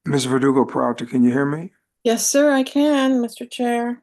Ms. Verdugo Peralta, can you hear me? Yes, sir, I can, Mr. Chair.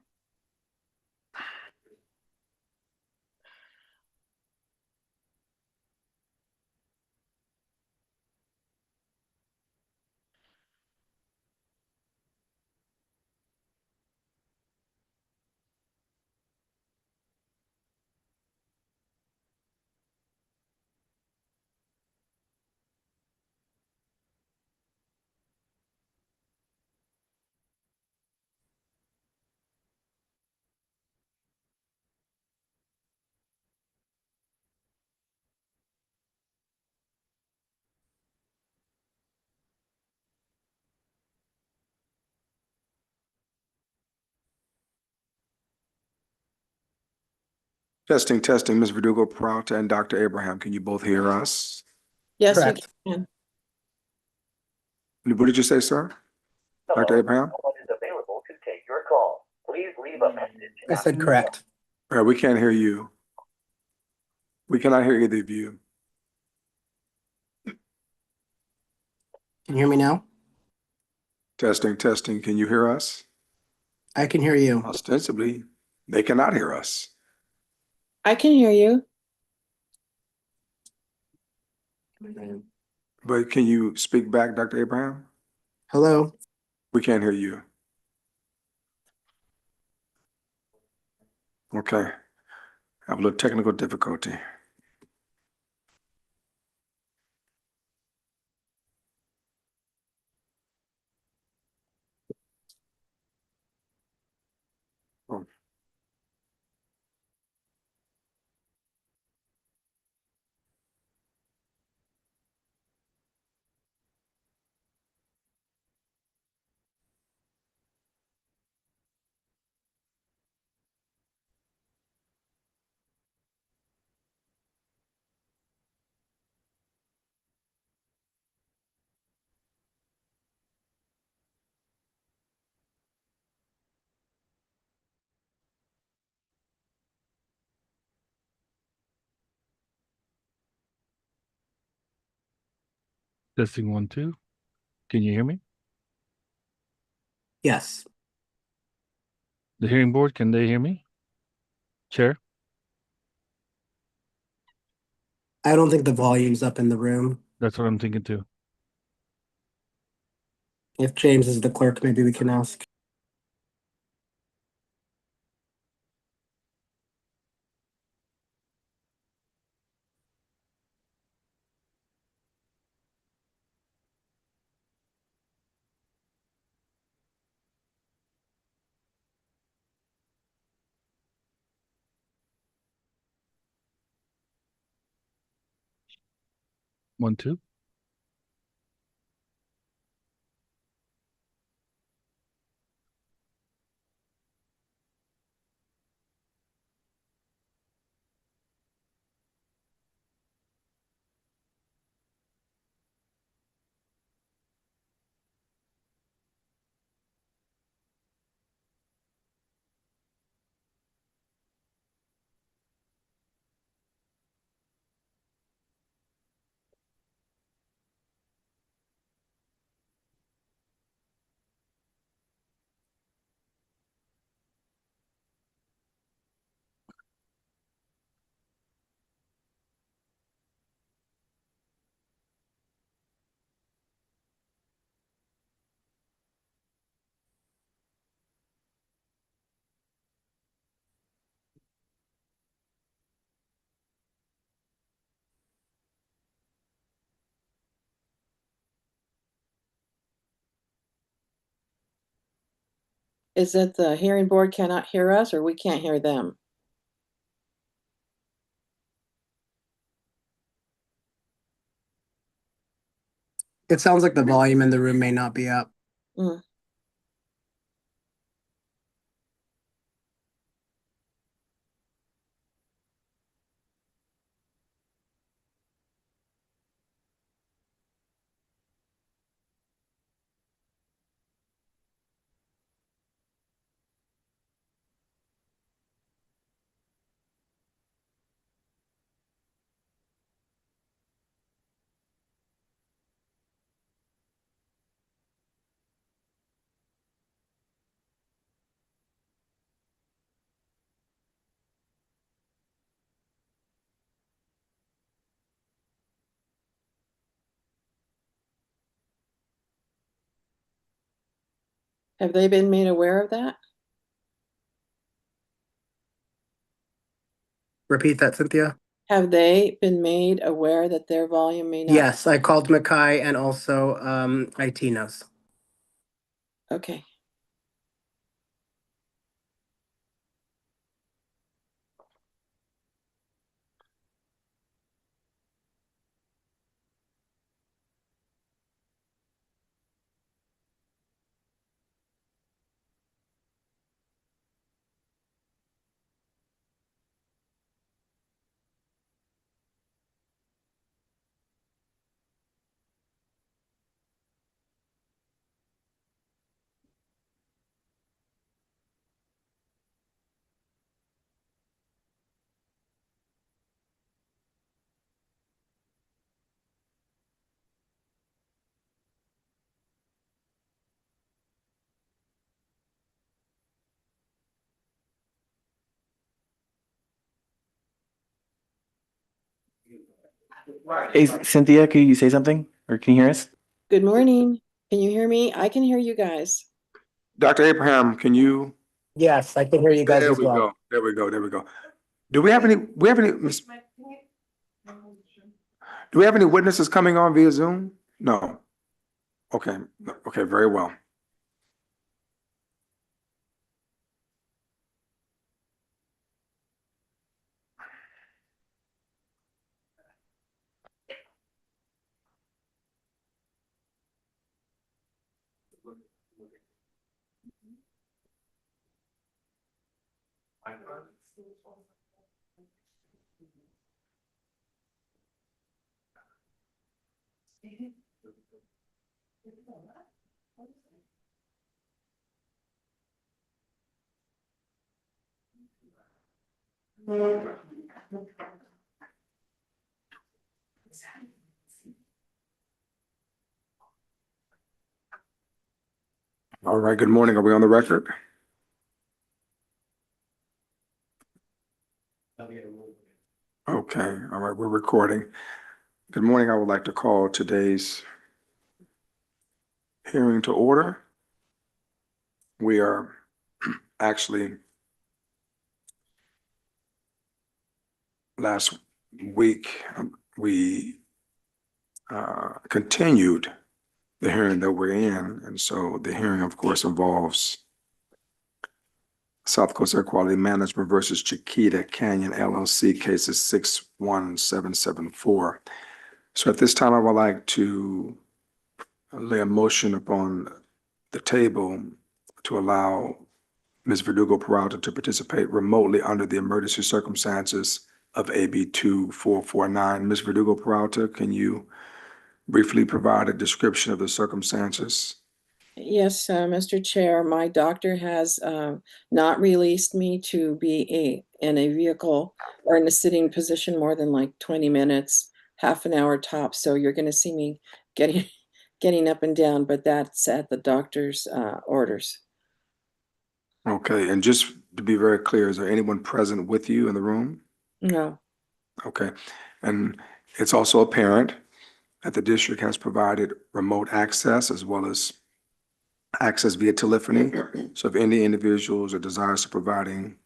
Testing, testing, Ms. Verdugo Peralta and Dr. Abraham, can you both hear us? Yes, we Correct. can. What did you say, sir? Dr. Abraham? No one is available to take your call. Please leave a message. I said correct. All right, we can't hear you. We cannot hear either of you. Can you hear me now? Testing, testing, can you hear us? I can hear you. Ostensibly, they cannot hear us. I can hear you. But can you speak back, Dr. Abraham? Hello? We can't hear you. Okay, I have a little technical difficulty. Oh, 1, 2. Can you hear me? Yes. The hearing board, can they hear me? Chair? I don't think the volume's up in the room. That's what I'm thinking too. If James is the clerk, maybe we can ask. One, two. Is it the hearing board cannot hear us or we can't hear them? It sounds like the volume in the room may not be up. Mm. Have they been made aware of that? Repeat that, Cynthia. Have they been made aware that their volume may not? Yes, I called Mackay and also IT knows. Okay. Hey, Cynthia, can you say something? Or can you hear us? Good morning. Can you hear me? I can hear you guys. Dr. Abraham, can you? Yes, I can hear you guys There as we well. go. There we go. There we go. Do we have any do we have any witnesses coming on via Zoom? No. Okay. Okay, very well. All right, good morning. Are we on the record? Okay, all right, we're recording. Good morning. I would like to call today's hearing to order. We are actually last week, we continued the hearing that we're in. And so the hearing, of course, involves South Coast Air Quality Management versus Chiquita Canyon LLC, cases 61774. So at this time, I would like to lay a motion upon the table to allow Ms. Verdugo Peralta to participate remotely under the emergency circumstances of AB 2449. Ms. Verdugo Peralta, can you briefly provide a description of the circumstances? Yes, Mr. Chair, my doctor has not released me to be in a vehicle or in a sitting position more than like 20 minutes, half an hour tops. So you're going to see me getting up and down, but that's at the doctor's orders. Okay, and just to be very clear, is there anyone present with you in the room? No. Okay, and it's also apparent that the district has provided remote access as well as access via telephony. So if any individuals are desirous of providing,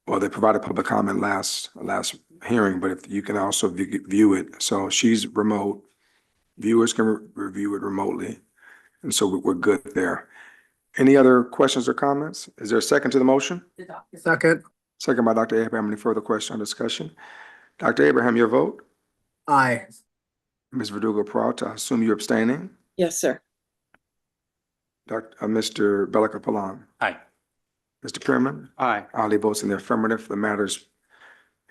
well, they provided public comment last hearing, but if you can also view it. So she's remote. Viewers can review it remotely. And so we're good there. Any other questions or comments? Is there a second to the motion? Second. Second by Dr. Abraham. Any further question or discussion? Dr. Abraham, your vote? Aye. Ms. Verdugo Peralta, I assume you're abstaining? Yes, sir. Mr. Bellica Palan? Aye. Mr. Pearman? Aye. Ali votes in the affirmative. The matter is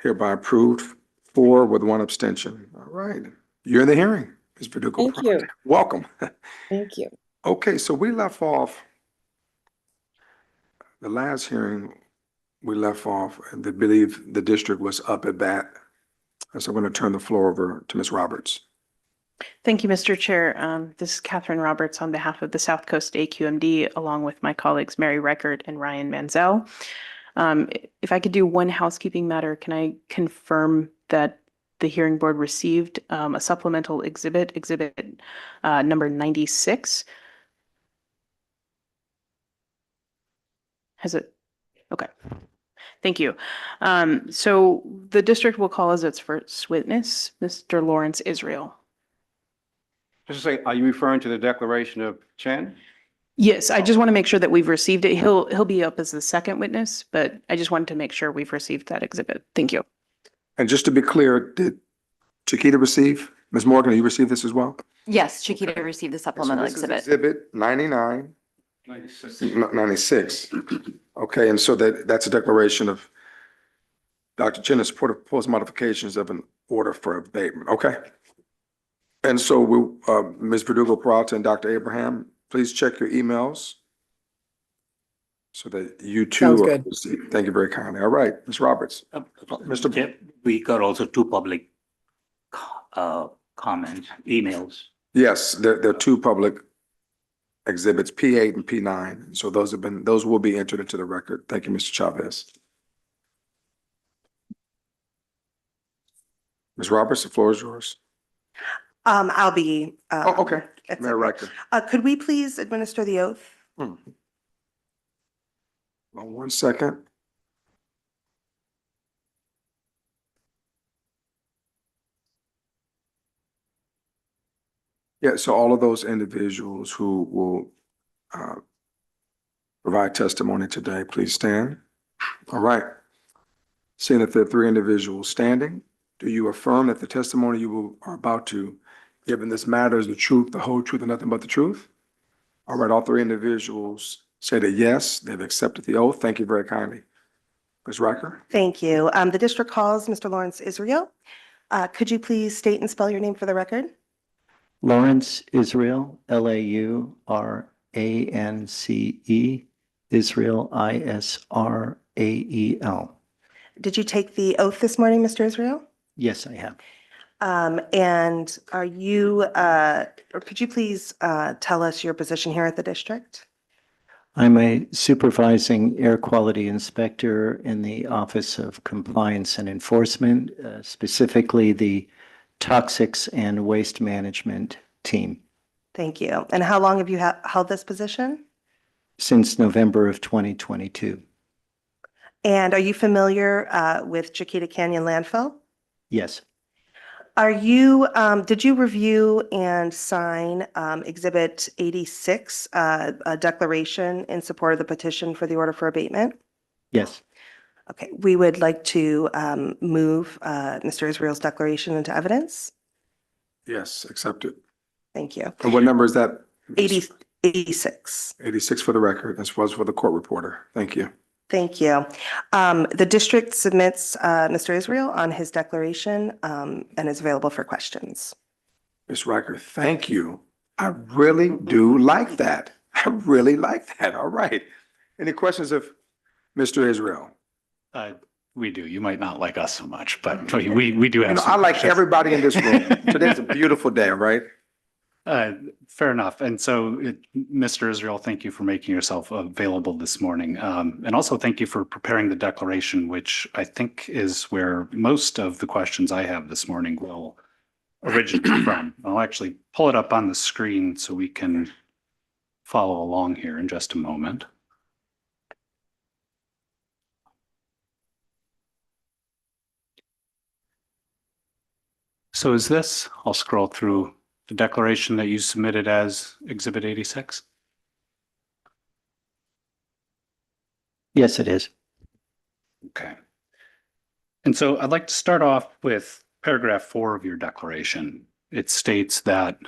hereby approved, 4 with 1 abstention. All right. You're in the hearing, Ms. Verdugo Thank Peralta. you. Welcome. Thank you. Okay, so we left off, the last hearing, and I believe the district was up at bat. And so I'm going to turn the floor over to Ms. Roberts. Thank you, Mr. Chair. This is Catherine Roberts on behalf of the South Coast AQMD, along with my colleagues Mary Reichert and Ryan Manzel. If I could do one housekeeping matter, can I confirm that the hearing board received a supplemental exhibit number 96? Has it? Okay. Thank you. So the district will call as its first witness, Mr. Lawrence Israel. Just say, are you referring to the declaration of Chen? Yes, I just want to make sure that we've received it. He'll be up as the second witness, but I just wanted to make sure we've received that exhibit. Thank you. And just to be clear, did Chiquita receive? Ms. Morgan, you received this as well? Yes, Chiquita received the So supplemental this is exhibit. Exhibit 99, 96. 96. Okay, and so that's a declaration of Dr. Chen in support of proposed modifications of an order for abatement. Okay. And so Ms. Verdugo Peralta and Dr. Abraham, please check your emails so that you too. Sounds good. Thank you very kindly. All right, Ms. Roberts. Mr. Chair, we got also two public comments, emails. Yes, there are two public exhibits, P8 and P9. So those will be entered into the record. Thank you, Mr. Chavez. Ms. Roberts, the floor is yours. I'll be. Oh, okay. it's Mayor okay. Riker. Could we please administer the oath? Well, 1 second. Yeah, so all of those individuals who will provide testimony today, please stand. All right. Seeing that there are 3 individuals standing, do you affirm that the testimony are about to give in this matter is the truth, the whole truth, and nothing but the truth? All right, all 3 individuals say that yes, they've accepted the oath. Thank you very kindly. Ms. Riker? Thank you. The district calls Mr. Lawrence Israel. Could you please state and spell your name for the record? Lawrence Israel, Laurance, Israel, Israel. Did you take the oath this morning, Mr. Israel? Yes, I have. And are you, or could you please tell us your position here at the district? I'm a supervising air quality inspector in the Office of Compliance and Enforcement, specifically the Toxics and Waste Management team. Thank you. And how long have you held this position? Since November of 2022. And are you familiar with Chiquita Canyon landfill? Yes, Are you, did you review and sign Exhibit 86, a declaration in support of the petition for the order for abatement? yes. Okay, we would like to move Mr. Israel's declaration into evidence. Yes, accepted. Thank you. And what number is that? 86. 86 for the record, as well as for the court reporter. Thank you. Thank you. The district submits Mr. Israel on his declaration and is available for questions. Ms. Riker, thank you. I really do like that. I really like that. All right. Any questions of Mr. Israel? We do. You might not like us so much, but we do have. I like everybody in this room. Today's a beautiful day, right? Fair enough. And so, Mr. Israel, thank you for making yourself available this morning. And also thank you for preparing the declaration, which I think is where most of the questions I have this morning will originate from. I'll actually pull it up on the screen so we can follow along here in just a moment. So is this, I'll scroll through the declaration that you submitted as Exhibit 86? Yes, it is. Okay. And so I'd like to start off with paragraph 4 of your declaration. It states that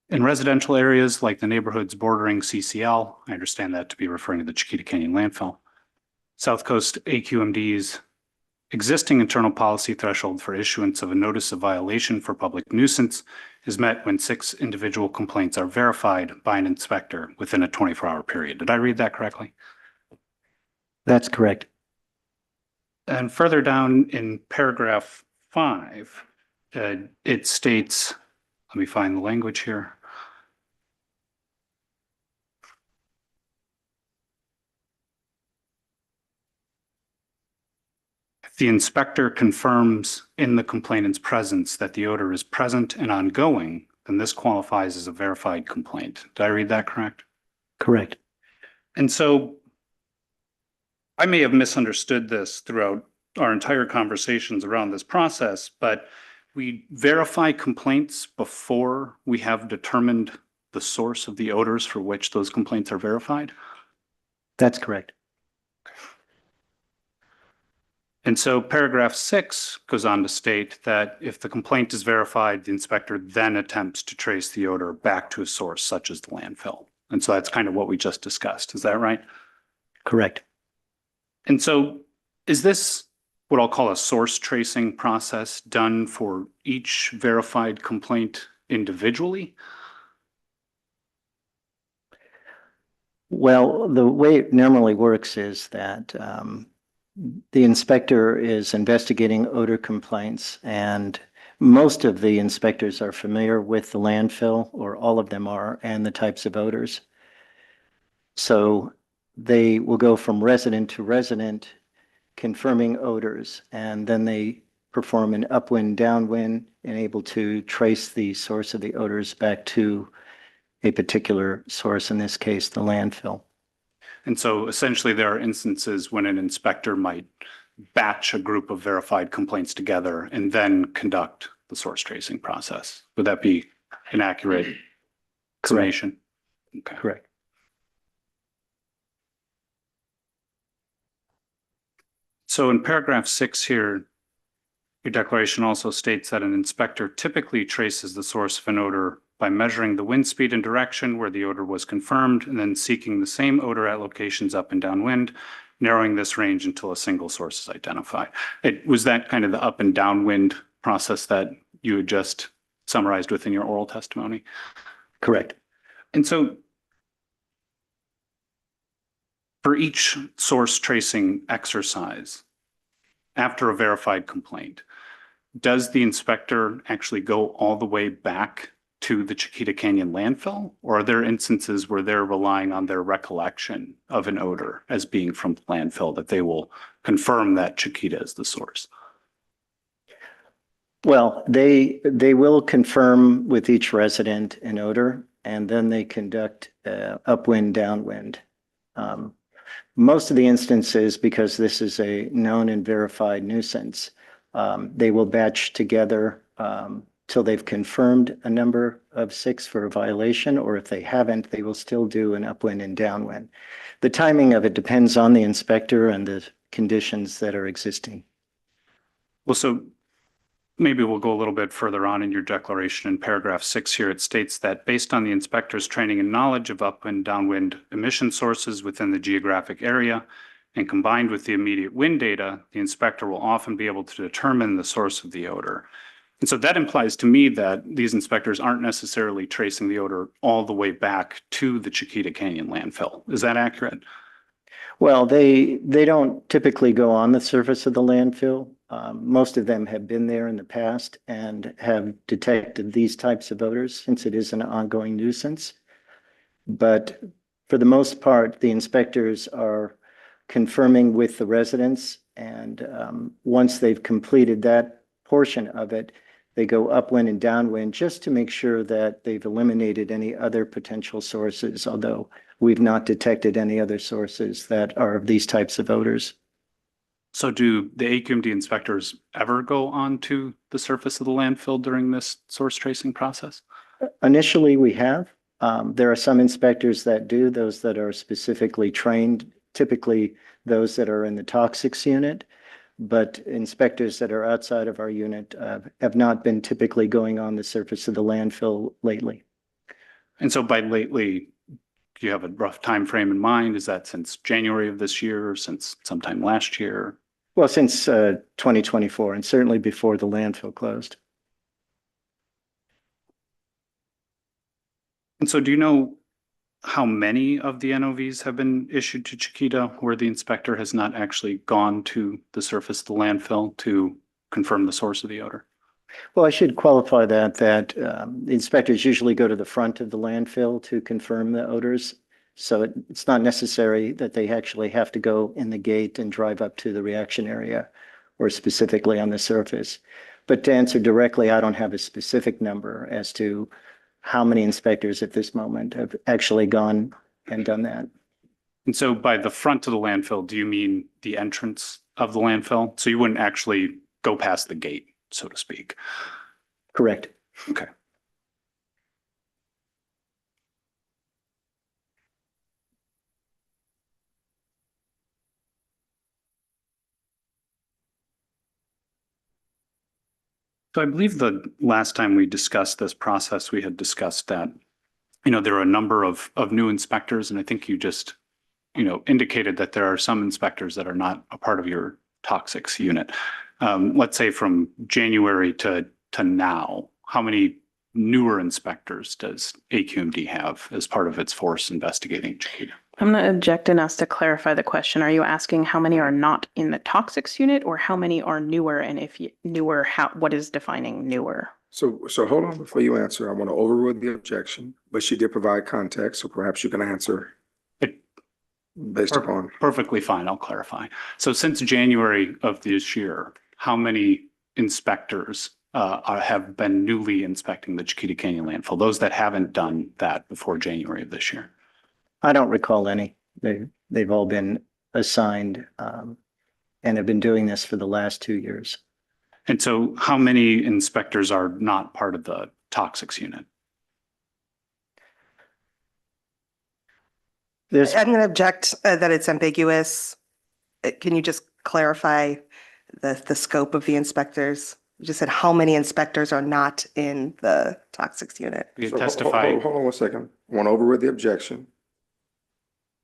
in residential areas like the neighborhoods bordering CCL, I understand that to be referring to the Chiquita Canyon landfill, South Coast AQMD's existing internal policy threshold for issuance of a notice of violation for public nuisance is met when 6 individual complaints are verified by an inspector within a 24-hour period. Did I read that correctly? That's correct. And further down in paragraph 5, it states, let me find the language here. The inspector confirms in the complainant's presence that the odor is present and ongoing, then this qualifies as a verified complaint. Did I read that correct? Correct. And so I may have misunderstood this throughout our entire conversations around this process, but we verify complaints before we have determined the source of the odors for which those complaints are verified. That's correct. And so paragraph 6 goes on to state that if the complaint is verified, the inspector then attempts to trace the odor back to a source such as the landfill. And so that's kind of what we just discussed. Is that right? Correct. And so is this what I'll call a source tracing process done for each verified complaint individually? Well, the way it normally works is that the inspector is investigating odor complaints, and most of the inspectors are familiar with the landfill, or all of them are, and the types of odors. So they will go from resident to resident, confirming odors, and then they perform an upwind, downwind, and able to trace the source of the odors back to a particular source, in this case, the landfill. And so essentially there are instances when an inspector might batch a group of verified complaints together and then conduct the source tracing process. Would that be an accurate summation? Okay. Correct. So in paragraph 6 here, your declaration also states that an inspector typically traces the source of an odor by measuring the wind speed and direction where the odor was confirmed, and then seeking the same odor at locations up and downwind, narrowing this range until a single source is identified. Was that kind of the up and downwind process that you had just summarized within your oral testimony? Correct. And so for each source tracing exercise, after a verified complaint, does the inspector actually go all the way back to the Chiquita Canyon landfill? Or are there instances where they're relying on their recollection of an odor as being from the landfill that they will confirm that Chiquita is the source? Well, they will confirm with each resident an odor, and then they conduct upwind, downwind. Most of the instances, because this is a known and verified nuisance, they will batch together till they've confirmed a number of 6 for a violation, or if they haven't, they will still do an upwind and downwind. The timing of it depends on the inspector and the conditions that are existing. Well, so maybe we'll go a little bit further on in your declaration. In paragraph 6 here, it states that based on the inspector's training and knowledge of up and downwind emission sources within the geographic area, and combined with the immediate wind data, the inspector will often be able to determine the source of the odor. And so that implies to me that these inspectors aren't necessarily tracing the odor all the way back to the Chiquita Canyon landfill. Is that accurate? Well, they don't typically go on the surface of the landfill. Most of them have been there in the past and have detected these types of odors, since it is an ongoing nuisance. But for the most part, the inspectors are confirming with the residents, and once they've completed that portion of it, they go upwind and downwind just to make sure that they've eliminated any other potential sources, although we've not detected any other sources that are of these types of odors. So do the AQMD inspectors ever go onto the surface of the landfill during this source tracing process? Initially, we have. There are some inspectors that do, those that are specifically trained, typically those that are in the toxics unit. But inspectors that are outside of our unit have not been typically going on the surface of the landfill lately. And so by lately, do you have a rough time frame in mind? Is that since January of this year, or since sometime last year? Well, since 2024, and certainly before the landfill closed. And so do you know how many of the NOVs have been issued to Chiquita where the inspector has not actually gone to the surface of the landfill to confirm the source of the odor? Well, I should qualify that the inspectors usually go to the front of the landfill to confirm the odors. So it's not necessary that they actually have to go in the gate and drive up to the reaction area or specifically on the surface. But to answer directly, I don't have a specific number as to how many inspectors at this moment have actually gone and done that. And so by the front of the landfill, do you mean the entrance of the landfill? So you wouldn't actually go past the gate, so to speak? Correct. Okay. So I believe the last time we discussed this process, we had discussed that, there are a number of new inspectors, and I think you just, indicated that there are some inspectors that are not a part of your toxics unit. Let's say from January to now, how many newer inspectors does AQMD have as part of its force investigating Chiquita? I'm going to object and ask to clarify the question. Are you asking how many are not in the toxics unit or how many are newer? And if newer, what is defining newer? So hold on before you answer. I want to overrule the objection, but she did provide context, so perhaps you can answer based upon. Perfectly fine. I'll clarify. So since January of this year, how many inspectors have been newly inspecting the Chiquita Canyon landfill? Those that haven't done that before January of this year? I don't recall any. They've all been assigned and have been doing this for the last 2 years. And so how many inspectors are not part of the toxics unit? I'm going to object that it's ambiguous. Can you just clarify the scope of the inspectors? You just said how many inspectors are not in the toxics unit? You So testify. Hold on 1 second. I want to overrule the objection.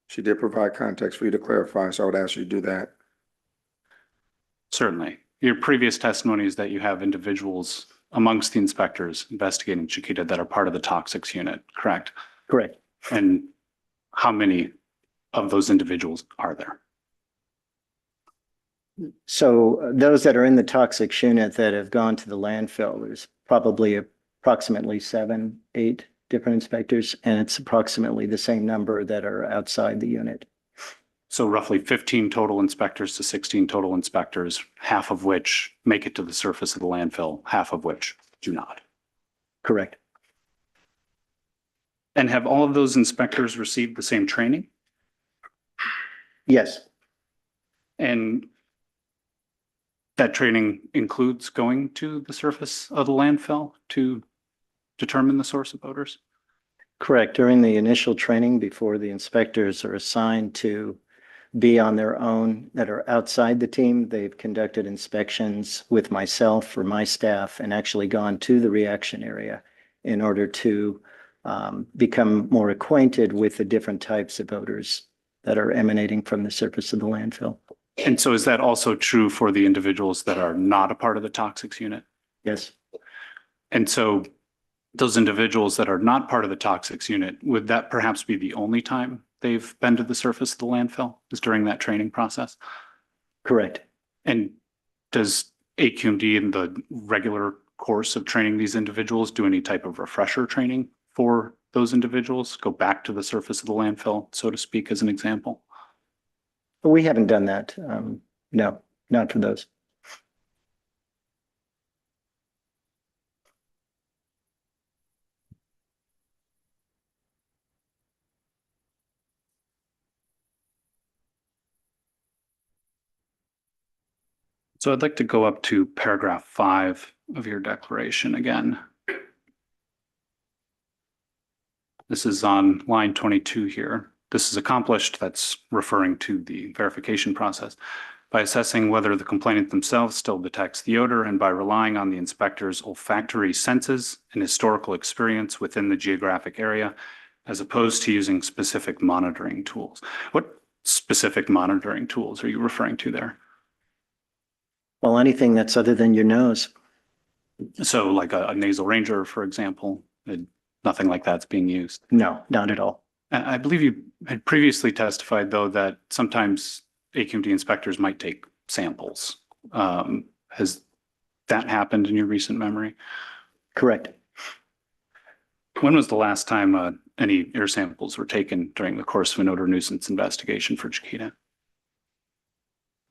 She did provide context for you to clarify, so I would ask you to do that. Certainly. Your previous testimony is that you have individuals amongst the inspectors investigating Chiquita that are part of the toxics unit, correct? Correct. And how many of those individuals are there? So those that are in the toxics unit that have gone to the landfill, there's probably approximately 7, 8 different inspectors, and it's approximately the same number that are outside the unit. So roughly 15 total inspectors to 16 total inspectors, half of which make it to the surface of the landfill, half of which do not. Correct. And have all of those inspectors received the same training? Yes. And that training includes going to the surface of the landfill to determine the source of odors? Correct. During the initial training, before the inspectors are assigned to be on their own that are outside the team, they've conducted inspections with myself or my staff and actually gone to the reaction area in order to become more acquainted with the different types of odors that are emanating from the surface of the landfill. And so is that also true for the individuals that are not a part of the toxics unit? Yes. And so those individuals that are not part of the toxics unit, would that perhaps be the only time they've been to the surface of the landfill, is during that training process? Correct. And does AQMD in the regular course of training these individuals do any type of refresher training for those individuals? Go back to the surface of the landfill, so to speak, as an example? We haven't done that. No, not for those. So I'd like to go up to paragraph 5 of your declaration again. This is on line 22 here. This is accomplished, that's referring to the verification process, by assessing whether the complainant themselves still detects the odor and by relying on the inspector's olfactory senses and historical experience within the geographic area, as opposed to using specific monitoring tools. What specific monitoring tools are you referring to there? Well, anything that's other than your nose. So like a nasal ranger, for example, nothing like that's being used? No, not at all. I believe you had previously testified, though, that sometimes AQMD inspectors might take samples. Has that happened in your recent memory? Correct. When was the last time any air samples were taken during the course of an odor nuisance investigation for Chiquita?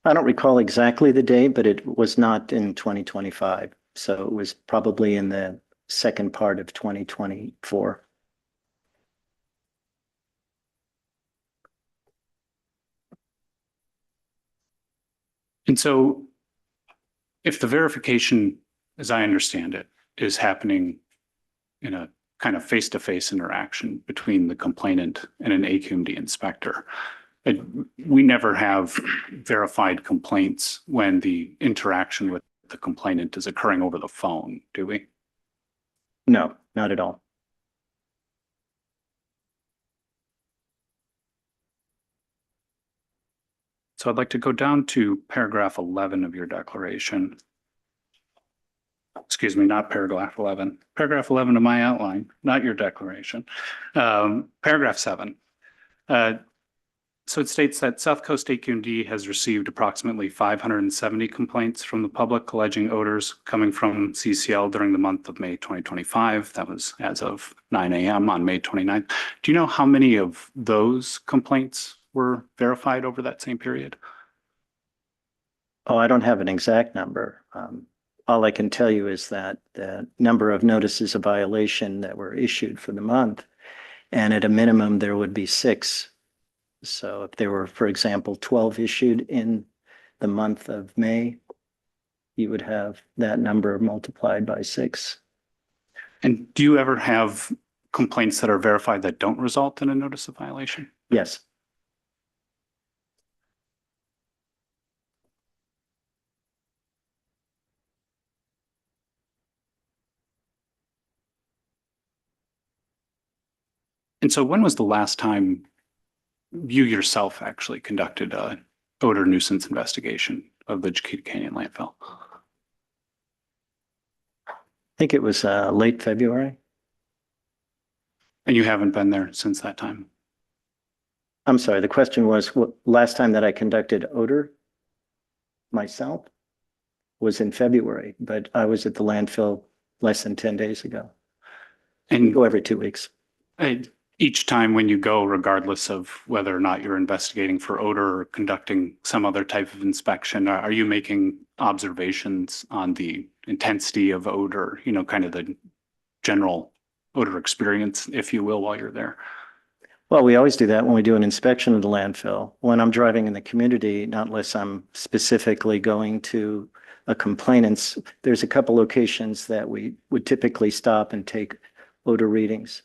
I don't recall exactly the date, but it was not in 2025. So it was probably in the second part of 2024. And so if the verification, as I understand it, is happening in a kind of face-to-face interaction between the complainant and an AQMD inspector, we never have verified complaints when the interaction with the complainant is occurring over the phone, do we? No, not at all. So I'd like to go down to paragraph 11 of your declaration. Excuse me, not paragraph 11. Paragraph 11 of my outline, not your declaration. Paragraph 7. So it states that South Coast AQMD has received approximately 570 complaints from the public alleging odors coming from CCL during the month of May 2025. That was as of 9 a.m. on May 29th. Do you know how many of those complaints were verified over that same period? Oh, I don't have an exact number. All I can tell you is that the number of notices of violation that were issued for the month, and at a minimum, there would be 6. So if there were, for example, 12 issued in the month of May, you would have that number multiplied by 6. And do you ever have complaints that are verified that don't result in a notice of violation? Yes. And so when was the last time you yourself actually conducted a odor nuisance investigation of the Chiquita Canyon landfill? I think it was late February. And you haven't been there since that time? I'm sorry, the question was, what last time that I conducted odor myself was in February, but I was at the landfill less than 10 days ago. And Go every 2 weeks. each time when you go, regardless of whether or not you're investigating for odor or conducting some other type of inspection, are you making observations on the intensity of odor, you know, kind of the general odor experience, if you will, while you're there? Well, we always do that when we do an inspection of the landfill. When I'm driving in the community, not unless I'm specifically going to a complainant's, there's a couple locations that we would typically stop and take odor readings.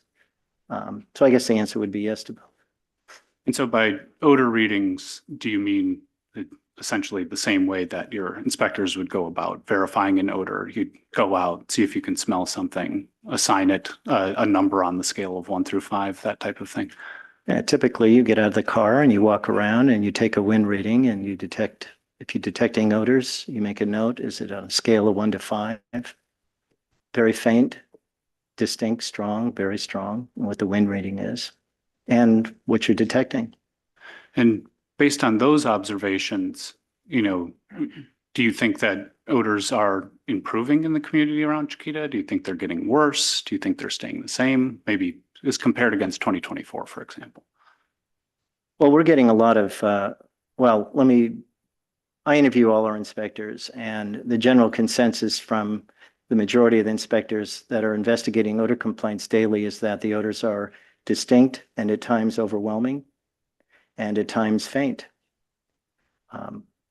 So I guess the answer would be yes to both. And so by odor readings, do you mean essentially the same way that your inspectors would go about verifying an odor? You'd go out, see if you can smell something, assign it a number on the scale of 1 through 5, that type of thing. Yeah, typically you get out of the car and you walk around and you take a wind reading and you detect, if you're detecting odors, you make a note. Is it on a scale of 1 to 5? Very faint, distinct, strong, very strong, and what the wind reading is and what you're detecting. And based on those observations, you know, do you think that odors are improving in the community around Chiquita? Do you think they're getting worse? Do you think they're staying the same? Maybe as compared against 2024, for example? Well, we're getting a lot of, I interview all our inspectors, and the general consensus from the majority of the inspectors that are investigating odor complaints daily is that the odors are distinct and at times overwhelming and at times faint.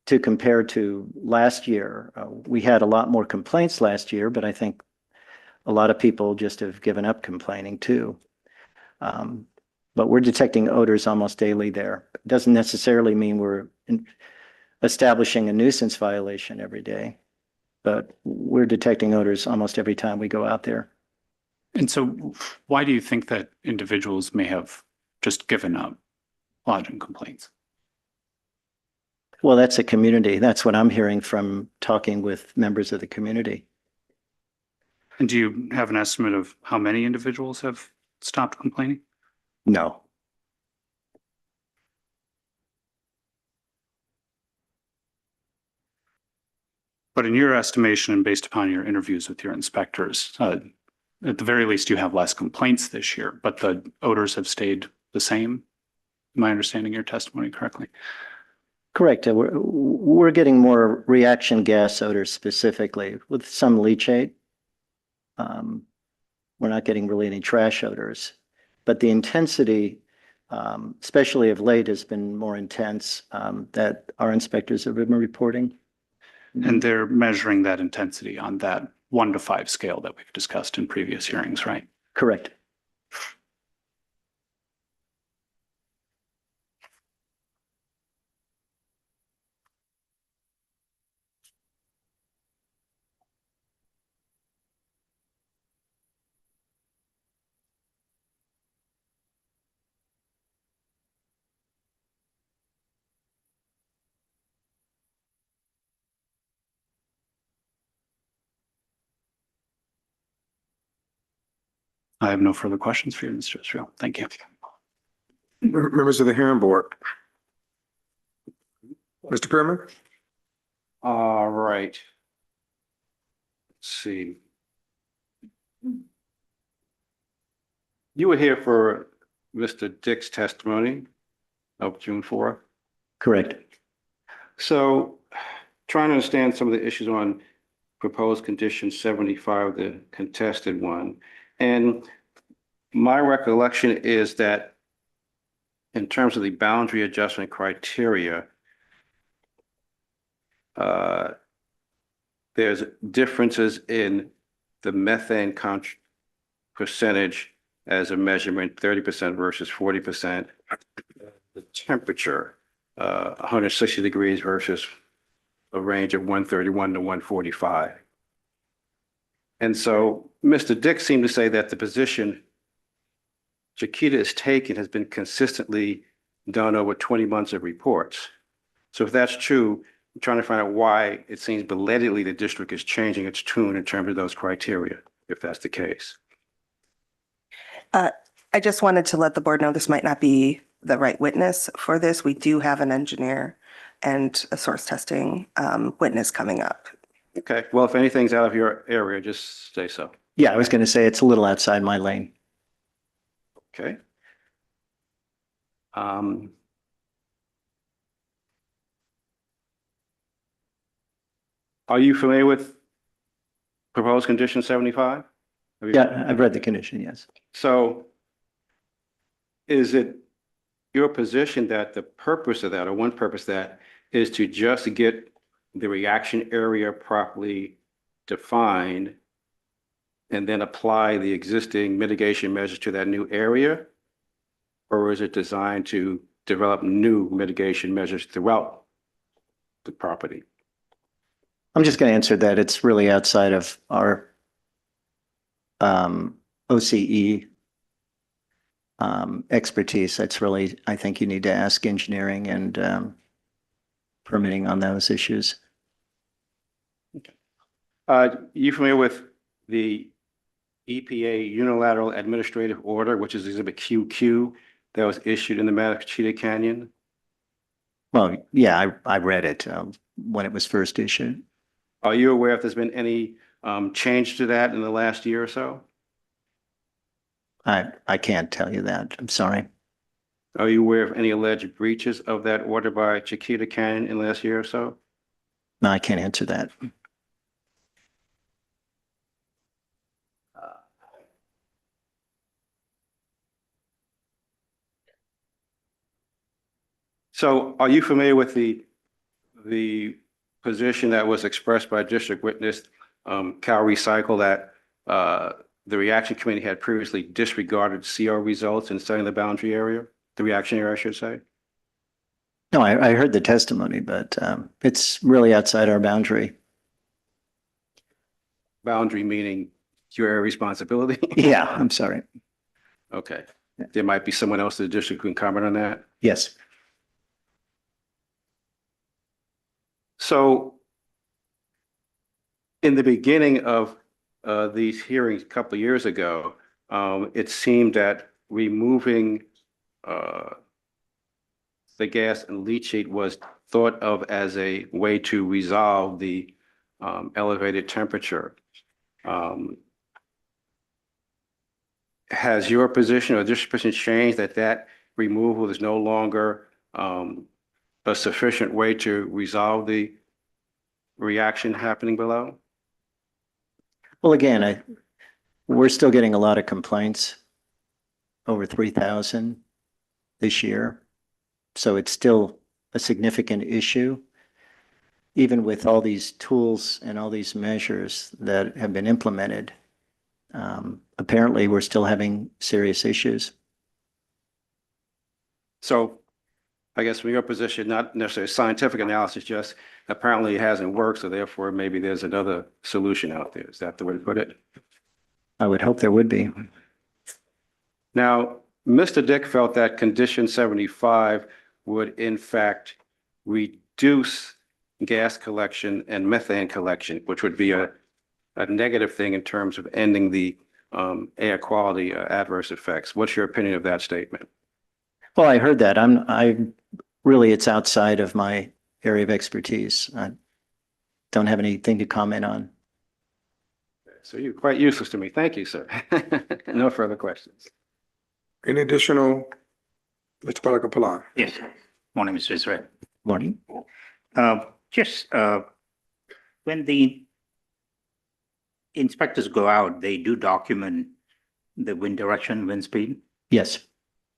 To compare to last year, we had a lot more complaints last year, but I think a lot of people just have given up complaining too. But we're detecting odors almost daily there. It doesn't necessarily mean we're establishing a nuisance violation every day, but we're detecting odors almost every time we go out there. And so why do you think that individuals may have just given up lodging complaints? Well, that's a community. That's what I'm hearing from talking with members of the community. And do you have an estimate of how many individuals have stopped complaining? No. But in your estimation and based upon your interviews with your inspectors, at the very least, you have less complaints this year, but the odors have stayed the same. Am I understanding your testimony correctly? Correct. We're getting more reaction gas odors specifically with some leachate. We're not getting really any trash odors, but the intensity especially of late, has been more intense, that our inspectors have been reporting. And they're measuring that intensity on that 1 to 5 scale that we've discussed in previous hearings, right? Correct. I have no further questions for you, Mr. Israel. Thank you. Members of the hearing board. Mr. Perman? All right. Let's see. You were here for Mr. Dick's testimony of June 4th. Correct. So trying to understand some of the issues on proposed condition 75, the contested one. And my recollection is that in terms of the boundary adjustment criteria, there's differences in the methane percentage as a measurement, 30% versus 40%. The temperature, 160 degrees versus a range of 131 to 145. And so Mr. Dick seemed to say that the position Chiquita has taken has been consistently done over 20 months of reports. So if that's true, I'm trying to find out why it seems belatedly the district is changing its tune in terms of those criteria, if that's the case. I just wanted to let the board know this might not be the right witness for this. We do have an engineer and a source testing witness coming up. Okay, well, if anything's out of your area, just say so. Yeah, I was going to say it's a little outside my lane. Okay. Are you familiar with proposed condition 75? Yeah, I've read the condition, yes. So is it your position that the purpose of that, or one purpose of that, is to just get the reaction area properly defined and then apply the existing mitigation measures to that new area? Or is it designed to develop new mitigation measures throughout the property? I'm just going to answer that. It's really outside of our OCE expertise. That's really, I think you need to ask engineering and permitting on those issues. You familiar with the EPA unilateral administrative order, which is Exhibit QQ, that was issued in the matter of Cheetah Canyon? Well, yeah, I read it when it was first issued. Are you aware if there's been any change to that in the last year or so? I can't tell you that. I'm sorry. Are you aware of any alleged breaches of that order by Chiquita Canyon in the last year or so? No, I can't answer that. So are you familiar with the position that was expressed by District Witness Cal Recycle that the reaction committee had previously disregarded CR results in setting the boundary area, the reaction area, I should say? No, I heard the testimony, but it's really outside our boundary. Boundary meaning your area of responsibility? Yeah, I'm sorry. Okay. There might be someone else in the district who can comment on that. Yes. So in the beginning of these hearings a couple of years ago, it seemed that removing the gas and leachate was thought of as a way to resolve the elevated temperature. Has your position or district position changed that removal is no longer a sufficient way to resolve the reaction happening below? Well, again, we're still getting a lot of complaints, over 3,000. this year. So it's still a significant issue. Even with all these tools and all these measures that have been implemented, apparently we're still having serious issues. So I guess from your position, not necessarily scientific analysis, just apparently it hasn't worked, so therefore maybe there's another solution out there. Is that the way to put it? I would hope there would be. Now, Mr. Dick felt that condition 75 would in fact reduce gas collection and methane collection, which would be a negative thing in terms of ending the air quality adverse effects. What's your opinion of that statement? Well, I heard that. Really, it's outside of my area of expertise. I don't have anything to comment on. So you're quite useless to me. Thank you, sir. No further questions. Any additional, Mr. Palaka-Palan? Yes. Morning, Mr. Israel. Morning. Just when the inspectors go out, they do document the wind direction, wind speed. Yes.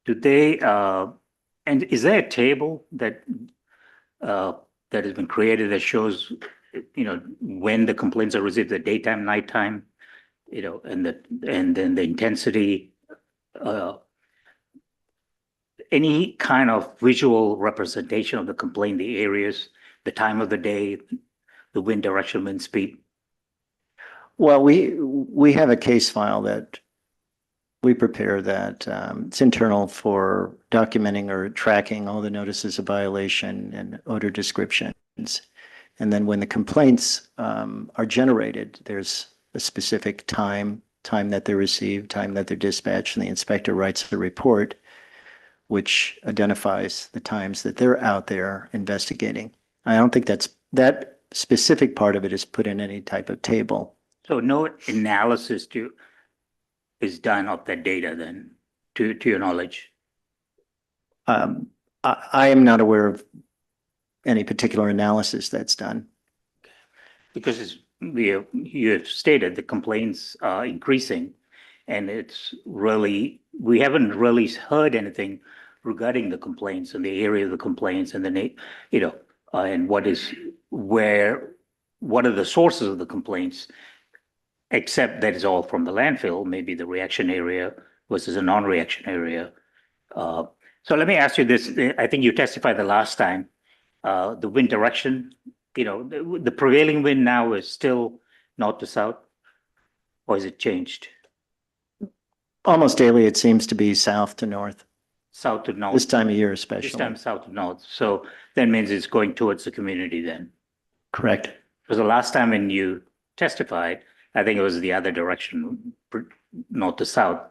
Do they, and is there a table that that has been created that shows, when the complaints are received, the daytime, nighttime, and then the intensity, any kind of visual representation of the complaint, the areas, the time of the day, the wind direction, wind speed? Well, we have a case file that we prepare that it's internal for documenting or tracking all the notices of violation and odor descriptions. And then when the complaints are generated, there's a specific time that they're received, time that they're dispatched, and the inspector writes the report, which identifies the times that they're out there investigating. I don't think that specific part of it is put in any type of table. So no analysis is done of that data then, to your knowledge? I am not aware of any particular analysis that's done. Because you have stated the complaints are increasing, and we haven't really heard anything regarding the complaints and the area of the complaints and and what are the sources of the complaints, except that it's all from the landfill, maybe the reaction area versus a non-reaction area. So let me ask you this. I think you testified the last time, the wind direction, the prevailing wind now is still north to south, or has it changed? Almost daily, it seems to be south to north. South to north? This time of year especially. This time south to north. So that means it's going towards the community then? Correct. Because the last time when you testified, I think it was the other direction, north to south.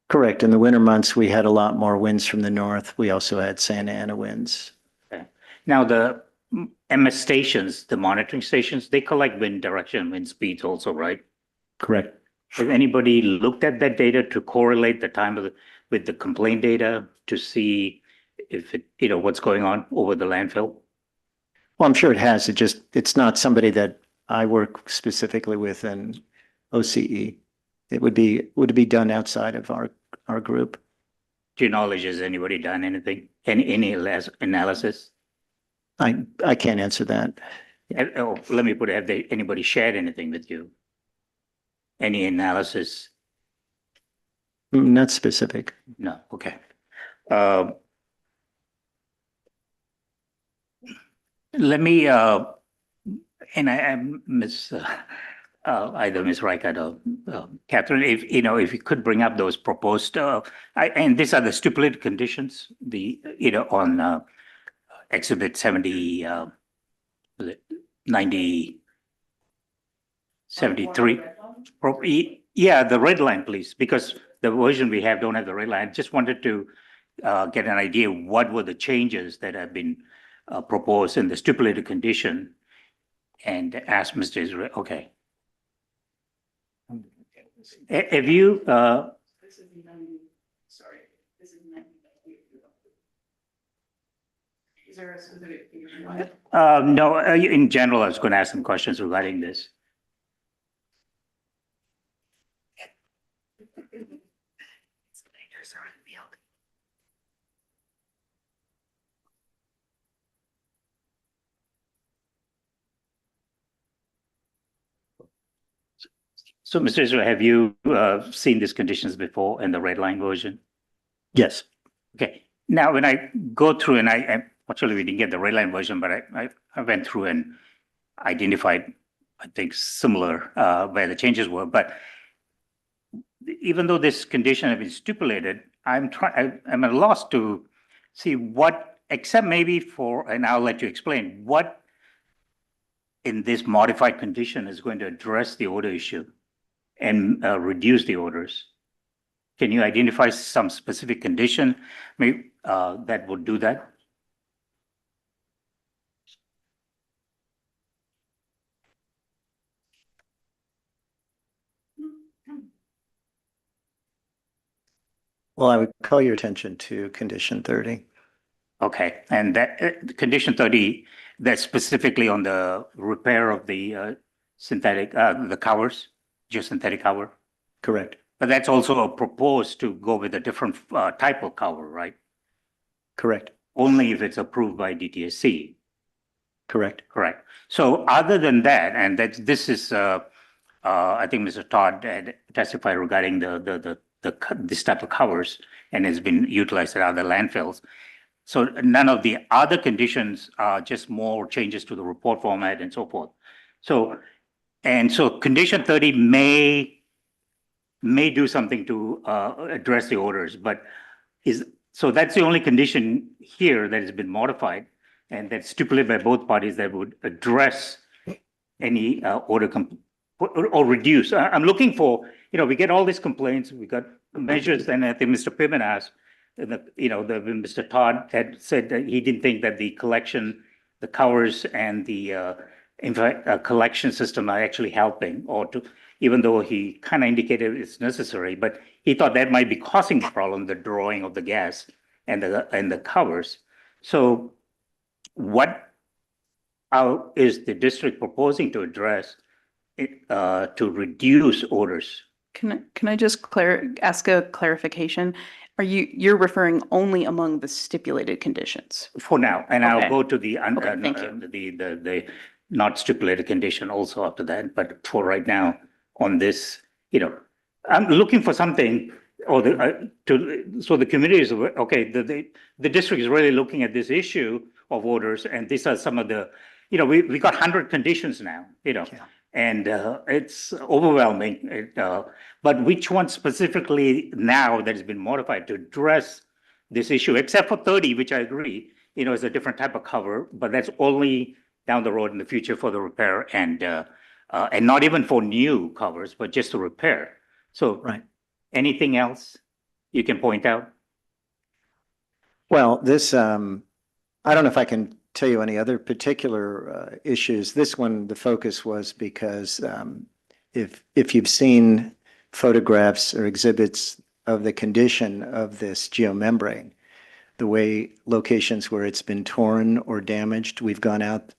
Correct. In the winter months, we had a lot more winds from the north. We also had Santa Ana winds. Okay. Now the MS stations, the monitoring stations, they collect wind direction, wind speeds also, right? Correct. Has anybody looked at that data to correlate the time with the complaint data to see if what's going on over the landfill? Well, I'm sure it has. It's not somebody that I work specifically with in OCE. It would be done outside of our group. To your knowledge, has anybody done anything, any analysis? I can't answer that. Oh, let me put it, have anybody shared anything with you? Any analysis? Not specific. No, okay. Let me, and I miss either Ms. Reichert or Catherine, if you could bring up those proposed, and these are the stipulated conditions, on Exhibit 70, was it 90, 73. Yeah, the red line, please, because the version we have don't have the red line. Just wanted to get an idea what were the changes that have been proposed in the stipulated condition, and ask Mr. Israel. Okay. Have you? Sorry, this is 90. Is there a specific? No, in general, I was going to ask some questions regarding this. So, Mr. Israel, have you seen these conditions before in the red line version? Yes. Okay. Now, when I go through, and actually we didn't get the red line version, but I went through and identified, I think, similar where the changes were. But even though this condition has been stipulated, I'm at a loss to see what, except maybe for, and I'll let you explain, what in this modified condition is going to address the odor issue and reduce the odors. Can you identify some specific condition maybe that would do that? Well, I would call your attention to condition 30. Okay, and that condition 30, that's specifically on the repair of the synthetic, the covers, geosynthetic cover. Correct. But that's also proposed to go with a different type of cover, right? Correct. Only if it's approved by DTSC. Correct. Correct. So other than that, and that this is, I think Mr. Todd had testified regarding this type of covers and has been utilized at other landfills. So none of the other conditions are just more changes to the report format and so forth. So condition 30 may do something to address the odors, but so that's the only condition here that has been modified and that's stipulated by both parties that would address any odor or reduce. I'm looking for, we get all these complaints, we got measures, and I think Mr. Pittman asked, Mr. Todd had said that he didn't think that the collection, the covers and the collection system are actually helping, even though he kind of indicated it's necessary, but he thought that might be causing the problem, the drawing of the gas and the covers. So what is the district proposing to address to reduce odors? Can I just ask a clarification? You're referring only among the stipulated conditions? For now, and Okay. I'll go to the thank you. the not stipulated condition also after that. But for right now, on this, I'm looking for something, or so the community is aware, okay. The district is really looking at this issue of odors, and these are some of the, we got 100 conditions now, and it's overwhelming. But which one specifically now that has been modified to address this issue, except for 30, which I agree, is a different type of cover, but that's only down the road in the future for the repair and not even for new covers, but just to repair. So, Right. Anything else you can point out? Well, this, I don't know if I can tell you any other particular issues. This one, the focus was because if you've seen photographs or exhibits of the condition of this geomembrane, the way locations where it's been torn or damaged, we've gone out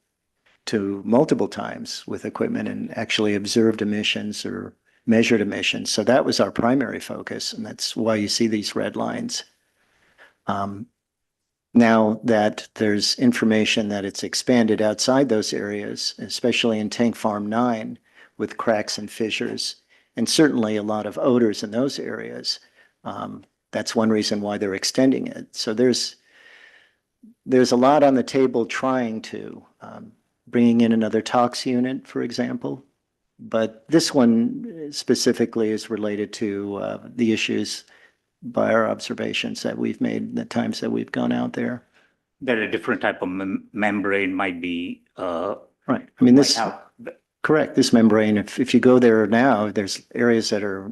to multiple times with equipment and actually observed emissions or measured emissions. So that was our primary focus, and that's why you see these red lines. Now that there's information that it's expanded outside those areas, especially in Tank Farm 9 with cracks and fissures, and certainly a lot of odors in those areas, that's one reason why they're extending it. So there's a lot on the table trying to, bringing in another tox unit, for example. But this one specifically is related to the issues by our observations that we've made, the times that we've gone out there. That a different type of membrane might be. Right. I mean, correct. This membrane, if you go there now, there's areas that are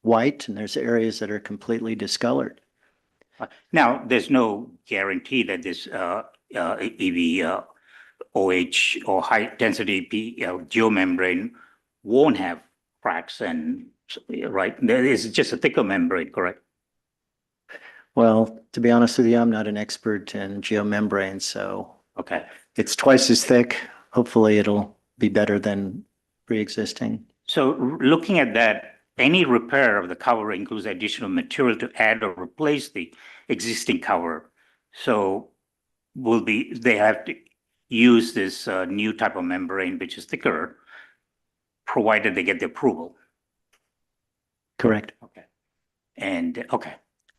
white and there's areas that are completely discolored. Now, there's no guarantee that this EV OH or high density geomembrane won't have cracks and, right? It's just a thicker membrane, correct? Well, to be honest with you, I'm not an expert in geomembrane, so okay, it's twice as thick. Hopefully it'll be better than pre-existing. So looking at that, any repair of the cover includes additional material to add or replace the existing cover. So they have to use this new type of membrane, which is thicker, provided they get the approval. Correct. Okay. And, okay.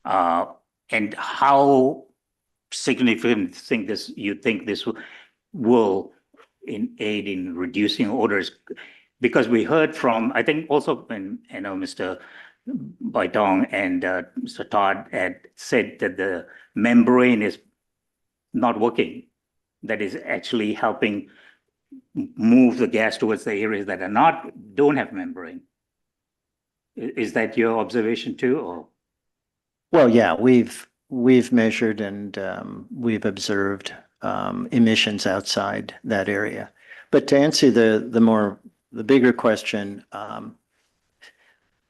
And how significant you think this will aid in reducing odors? Because we heard from, I think also when, Mr. Baitong and Mr. Todd had said that the membrane is not working, that is actually helping move the gas towards the areas that don't have membrane. Is that your observation too, or? Well, yeah, we've measured and we've observed emissions outside that area. But to answer the bigger question,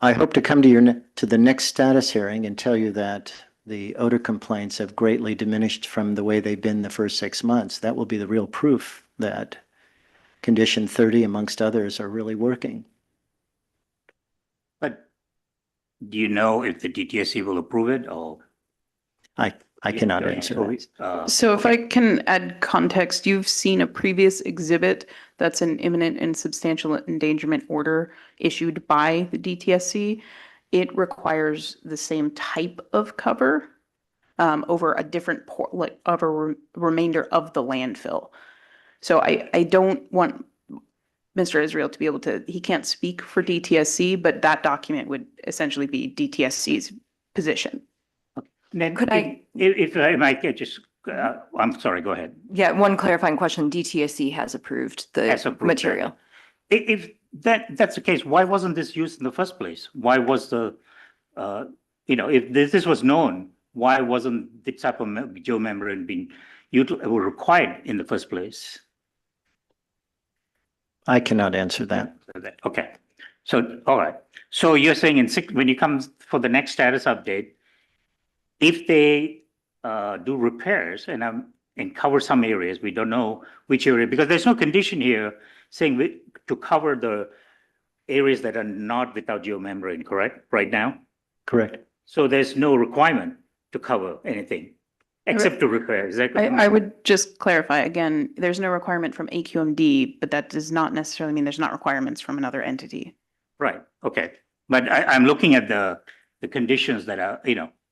I hope to come to the next status hearing and tell you that the odor complaints have greatly diminished from the way they've been the first 6 months. That will be the real proof that condition 30, amongst others, are really working. But do you know if the DTSC will approve it, or? I cannot answer that. So if I can add context, you've seen a previous exhibit that's an imminent and substantial endangerment order issued by the DTSC. It requires the same type of cover over a different remainder of the landfill. So I don't want Mr. Israel to be able to, he can't speak for DTSC, but that document would essentially be DTSC's position. Then Could if I might get just, I'm sorry, go ahead. Yeah, one clarifying question. DTSC has approved the material. If that's the case, why wasn't this used in the first place? Why was if this was known, why wasn't the type of geomembrane being required in the first place? I cannot answer that. Okay. So, all right. So you're saying when you come for the next status update, if they do repairs and cover some areas, we don't know which area, because there's no condition here saying to cover the areas that are not without geomembrane, correct, right now? Correct. So there's no requirement to cover anything except to repair. Is that correct? I would just clarify again, there's no requirement from AQMD, but that does not necessarily mean there's not requirements from another entity. Right. Okay. But I'm looking at the conditions that are,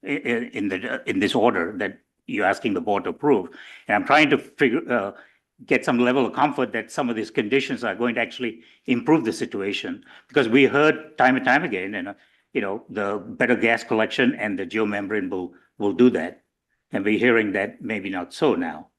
in this order that you're asking the board to approve. And I'm trying to get some level of comfort that some of these conditions are going to actually improve the situation. Because we heard time and time again, and the better gas collection and the geomembrane will do that. And we're hearing that maybe not so now.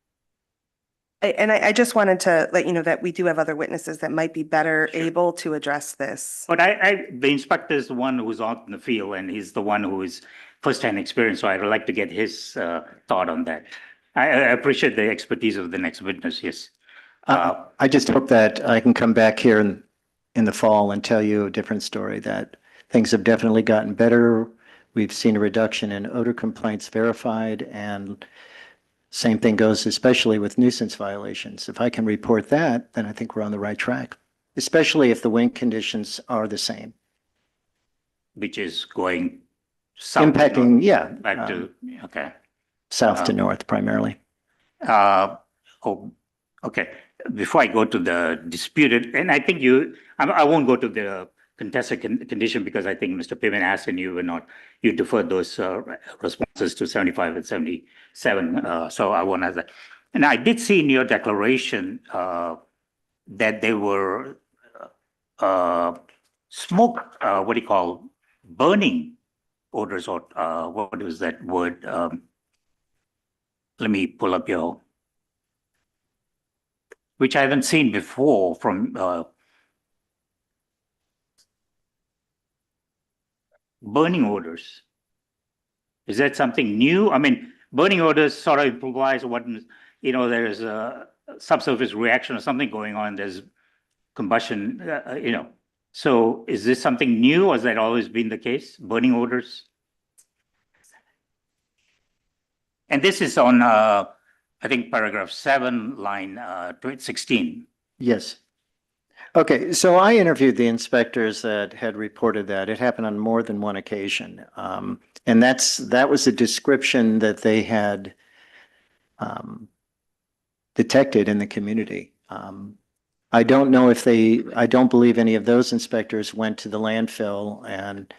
And I just wanted to let you know that we do have other witnesses that might be better able to address this. But the inspector is the one who's out in the field, and he's the one who is first-hand experience. So I'd like to get his thought on that. I appreciate the expertise of the next witness. Yes. I just hope that I can come back here in the fall and tell you a different story, that things have definitely gotten better. We've seen a reduction in odor complaints verified, and same thing goes especially with nuisance violations. If I can report that, then I think we're on the right track, especially if the wind conditions are the same. Which is going south. Impacting, yeah. Back to, okay. South to north primarily. Okay. Before I go to the disputed, and I think I won't go to the contested condition because I think Mr. Piven asked and you deferred those responses to 75 and 77. So I won't ask that. And I did see in your declaration that there were smoke, what do you call, burning odors, or what was that word? Let me pull up which I haven't seen before from burning odors. Is that something new? I mean, burning odors sort of implies what, there's a subsurface reaction or something going on. There's combustion, So is this something new, or has that always been the case, burning odors? And this is on, I think, paragraph 7, line 16. Yes. Okay, so I interviewed the inspectors that had reported that. It happened on more than one occasion. And that was a description that they had detected in the community. I don't know I don't believe any of those inspectors went to the landfill and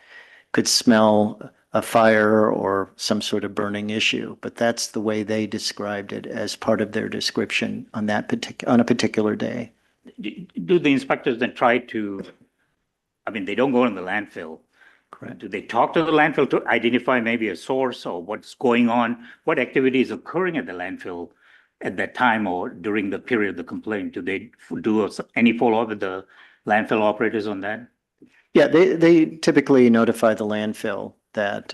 could smell a fire or some sort of burning issue, but that's the way they described it as part of their description on on a particular day. Do the inspectors then try to, I mean, they don't go in the landfill. Correct. Do they talk to the landfill to identify maybe a source or what's going on? What activity is occurring at the landfill at that time or during the period of the complaint? Do they do any follow-up with the landfill operators on that? Yeah, they typically notify the landfill that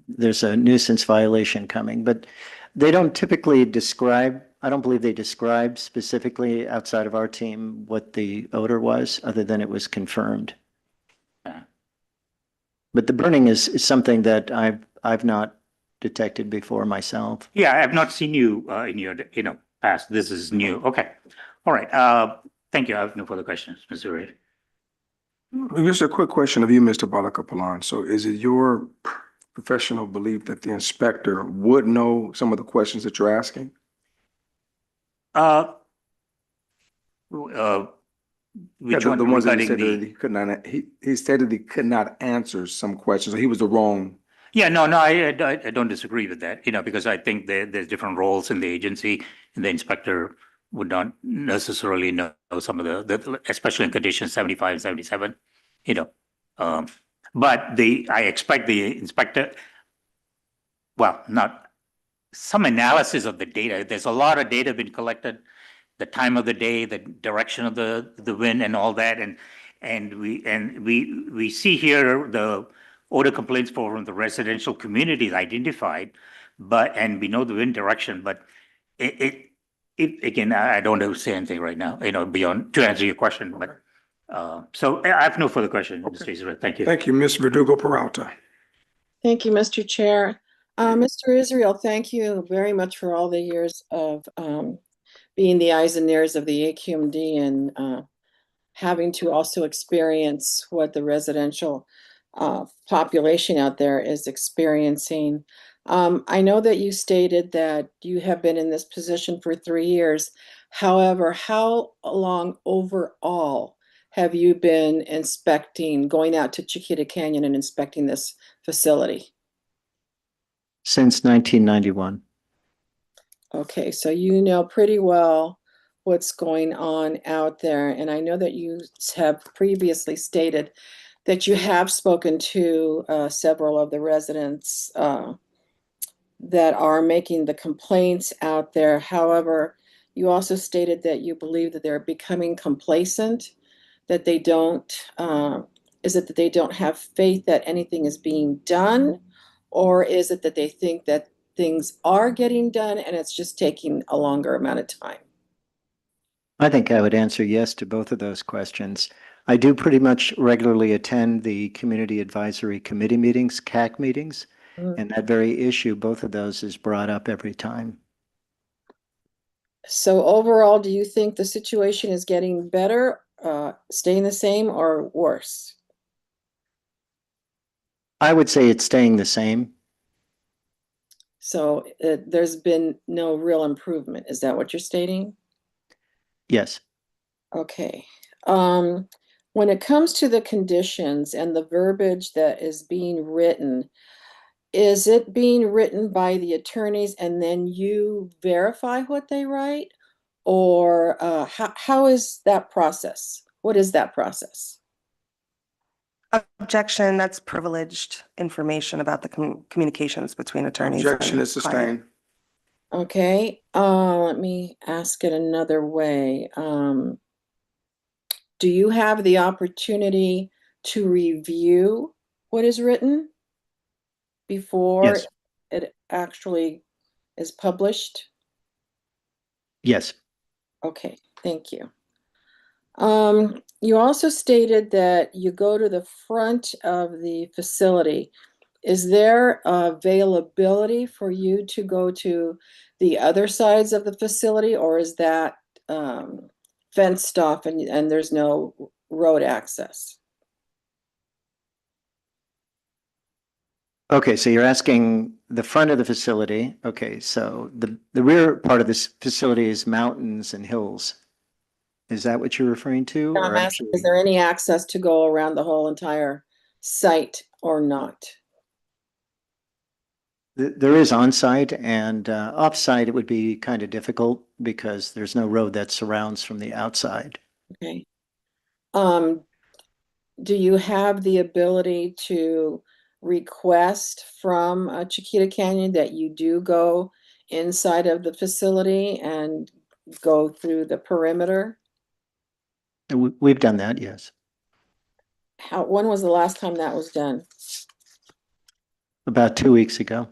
there's a nuisance violation coming, but they don't typically describe, I don't believe they describe specifically outside of our team what the odor was, other than it was confirmed. Yeah. But the burning is something that I've not detected before myself. Yeah, I've not seen you in your, past. This is new. Okay. All right. Thank you. I have no further questions, Mr. Ray. Just a quick question of you, Mr. Balakapalan. So is it your professional belief that the inspector would know some of the questions that you're asking? Which Yeah, one the ones that he regarding said that the? he could not, he stated he could not answer some questions, or he was the wrong. Yeah, no, I don't disagree with that, because I think there's different roles in the agency, and the inspector would not necessarily know some of the especially in conditions 75, 77, but I expect the inspector, well, not some analysis of the data. There's a lot of data been collected, the time of the day, the direction of the wind and all that. And we see here the odor complaints from the residential communities identified, and we know the wind direction, but it again, I don't know say anything right now, beyond to answer your question, but so I have no further question, Mr. Israel. Thank you. Thank you, Ms. Verdugo Peralta. Thank you, Mr. Chair. Mr. Israel, thank you very much for all the years of being the eyes and ears of the AQMD and having to also experience what the residential population out there is experiencing. I know that you stated that you have been in this position for 3 years. However, how long overall have you been going out to Chiquita Canyon and inspecting this facility? Since 1991. Okay, so you know pretty well what's going on out there. And I know that you have previously stated that you have spoken to several of the residents that are making the complaints out there. However, you also stated that you believe that they're becoming complacent, that they don't, is it that they don't have faith that anything is being done? Or is it that they think that things are getting done and it's just taking a longer amount of time? I think I would answer yes to both of those questions. I do pretty much regularly attend the Community Advisory Committee meetings, CAC meetings, and that very issue, both of those is brought up every time. So overall, do you think the situation is getting better, staying the same, or worse? I would say it's staying the same. So there's been no real improvement. Is that what you're stating? Yes. Okay. When it comes to the conditions and the verbiage that is being written, is it being written by the attorneys and then you verify what they write? Or how is that process? What is that process? Objection, that's privileged information about the communications between attorneys. Objection and is client. sustained. Okay, let me ask it another way. Do you have the opportunity to review what is written before Yes. it actually is published? Yes. Okay, thank you. You also stated that you go to the front of the facility. Is there availability for you to go to the other sides of the facility, or is that fenced off and there's no road access? Okay, so you're asking the front of the facility. Okay, so the rear part of this facility is mountains and hills. Is that what you're referring to? I'm asking, is there any access to go around the whole entire site or not? There is on-site and off-site, it would be kind of difficult because there's no road that surrounds from the outside. Okay. Do you have the ability to request from Chiquita Canyon that you do go inside of the facility and go through the perimeter? And we've done that, yes. When was the last time that was done? About 2 weeks ago.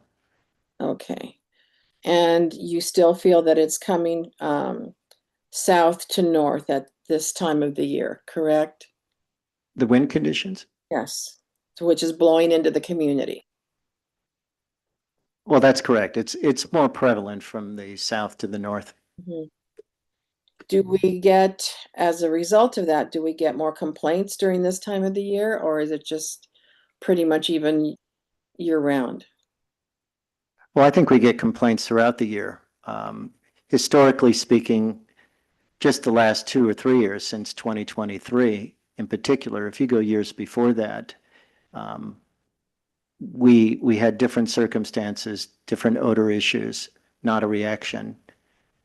Okay. And you still feel that it's coming south to north at this time of the year, correct? The wind conditions? Yes. So which is blowing into the community. Well, that's correct. It's more prevalent from the south to the north. Mhm. Do we get, as a result of that, do we get more complaints during this time of the year, or is it just pretty much even year round? Well, I think we get complaints throughout the year. Historically speaking, just the last 2 or 3 years since 2023 in particular, if you go years before that, we had different circumstances, different odor issues, not a reaction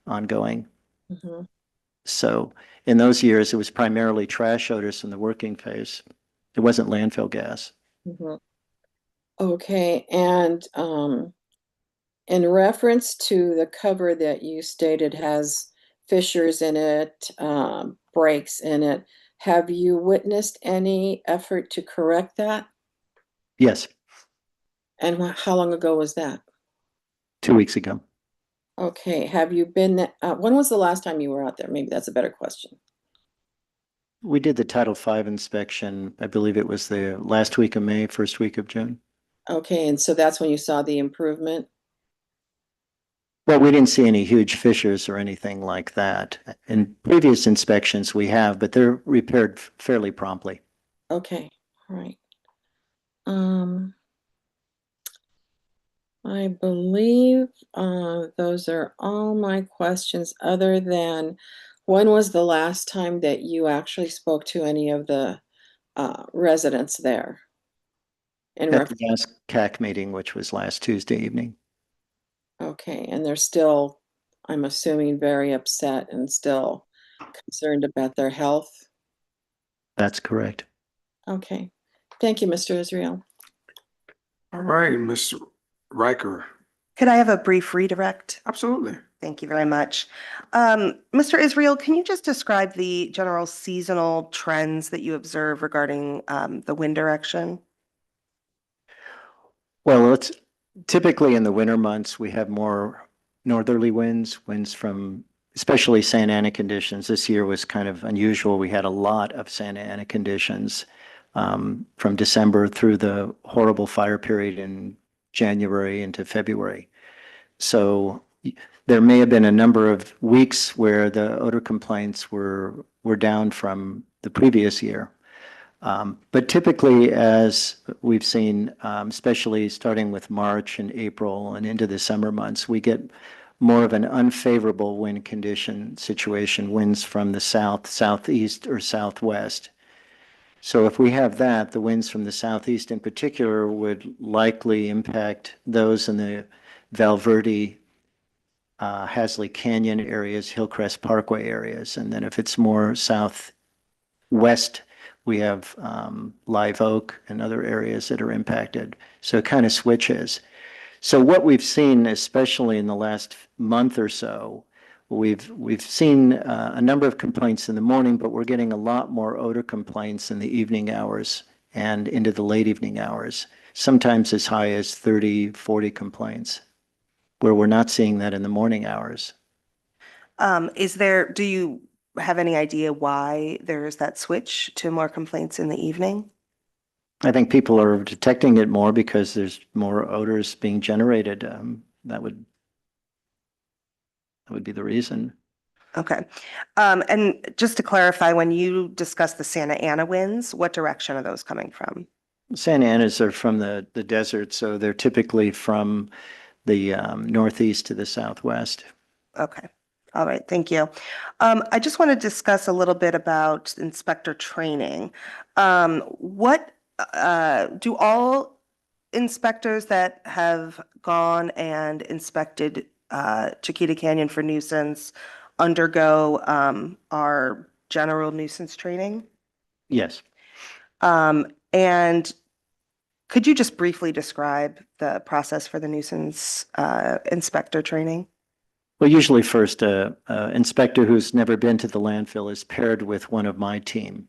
ongoing. Mhm. So in those years, it was primarily trash odors from the working phase. It wasn't landfill gas. Mhm. Okay, and in reference to the cover that you stated has fissures in it, breaks in it, have you witnessed any effort to correct that? Yes, And how long ago was that? 2 weeks ago. Okay, have you been, when was the last time you were out there? Maybe that's a better question. We did the Title V inspection. I believe it was the last week of May, first week of June. Okay, and so that's when you saw the improvement? Well, we didn't see any huge fissures or anything like that. In previous inspections, we have, but they're repaired fairly promptly. Okay, all right. Um, I believe those are all my questions, other than when was the last time that you actually spoke to any of the residents there? In At the reference, last CAC meeting, which was last Tuesday evening. okay, and they're still, I'm assuming, very upset and still concerned about their health? That's correct. Okay, thank you, Mr. Israel. All right, Ms. Riker. Could I have a brief redirect? Absolutely. Thank you very much. Mr. Israel, can you just describe the general seasonal trends that you observe regarding the wind direction? Well, it's typically in the winter months, we have more northerly winds, winds from especially Santa Ana conditions. This year was kind of unusual. We had a lot of Santa Ana conditions from December through the horrible fire period in January into February. So there may have been a number of weeks where the odor complaints were down from the previous year. But typically, as we've seen, especially starting with March and April and into the summer months, we get more of an unfavorable wind condition situation, winds from the south, southeast, or southwest. So if we have that, the winds from the southeast in particular would likely impact those in the Val Verde, Hasley Canyon areas, Hillcrest Parkway areas. And then if it's more southwest, we have Live Oak and other areas that are impacted. So it kind of switches. So what we've seen, especially in the last month or so, we've seen a number of complaints in the morning, but we're getting a lot more odor complaints in the evening hours and into the late evening hours, sometimes as high as 30, 40 complaints, where we're not seeing that in the morning hours. Do you have any idea why there is that switch to more complaints in the evening? I think people are detecting it more because there's more odors being generated. That would be the reason. Okay. And just to clarify, when you discuss the Santa Ana winds, what direction are those coming from? Santa Anas are from the desert, so they're typically from the northeast to the southwest. Okay. All right. Thank you. I just want to discuss a little bit about inspector training. What do all inspectors that have gone and inspected Chiquita Canyon for nuisance undergo our general nuisance training? Yes. And could you just briefly describe the process for the nuisance inspector training? Well, usually first, inspector who's never been to the landfill is paired with one of my team.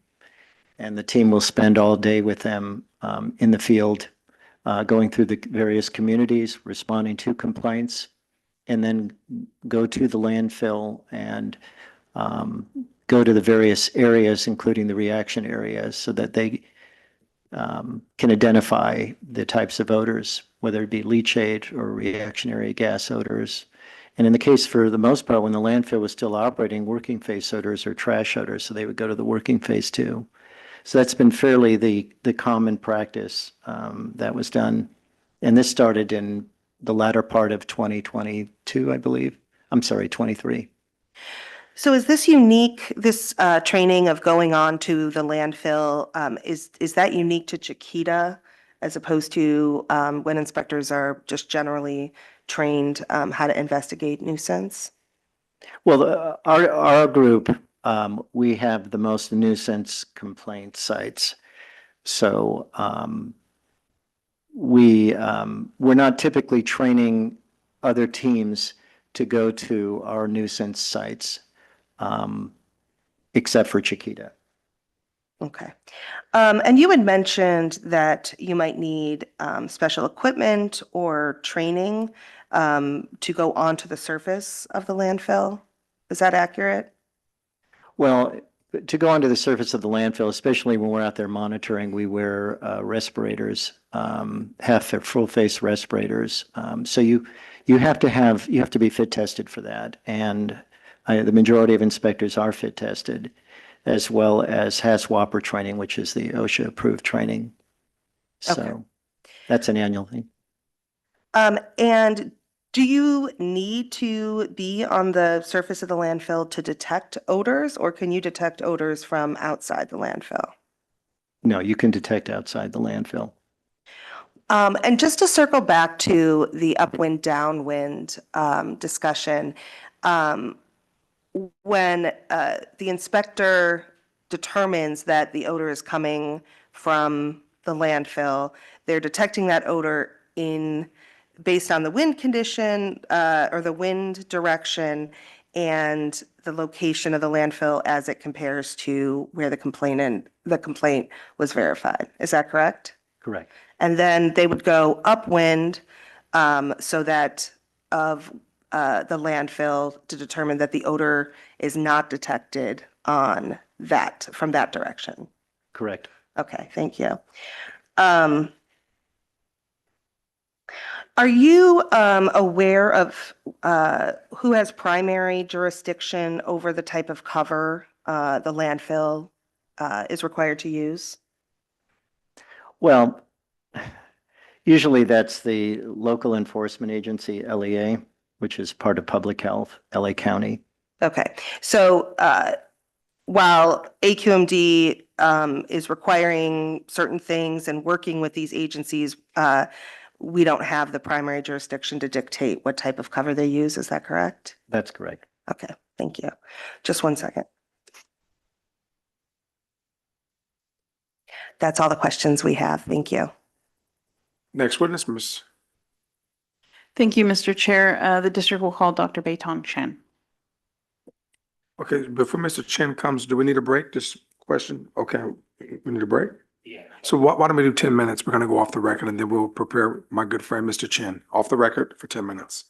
And the team will spend all day with them in the field, going through the various communities, responding to complaints, and then go to the landfill and go to the various areas, including the reaction areas, so that they can identify the types of odors, whether it be leachate or reactionary gas odors. And in the case, for the most part, when the landfill was still operating, working phase odors or trash odors, so they would go to the working phase too. So that's been fairly the common practice that was done. And this started in the latter part of 2022, I believe. I'm sorry, 23. So is this unique, this training of going on to the landfill, is that unique to Chiquita as opposed to when inspectors are just generally trained how to investigate nuisance? Well, our group, we have the most nuisance complaint sites. So we're not typically training other teams to go to our nuisance sites, except for Chiquita. Okay. And you had mentioned that you might need special equipment or training to go onto the surface of the landfill. Is that accurate? Well, to go onto the surface of the landfill, especially when we're out there monitoring, we wear respirators, half full face respirators. So you have to be fit tested for that, and the majority of inspectors are fit tested, as well as HACCP training, which is the OSHA approved training. So Okay. that's an annual thing. And do you need to be on the surface of the landfill to detect odors, or can you detect odors from outside the landfill? No, you can detect outside the landfill. And just to circle back to the upwind, downwind discussion, when the inspector determines that the odor is coming from the landfill, they're detecting that odor based on the wind condition or the wind direction and the location of the landfill as it compares to where the complaint was verified. Is that correct? Correct. And then they would go upwind so that of the landfill to determine that the odor is not detected from that direction. Correct. Okay, thank you. Are you aware of who has primary jurisdiction over the type of cover the landfill is required to use? Well, usually that's the local enforcement agency, LEA, which is part of public health, LA County. Okay, so while AQMD is requiring certain things and working with these agencies, we don't have the primary jurisdiction to dictate what type of cover they use. Is that correct? That's correct. Okay, thank you. Just one second. That's all the questions we have. Thank you. Next witness, Ms. Thank you, Mr. Chair. The district will call Dr. Baitong Chen. Okay, before Mr. Chen comes, do we need a break? This question? Okay, we need a break? Yeah. So why don't we do 10 minutes? We're gonna go off the record and then we'll prepare my good friend, Mr. Chen, off the record for 10 minutes.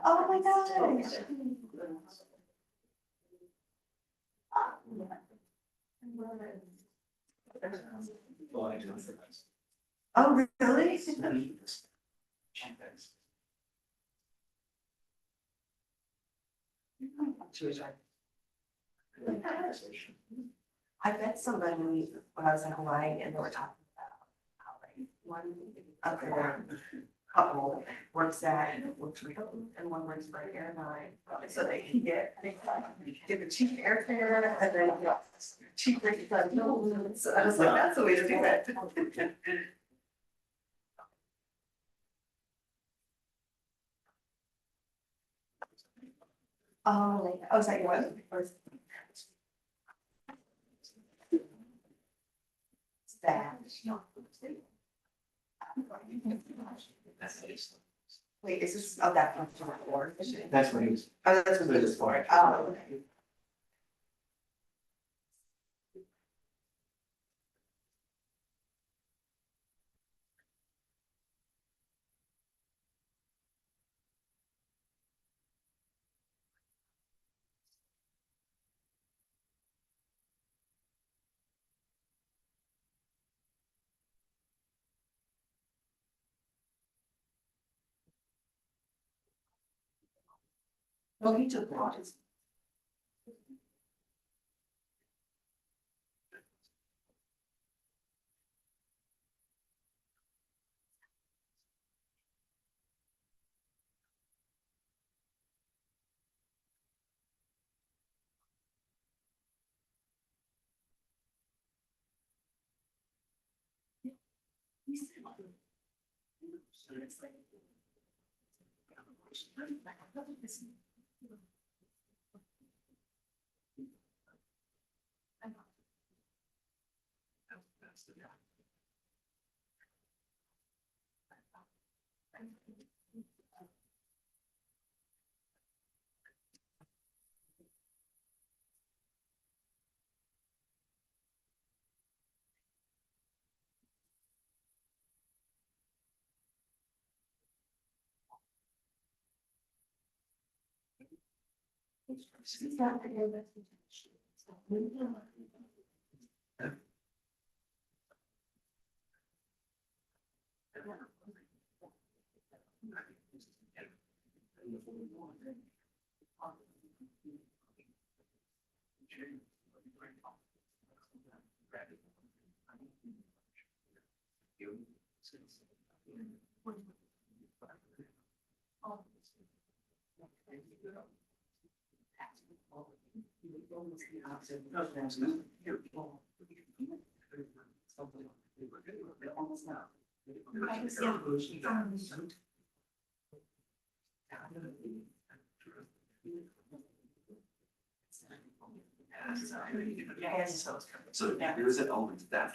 Oh my gosh. Oh, really? I met somebody when I was in Hawaii and they were talking about how like one of their couple works for Hilton and one works for an airline. So they can get the cheap airfare and then cheap rates on Hilton. So I was like, that's the way to do that. Oh, I was like, what? That. Wait, is this, oh, that one's for? That's what it is. Oh, that's what this is for. Oh, okay. Well, he took one. So there is an element to that.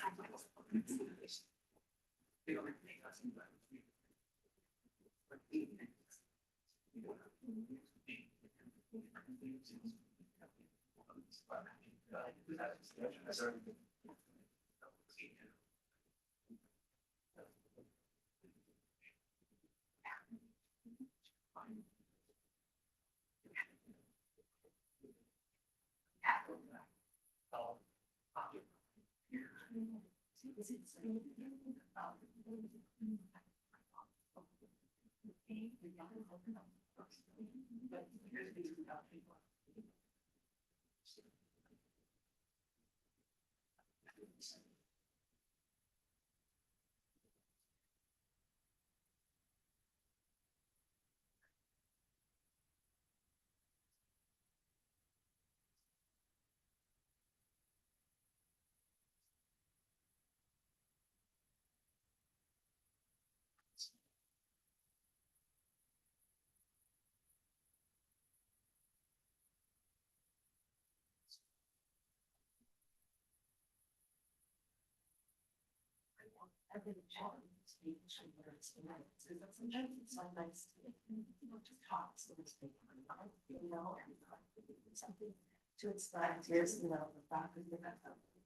To extract years, you know, the fact that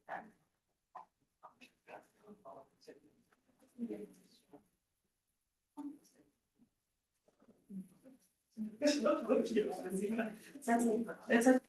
that. It's a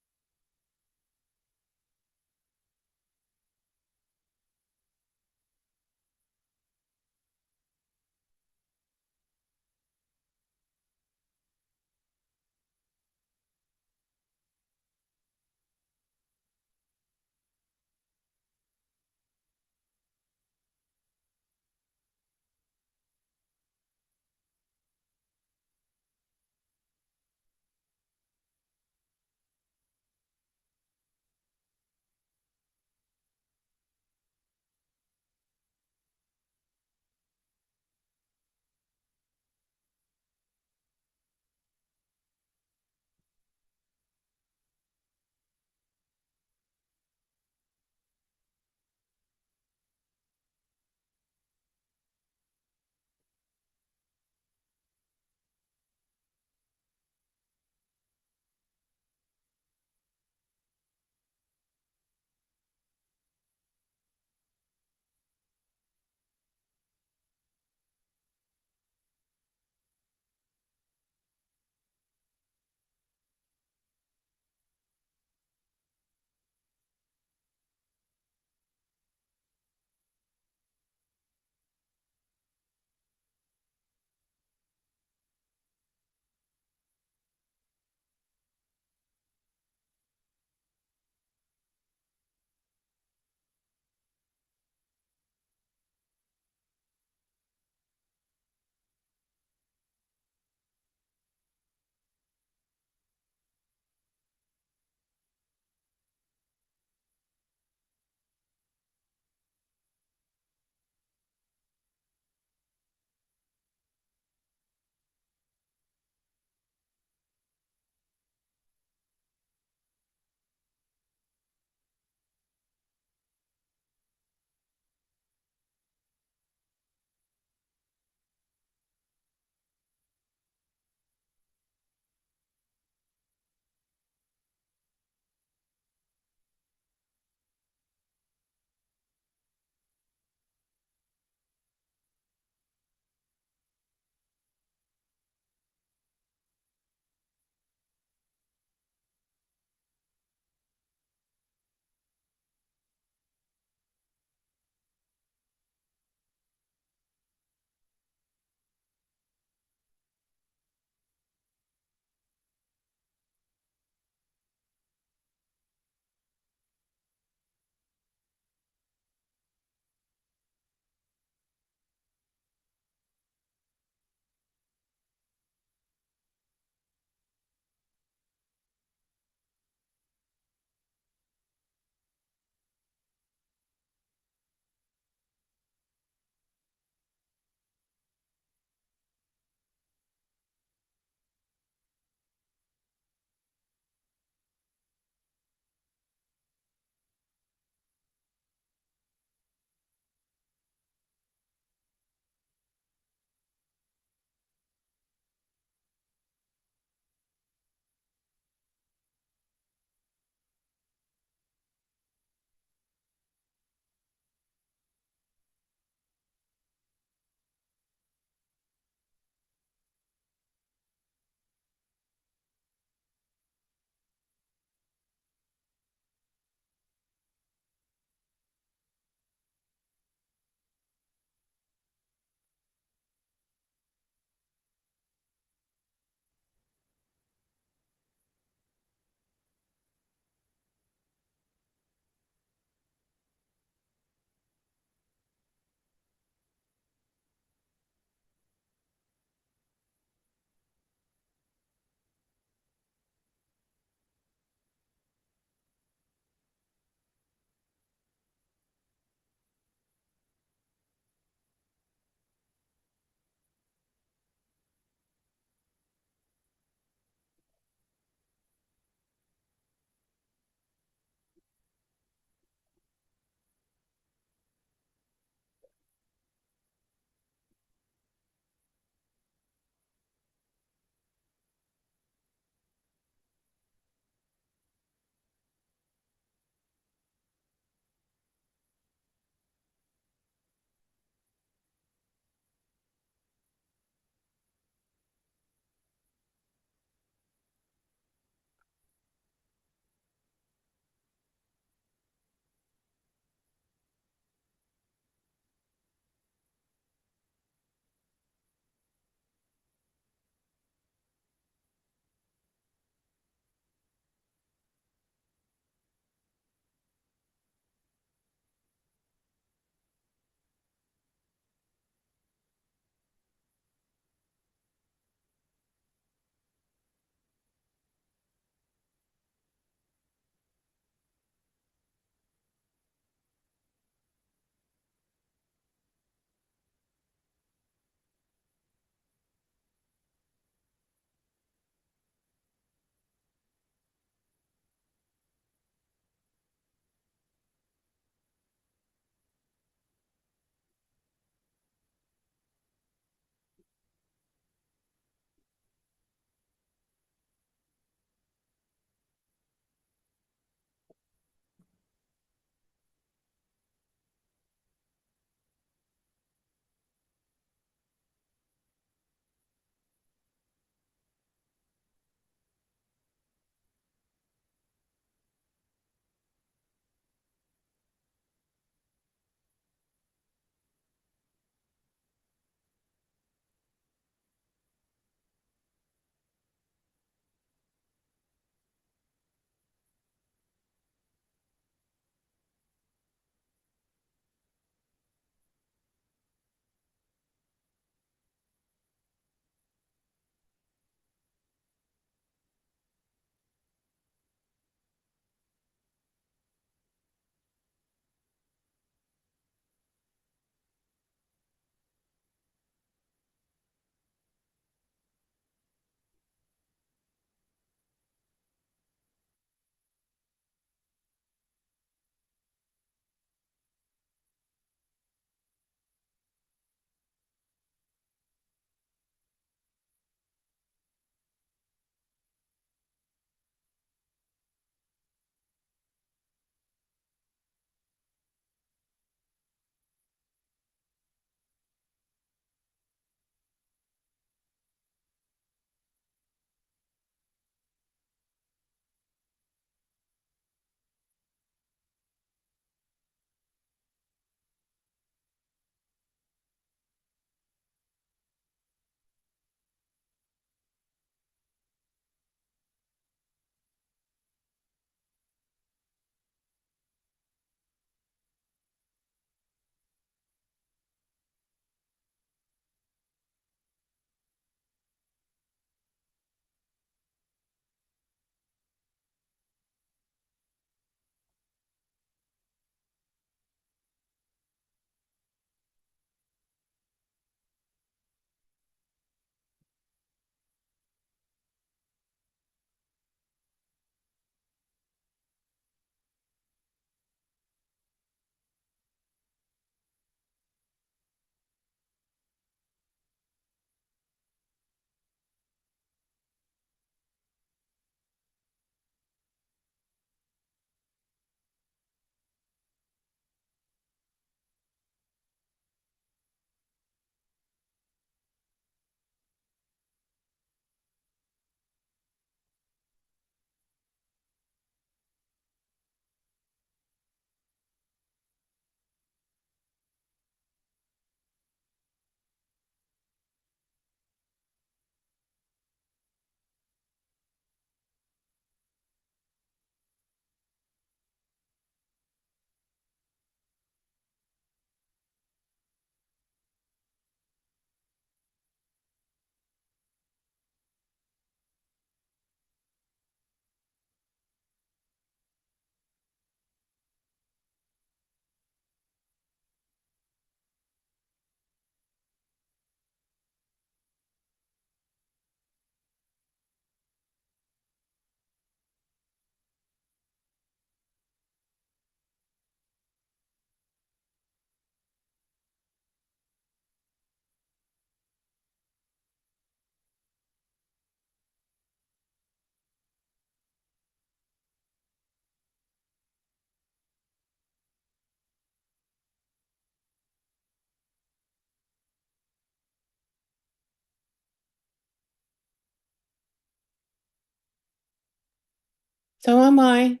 So am I.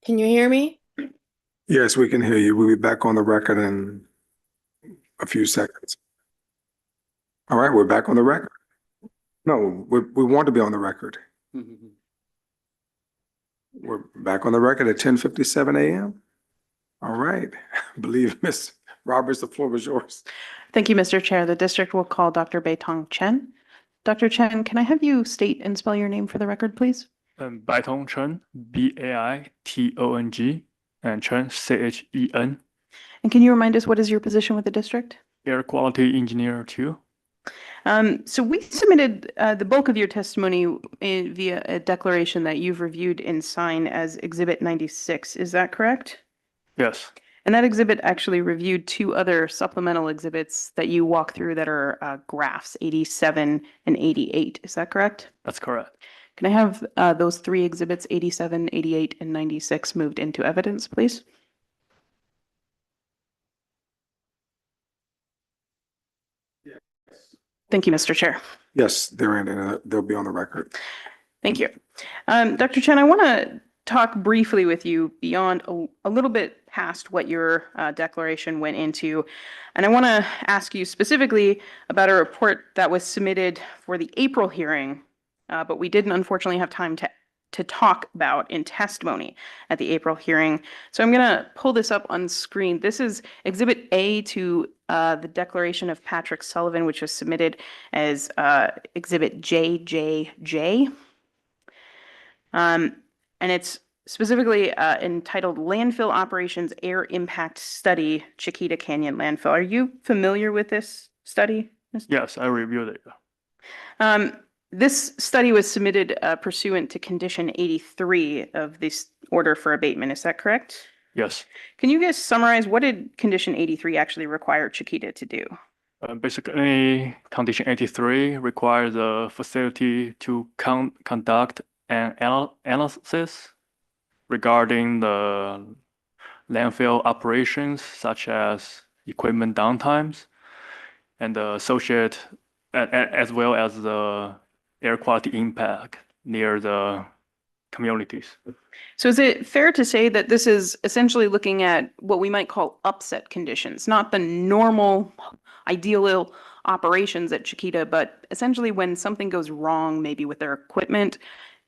Can you hear me? Yes, we can hear you. We'll be back on the record in a few seconds. All right, we're back on the record. No, we want to be on the record. We're back on the record at 10:57 a.m. All right. I believe Ms. Roberts, the floor was yours. Thank you, Mr. Chair. The district will call Dr. Beitong Chen. Dr. Chen, can I have you state and spell your name for the record, please? Baitong Chen, Baitong, and Chen, Chen. And can you remind us what is your position with the district? Air quality engineer too. So we submitted the bulk of your testimony via a declaration that you've reviewed and signed as Exhibit 96. Is that correct? Yes, And that exhibit actually reviewed two other supplemental exhibits that you walk through that are graphs, 87 and 88. Is that correct? that's correct. Can I have those three exhibits, 87, 88, and 96, moved into evidence, please? Thank you, Mr. Chair. Yes, they're in, and they'll be on the record. Thank you. Dr. Chen, I want to talk briefly with you beyond a little bit past what your declaration went into. And I want to ask you specifically about a report that was submitted for the April hearing, but we didn't unfortunately have time to talk about in testimony at the April hearing. So I'm going to pull this up on screen. This is Exhibit A to the declaration of Patrick Sullivan, which was submitted as Exhibit JJJ. And it's specifically entitled Landfill Operations Air Impact Study, Chiquita Canyon Landfill. Are you familiar with this study? Yes, I reviewed it. This study was submitted pursuant to Condition 83 of this order for abatement. Is that correct? Yes. Can you guys summarize what did Condition 83 actually require Chiquita to do? Basically, Condition 83 requires the facility to conduct an analysis regarding the landfill operations, such as equipment downtimes and the associated, as well as the air quality impact near the communities. So is it fair to say that this is essentially looking at what we might call upset conditions, not the normal ideal operations at Chiquita, but essentially when something goes wrong, maybe with their equipment,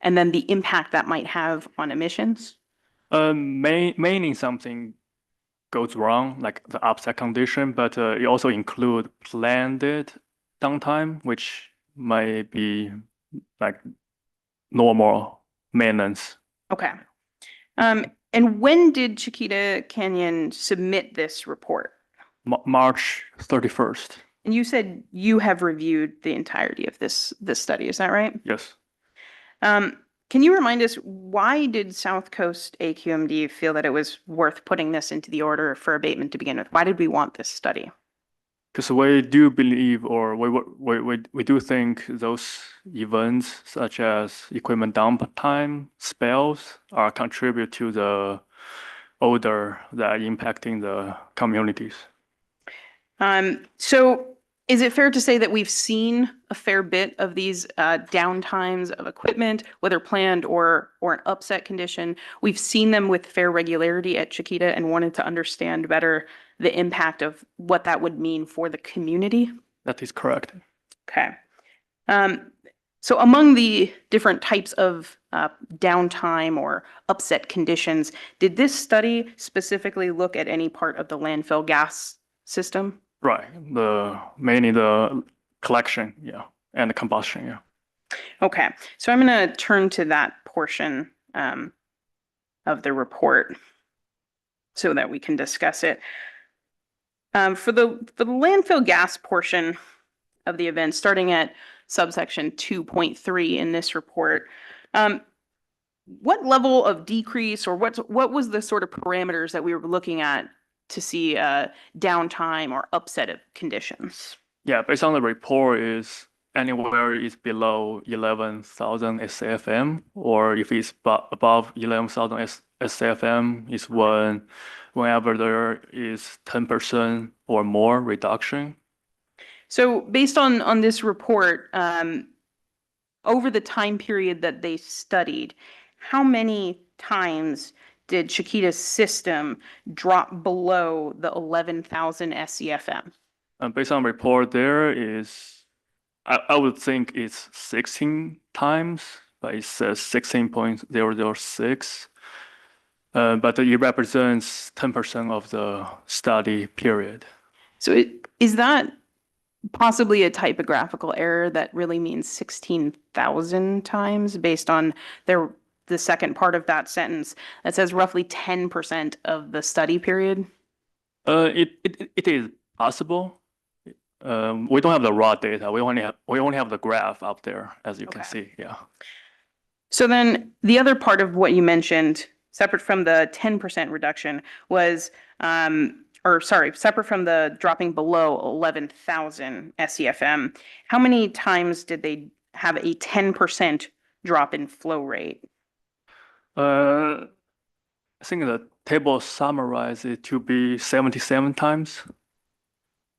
and then the impact that might have on emissions? Mainly something goes wrong, like the upset condition, but it also include planned downtime, which might be like normal maintenance. Okay. And when did Chiquita Canyon submit this report? March 31st. And you said you have reviewed the entirety of this study, is that right? Yes. Can you remind us, why did South Coast AQMD feel that it was worth putting this into the order for abatement to begin with? Why did we want this study? Because we do believe, or we do think those events, such as equipment downtime spells, are contribute to the odor that are impacting the communities. So is it fair to say that we've seen a fair bit of these downtimes of equipment, whether planned or an upset condition? We've seen them with fair regularity at Chiquita and wanted to understand better the impact of what that would mean for the community? That is correct. Okay. So among the different types of downtime or upset conditions, did this study specifically look at any part of the landfill gas system? Right. Mainly the collection, yeah, and the combustion, yeah. Okay. So I'm going to turn to that portion of the report so that we can discuss it. For the landfill gas portion of the event, starting at subsection 2.3 in this report, what level of decrease or what was the sort of parameters that we were looking at to see downtime or upset of conditions? Yeah, based on the report, is anywhere is below 11,000 SCFM, or if it's above 11,000 SCFM, is whenever there is 10% or more reduction. So based on this report, over the time period that they studied, how many times did Chiquita's system drop below the 11,000 SCFM? Based on report, there is, I would think it's 16 times, but it says 16.006. But it represents 10% of the study period. So is that possibly a typographical error that really means 16,000 times based on the second part of that sentence that says roughly 10% of the study period? It is possible. We don't have the raw data. We only have the graph out there, as you can Okay. see. Yeah. So then the other part of what you mentioned, separate from the 10% reduction, was, separate from the dropping below 11,000 SCFM, how many times did they have a 10% drop in flow rate? I think the table summarizes it to be 77 times,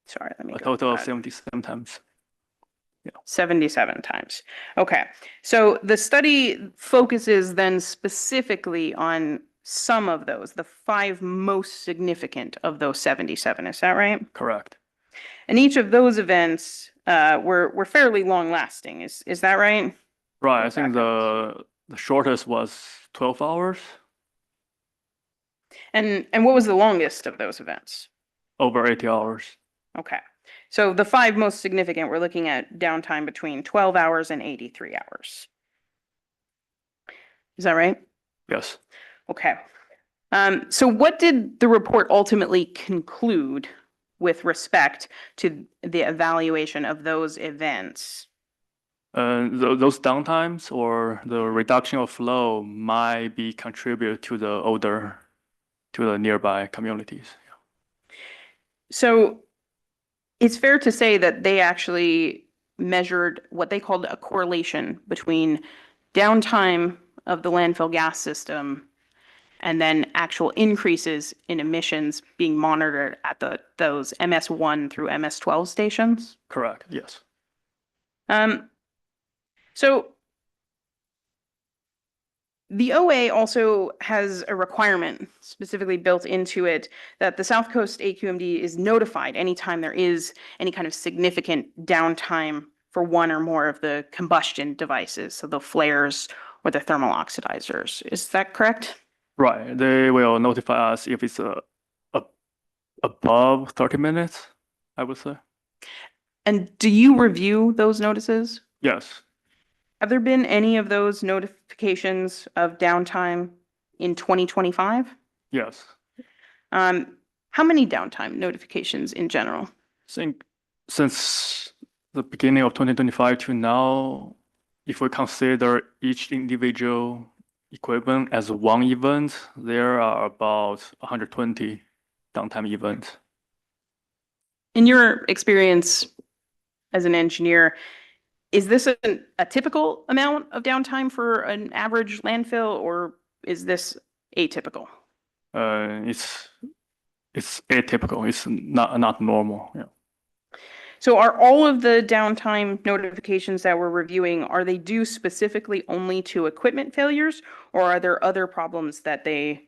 Sorry, let me a go total of back. 77 times. 77 times. Okay. So the study focuses then specifically on some of those, the 5 most significant of those 77. Is that right? Correct. And each of those events were fairly long lasting. Is that right? Right. I think the shortest was 12 hours, And what was the longest of those events? over 80 hours. Okay. So the 5 most significant, we're looking at downtime between 12 hours and 83 hours. Is that right? Yes. Okay. So what did the report ultimately conclude with respect to the evaluation of those events? Those downtimes or the reduction of flow might be contributed to the nearby communities. So it's fair to say that they actually measured what they called a correlation between downtime of the landfill gas system and then actual increases in emissions being monitored at those MS1 through MS12 stations. Correct. Yes. So the OA also has a requirement specifically built into it that the South Coast AQMD is notified anytime there is any kind of significant downtime for one or more of the combustion devices, so the flares or the thermal oxidizers. Is that correct? Right. They will notify us if it's above 30 minutes, I would say. And do you review those notices? Yes. Have there been any of those notifications of downtime in 2025? Yes. How many downtime notifications in general? I think since the beginning of 2025 to now, if we consider each individual equipment as one event, there are about 120 downtime events. In your experience as an engineer, is this a typical amount of downtime for an average landfill, or is this atypical? It's atypical. It's not normal. Yeah. So are all of the downtime notifications that we're reviewing, are they due specifically only to equipment failures, or are there other problems that they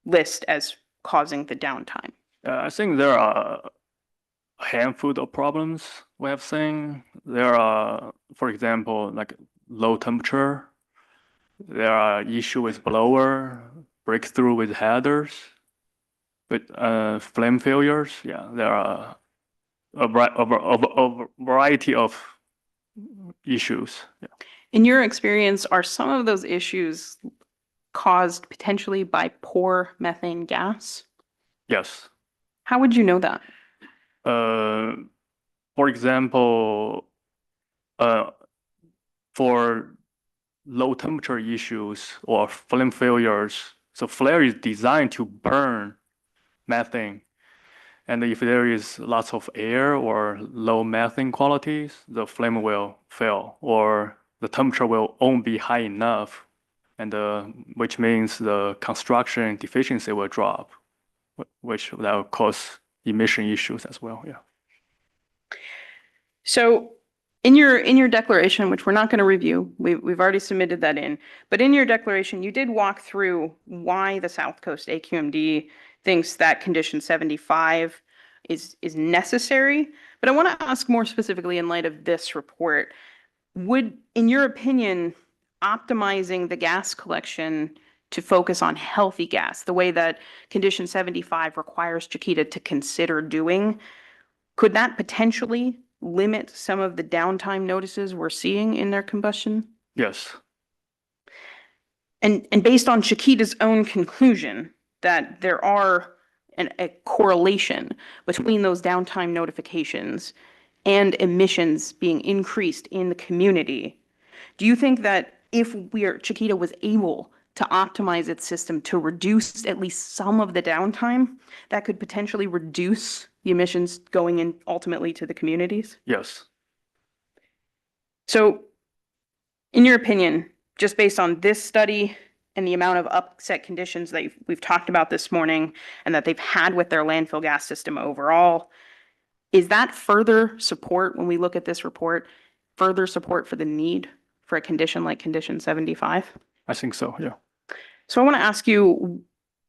list as causing the downtime? I think there are a handful of problems we have seen. There are, for example, like low temperature. There are issues with blower, breakthrough with headers, but flame failures. Yeah, there are a variety of issues. Yeah. In your experience, are some of those issues caused potentially by poor methane gas? Yes. How would you know that? For example, for low temperature issues or flame failures, so flare is designed to burn methane. And if there is lots of air or low methane qualities, the flame will fail or the temperature will won't be high enough, and which means the construction efficiency will drop, which that will cause emission issues as well. Yeah. So In your declaration, which we're not going to review, we've already submitted that in, but in your declaration, you did walk through why the South Coast AQMD thinks that condition 75 is necessary. But I want to ask more specifically in light of this report, would, in your opinion, optimizing the gas collection to focus on healthy gas, the way that condition 75 requires Chiquita to consider doing, could that potentially limit some of the downtime notices we're seeing in their combustion? Yes. And based on Chiquita's own conclusion that there are a correlation between those downtime notifications and emissions being increased in the community, do you think that if Chiquita was able to optimize its system to reduce at least some of the downtime, that could potentially reduce the emissions going in ultimately to the communities? Yes. So, in your opinion, just based on this study and the amount of upset conditions that we've talked about this morning and that they've had with their landfill gas system overall, is that further support, when we look at this report, further support for the need for a condition like condition 75? I think so, yeah. So I want to ask you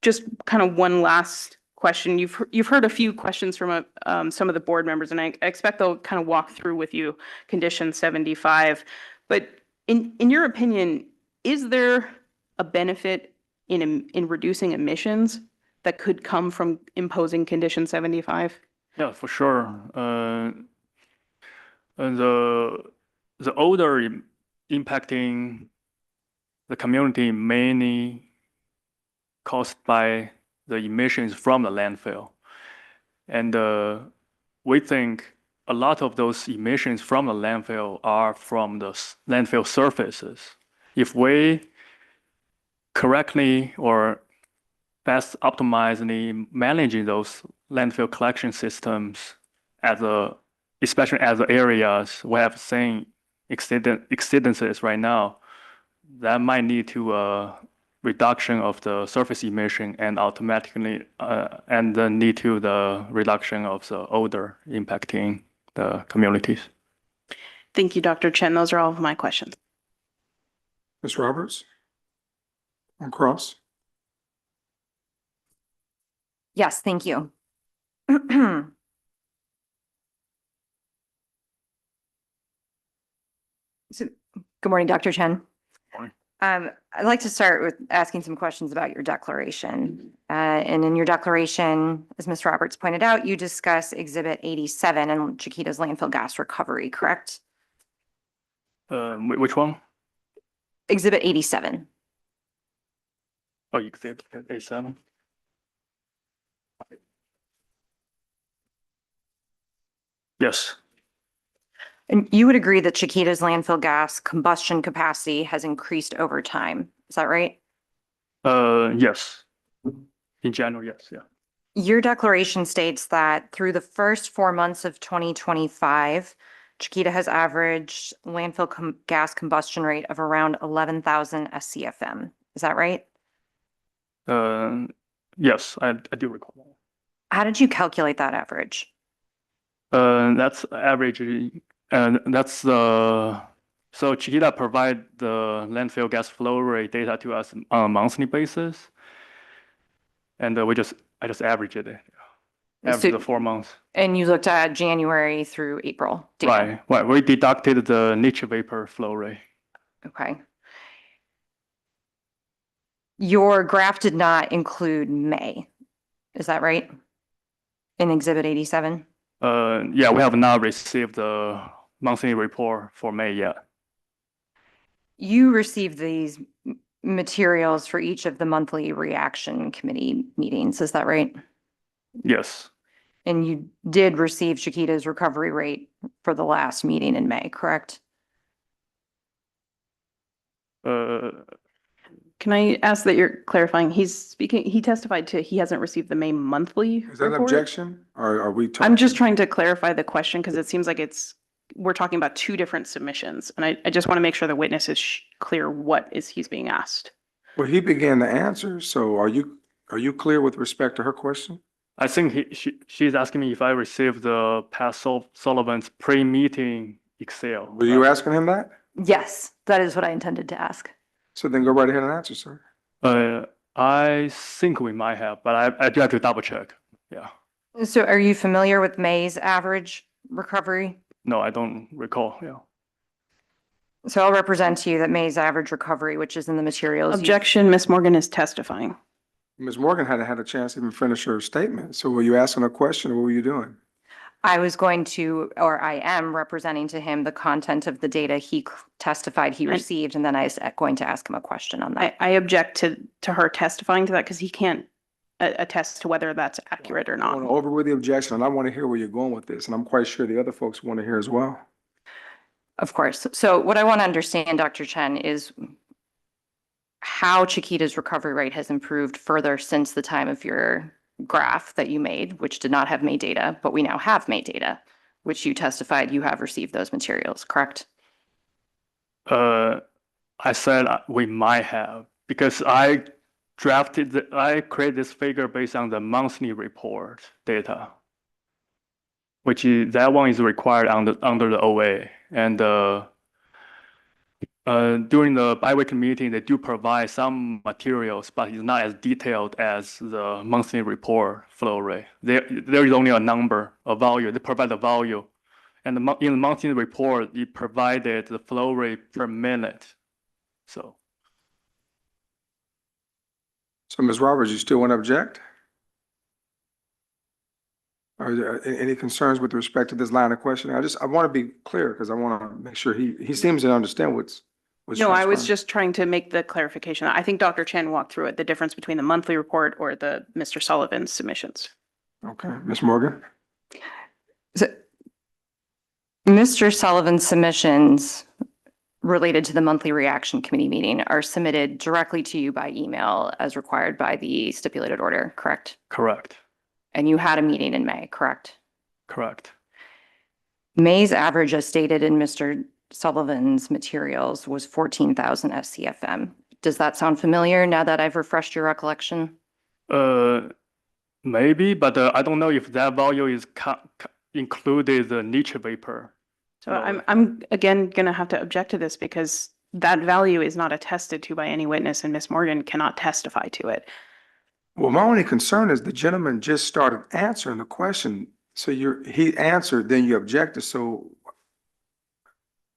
just kind of one last question. You've heard a few questions from some of the board members, and I expect they'll kind of walk through with you condition 75. But in your opinion, is there a benefit in reducing emissions that could come from imposing condition 75? Yeah, for sure. And the odor impacting the community mainly caused by the emissions from the landfill. And we think a lot of those emissions from the landfill are from the landfill surfaces. If we correctly or best optimizing managing those landfill collection systems especially as the areas we have seen exceedances right now, that might lead to a reduction of the surface emission and automatically and then lead to the reduction of the odor impacting the communities. Thank you, Dr. Chen. Those are all of my questions. Ms. Roberts? On cross? Yes, thank you. So, good morning, Dr. Chen. Morning. I'd like to start with asking some questions about your declaration. And in your declaration, as Ms. Roberts pointed out, you discuss Exhibit 87 and Chiquita's landfill gas recovery, correct? Which one? Exhibit 87. Oh, Exhibit 87. Yes. And you would agree that Chiquita's landfill gas combustion capacity has increased over time. Is that right? Yes. In general, yes, yeah. Your declaration states that through the first 4 months of 2025, Chiquita has averaged landfill gas combustion rate of around 11,000 SCFM. Is that right? Yes, I do recall that. How did you calculate that average? That's average, and that's so Chiquita provide the landfill gas flow rate data to us on a monthly basis, and I just average it, average the 4 months. And you looked at January through April data. Right. We deducted the niche vapor flow rate. Okay. Your graph did not include May. Is that right? In Exhibit 87? Yeah, we have not received the monthly report for May yet. You received these materials for each of the monthly reaction committee meetings. Is that right? Yes. And you did receive Chiquita's recovery rate for the last meeting in May, correct? Can I ask that you're clarifying? He testified to he hasn't received the May monthly Is that an report? objection, or are we talking? I'm just trying to clarify the question because it seems like we're talking about two different submissions. And I just want to make sure the witness is clear he's being asked. Well, he began to answer, so are you clear with respect to her question? I think she's asking me if I received the Pat Sullivan's pre-meeting Excel. Were you asking him that? Yes, that is what I intended to ask. So then go right ahead and answer, sir. I think we might have, but I do have to double check. Yeah. So are you familiar with May's average recovery? No, I don't recall. Yeah. So I'll represent to you that May's average recovery, which is in the materials. Objection, Ms. Morgan is testifying. Ms. Morgan hadn't had a chance to even finish her statement. So were you asking a question or what were you doing? I was going to, or I am representing to him the content of the data he testified he received, and then I was going to ask him a question on that. I object to her testifying to that because he can't attest to whether that's accurate or I not. want to overrule the objection and I want to hear where you're going with this. And I'm quite sure the other folks want to hear as well. Of course. So what I want to understand, Dr. Chen, is how Chiquita's recovery rate has improved further since the time of your graph that you made, which did not have May data, but we now have May data, which you testified you have received those materials, correct? I said we might have because I created this figure based on the monthly report data, which is that one is required under the OA. And during the biweekly meeting, they do provide some materials, but it's not as detailed as the monthly report flow rate. There is only a number, a value. They provide the value. And in the monthly report, it provided the flow rate per minute. So Ms. Roberts, you still want to object? Are there any concerns with respect to this line of questioning? I want to be clear because I want to make sure he seems to understand what's No, I was transpiring. just trying to make the clarification. I think Dr. Chen walked through it, the difference between the monthly report or the Mr. Sullivan's submissions. Okay, Ms. Morgan? So, Mr. Sullivan's submissions related to the monthly reaction committee meeting are submitted directly to you by email as required by the stipulated order, correct? correct, And you had a meeting in May, correct? correct. May's average, as stated in Mr. Sullivan's materials, was 14,000 SCFM. Does that sound familiar now that I've refreshed your recollection? Maybe, but I don't know if that value is included the niche vapor. So I'm again going to have to object to this because that value is not attested to by any witness and Ms. Morgan cannot testify to it. Well, my only concern is the gentleman just started answering the question. So he answered, then you objected, so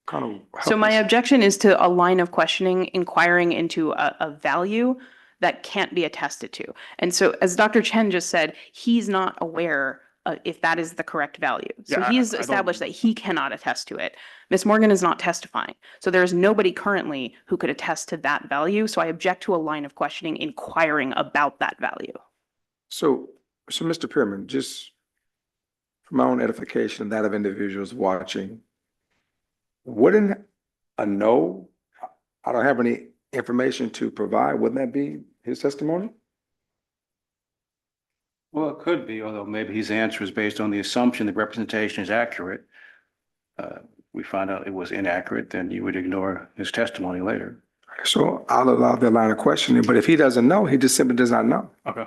kind of. So my objection is to a line of questioning inquiring into a value that can't be attested to. And so as Dr. Chen just said, he's not aware if that is the correct value. So Yeah, he's I don't- established that he cannot attest to it. Ms. Morgan is not testifying. So there is nobody currently who could attest to that value. So I object to a line of questioning inquiring about that value. So Mr. Pearman, just for my own edification and that of individuals watching, wouldn't a no, I don't have any information to provide, wouldn't that be his testimony? Well, it could be, although maybe his answer is based on the assumption the representation is accurate. We find out it was inaccurate, then you would ignore his testimony later. So I'll allow that line of questioning, but if he doesn't know, he just simply does not know. Okay.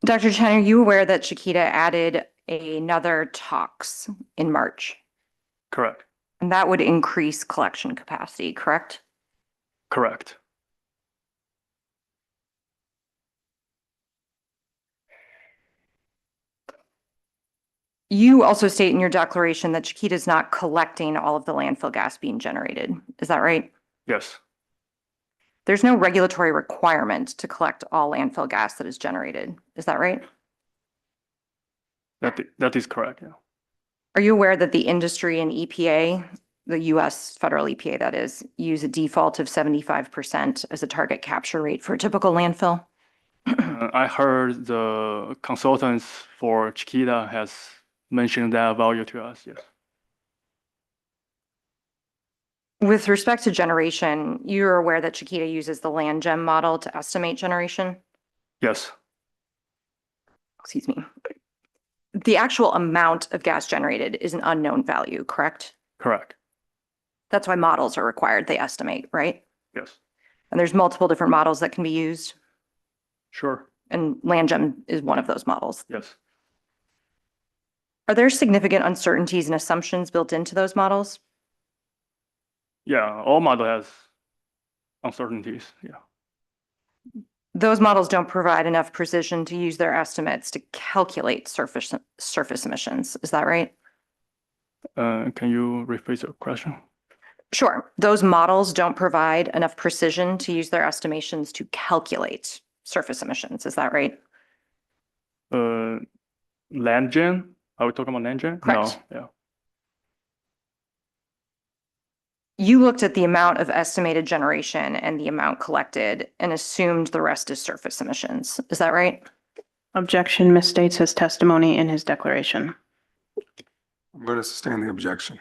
Dr. Chen, are you aware that Chiquita added another tox in March? Correct. And that would increase collection capacity, correct? Correct. You also state in your declaration that Chiquita is not collecting all of the landfill gas being generated. Is that right? Yes. There's no regulatory requirement to collect all landfill gas that is generated. Is that right? That is correct. Yeah. Are you aware that the industry and EPA, the US federal EPA that is, use a default of 75% as a target capture rate for a typical landfill? I heard the consultants for Chiquita has mentioned that value to us. Yes. With respect to generation, you're aware that Chiquita uses the land gem model to estimate generation? Yes. Excuse me. The actual amount of gas generated is an unknown value, correct? Correct. That's why models are required. They estimate, right? Yes. And there's multiple different models that can be used. Sure. And land gem is one of those models. Yes. Are there significant uncertainties and assumptions built into those models? Yeah, all model has uncertainties. Yeah. Those models don't provide enough precision to use their estimates to calculate surface emissions. Is that right? Can you rephrase your question? Sure. Those models don't provide enough precision to use their estimations to calculate surface emissions. Is that right? Land gen? Are we talking about land gen? Correct. No, yeah. You looked at the amount of estimated generation and the amount collected and assumed the rest is surface emissions. Is that right? Objection misstates his testimony in his declaration. I'm going to sustain the objection.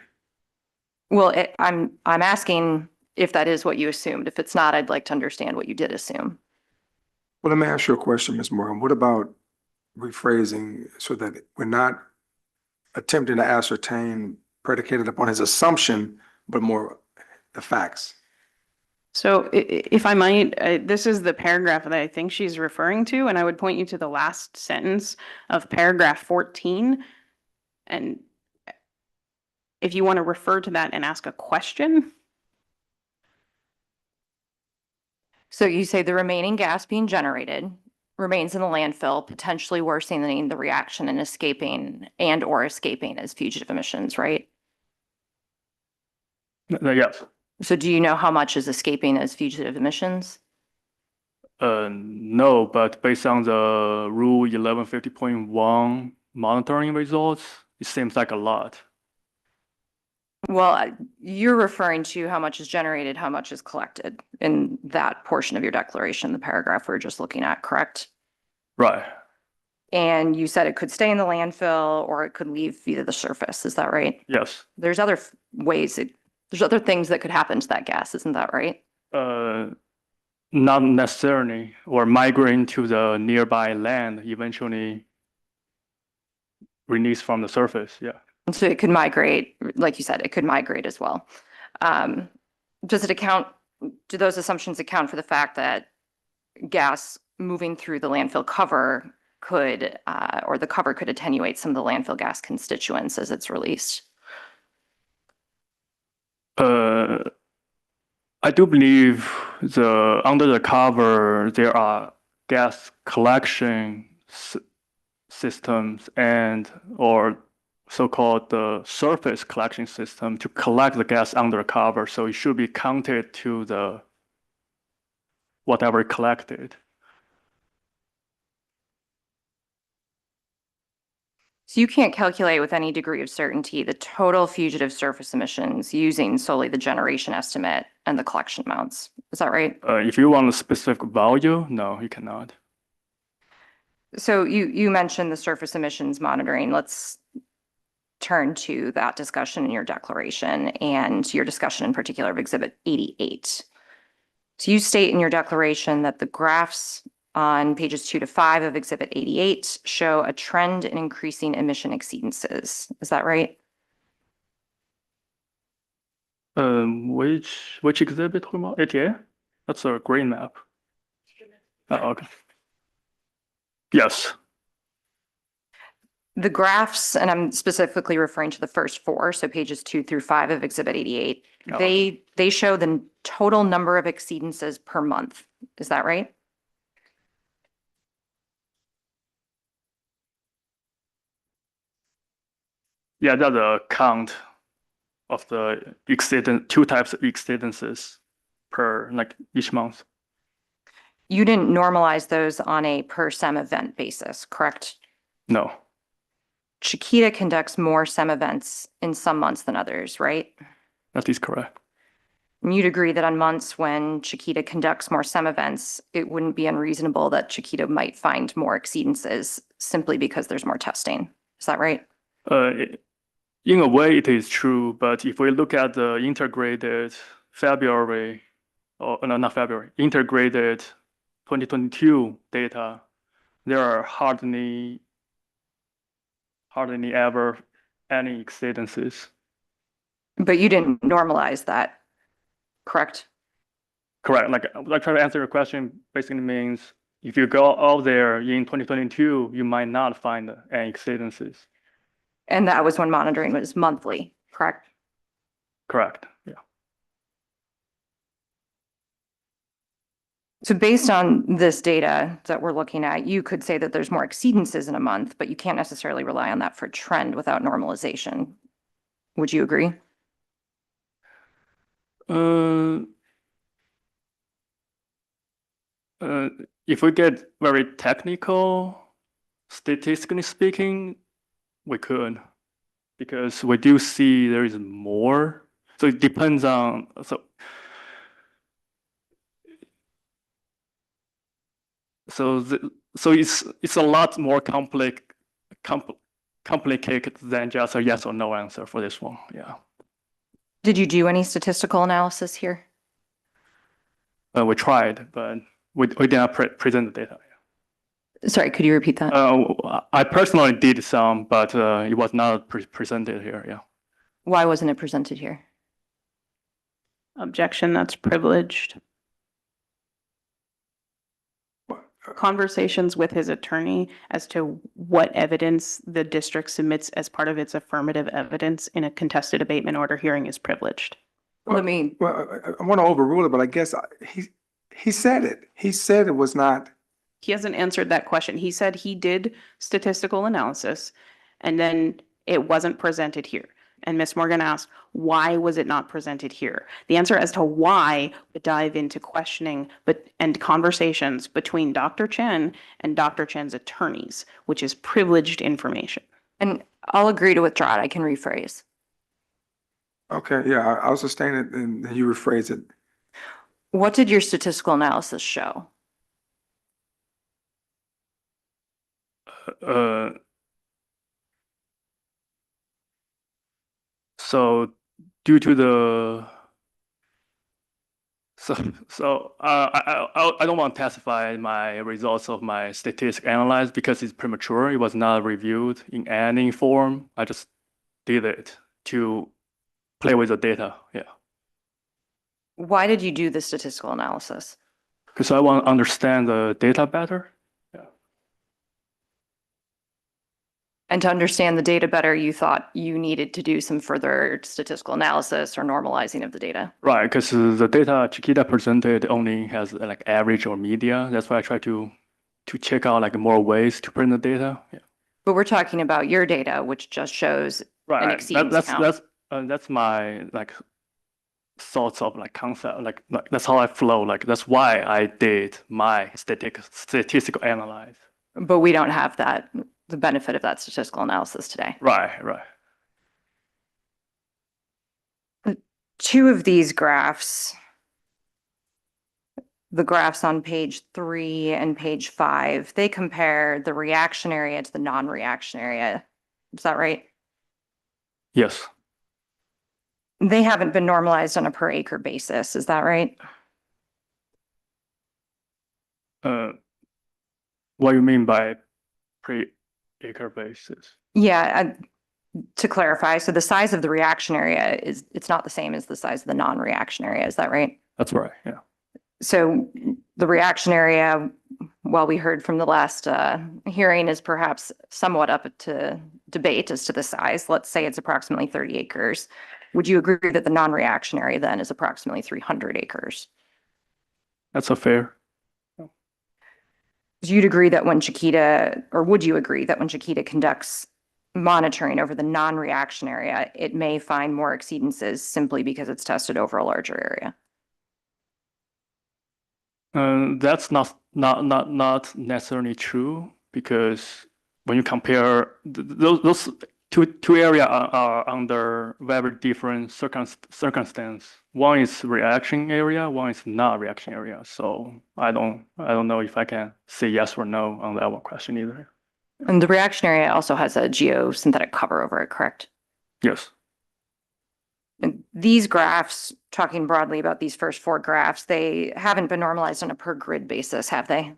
Well, I'm asking if that is what you assumed. If it's not, I'd like to understand what you did assume. Well, let me ask you a question, Ms. Morgan. What about rephrasing so that we're not attempting to ascertain predicated upon his assumption, but more the facts? So if I might, this is the paragraph that I think she's referring to, and I would point you to the last sentence of paragraph 14. And if you want to refer to that and ask a question. So you say the remaining gas being generated remains in the landfill, potentially worsening the reaction and escaping as fugitive emissions, right? Yes. So do you know how much is escaping as fugitive emissions? No, but based on the Rule 1150.1 monitoring results, it seems like a lot. Well, you're referring to how much is generated, how much is collected in that portion of your declaration, the paragraph we're just looking at, correct? Right. And you said it could stay in the landfill or it could leave via the surface. Is that right? Yes. There's other ways, there's other things that could happen to that gas. Isn't that right? Not necessarily, or migrating to the nearby land, eventually released from the surface. Yeah. And so it could migrate, like you said, it could migrate as well. Do those assumptions account for the fact that gas moving through the landfill cover could, or the cover could attenuate some of the landfill gas constituents as it's released? I do believe under the cover, there are gas collection systems or so-called the surface collection system to collect the gas under the cover. So it should be counted to the whatever collected. So you can't calculate with any degree of certainty the total fugitive surface emissions using solely the generation estimate and the collection amounts. Is that right? If you want a specific value, no, you cannot. So you mentioned the surface emissions monitoring. Let's turn to that discussion in your declaration and your discussion in particular of Exhibit 88. So you state in your declaration that the graphs on pages 2 to 5 of Exhibit 88 show a trend in increasing emission exceedances. Is that right? Which exhibit? 88? That's a green map. Oh, okay. Yes. The graphs, and I'm specifically referring to the first 4, so pages 2 through 5 of Exhibit 88, Oh. they show the total number of exceedances per month. Is that right? Yeah, that's a count of the two types of exceedances per each month. You didn't normalize those on a per SEM event basis, correct? No. Chiquita conducts more SEM events in some months than others, right? That is correct. And you'd agree that on months when Chiquita conducts more SEM events, it wouldn't be unreasonable that Chiquita might find more exceedances simply because there's more testing. Is that right? In a way, it is true, but if we look at the integrated February, or no, not February, integrated 2022 data, there are hardly ever any exceedances. But you didn't normalize that, correct? Correct. Like trying to answer your question basically means if you go out there in 2022, you might not find any exceedances. And that was when monitoring was monthly, correct? Correct. Yeah. So based on this data that we're looking at, you could say that there's more exceedances in a month, but you can't necessarily rely on that for trend without normalization. Would you agree? Uh, if we get very technical, statistically speaking, we could, because we do see there is more. So it depends on, so it's a lot more complicated than just a yes or no answer for this one. Yeah. Did you do any statistical analysis here? We tried, but we did not present the data. Sorry, could you repeat that? I personally did some, but it was not presented here. Yeah. Why wasn't it presented here? Objection, that's privileged. Conversations with his attorney as to what evidence the district submits as part of its affirmative evidence in a contested abatement order hearing is privileged. Let me, Well, I want to overrule it, but I guess he said it. He said it was not. He hasn't answered that question. He said he did statistical analysis and then it wasn't presented here. And Ms. Morgan asked, why was it not presented here? The answer as to why would dive into questioning and conversations between Dr. Chen and Dr. Chen's attorneys, which is privileged information. and I'll agree to withdraw it. I can rephrase. Okay, yeah, I'll sustain it and you rephrase it. What did your statistical analysis show? So due to the I don't want to testify my results of my statistic analysis because it's premature. It was not reviewed in any form. I just did it to play with the data. Yeah, Why did you do the statistical analysis? because I want to understand the data better. And to understand the data better, you thought you needed to do some further statistical analysis or normalizing of the data. Right, because the data Chiquita presented only has like average or media. That's why I try to check out like more ways to print the data. Yeah. But we're talking about your data, which just shows an Right. exceedance count. That's my like thoughts of like concept. Like that's how I flow. Like that's why I did my statistical analysis. But we don't have that, the benefit of that statistical analysis today. Right. Two of these graphs, the graphs on page 3 and page 5, they compare the reaction area to the non-reaction area. Is that right? Yes. They haven't been normalized on a per acre basis. Is that right? What do you mean by per-acre basis? Yeah, to clarify, so the size of the reaction area it's not the same as the size of the non-reaction area. Is that right? That's right. Yeah. So the reaction area, while we heard from the last hearing, is perhaps somewhat up to debate as to the size. Let's say it's approximately 30 acres. Would you agree that the non-reaction area then is approximately 300 acres? That's a fair. You'd agree that when Chiquita, or would you agree that when Chiquita conducts monitoring over the non-reaction area, it may find more exceedances simply because it's tested over a larger area? That's not necessarily true because when you compare those two areas are under very different circumstance. One is reaction area, one is not reaction area. So I don't know if I can say yes or no on that one question either. And the reaction area also has a geosynthetic cover over it, correct? Yes. And these graphs, talking broadly about these first 4 graphs, they haven't been normalized on a per grid basis, have they?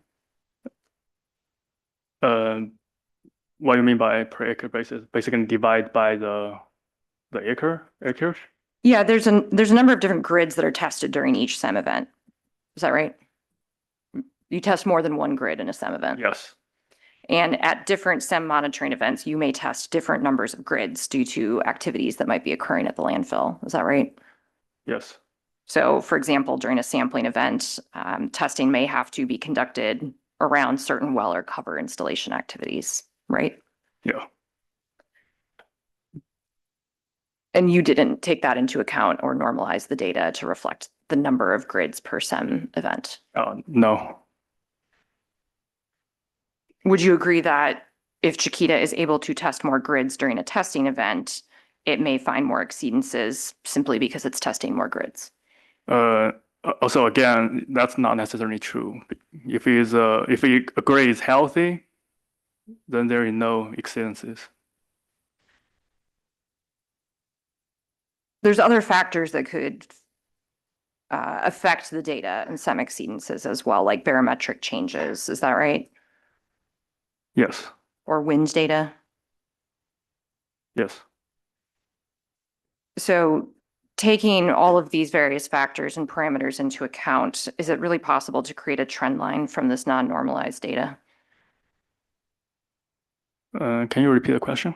What do you mean by per acre basis? Basically divide by the acres? Yeah, there's a number of different grids that are tested during each SEM event. Is that right? You test more than one grid in a SEM event. Yes. And at different SEM monitoring events, you may test different numbers of grids due to activities that might be occurring at the landfill. Is that right? Yes. So for example, during a sampling event, testing may have to be conducted around certain well or cover installation activities, right? Yeah. And you didn't take that into account or normalize the data to reflect the number of grids per SEM event. No. Would you agree that if Chiquita is able to test more grids during a testing event, it may find more exceedances simply because it's testing more grids? Also, again, that's not necessarily true. If a grade is healthy, then there is no exceedances. There's other factors that could affect the data and SEM exceedances as well, like barometric changes. Is that right? Yes. Or wind data? Yes. So taking all of these various factors and parameters into account, is it really possible to create a trend line from this non-normalized data? Can you repeat the question?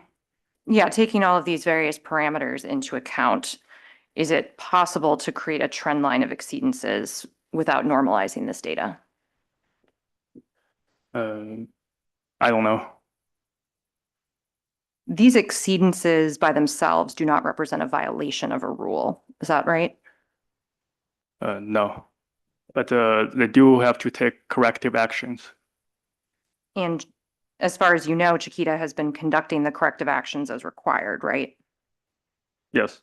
Yeah, taking all of these various parameters into account, is it possible to create a trend line of exceedances without normalizing this data? I don't know. These exceedances by themselves do not represent a violation of a rule. Is that right? No. But they do have to take corrective actions. And as far as you know, Chiquita has been conducting the corrective actions as required, right? Yes.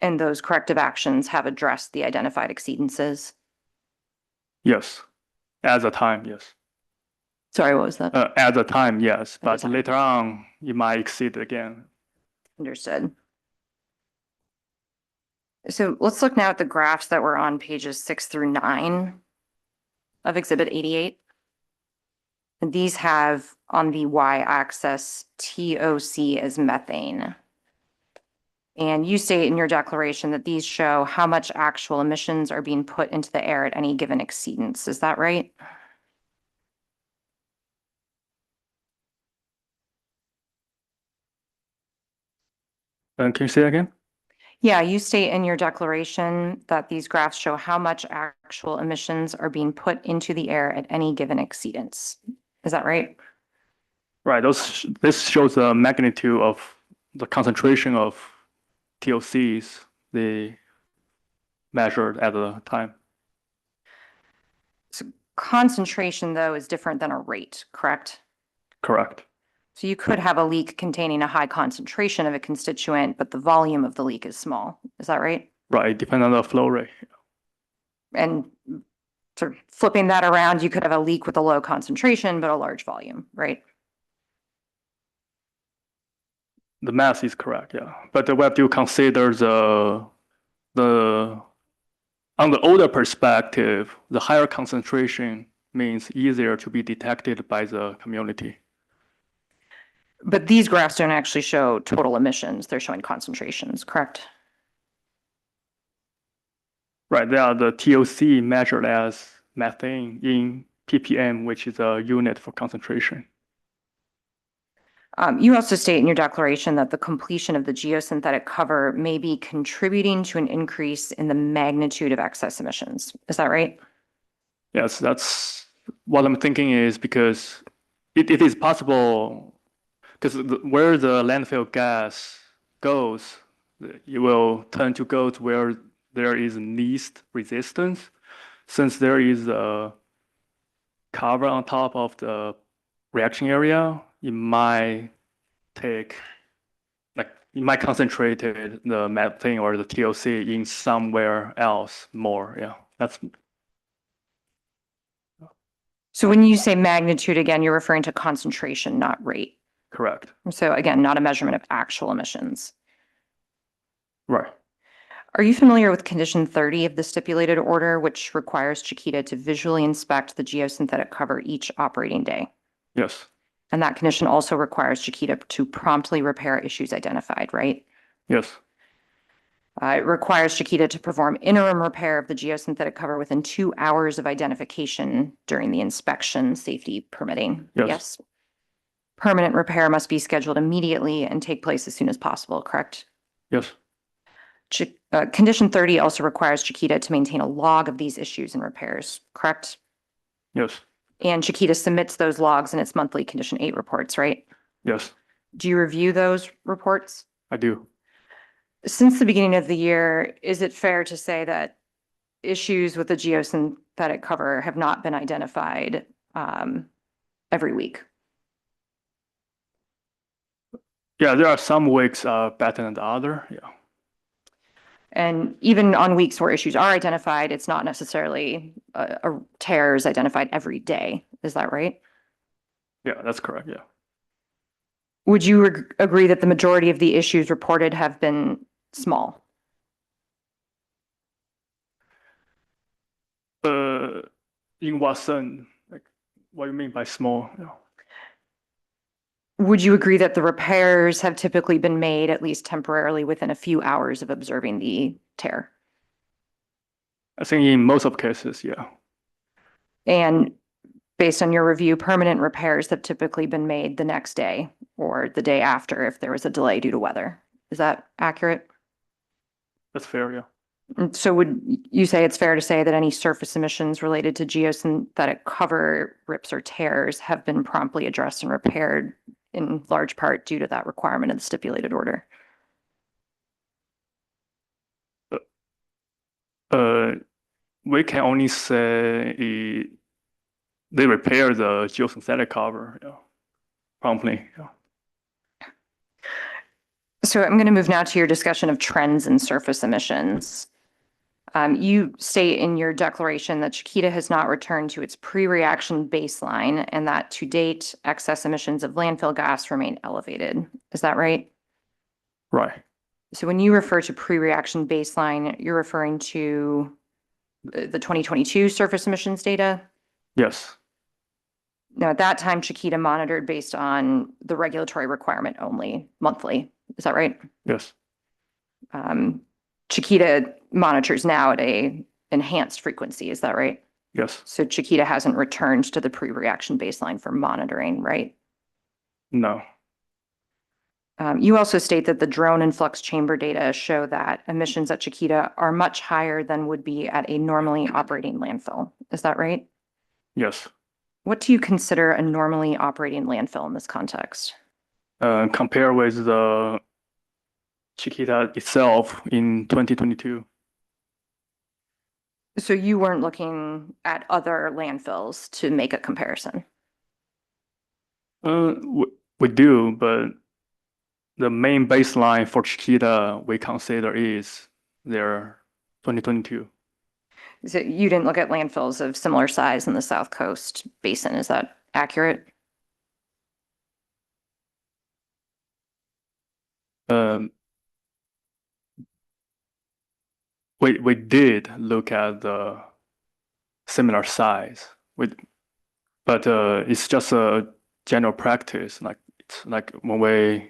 And those corrective actions have addressed the identified exceedances? Yes. At the time, yes. Sorry, what was that? At the time, yes. At the But time. later on, it might exceed again. Understood. So let's look now at the graphs that were on pages 6 through 9 of Exhibit 88. And these have on the y-axis TOC as methane. And you state in your declaration that these show how much actual emissions are being put into the air at any given exceedance. Is that right? Can you say that again? Yeah, you state in your declaration that these graphs show how much actual emissions are being put into the air at any given exceedance. Is that right? Right. This shows the magnitude of the concentration of TOCs they measured at the time. So concentration, though, is different than a rate, correct? Correct. So you could have a leak containing a high concentration of a constituent, but the volume of the leak is small. Is that right? Right. Depending on the flow rate. And sort of flipping that around, you could have a leak with a low concentration, but a large volume, right? The math is correct, yeah. But we have to consider on the older perspective, the higher concentration means easier to be detected by the community. But these graphs don't actually show total emissions. They're showing concentrations, correct? Right, they are the TOC measured as methane in ppm, which is a unit for concentration. You also state in your declaration that the completion of the geosynthetic cover may be contributing to an increase in the magnitude of excess emissions. Is that right? Yes, that's what I'm thinking is because it is possible, because where the landfill gas goes, it will tend to go to where there is least resistance. Since there is a cover on top of the reaction area, it might concentrate the methane or the TOC in somewhere else more. Yeah, that's So when you say magnitude, again, you're referring to concentration, not rate. correct. So again, not a measurement of actual emissions. Right. Are you familiar with condition 30 of the stipulated order, which requires Chiquita to visually inspect the geosynthetic cover each operating day? Yes. And that condition also requires Chiquita to promptly repair issues identified, right? Yes. It requires Chiquita to perform interim repair of the geosynthetic cover within 2 hours of identification during the inspection, safety permitting. Yes. Yes. permanent repair must be scheduled immediately and take place as soon as possible, correct? Yes. Condition 30 also requires Chiquita to maintain a log of these issues and repairs, correct? Yes. And Chiquita submits those logs in its monthly condition 8 reports, right? Yes. Do you review those reports? I do. Since the beginning of the year, is it fair to say that issues with the geosynthetic cover have not been identified every week? Yeah, there are some weeks better than the other. Yeah. And even on weeks where issues are identified, it's not necessarily a tear is identified every day. Is that right? Yeah, that's correct. Yeah. Would you agree that the majority of the issues reported have been small? In what sense? Like, what do you mean by small? Yeah. Would you agree that the repairs have typically been made at least temporarily within a few hours of observing the tear? I think in most of cases, yeah. And based on your review, permanent repairs have typically been made the next day or the day after if there was a delay due to weather. Is that accurate? That's fair, yeah. So would you say it's fair to say that any surface emissions related to geosynthetic cover rips or tears have been promptly addressed and repaired in large part due to that requirement of the stipulated order? We can only say they repair the geosynthetic cover, yeah, promptly. Yeah. So I'm going to move now to your discussion of trends in surface emissions. You state in your declaration that Chiquita has not returned to its pre-reaction baseline and that to date, excess emissions of landfill gas remain elevated. Is that right? Right. So when you refer to pre-reaction baseline, you're referring to the 2022 surface emissions data? Yes. Now, at that time, Chiquita monitored based on the regulatory requirement only monthly. Is that right? Yes. Chiquita monitors now at a enhanced frequency. Is that right? Yes. So Chiquita hasn't returned to the pre-reaction baseline for monitoring, right? No. You also state that the drone and flux chamber data show that emissions at Chiquita are much higher than would be at a normally operating landfill. Is that right? Yes. What do you consider a normally operating landfill in this context? Compare with the Chiquita itself in 2022. So you weren't looking at other landfills to make a comparison? We do, but the main baseline for Chiquita we consider is their 2022. So you didn't look at landfills of similar size in the South Coast Basin. Is that accurate? We did look at the similar size, but it's just a general practice. Like it's like when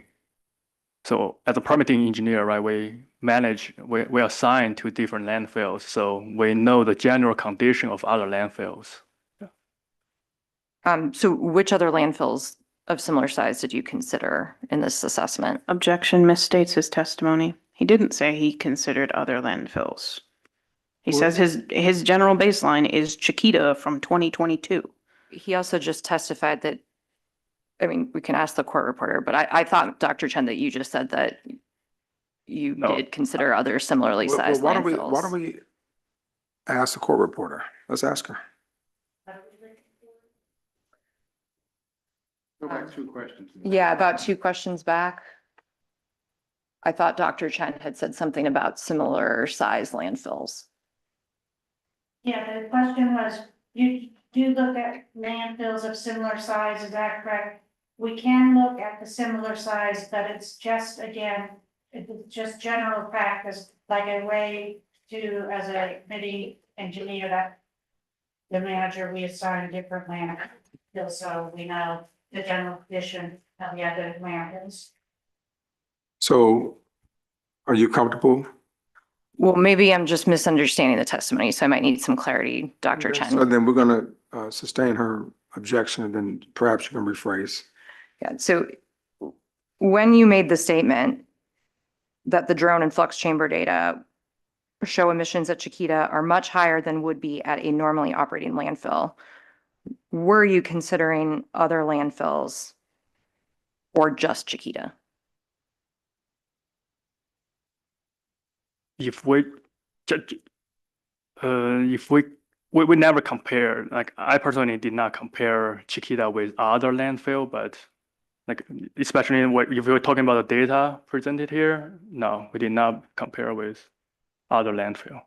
so as a permitting engineer, right, we are assigned to different landfills, so we know the general condition of other landfills. So which other landfills of similar size did you consider in this assessment? Objection misstates his testimony. He didn't say he considered other landfills. He says his general baseline is Chiquita from 2022. He also just testified that, I mean, we can ask the court reporter, but I thought, Dr. Chen, that you just said that you did consider other similarly sized Why landfills. don't we ask the court reporter? Let's ask her. Go back 2 questions. Yeah, about 2 questions back. I thought Dr. Chen had said something about similar size landfills. Yeah, the question was, you do look at landfills of similar size, is that correct? We can look at the similar size, but it's just, again, it's just general practice, like a way to, as a committee engineer, that the manager, we assign different landfills, so we know the general condition of the other landfills. So are you comfortable? Well, maybe I'm just misunderstanding the testimony, so I might need some clarity, Dr. So Chen. then we're gonna sustain her objection and then perhaps you can rephrase. Yeah, so when you made the statement that the drone and flux chamber data show emissions at Chiquita are much higher than would be at a normally operating landfill, were you considering other landfills or just Chiquita? If we, if we never compare, like I personally did not compare Chiquita with other landfill, but like especially if we're talking about the data presented here, no, we did not compare with other landfill.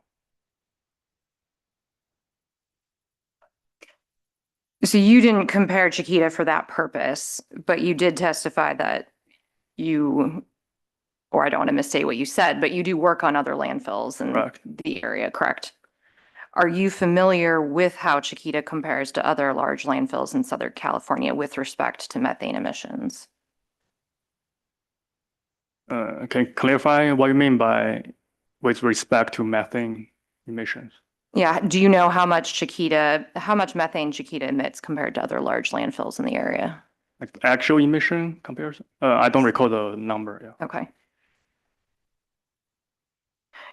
So you didn't compare Chiquita for that purpose, but you did testify that you, or I don't want to misstate what you said, but you do work on other landfills in Correct. the area, correct? Are you familiar with how Chiquita compares to other large landfills in Southern California with respect to methane emissions? Can you clarify what you mean by with respect to methane emissions? Yeah, do you know how much methane Chiquita emits compared to other large landfills in the area? Like the actual emission comparison? I don't recall the number. Yeah. Okay.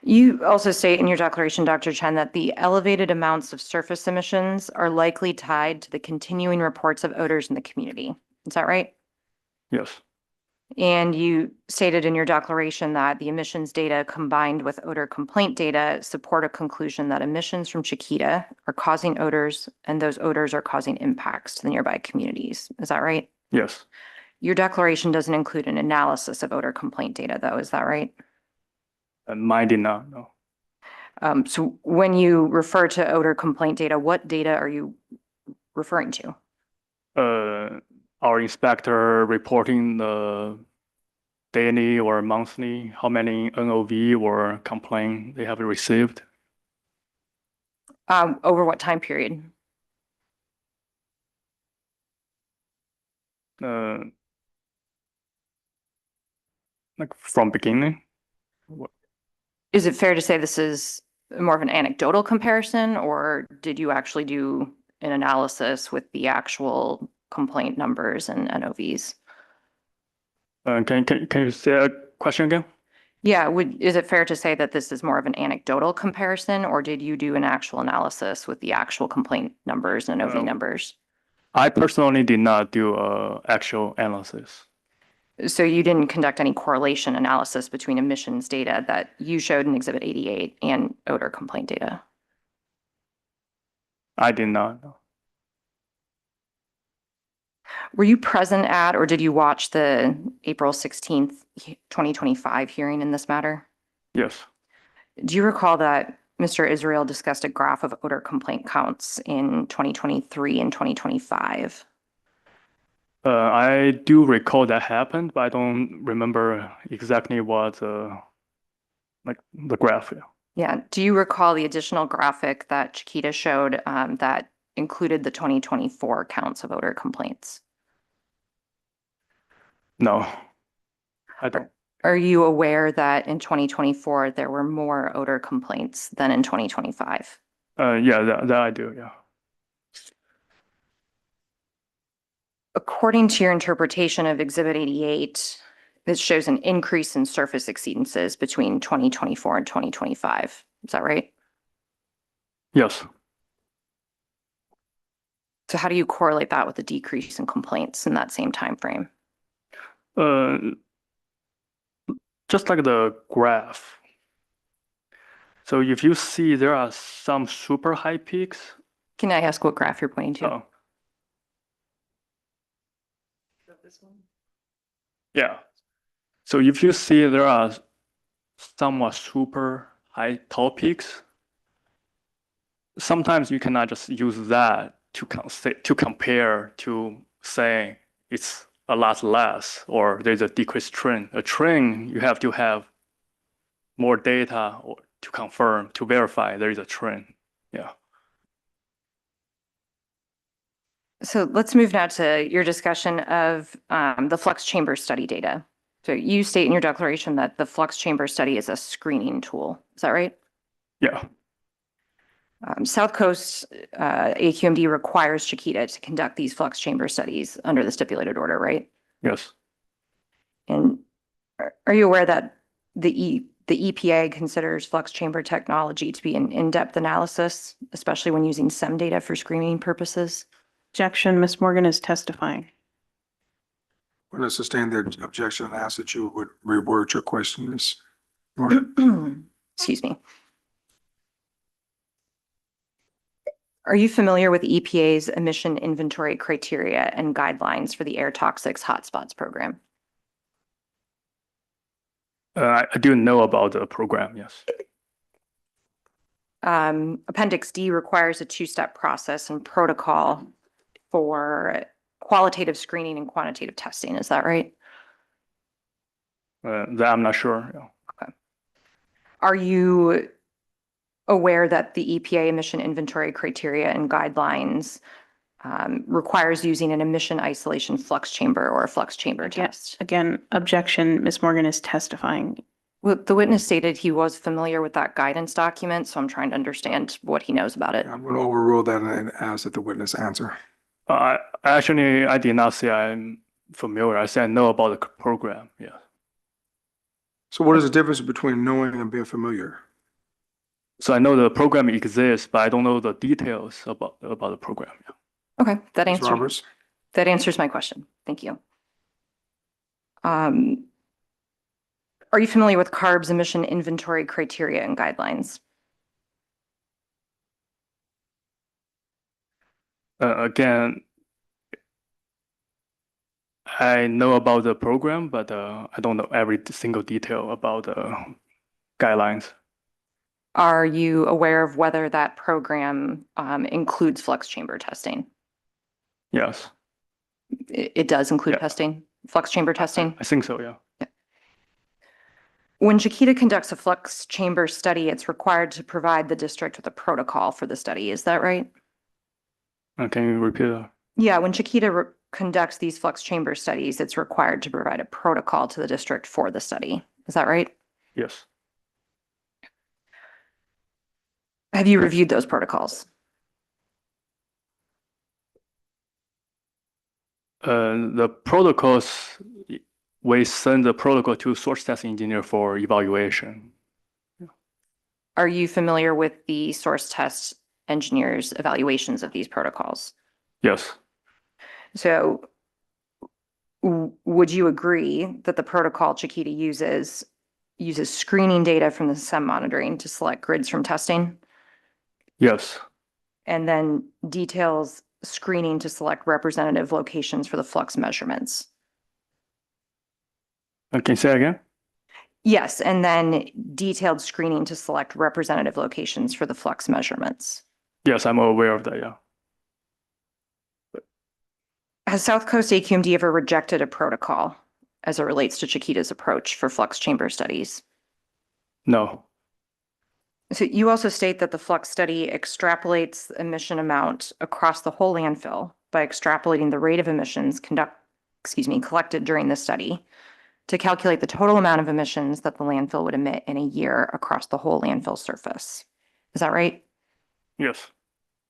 You also state in your declaration, Dr. Chen, that the elevated amounts of surface emissions are likely tied to the continuing reports of odors in the community. Is that right? Yes. And you stated in your declaration that the emissions data combined with odor complaint data support a conclusion that emissions from Chiquita are causing odors and those odors are causing impacts to the nearby communities. Is that right? Yes. Your declaration doesn't include an analysis of odor complaint data, though. Is that right? Mine did not, no. So when you refer to odor complaint data, what data are you referring to? Our inspector reporting the daily or monthly, how many NOV or complaint they have received. Over what time period? Like from beginning. Is it fair to say this is more of an anecdotal comparison, or did you actually do an analysis with the actual complaint numbers and NOVs? Can you say a question again? Yeah, is it fair to say that this is more of an anecdotal comparison, or did you do an actual analysis with the actual complaint numbers and NOV numbers? I personally did not do actual analysis. So you didn't conduct any correlation analysis between emissions data that you showed in Exhibit 88 and odor complaint data? I did not. No. Were you present at, or did you watch the April 16th, 2025 hearing in this matter? Yes. Do you recall that Mr. Israel discussed a graph of odor complaint counts in 2023 and 2025? I do recall that happened, but I don't remember exactly what like the graph. Yeah. Yeah. Do you recall the additional graphic that Chiquita showed that included the 2024 counts of odor complaints? No, I don't. Are you aware that in 2024 there were more odor complaints than in 2025? Yeah, that I do. Yeah. According to your interpretation of Exhibit 88, this shows an increase in surface exceedances between 2024 and 2025. Is that right? Yes. So how do you correlate that with the decrease in complaints in that same time frame? Just like the graph. So if you see there are some super high peaks. Can I ask what graph you're pointing to? Oh. This one? Yeah. So if you see there are somewhat super high tall peaks, sometimes you cannot just use that to compare to say it's a lot less or there's a decreased trend. A trend, you have to have more data to confirm, to verify there is a trend. Yeah. So let's move now to your discussion of the flux chamber study data. So you state in your declaration that the flux chamber study is a screening tool. Is that right? Yeah. South Coast AQMD requires Chiquita to conduct these flux chamber studies under the stipulated order, right? Yes. And are you aware that the EPA considers flux chamber technology to be an in-depth analysis, especially when using SEM data for screening purposes? Objection, Ms. Morgan is testifying. We're going to sustain the objection and ask that you would reword your question, Ms. Morgan. Excuse me. Are you familiar with EPA's emission inventory criteria and guidelines for the air toxics hotspots program? I do know about the program, yes. Appendix D requires a two-step process and protocol for qualitative screening and quantitative testing. Is that right? That I'm not sure. Yeah. Are you aware that the EPA emission inventory criteria and guidelines requires using an emission isolation flux chamber or a flux chamber test? Again, objection, Ms. Morgan is testifying. Well, the witness stated he was familiar with that guidance document, so I'm trying to understand what he knows about it. I'm going to overrule that and ask that the witness answer. Actually, I did not say I'm familiar. I said I know about the program. Yeah. So what is the difference between knowing and being familiar? So I know the program exists, but I don't know the details about the program. Yeah. Okay, Ms. Roberts? that answers my question. Thank you. Are you familiar with CARB's emission inventory criteria and guidelines? Again, I know about the program, but I don't know every single detail about the guidelines. Are you aware of whether that program includes flux chamber testing? Yes, It does include Yeah. testing, flux chamber testing? I think so. Yeah. When Chiquita conducts a flux chamber study, it's required to provide the district with a protocol for the study. Is that right? Can you repeat that? Yeah, when Chiquita conducts these flux chamber studies, it's required to provide a protocol to the district for the study. Is that right? Yes. Have you reviewed those protocols? The protocols, we send the protocol to source test engineer for evaluation. Are you familiar with the source test engineers' evaluations of these protocols? Yes. So would you agree that the protocol Chiquita uses screening data from the SEM monitoring to select grids from testing, Yes. and then details screening to select representative locations for the flux measurements? Can you say again? Yes, and then detailed screening to select representative locations for the flux measurements. Yes, I'm aware of that. Yeah. Has South Coast AQMD ever rejected a protocol as it relates to Chiquita's approach for flux chamber studies? No. So you also state that the flux study extrapolates the emission amount across the whole landfill by extrapolating the rate of emissions collected during the study to calculate the total amount of emissions that the landfill would emit in a year across the whole landfill surface. Is that right? Yes.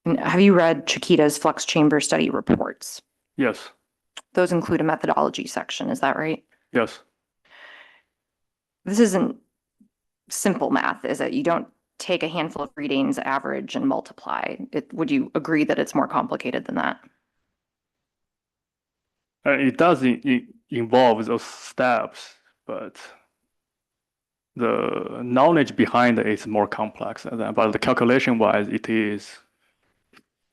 And have you read Chiquita's flux chamber study reports? Yes. Those include a methodology section. Is that right? Yes. This isn't simple math, is it? You don't take a handful of readings, average, and multiply. Would you agree that it's more complicated than that? It does involve those steps, but the knowledge behind it is more complex than that. But the calculation wise, it is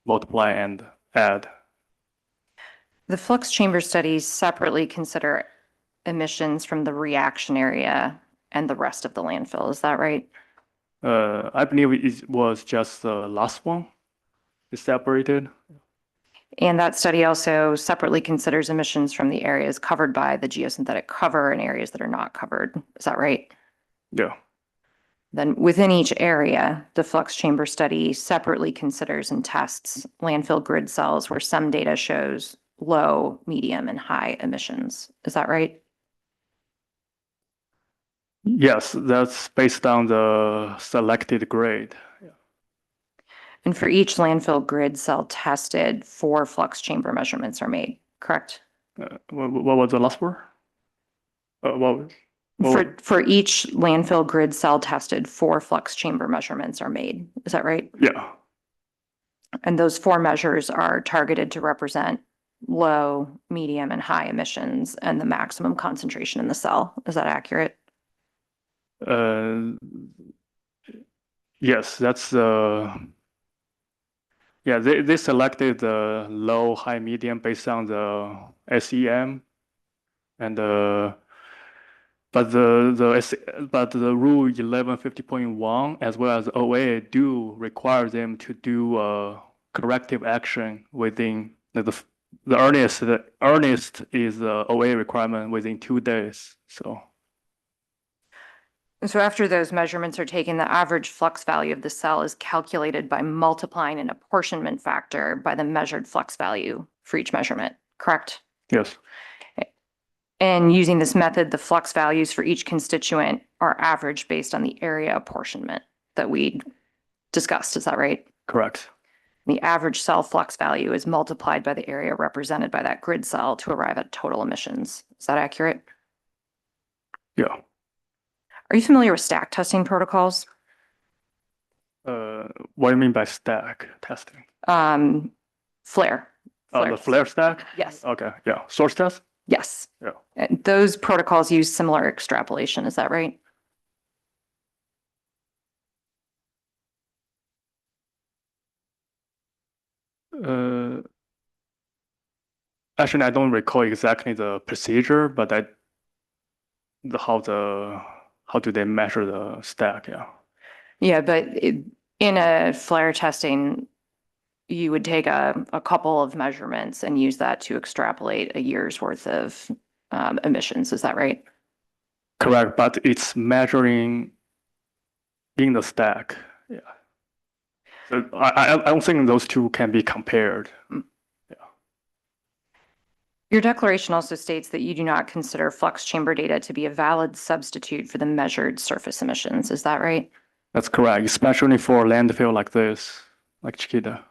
multiply and add. The flux chamber studies separately consider emissions from the reaction area and the rest of the landfill. Is that right? I believe it was just the last one. It's separated. And that study also separately considers emissions from the areas covered by the geosynthetic cover and areas that are not covered. Is that right? Yeah. Then within each area, the flux chamber study separately considers and tests landfill grid cells where some data shows low, medium, and high emissions. Is that right? Yes, that's based on the selected grade. And for each landfill grid cell tested, 4 flux chamber measurements are made, correct? What was the last word? What? For each landfill grid cell tested, 4 flux chamber measurements are made. Is that right? Yeah, And those 4 measures are targeted to represent low, medium, and high emissions and the maximum concentration in the cell. Is that accurate? yes, that's yeah, they selected the low, high, medium based on the SEM and but the rule 1150.1 as well as OA do require them to do corrective action within the earliest is the OA requirement within 2 days. So After those measurements are taken, the average flux value of the cell is calculated by multiplying an apportionment factor by the measured flux value for each measurement, correct? yes, And using this method, the flux values for each constituent are averaged based on the area apportionment that we discussed. Is that right? correct. The average cell flux value is multiplied by the area represented by that grid cell to arrive at total emissions. Is that accurate? Yeah. Are you familiar with stack testing protocols? What do you mean by stack testing? Flare. Oh, the flare stack? Yes. Okay, yeah. Source test? Yes. Yeah. And those protocols use similar extrapolation. Is that right? Actually, I don't recall exactly the procedure, but how do they measure the stack? Yeah. Yeah, but in a flare testing, you would take a couple of measurements and use that to extrapolate a year's worth of emissions. Is that right? Correct, but it's measuring in the stack. Yeah. So I don't think those two can be compared. Your declaration also states that you do not consider flux chamber data to be a valid substitute for the measured surface emissions. Is that right? That's correct, especially for landfill like this, like Chiquita.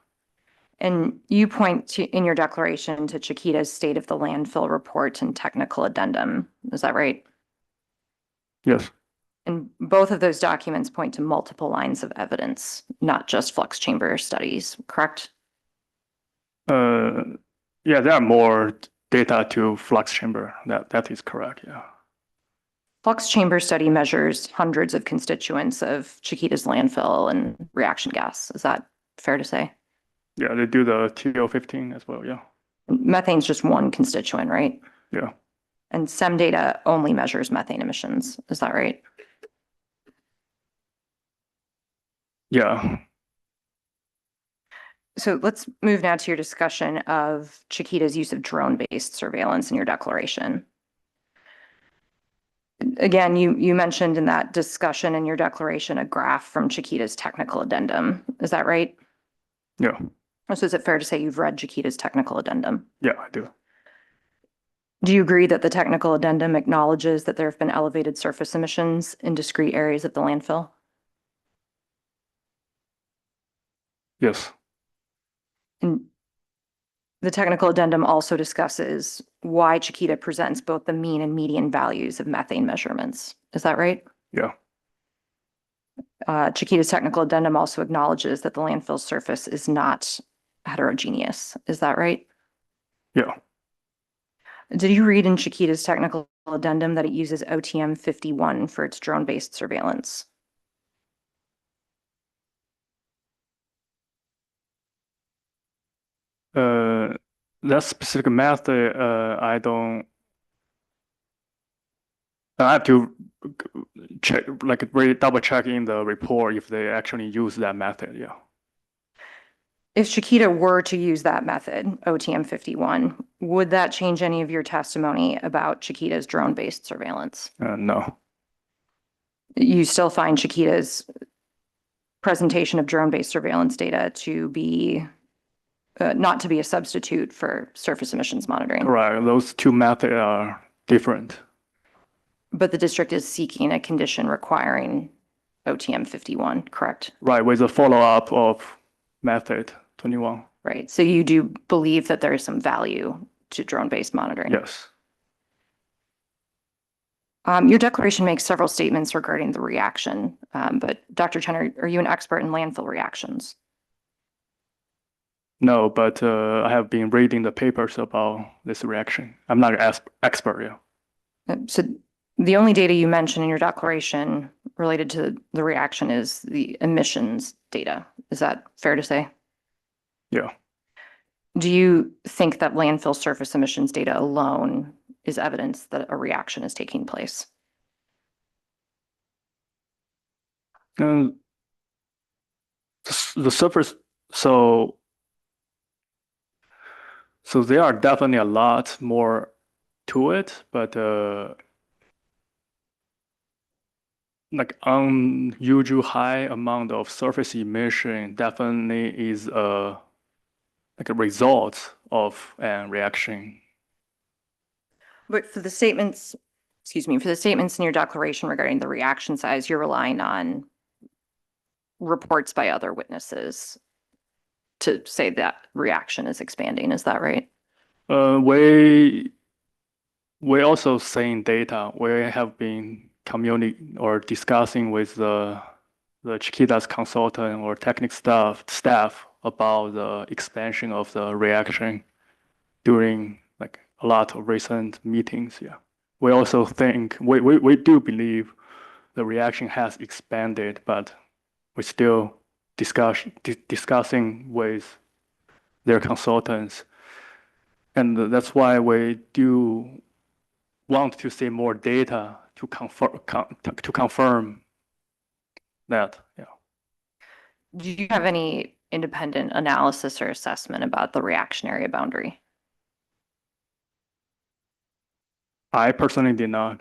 And you point to in your declaration to Chiquita's state of the landfill report and technical addendum. Is that right? Yes. And both of those documents point to multiple lines of evidence, not just flux chamber studies, correct? Yeah, there are more data to flux chamber. That is correct, yeah. Flux chamber study measures hundreds of constituents of Chiquita's landfill and reaction gas. Is that fair to say? Yeah, they do the TO15 as well, yeah. Methane's just one constituent, right? Yeah. And SEM data only measures methane emissions. Is that right? Yeah. So let's move now to your discussion of Chiquita's use of drone-based surveillance in your declaration. Again, you mentioned in that discussion in your declaration a graph from Chiquita's technical addendum. Is that right? Yeah. So is it fair to say you've read Chiquita's technical addendum? Yeah, I do. Do you agree that the technical addendum acknowledges that there have been elevated surface emissions in discrete areas of the landfill? Yes. And the technical addendum also discusses why Chiquita presents both the mean and median values of methane measurements. Is that right? Yeah. Chiquita's technical addendum also acknowledges that the landfill surface is not heterogeneous. Is that right? Yeah. Did you read in Chiquita's technical addendum that it uses OTM 51 for its drone-based surveillance? That specific method, I have to check, like really double check in the report if they actually use that method, yeah. If Chiquita were to use that method, OTM 51, would that change any of your testimony about Chiquita's drone-based surveillance? No. You still find Chiquita's presentation of drone-based surveillance data to be not to be a substitute for surface emissions monitoring. Correct. Those two methods are different. But the district is seeking a condition requiring OTM 51, correct? Right, with a follow-up of method 21. Right. So you do believe that there is some value to drone-based monitoring? Yes. Your declaration makes several statements regarding the reaction, but Dr. Chen, are you an expert in landfill reactions? No, but I have been reading the papers about this reaction. I'm not an expert, yeah. So the only data you mention in your declaration related to the reaction is the emissions data. Is that fair to say? Yeah. Do you think that landfill surface emissions data alone is evidence that a reaction is taking place? And the surface, so there are definitely a lot more to it, but like unusual high amount of surface emission definitely is like a result of a reaction. But for the statements, excuse me, for the statements in your declaration regarding the reaction size, you're relying on reports by other witnesses to say that reaction is expanding. Is that right? We also seeing data. We have been communicating or discussing with the Chiquita's consultant or technical staff about the expansion of the reaction during like a lot of recent meetings. Yeah, we also think we do believe the reaction has expanded, but we're still discussing with their consultants, and that's why we do want to see more data to confirm that. Yeah. Do you have any independent analysis or assessment about the reaction area boundary? I personally did not.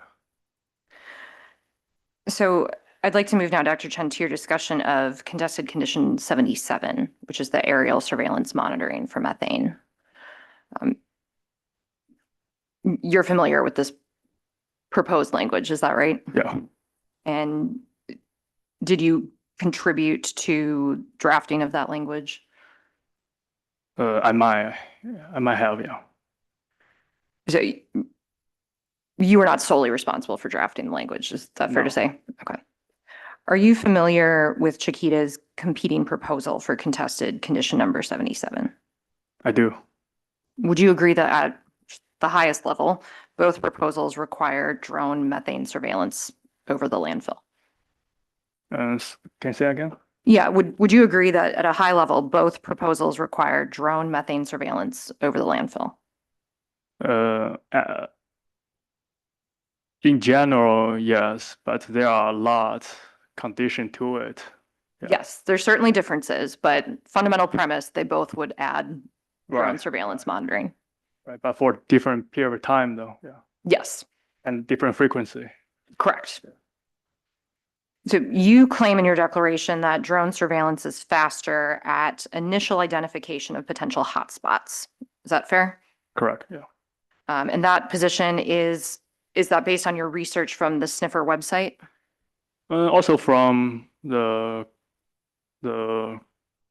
So I'd like to move now, Dr. Chen, to your discussion of contested condition 77, which is the aerial surveillance monitoring for methane. You're familiar with this proposed language, is that right? Yeah. And did you contribute to drafting of that language? I might have, yeah. So you were not solely responsible for drafting the language, is that fair to No. say? Okay. Are you familiar with Chiquita's competing proposal for contested condition number 77? I do. Would you agree that at the highest level, both proposals require drone methane surveillance over the landfill? Can you say again? Yeah, would you agree that at a high level, both proposals require drone methane surveillance over the landfill? In general, yes, but there are a lot condition to it. Yeah. Yes, there's certainly differences, but fundamental premise, they both would add drone Right. surveillance monitoring. Right, but for different period of time though, yeah, Yes, and different frequency. correct. So you claim in your declaration that drone surveillance is faster at initial identification of potential hotspots. Is that fair? Correct, yeah. And that position is that based on your research from the sniffer website? Also from the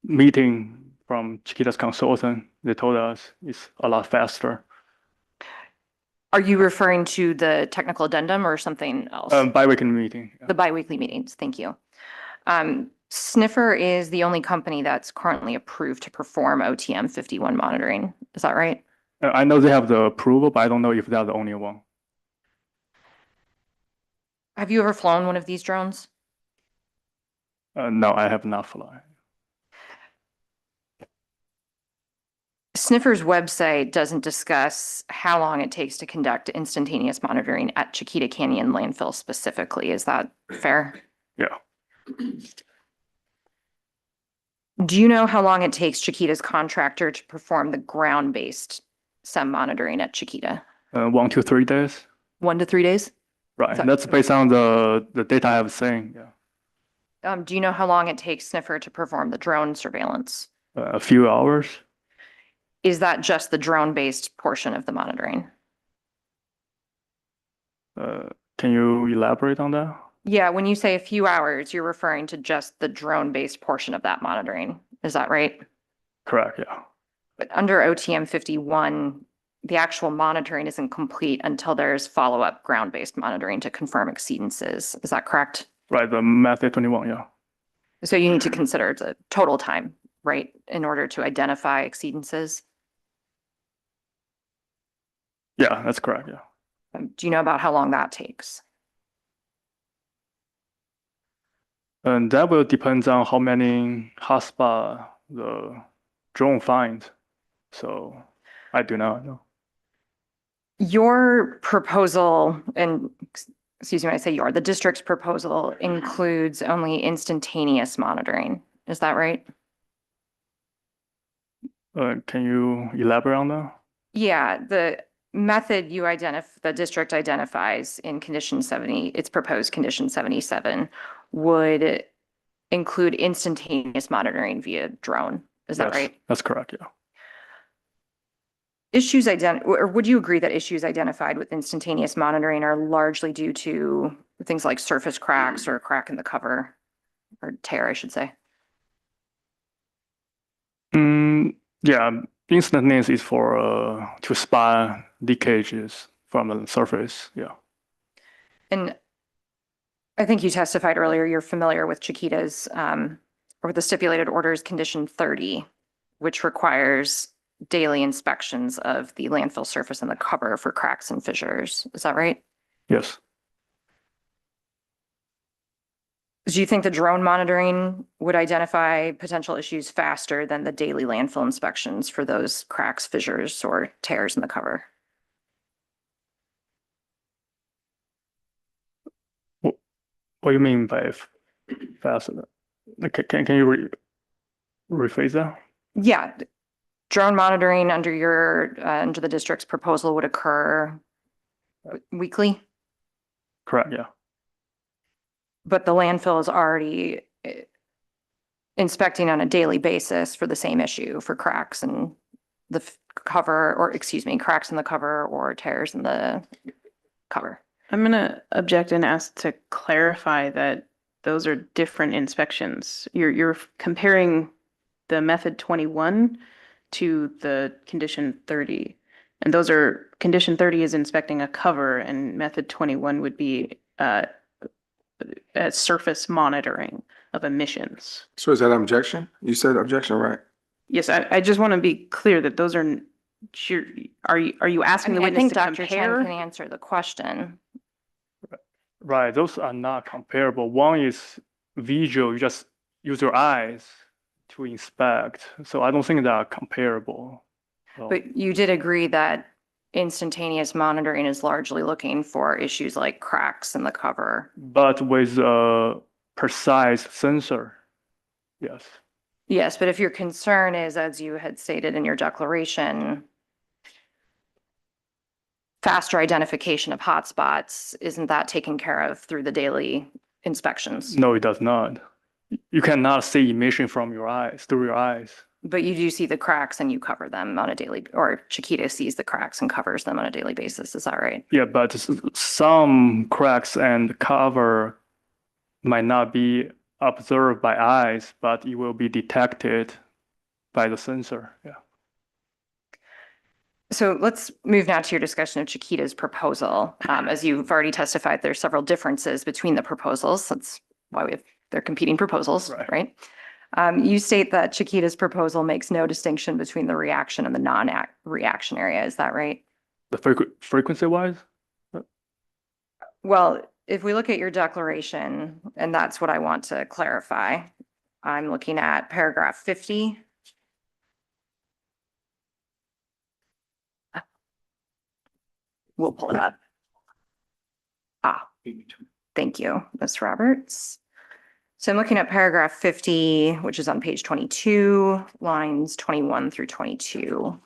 meeting from Chiquita's consultant, they told us it's a lot faster. Are you referring to the technical addendum or something else? Bi-weekly meeting. Yeah. The biweekly meetings, thank you. Sniffer is the only company that's currently approved to perform OTM 51 monitoring. Is that right? I know they have the approval, but I don't know if they're the only one. Have you ever flown one of these drones? No, I have not flown. Sniffer's website doesn't discuss how long it takes to conduct instantaneous monitoring at Chiquita Canyon landfill specifically. Is that fair? Yeah. Do you know how long it takes Chiquita's contractor to perform the ground-based SEM monitoring at Chiquita? 1 to 3 days. 1 to 3 days? Right, that's based on the data I have seen, yeah. Do you know how long it takes Sniffer to perform the drone surveillance? A few hours. Is that just the drone-based portion of the monitoring? Can you elaborate on that? Yeah, when you say a few hours, you're referring to just the drone-based portion of that monitoring. Is that right? Correct, yeah. But under OTM 51, the actual monitoring isn't complete until there's follow-up ground-based monitoring to confirm exceedances. Is that correct? Right, the method 21, yeah. So you need to consider the total time, right, in order to identify exceedances? Yeah, that's correct, yeah. Do you know about how long that takes? And that will depend on how many hotspot the drone finds. So I do not know. Your proposal, and excuse me, when I say your, the district's proposal includes only instantaneous monitoring. Is that right? Can you elaborate on that? Yeah, the method the district identifies in condition 70, its proposed condition 77 would include instantaneous monitoring via drone. Is that Yes, right? that's correct, yeah. Or would you agree that issues identified with instantaneous monitoring are largely due to things like surface cracks or a crack in the cover, or tear, I should say? Yeah, instantaneous is for to spot leakages from the surface, yeah. And I think you testified earlier, you're familiar with Chiquita's, or the stipulated orders condition 30, which requires daily inspections of the landfill surface and the cover for cracks and fissures. Is that right? Yes. Do you think the drone monitoring would identify potential issues faster than the daily landfill inspections for those cracks, fissures, or tears in the cover? What do you mean by faster? Can you rephrase that? Yeah, drone monitoring under the district's proposal would occur weekly, Correct, yeah. but the landfill is already inspecting on a daily basis for the same issue, for cracks and the cover, or excuse me, cracks in the cover or tears in the cover. I'm gonna object and ask to clarify that those are different inspections. You're comparing the method 21 to the condition 30. And those are, condition 30 is inspecting a cover and method 21 would be a surface monitoring of emissions. So is that an objection? You said objection, right? Yes, I just want to be clear that those are, are you I asking the mean, I witness think to Dr. Chen can compare? answer the question. Right, those are not comparable. One is visual, you just use your eyes to inspect. So I don't think they are comparable. So, But you did agree that instantaneous monitoring is largely looking for issues like cracks in the cover. but with a precise sensor, yes. Yes, but if your concern is, as you had stated in your declaration, faster identification of hotspots, isn't that taken care of through the daily inspections? No, it does not. You cannot see emission from your eyes, through your eyes. But you do see the cracks and you cover them on a daily, or Chiquita sees the cracks and covers them on a daily basis. Is that right? Yeah, but some cracks and cover might not be observed by eyes, but it will be detected by the sensor. Yeah. So let's move now to your discussion of Chiquita's proposal. As you've already testified, there's several differences between the proposals. That's why they're competing proposals, right? You state that Chiquita's proposal makes no distinction between the reaction and the non-reaction area. Is that right? The frequency wise? Well, if we look at your declaration, and that's what I want to clarify, I'm looking at paragraph 50. We'll pull it up. Thank you, Ms. Roberts. So I'm looking at paragraph 50, which is on page 22, lines 21 through 22.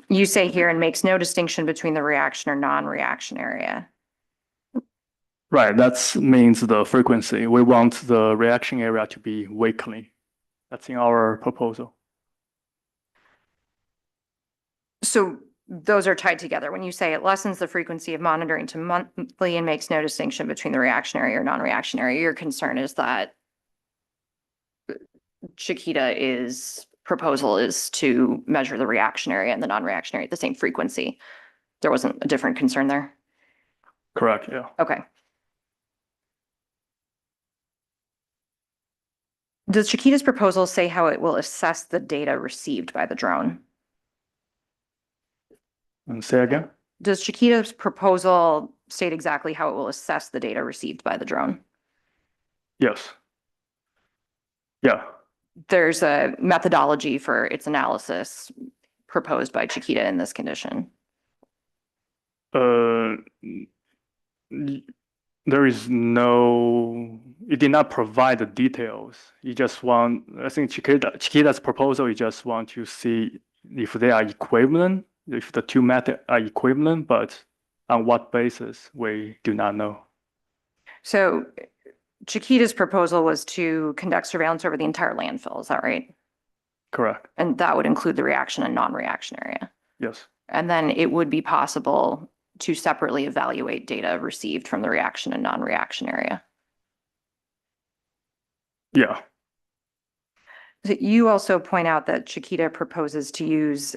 You say here, and makes no distinction between the reaction or non-reaction area. Right, that means the frequency. We want the reaction area to be weekly. That's in our proposal. So those are tied together. When you say it lessens the frequency of monitoring to monthly and makes no distinction between the reaction area or non-reaction area, your concern is that Chiquita is proposal is to measure the reaction area and the non-reaction area at the same frequency. There wasn't a different concern there? Correct, yeah. Okay. Does Chiquita's proposal say how it will assess the data received by the drone? And say again? Does Chiquita's proposal state exactly how it will assess the data received by the drone? Yes. Yeah, There's a methodology for its analysis proposed by Chiquita in this condition. uh, there is no, it did not provide the details. You just want, I think Chiquita's proposal, you just want to see if they are equivalent, if the two methods are equivalent, but on what basis, we do not know. So Chiquita's proposal was to conduct surveillance over the entire landfill, is that right? Correct, And that would include the reaction and non-reaction area. yes. And then it would be possible to separately evaluate data received from the reaction and non-reaction area. Yeah, You also point out that Chiquita proposes to use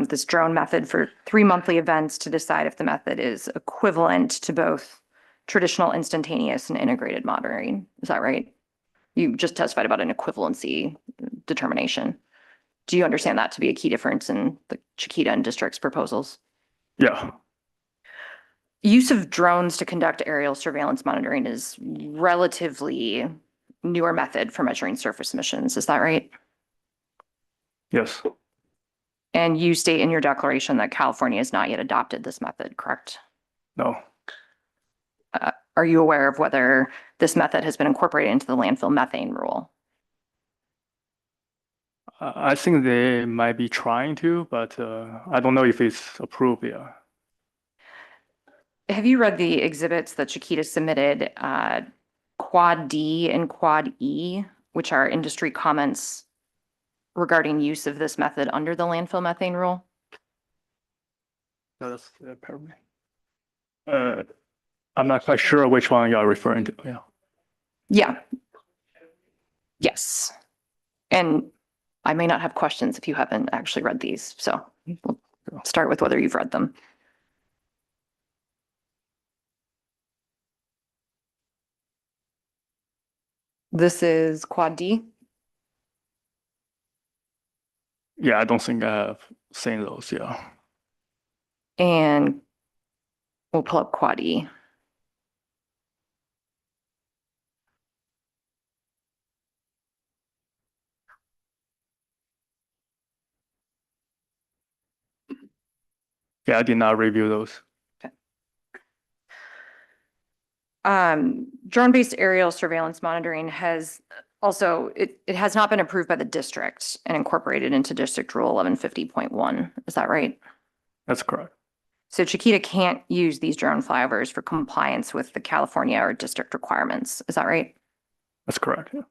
this drone method for 3 monthly events to decide if the method is equivalent to both traditional instantaneous and integrated monitoring. Is that right? You just testified about an equivalency determination. Do you understand that to be a key difference in the Chiquita and district's proposals? yeah, Use of drones to conduct aerial surveillance monitoring is relatively newer method for measuring surface emissions. Is that right? yes, And you state in your declaration that California has not yet adopted this method, correct? no. Are you aware of whether this method has been incorporated into the landfill methane rule? I think they might be trying to, but I don't know if it's approved yet. Have you read the exhibits that Chiquita submitted, Quad D and Quad E, which are industry comments regarding use of this method under the landfill methane rule? No, that's pardon me. I'm not quite sure which one you are referring to, yeah. Yeah. Yes. And I may not have questions if you haven't actually read these, so we'll start with whether you've read them. This is Quad D. Yeah, I don't think I have seen those, yeah. And we'll pull up Quad E. Yeah, I did not review those. Drone-based aerial surveillance monitoring has also, it has not been approved by the district and incorporated into District Rule 1150.1. Is that right? That's correct. So Chiquita can't use these drone flyovers for compliance with the California or district requirements. Is that right? That's correct, yeah.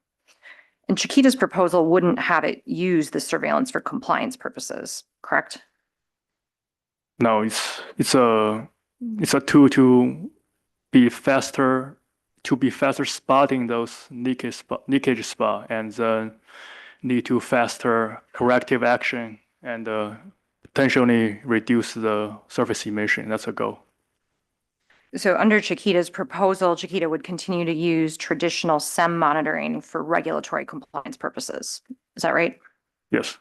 And Chiquita's proposal wouldn't have it use the surveillance for compliance purposes, correct? No, it's a tool to be faster spotting those leakage spot and then lead to faster corrective action and potentially reduce the surface emission. That's a goal. So under Chiquita's proposal, Chiquita would continue to use traditional SEM monitoring for regulatory compliance purposes. Is that right? Yes,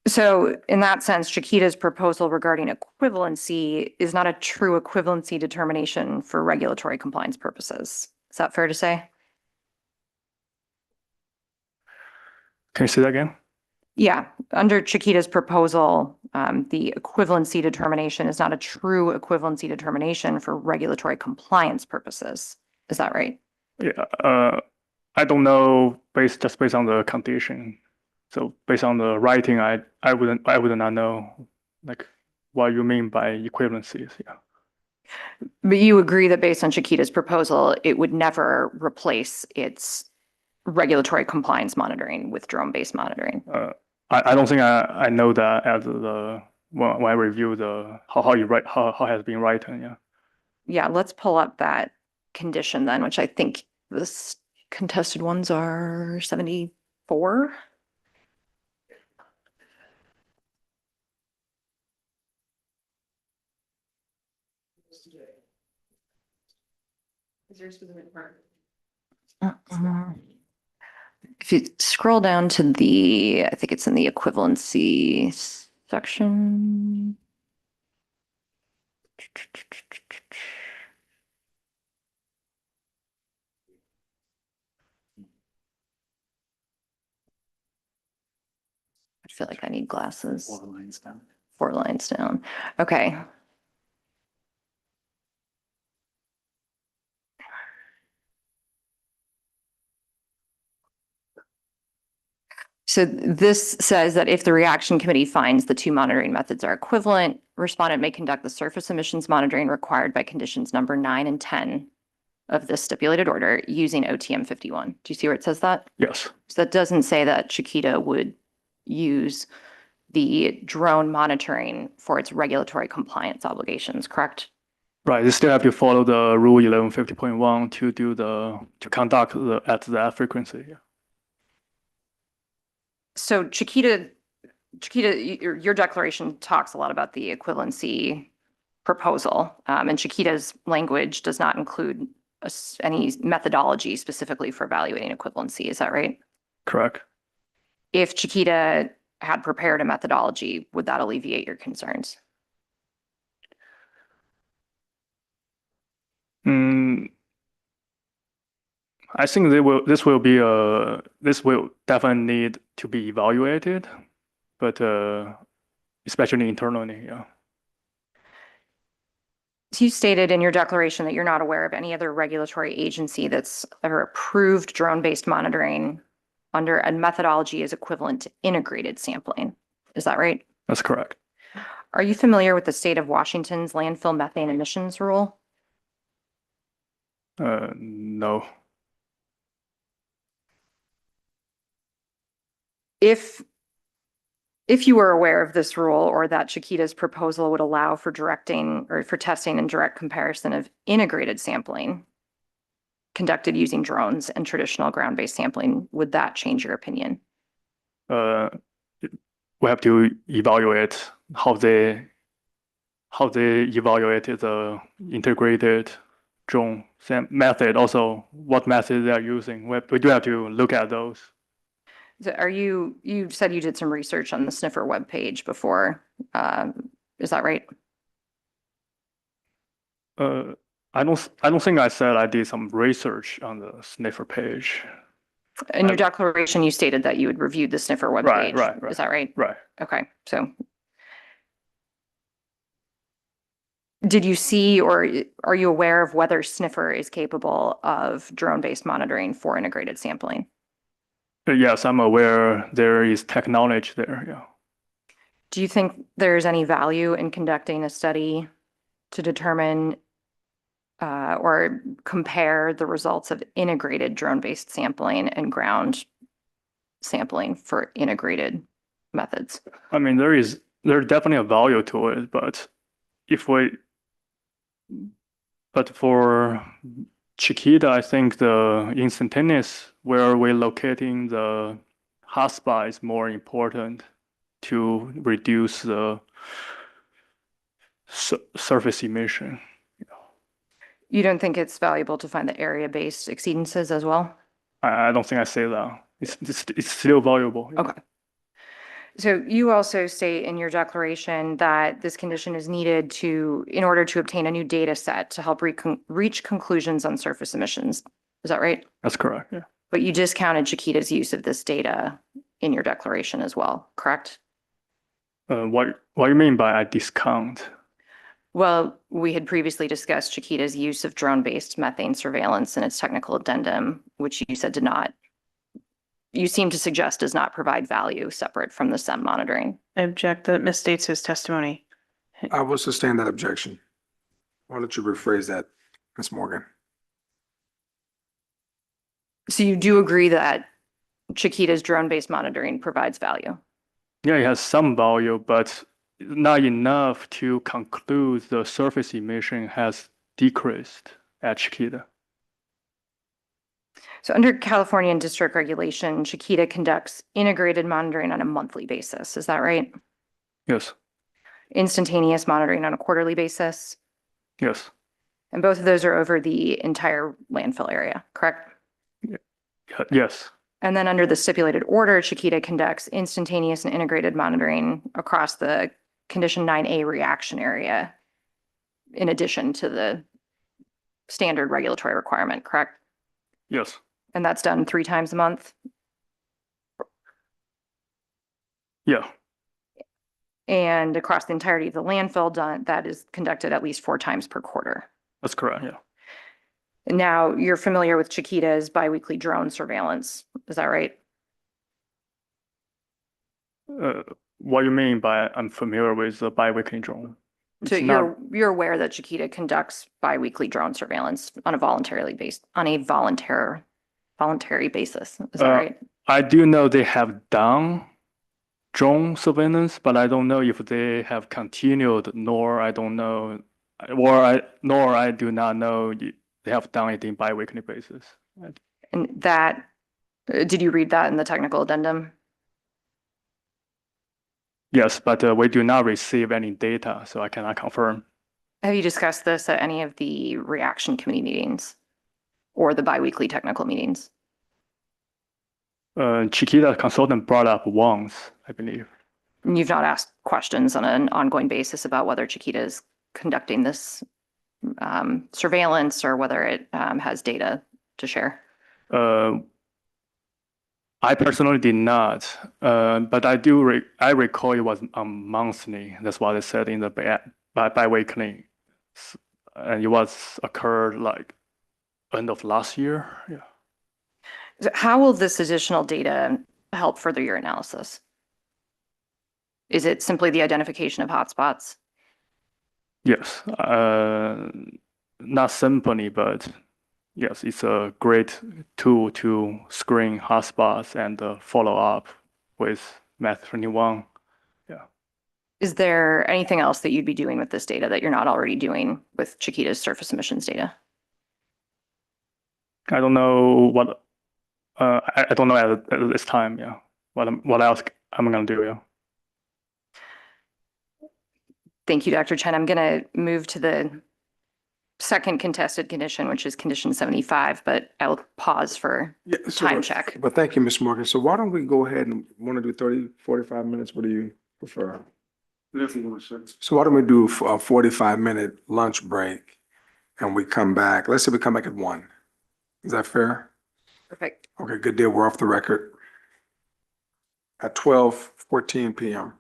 So in that sense, Chiquita's proposal regarding equivalency is not a true equivalency determination for regulatory compliance purposes. Is that fair to say? can you say that again? Yeah, under Chiquita's proposal, the equivalency determination is not a true equivalency determination for regulatory compliance purposes. Is that right? Yeah, I don't know based on the condition. So based on the writing, I would not know like what you mean by equivalencies. Yeah, But you agree that based on Chiquita's proposal, it would never replace its regulatory compliance monitoring with drone-based monitoring. I don't think I know that as the when I review the how you write how has been written. Yeah, Yeah, let's pull up that condition then, which I think this contested ones are 74. Is there a specific part? If you scroll down to I think it's in the equivalency section. I feel like I need glasses. 4 lines down. 4 lines down. Okay. So this says that if the reaction committee finds the 2 monitoring methods are equivalent, respondent may conduct the surface emissions monitoring required by conditions number 9 and 10 of this stipulated order using OTM 51. Do you see where it says that? Yes. So that doesn't say that Chiquita would use the drone monitoring for its regulatory compliance obligations, correct? Right. You still have to follow the rule 1150.1 to conduct at that frequency. Yeah. So Chiquita, your declaration talks a lot about the equivalency proposal, and Chiquita's language does not include any methodology specifically for evaluating equivalency. Is that right? Correct. If Chiquita had prepared a methodology, would that alleviate your concerns? I think this will definitely need to be evaluated, but especially internally, yeah. So you stated in your declaration that you're not aware of any other regulatory agency that's ever approved drone-based monitoring under a methodology is equivalent to integrated sampling. Is that right? That's correct. Are you familiar with the state of Washington's landfill methane emissions rule? No. If you were aware of this rule or that Chiquita's proposal would allow for directing or for testing and direct comparison of integrated sampling conducted using drones and traditional ground-based sampling, would that change your opinion? We have to evaluate how they evaluated the integrated drone method. Also, what method they are using. We do have to look at those. So you said you did some research on the sniffer webpage before. Is that right? I don't think I said I did some research on the sniffer page. In your declaration, you stated that you had reviewed the sniffer webpage. Right. Is that right? Right. Okay, so did you see or are you aware of whether sniffer is capable of drone-based monitoring for integrated sampling? Yes, I'm aware there is technology there. Yeah. Do you think there's any value in conducting a study to determine or compare the results of integrated drone-based sampling and ground sampling for integrated methods? I mean, there's definitely a value to it, but for Chiquita, I think the instantaneous where we're locating the hotspot is more important to reduce the surface emission. You don't think it's valuable to find the area-based exceedances as well? I don't think I say that. It's still valuable. Okay. So you also state in your declaration that this condition is needed in order to obtain a new data set to help reach conclusions on surface emissions. Is that right? That's correct, yeah. But you discounted Chiquita's use of this data in your declaration as well, correct? What do you mean by I discount? Well, we had previously discussed Chiquita's use of drone-based methane surveillance in its technical addendum, which you said you seem to suggest does not provide value separate from the SEM monitoring. I object that misstates his testimony. I will sustain that objection. Why don't you rephrase that, Ms. Morgan? So you do agree that Chiquita's drone-based monitoring provides value? Yeah, it has some value, but not enough to conclude the surface emission has decreased at Chiquita. So under California and district regulation, Chiquita conducts integrated monitoring on a monthly basis. Is that right? Yes. Instantaneous monitoring on a quarterly basis? Yes. And both of those are over the entire landfill area, correct? Yes, And then under the stipulated order, Chiquita conducts instantaneous and integrated monitoring across the condition 9A reaction area in addition to the standard regulatory requirement, correct? yes, And that's done 3 times a month? yeah, And across the entirety of the landfill done, that is conducted at least 4 times per quarter. that's correct, yeah. Now, you're familiar with Chiquita's biweekly drone surveillance, is that right? What you mean by I'm familiar with the biweekly drone? So It's not, you're aware that Chiquita conducts biweekly drone surveillance on a voluntary basis, is that Uh, right? I do know they have done drone surveillance, but I don't know if they have continued, nor I don't know, nor I do not know they have done it in biweekly basis. And that, did you read that in the technical addendum? Yes, but we do not receive any data, so I cannot confirm. Have you discussed this at any of the reaction committee meetings or the biweekly technical meetings? Chiquita consultant brought up once, I believe. And you've not asked questions on an ongoing basis about whether Chiquita is conducting this surveillance or whether it has data to share? I personally did not, but I recall it was monthly. That's what they said in the biweekly, and it was occurred like end of last year. Yeah. So how will this additional data help further your analysis? Is it simply the identification of hotspots? Yes. Not simply, but yes, it's a great tool to screen hotspots and follow up with Math 21. Yeah. Is there anything else that you'd be doing with this data that you're not already doing with Chiquita's surface emissions data? I don't know what I don't know at this time. Yeah. What else I'm gonna do? Yeah. Thank you, Dr. Chen. I'm going to move to the second contested condition, which is condition 75, but I'll pause for Yeah, time check. But thank you, Ms. Morgan. So why don't we go ahead and want to do 30, 45 minutes? What do you prefer? So why don't we do a 45-minute lunch break and we come back? Let's say we come back at 1. Is that fair? Perfect. Okay, good deal. We're off the record at 12:14 p.m.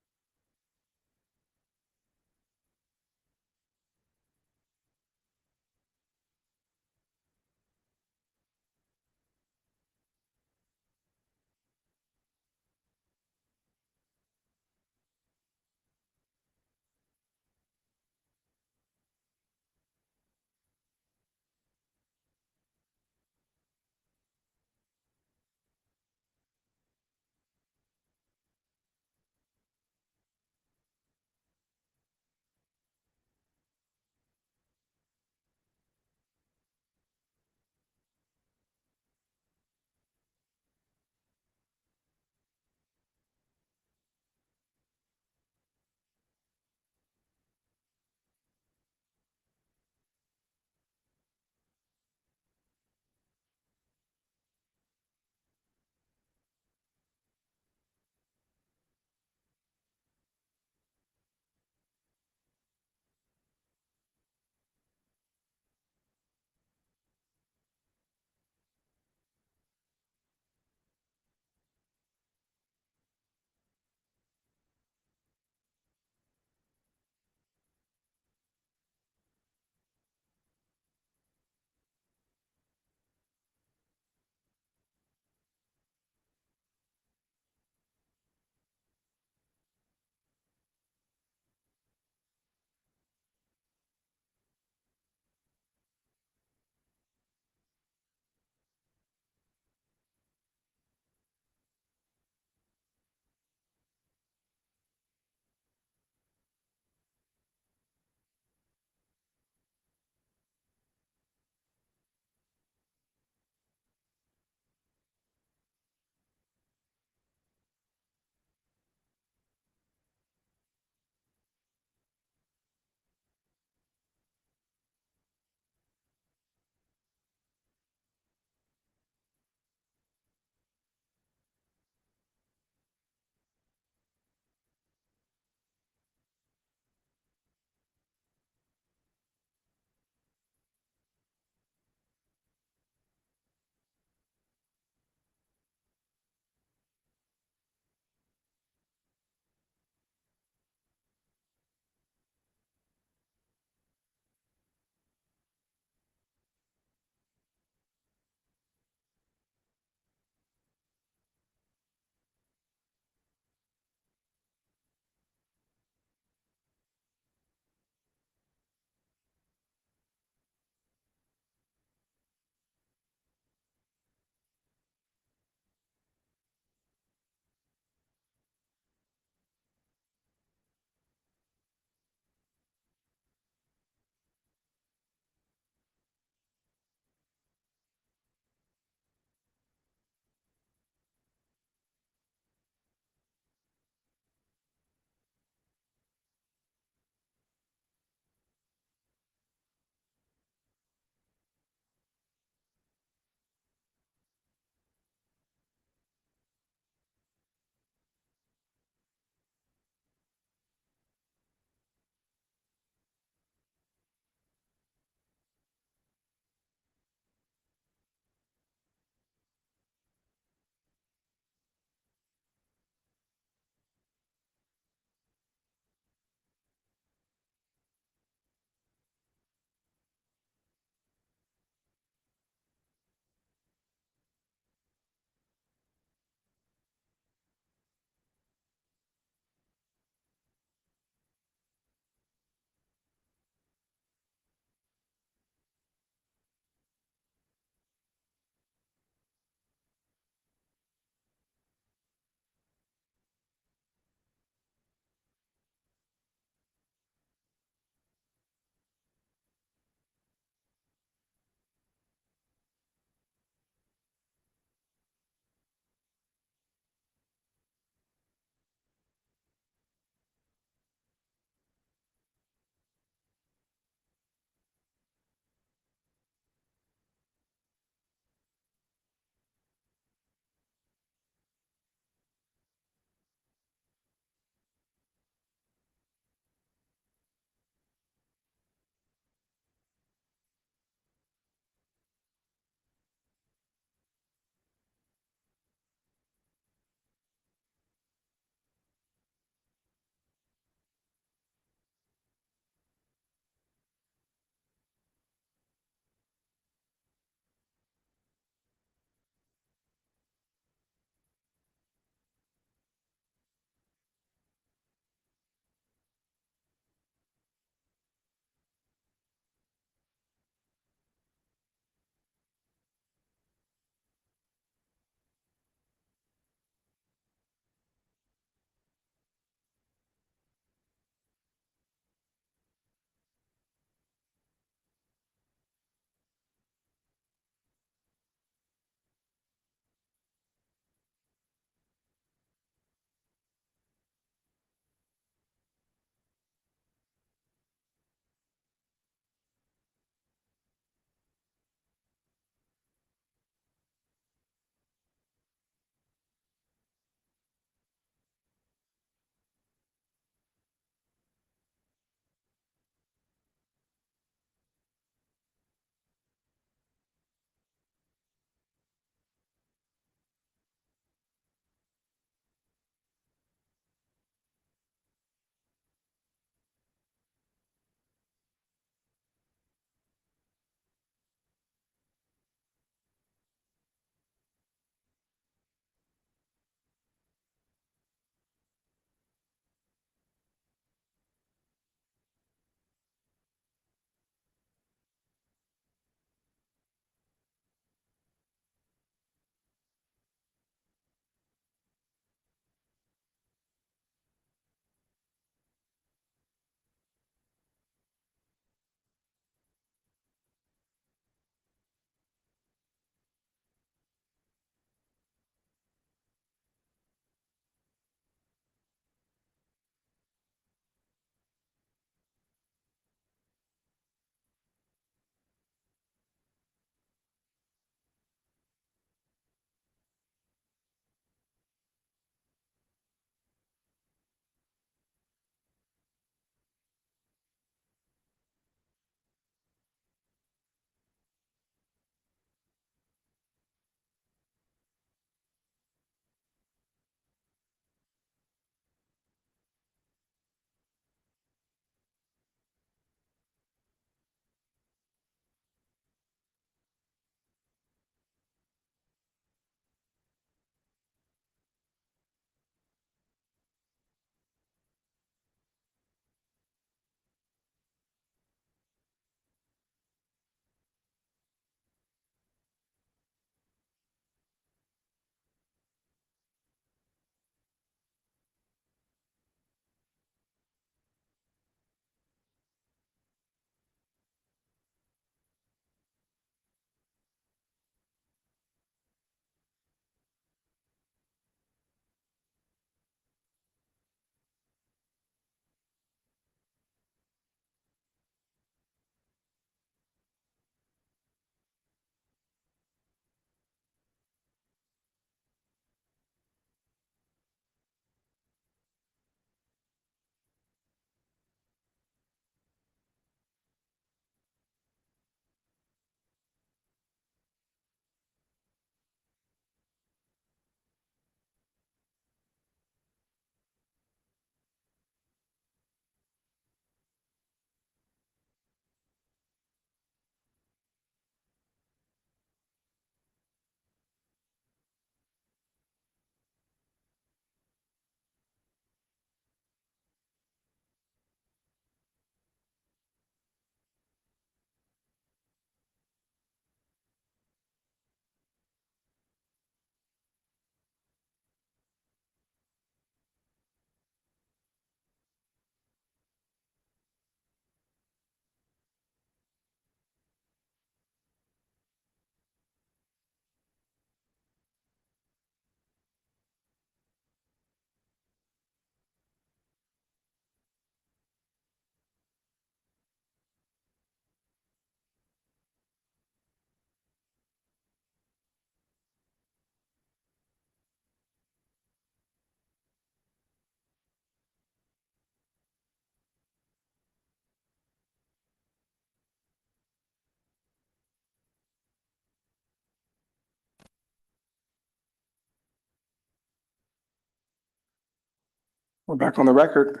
We're back on the record.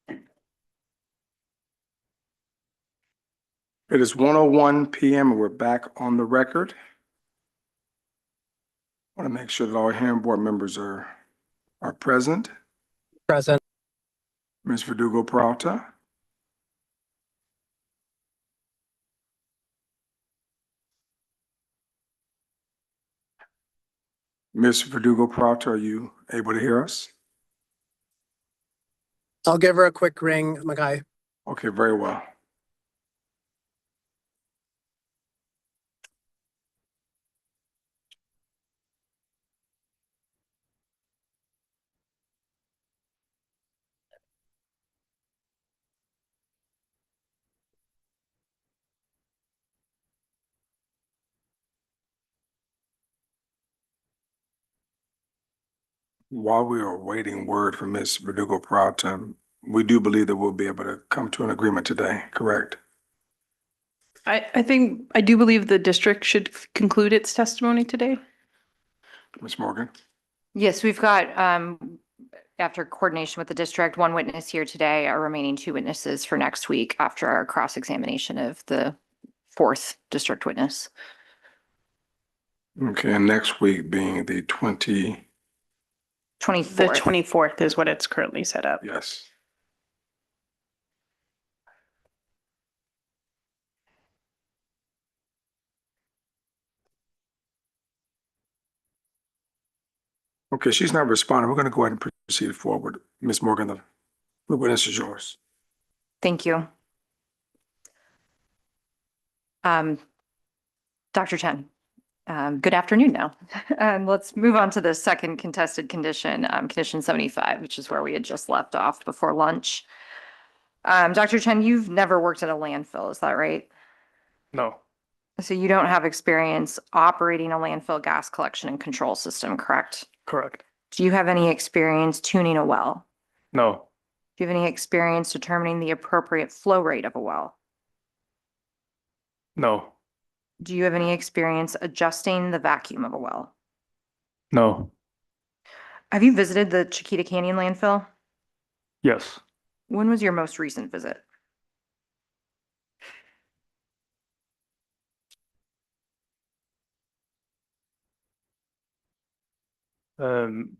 It is 1:01 PM and we're back on the record. Want to make sure that all hearing board members are present. Present. Ms. Verdugo Peralta. Ms. Verdugo Peralta, are you able to hear us? I'll give her a quick ring, Mackay. Okay, very well. While we are waiting word from Ms. Verdugo Peralta, we do believe that we'll be able to come to an agreement today, correct? I think, I do believe the district should conclude its testimony today. Ms. Morgan? Yes, we've got, after coordination with the district, one witness here today, our remaining two witnesses for next week after our cross-examination of the fourth district witness. Okay, and next week being the 24th. The 24th. 24th is what it's currently set up. yes. Okay, she's not responding. We're going to go ahead and proceed forward. Ms. Morgan, the witness is yours. Thank you. Dr. Chen, good afternoon now. Let's move on to the second contested condition, condition 75, which is where we had just left off before lunch. Dr. Chen, you've never worked at a landfill, is that right? No, So you don't have experience operating a landfill gas collection and control system, correct? correct. Do you have any experience tuning a well? No, Do you have any experience determining the appropriate flow rate of a well? no, Do you have any experience adjusting the vacuum of a well? no, Have you visited the Chiquita Canyon landfill? yes. When was your most recent visit? Um,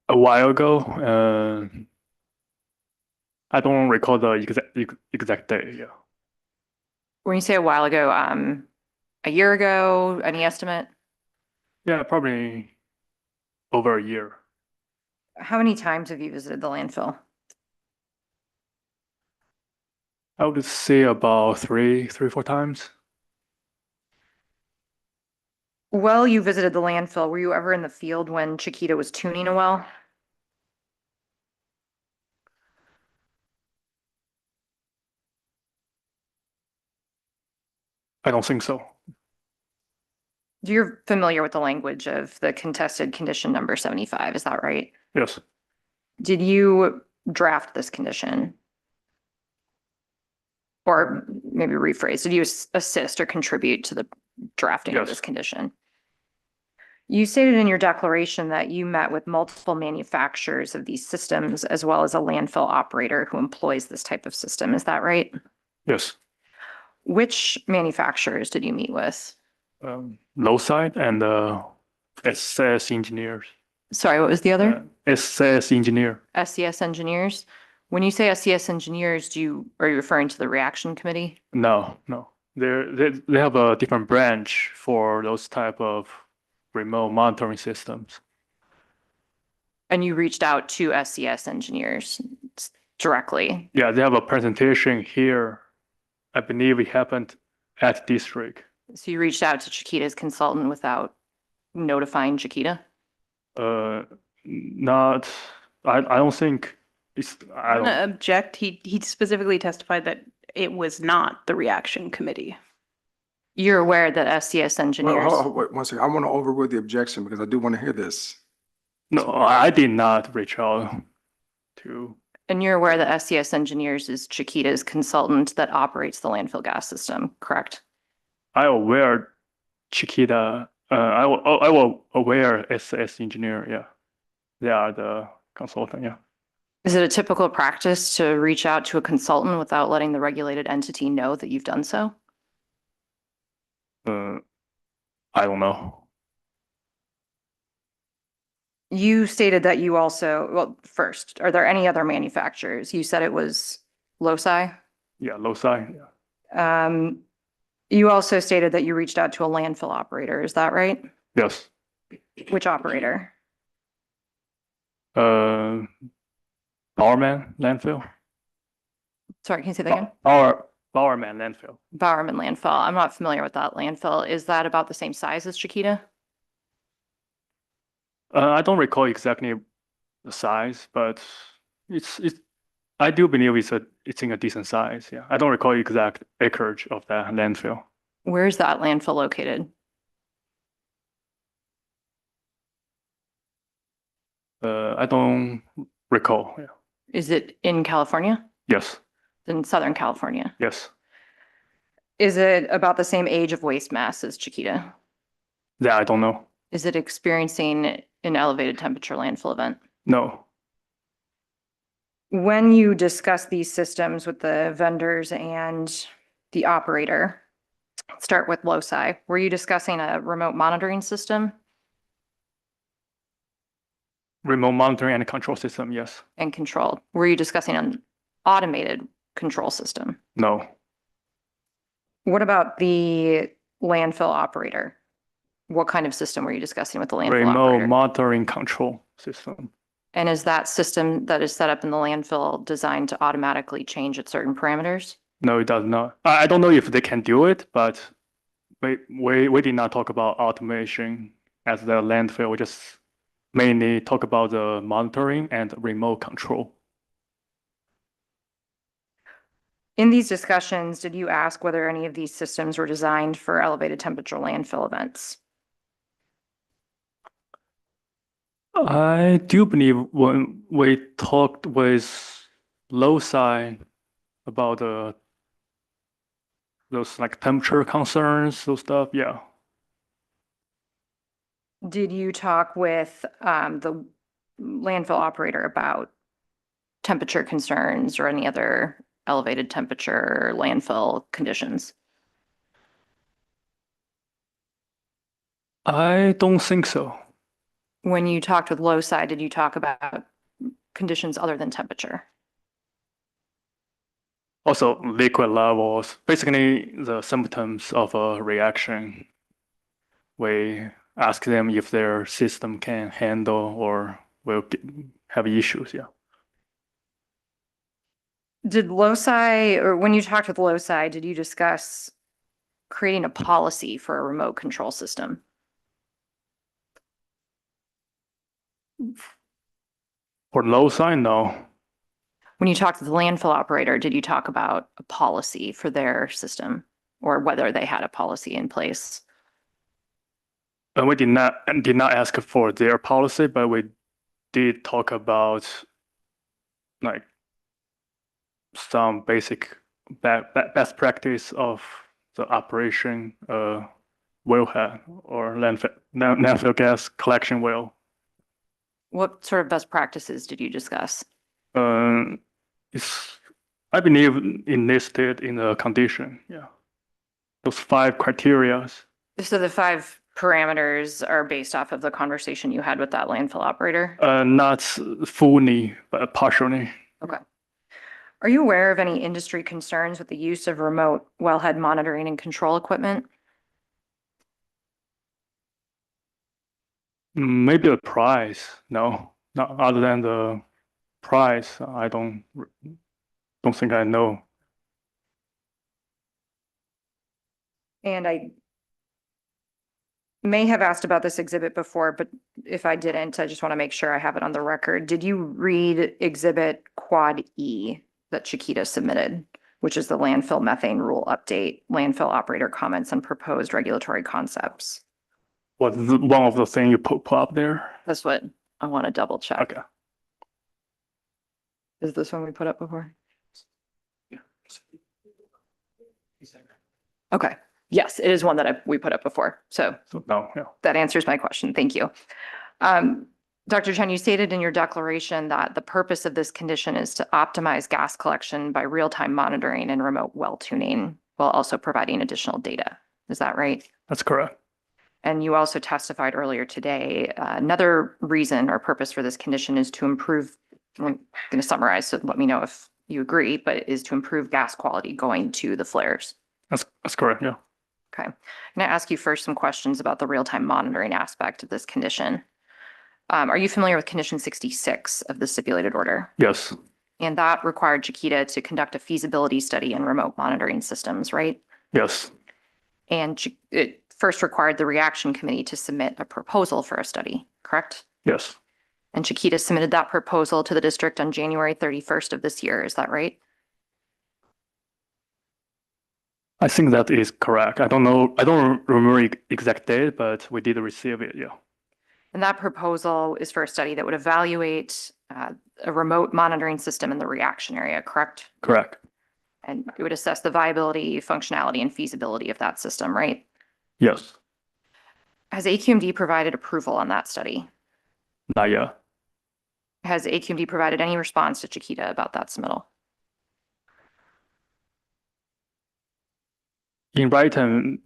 a while ago, I don't recall the exact day. Yeah, When you say a while ago, a year ago, any estimate? yeah, probably over a year. How many times have you visited the landfill? I would say about three, 4 times. Well, you visited the landfill. Were you ever in the field when Chiquita was tuning a well? I don't think so. You're familiar with the language of the contested condition number 75, is that right? Yes, Did you draft this condition? Or maybe rephrase, did you assist or contribute to the drafting of Yes. this condition? You stated in your declaration that you met with multiple manufacturers of these systems as well as a landfill operator who employs this type of system. Is that right? yes. Which manufacturers did you meet with? Low side and SCS engineers. Sorry, what was the other? SCS engineer. SCS engineers? When you say SCS engineers, are you referring to the reaction committee? No, no. They have a different branch for those type of remote monitoring systems. And you reached out to SCS engineers directly? Yeah, they have a presentation here. I believe it happened at district. So you reached out to Chiquita's consultant without notifying Chiquita? Not, I don't think it's, I I'm gonna don't, object. He specifically testified that it was not the reaction committee. You're aware that SCS engineers, Wait, one second. I want to overrule the objection because I do want to hear this. no, I did not reach out to, and you're aware that SCS engineers is Chiquita's consultant that operates the landfill gas system, correct? I aware Chiquita, I will aware SS engineer, yeah. They are the consultant, yeah. Is it a typical practice to reach out to a consultant without letting the regulated entity know that you've done so? I don't know. You stated that you also, well, first, are there any other manufacturers? You said it was Loci. Yeah, Loci, yeah. You also stated that you reached out to a landfill operator. Is that right? Yes. Which operator? Bowerman landfill? Sorry, can you say that again? Bowerman landfill. Bowerman landfill. I'm not familiar with that landfill. Is that about the same size as Chiquita? I don't recall exactly the size, but it's I do believe it's in a decent size. Yeah, I don't recall exact acreage of that landfill. Where's that landfill located? I don't recall. Yeah. Is it in California? Yes. In Southern California? Yes. Is it about the same age of waste mass as Chiquita? That I don't know. Is it experiencing an elevated temperature landfill event? No. When you discuss these systems with the vendors and the operator, let's start with Loci. Were you discussing a remote monitoring system Remote monitoring and control system. Yes. and control? Were you discussing an automated control system? No. What about the landfill operator? What kind of system were you discussing with the landfill Remote operator? monitoring control system. And is that system that is set up in the landfill designed to automatically change at certain parameters? No, it does not. I don't know if they can do it, but we did not talk about automation as the landfill. We just mainly talk about the monitoring and remote control. In these discussions, did you ask whether any of these systems were designed for elevated temperature landfill events? I do believe when we talked with Loci about those like temperature concerns, those stuff, yeah. Did you talk with the landfill operator about temperature concerns or any other elevated temperature landfill conditions? I don't think so. When you talked with Loci, did you talk about conditions other than temperature? Also, liquid levels, basically the symptoms of a reaction. We ask them if their system can handle or will have issues, yeah. Did Loci, or when you talked with Loci, did you discuss creating a policy for a remote control system? For Loci, no. When you talked to the landfill operator, did you talk about a policy for their system or whether they had a policy in place? We did not ask for their policy, but we did talk about like some basic best practice of the operation wellhead or landfill gas collection well. What sort of best practices did you discuss? It's, I believe, enlisted in the condition. Yeah, those 5 criteria. So the 5 parameters are based off of the conversation you had with that landfill operator? Not fully, but partially. Okay. Are you aware of any industry concerns with the use of remote wellhead monitoring and control equipment? Maybe the price. No, not other than the price. I don't think I know. And I may have asked about this exhibit before, but if I didn't, I just want to make sure I have it on the record. Did you read exhibit Quad E that Chiquita submitted, which is the landfill methane rule update, landfill operator comments and proposed regulatory concepts? What one of the things you put up there? That's what I want to double check. Okay. Is this one we put up before? Okay. Yes, it is one that we put up before. So So no, yeah. that answers my question. Thank you. Dr. Chen, you stated in your declaration that the purpose of this condition is to optimize gas collection by real-time monitoring and remote well tuning while also providing additional data. Is that right? That's correct. And you also testified earlier today, another reason or purpose for this condition is to improve, I'm going to summarize, so let me know if you agree, but it is to improve gas quality going to the flares. That's correct, yeah. Okay. I'm going to ask you first some questions about the real-time monitoring aspect of this condition. Are you familiar with condition 66 of the stipulated order? Yes, And that required Chiquita to conduct a feasibility study in remote monitoring systems, right? yes, And it first required the reaction committee to submit a proposal for a study, correct? yes. And Chiquita submitted that proposal to the district on January 31st of this year, is that right? I think that is correct. I don't know, I don't remember exact date, but we did receive it, yeah. And that proposal is for a study that would evaluate a remote monitoring system in the reaction area, correct? Correct. And it would assess the viability, functionality, and feasibility of that system, right? Yes, Has AQMD provided approval on that study? not yet. Has AQMD provided any response to Chiquita about that submittal? In writing,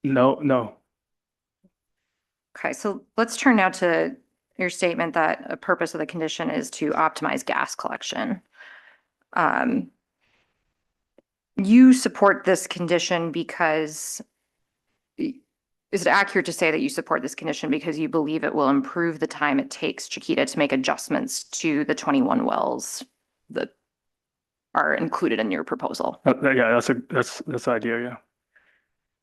no. Okay, so let's turn now to your statement that a purpose of the condition is to optimize gas collection. You support this condition because, is it accurate to say that you support this condition because you believe it will improve the time it takes Chiquita to make adjustments to the 21 wells that are included in your proposal? Yeah, that's the idea, yeah.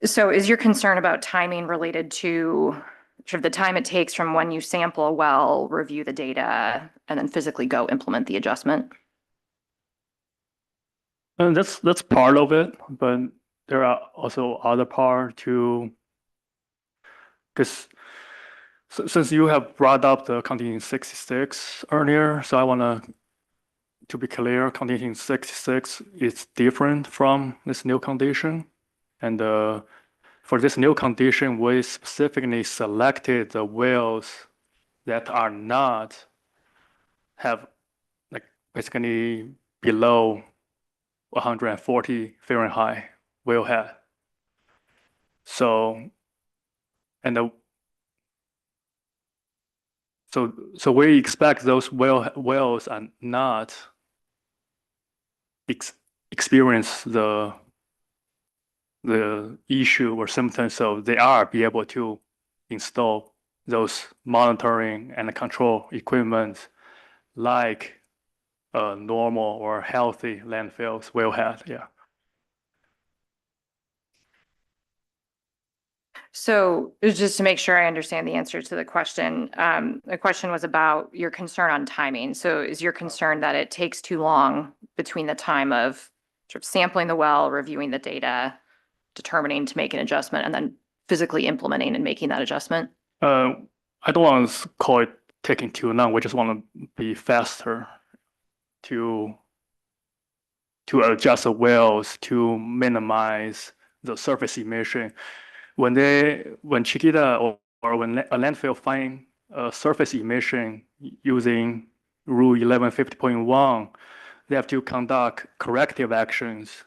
So is your concern about timing related to sort of the time it takes from when you sample a well, review the data, and then physically go implement the adjustment? And that's part of it, but there are also other part too. Because since you have brought up the condition 66 earlier, so I want to be clear, condition 66 is different from this new condition. And for this new condition, we specifically selected the wells that are not have like basically below 140 Fahrenheit wellhead. So, and so we expect those wells are not experience the issue or symptoms, so they are be able to install those monitoring and control equipment like a normal or healthy landfills wellhead, yeah. So just to make sure I understand the answer to the question was about your concern on timing. So is your concern that it takes too long between the time of sort of sampling the well, reviewing the data, determining to make an adjustment, and then physically implementing and making that adjustment? I don't want to call it taking too long. We just want to be faster to adjust the wells to minimize the surface emission. When Chiquita or when a landfill find a surface emission using Rule 1150.1, they have to conduct corrective actions.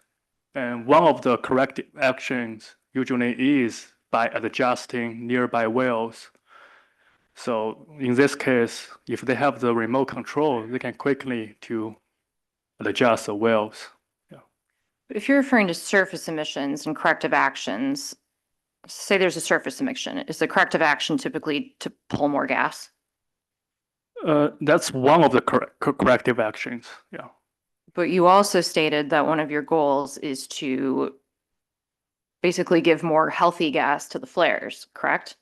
And one of the corrective actions usually is by adjusting nearby wells. So in this case, if they have the remote control, they can quickly to adjust the wells. Yeah. But if you're referring to surface emissions and corrective actions, say there's a surface emission, is the corrective action typically to pull more gas? That's one of the corrective actions, yeah. But you also stated that one of your goals is to basically give more healthy gas to the flares, correct?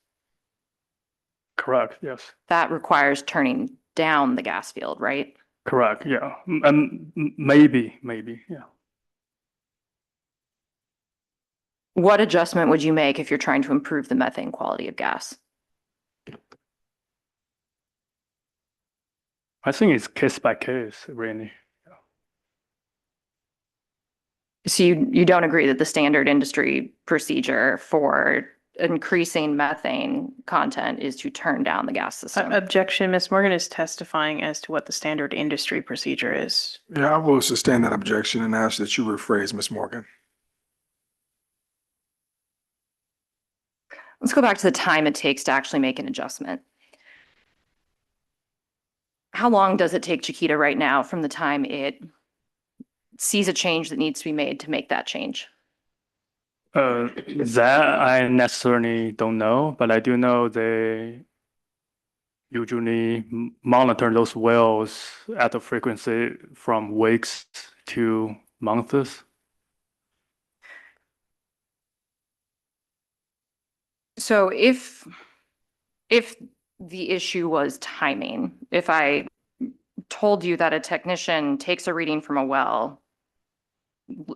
Correct, yes. That requires turning down the gas field, right? Correct, yeah. And maybe, yeah. What adjustment would you make if you're trying to improve the methane quality of gas? I think it's case by case, really. So you don't agree that the standard industry procedure for increasing methane content is to turn down the gas system. Objection, Ms. Morgan is testifying as to what the standard industry procedure is. Yeah, I will sustain that objection and ask that you rephrase, Ms. Morgan. Let's go back to the time it takes to actually make an adjustment. How long does it take Chiquita right now from the time it sees a change that needs to be made to make that change? That I necessarily don't know, but I do know they usually monitor those wells at a frequency from weeks to months. So if the issue was timing, if I told you that a technician takes a reading from a well,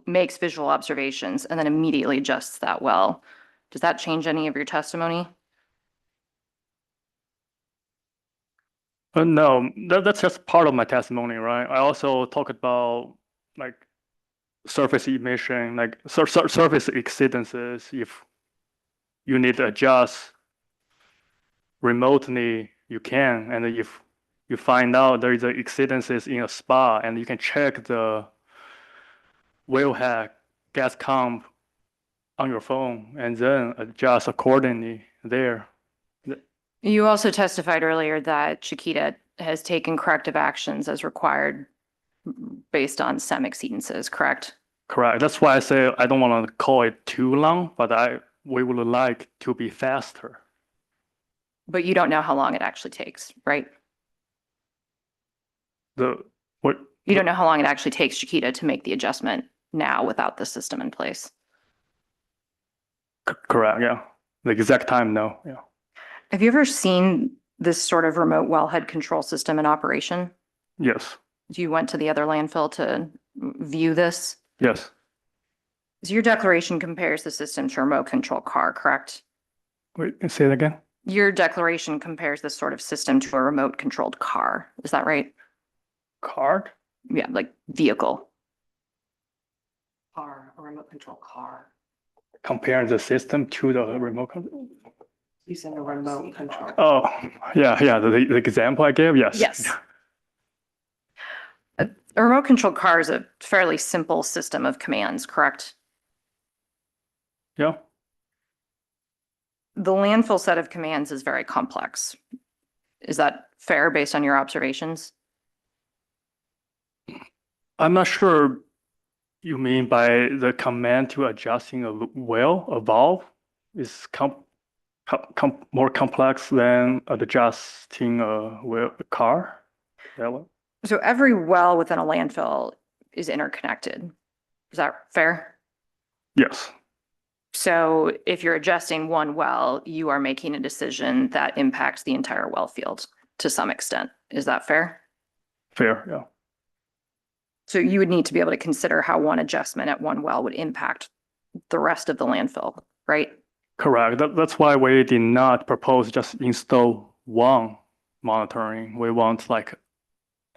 makes visual observations, and then immediately adjusts that well, does that change any of your testimony? No, that's just part of my testimony, right? I also talk about like surface emission, like surface exceedances. If you need to adjust remotely, you can. And if you find out there is a exceedances in a spa, and you can check the wellhead gas comp on your phone and then adjust accordingly there. You also testified earlier that Chiquita has taken corrective actions as required based on SEM exceedances, correct? Correct. That's why I say I don't want to call it too long, but we would like to be faster. But you don't know how long it actually takes, right? What? You don't know how long it actually takes Chiquita to make the adjustment now without the system in place. Correct, yeah. The exact time, no, yeah. Have you ever seen this sort of remote wellhead control system in operation? Yes, You went to the other landfill to view this? yes, So your declaration compares the system to a remote control car, correct? wait, say it again? Your declaration compares this sort of system to a remote controlled car. Is that right? Card? Yeah, like vehicle. Car, a remote control car. Comparing the system to the remote control? Using a remote control. Oh, yeah, the example I gave, yes. Yes. A remote control car is a fairly simple system of commands, correct? Yeah, The landfill set of commands is very complex. Is that fair based on your observations? I'm not sure you mean by the command to adjusting a well, a valve is more complex than adjusting a car? That one? So every well within a landfill is interconnected. Is that fair? Yes, So if you're adjusting one well, you are making a decision that impacts the entire well field to some extent. Is that fair? fair, yeah. So you would need to be able to consider how one adjustment at one well would impact the rest of the landfill, right? Correct. That's why we did not propose just install one monitoring. We want like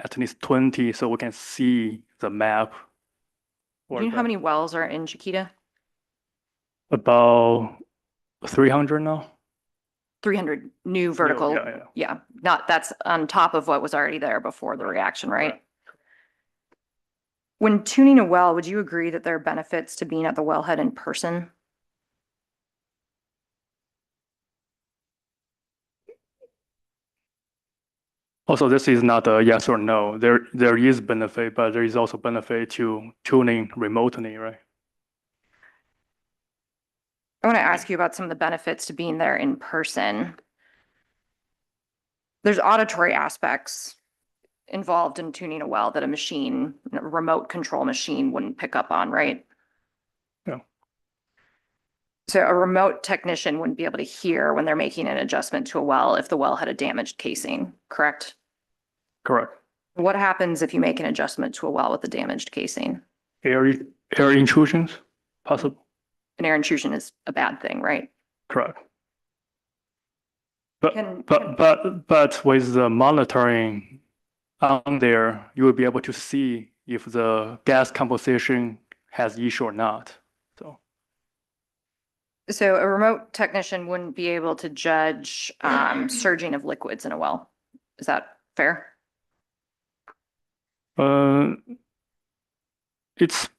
at least 20 so we can see the map. Do you know how many wells are in Chiquita? About 300 now? 300 new vertical. Yeah. Yeah, not, that's on top of what was already there before the reaction, right? When tuning a well, would you agree that there are benefits to being at the wellhead in person? Also, this is not a yes or no. There is benefit, but there is also benefit to tuning remotely, right? I want to ask you about some of the benefits to being there in person. There's auditory aspects involved in tuning a well that a machine, a remote control machine wouldn't pick up on, right? Yeah. So a remote technician wouldn't be able to hear when they're making an adjustment to a well if the well had a damaged casing, correct? Correct. What happens if you make an adjustment to a well with a damaged casing? Air intrusions, possible. An air intrusion is a bad thing, right? Correct. Can- But with the monitoring on there, you will be able to see if the gas composition has issue or not. So So a remote technician wouldn't be able to judge surging of liquids in a well. Is that fair? It's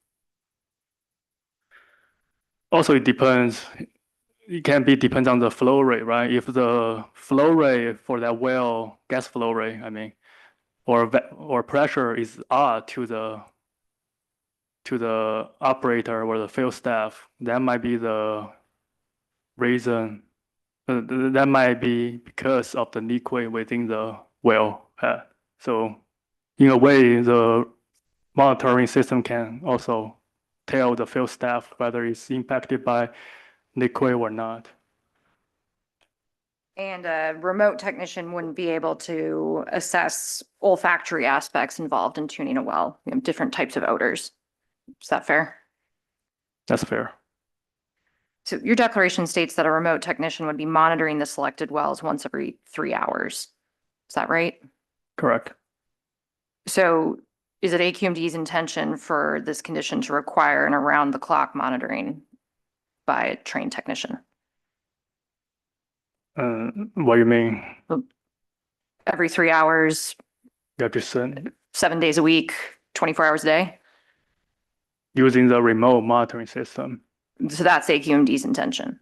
also, it depends. It can be depends on the flow rate, right? If the flow rate for that well, gas flow rate, I mean, or pressure is odd to the operator or the field staff, that might be the reason. That might be because of the liquid within the well head. So in a way, the monitoring system can also tell the field staff whether it's impacted by liquid or not. And a remote technician wouldn't be able to assess olfactory aspects involved in tuning a well, different types of odors. Is that fair? That's fair. So your declaration states that a remote technician would be monitoring the selected wells once every 3 hours. Is that right? Correct. So is it AQMD's intention for this condition to require an around-the-clock monitoring by a trained technician? What do you mean? Every 3 hours, You have to send 7 days a week, 24 hours a day? using the remote monitoring system. So that's AQMD's intention.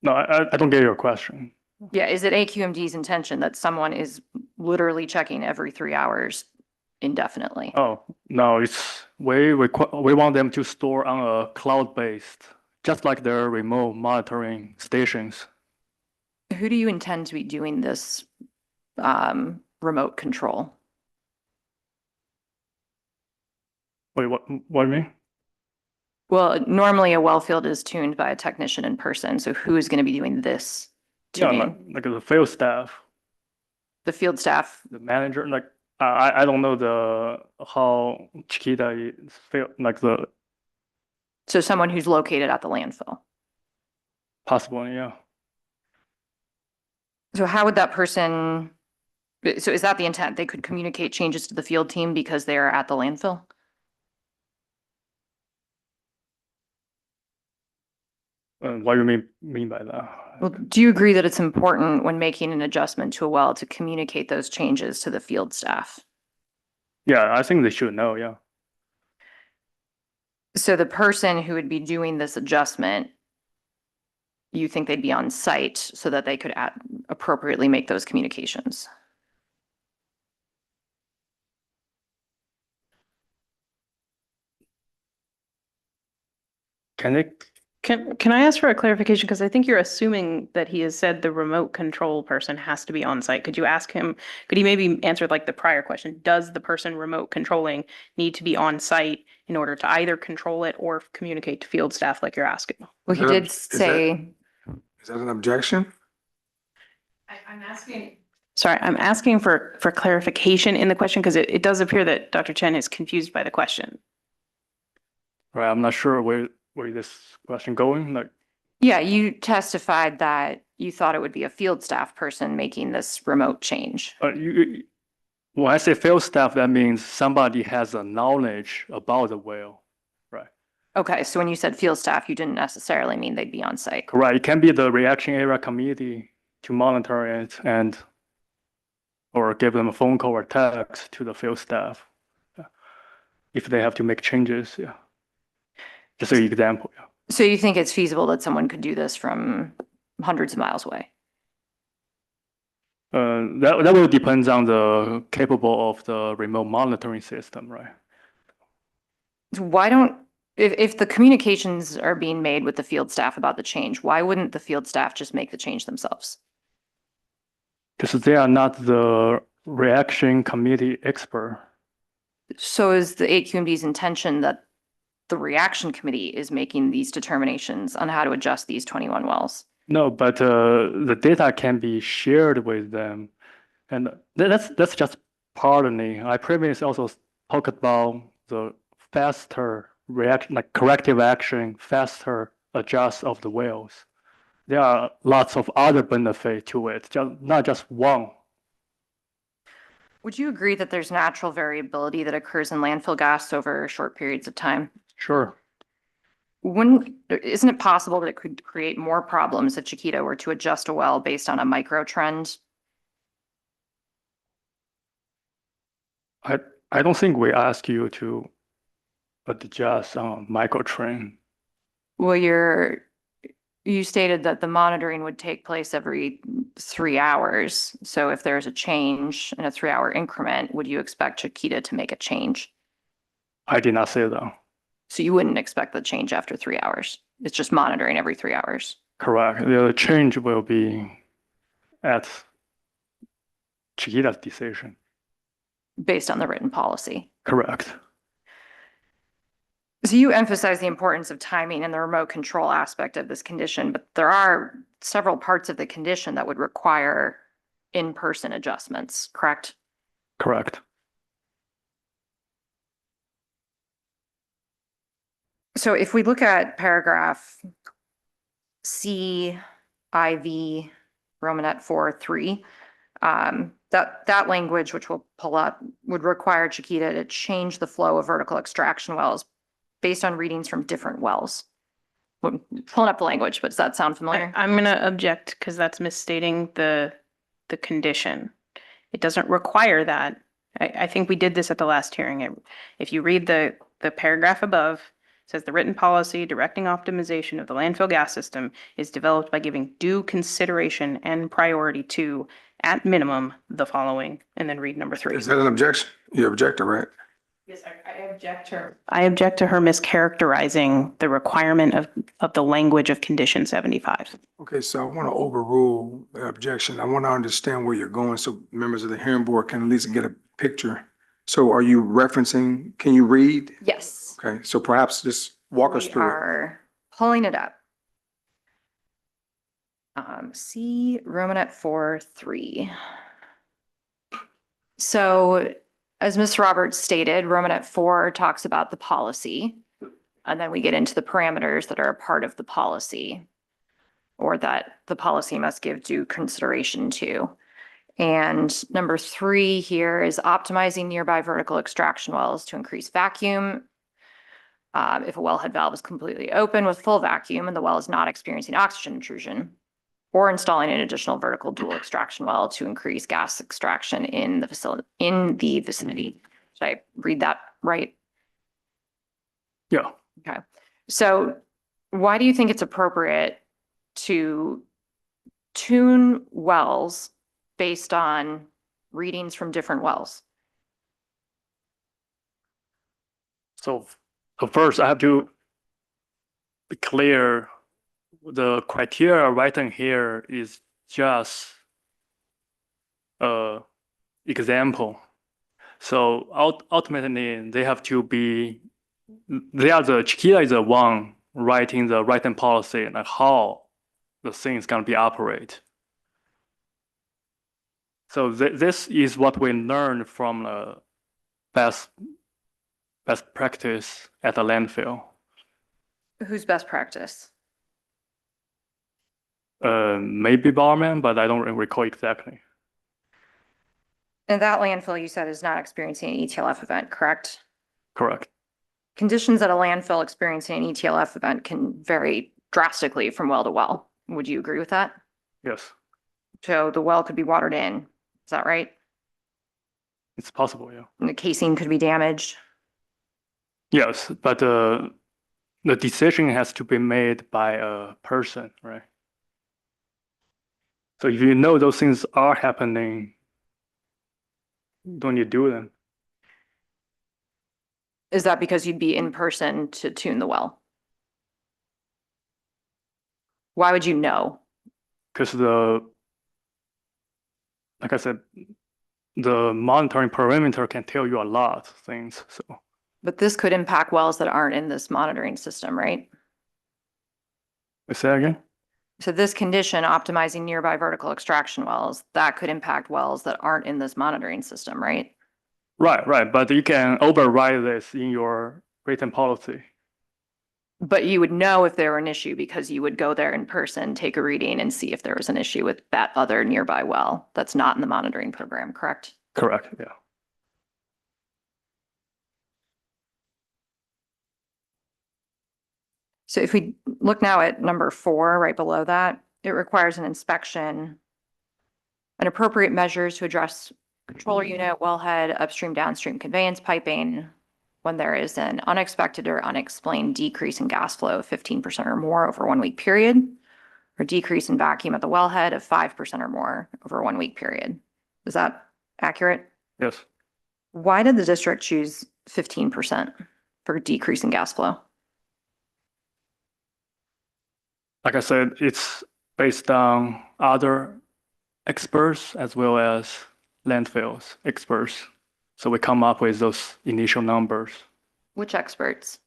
No, I don't get your question. Yeah, is it AQMD's intention that someone is literally checking every 3 hours indefinitely? Oh, no, it's we want them to store on a cloud-based, just like their remote monitoring stations. Who do you intend to be doing this remote control? Wait, what do you mean? Well, normally a well field is tuned by a technician in person. So who is going to be doing this Yeah, tuning? like the field staff, The field staff. the manager, like I don't know how Chiquita is like the So someone who's located at the landfill. possible, yeah. So how would that person, so is that the intent? They could communicate changes to the field team because they are at the landfill? What do you mean by that? Well, do you agree that it's important when making an adjustment to a well to communicate those changes to the field staff? Yeah, I think they should know, yeah. So the person who would be doing this adjustment, you think they'd be on site so that they could appropriately make those communications? Can it? Can I ask for a clarification? Because I think you're assuming that he has said the remote control person has to be on site. Could you ask him, could he maybe answer like the prior question? Does the person remote controlling need to be on site in order to either control it or communicate to field staff like you're asking? Well, he Is that- did is that- say, Is that an objection? I'm asking. Sorry, I'm asking for clarification in the question because it does appear that Dr. Chen is confused by the question. Right, I'm not sure where this question going. Like, yeah, you testified that you thought it would be a field staff person making this remote change. when I say field staff, that means somebody has a knowledge about the well, right? Okay, so when you said field staff, you didn't necessarily mean they'd be on site. Correct. It can be the reaction area committee to monitor it or give them a phone call or text to the field staff if they have to make changes. Yeah. Just an example. Yeah. So you think it's feasible that someone could do this from hundreds of miles away? That will depend on the capable of the remote monitoring system, right? So why don't, if the communications are being made with the field staff about the change, why wouldn't the field staff just make the change themselves? Because they are not the reaction committee expert. So is the AQMD's intention that the reaction committee is making these determinations on how to adjust these 21 wells? No, but the data can be shared with them, and that's just partly. I previously also talked about the faster reaction, like corrective action, faster adjust of the wells. There are lots of other benefit to it, not just one. Would you agree that there's natural variability that occurs in landfill gas over short periods of time? Sure. isn't it possible that it could create more problems if Chiquita were to adjust a well based on a micro trend? I don't think we ask you to adjust on microtrain. Well, you stated that the monitoring would take place every 3 hours. So if there's a change in a 3-hour increment, would you expect Chiquita to make a change? I did not say that. So you wouldn't expect the change after 3 hours. It's just monitoring every 3 hours. Correct. The change will be at Chiquita's decision. Based on the written policy. Correct. So you emphasize the importance of timing and the remote control aspect of this condition, but there are several parts of the condition that would require in-person adjustments, correct? Correct. So if we look at paragraph C, IV, Romanet 4.3, that language, which we'll pull up, would require Chiquita to change the flow of vertical extraction wells based on readings from different wells. We're pulling up the language, but does that sound familiar? I'm going to object because that's misstating the condition. It doesn't require that. I think we did this at the last hearing. If you read the paragraph above, it says the written policy directing optimization of the landfill gas system is developed by giving due consideration and priority to, at minimum, the following, and then read number 3. Is that an objection? You objected, right? Yes, I object to her. I object to her mischaracterizing the requirement of the language of condition 75. Okay, so I want to overrule the objection. I want to understand where you're going so members of the hearing board can at least get a picture. So are you referencing, can you read? Yes. Okay, so perhaps just walk us We through it. are pulling it up. C Romanet 4.3. So as Ms. Roberts stated, Romanet 4 talks about the policy, and then we get into the parameters that are a part of the policy, or that the policy must give due consideration to. And number 3 here is optimizing nearby vertical extraction wells to increase vacuum. If a wellhead valve is completely open with full vacuum and the well is not experiencing oxygen intrusion, or installing an additional vertical dual extraction well to increase gas extraction in the vicinity. Should I read that right? Yeah. Okay. So why do you think it's appropriate to tune wells based on readings from different wells? So first I have to be clear. The criteria written here is just example. So ultimately, they have to be, Chiquita is the one writing the written policy and how the thing is going to be operate. So this is what we learned from the best practice at the landfill. Who's best practice? Maybe Barman, but I don't recall exactly. And that landfill you said is not experiencing an ETLF event, correct? Correct. Conditions at a landfill experiencing an ETLF event can vary drastically from well to well. Would you agree with that? Yes, So the well could be watered in, is that right? it's possible, yeah. And the casing could be damaged. Yes, but the decision has to be made by a person, right? So if you know those things are happening, don't you do them? Is that because you'd be in person to tune the well? Why would you know? Because like I said, the monitoring perimeter can tell you a lot of things, so. But this could impact wells that aren't in this monitoring system, right? Say that again? So this condition, optimizing nearby vertical extraction wells, that could impact wells that aren't in this monitoring system, right? Right, but you can override this in your written policy. But you would know if there were an issue because you would go there in person, take a reading and see if there was an issue with that other nearby well that's not in the monitoring program, correct? Correct, yeah. So if we look now at number 4, right below that, it requires an inspection and appropriate measures to address controller unit, wellhead, upstream, downstream conveyance piping when there is an unexpected or unexplained decrease in gas flow of 15% or more over a 1-week period, or decrease in vacuum at the wellhead of 5% or more over a 1-week period. Is that accurate? Yes. Why did the district choose 15% for decrease in gas flow? Like I said, it's based on other experts as well as landfills experts. So we come up with those initial numbers. Which experts?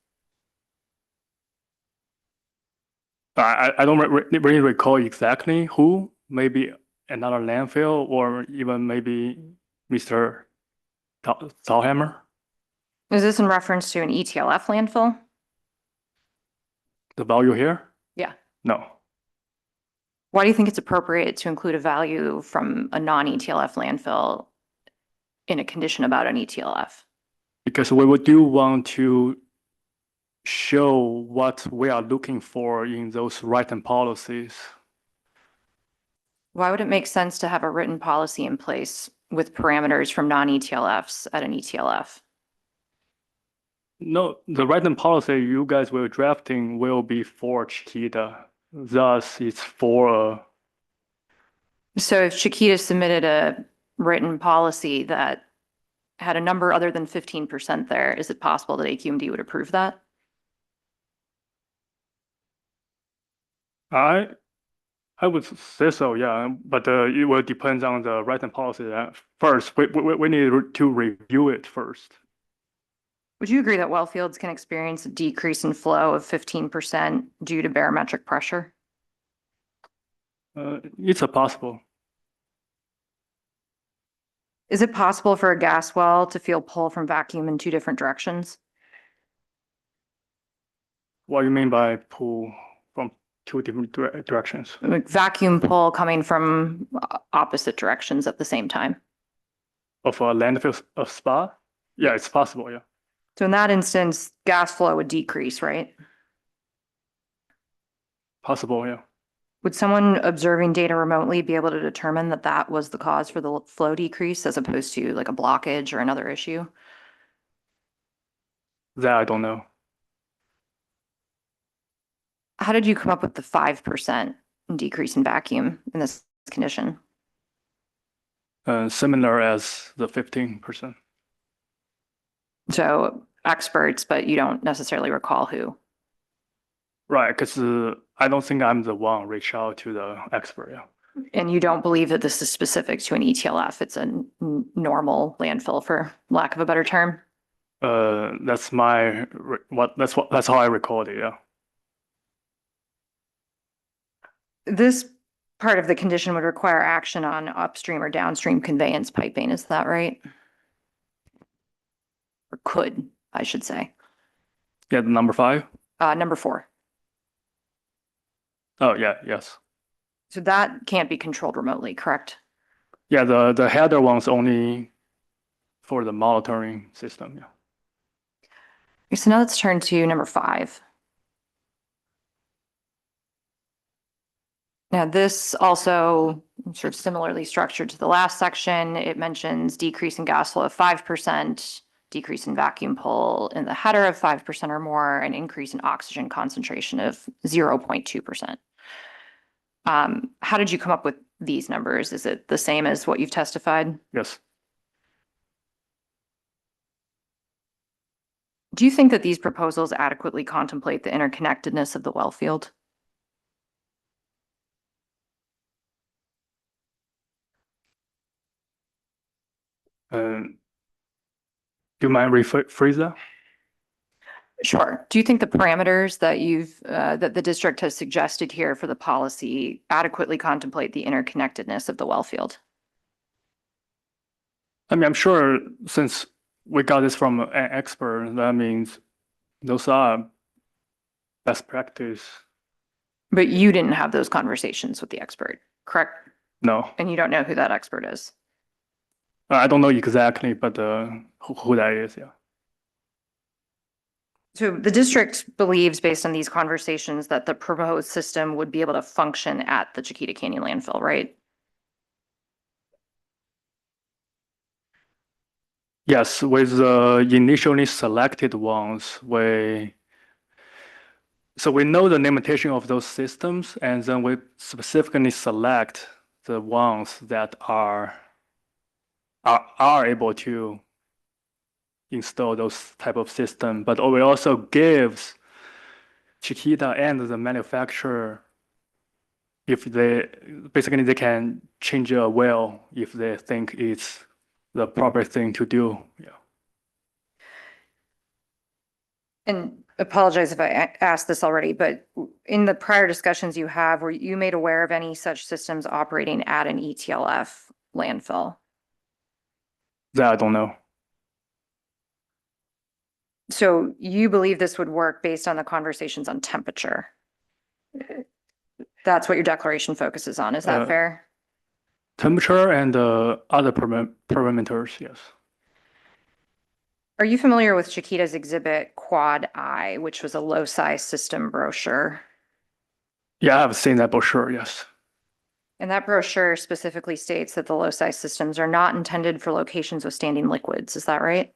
I don't really recall exactly who, maybe another landfill or even maybe Mr. Thalhammer, Is this in reference to an ETLF landfill? the value here? Yeah. No. Why do you think it's appropriate to include a value from a non-ETLF landfill in a condition about an ETLF? Because we do want to show what we are looking for in those written policies. Why would it make sense to have a written policy in place with parameters from non-ETLFs at an ETLF? No, the written policy you guys will drafting will be for Chiquita. Thus, it's for So if Chiquita submitted a written policy that had a number other than 15% there, is it possible that AQMD would approve that? I would say so, yeah, but it will depend on the written policy. First, we need to review it first. Would you agree that well fields can experience a decrease in flow of 15% due to barometric pressure? It's a possible. Is it possible for a gas well to feel pull from vacuum in 2 different directions? What do you mean by pull from 2 different directions? Like vacuum pull coming from opposite directions at the same time? Of a landfill of spa? Yeah, it's possible, yeah. So in that instance, gas flow would decrease, right? Possible, yeah. Would someone observing data remotely be able to determine that that was the cause for the flow decrease as opposed to like a blockage or another issue? That I don't know. How did you come up with the 5% decrease in vacuum in this condition? Similar as the 15%. So experts, but you don't necessarily recall who. Right, because I don't think I'm the one reach out to the expert, yeah. And you don't believe that this is specific to an ETLF. It's a normal landfill, for lack of a better term. That's that's how I recalled it, yeah. This part of the condition would require action on upstream or downstream conveyance piping. Is that right? Or could, I should say. Yeah, the number 5? Number 4. Oh, yeah, yes. So that can't be controlled remotely, correct? Yeah, the header one's only for the monitoring system, yeah. Okay, so now let's turn to number 5. Now, this also sort of similarly structured to the last section. It mentions decrease in gas flow of 5%, decrease in vacuum pull in the header of 5% or more, and increase in oxygen concentration of 0.2%. How did you come up with these numbers? Is it the same as what you've testified? Yes. Do you think that these proposals adequately contemplate the interconnectedness of the well field? Do you mind rephrase that? Sure. Do you think the parameters that that the district has suggested here for the policy adequately contemplate the interconnectedness of the well field? I mean, I'm sure since we got this from an expert, that means those are best practice. But you didn't have those conversations with the expert, correct? No, And you don't know who that expert is? I don't know exactly, but who that is, yeah. So the district believes, based on these conversations, that the proposed system would be able to function at the Chiquita Canyon landfill, right? Yes, with the initially selected ones, so we know the limitation of those systems, and then we specifically select the ones that are able to install those type of system. But we also gives Chiquita and the manufacturer, if they can change a well if they think it's the proper thing to do. Yeah. And apologize if I asked this already, but in the prior discussions you have, were you made aware of any such systems operating at an ETLF landfill? That I don't know. So you believe this would work based on the conversations on temperature? That's what your declaration focuses on, is that fair? Temperature and other parameters, yes. Are you familiar with Chiquita's exhibit Quad I, which was a low-size system brochure? Yeah, I've seen that brochure, yes. And that brochure specifically states that the low-size systems are not intended for locations with standing liquids. Is that right?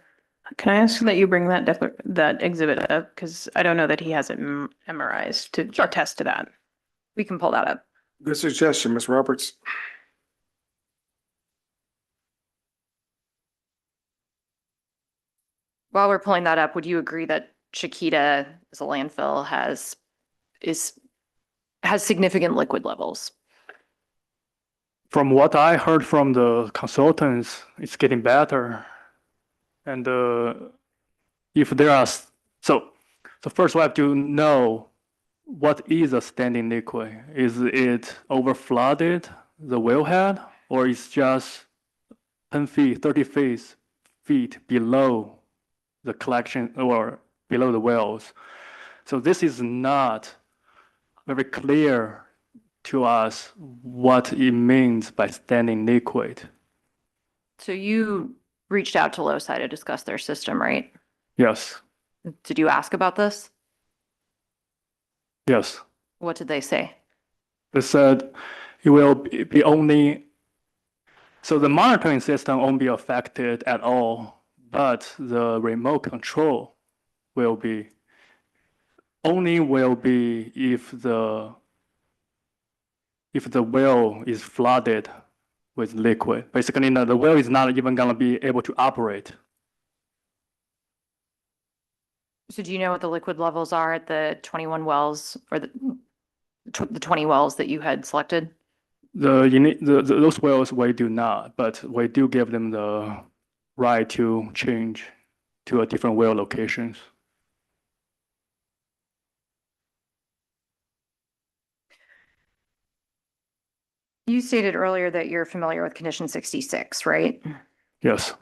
Can I ask that you bring that exhibit up? Because I don't know that he has it memorized to attest to that. We can pull that up. Good suggestion, Ms. Roberts. While we're pulling that up, would you agree that Chiquita as a landfill has significant liquid levels? From what I heard from the consultants, it's getting better. And if there are, so first we have to know what is a standing liquid. Is it over flooded the wellhead, or it's just 10 feet, 30 feet below the collection or below the wells? So this is not very clear to us what it means by standing liquid. So you reached out to Loci to discuss their system, right? Yes, Did you ask about this? yes. What did they say? They said it will be only, so the monitoring system won't be affected at all, but the remote control will be if the well is flooded with liquid. Basically, the well is not even gonna be able to operate. So do you know what the liquid levels are at the 21 wells or the 20 wells that you had selected? Those wells we do not, but we do give them the right to change to a different well locations. You stated earlier that you're familiar with condition 66, right? Yes,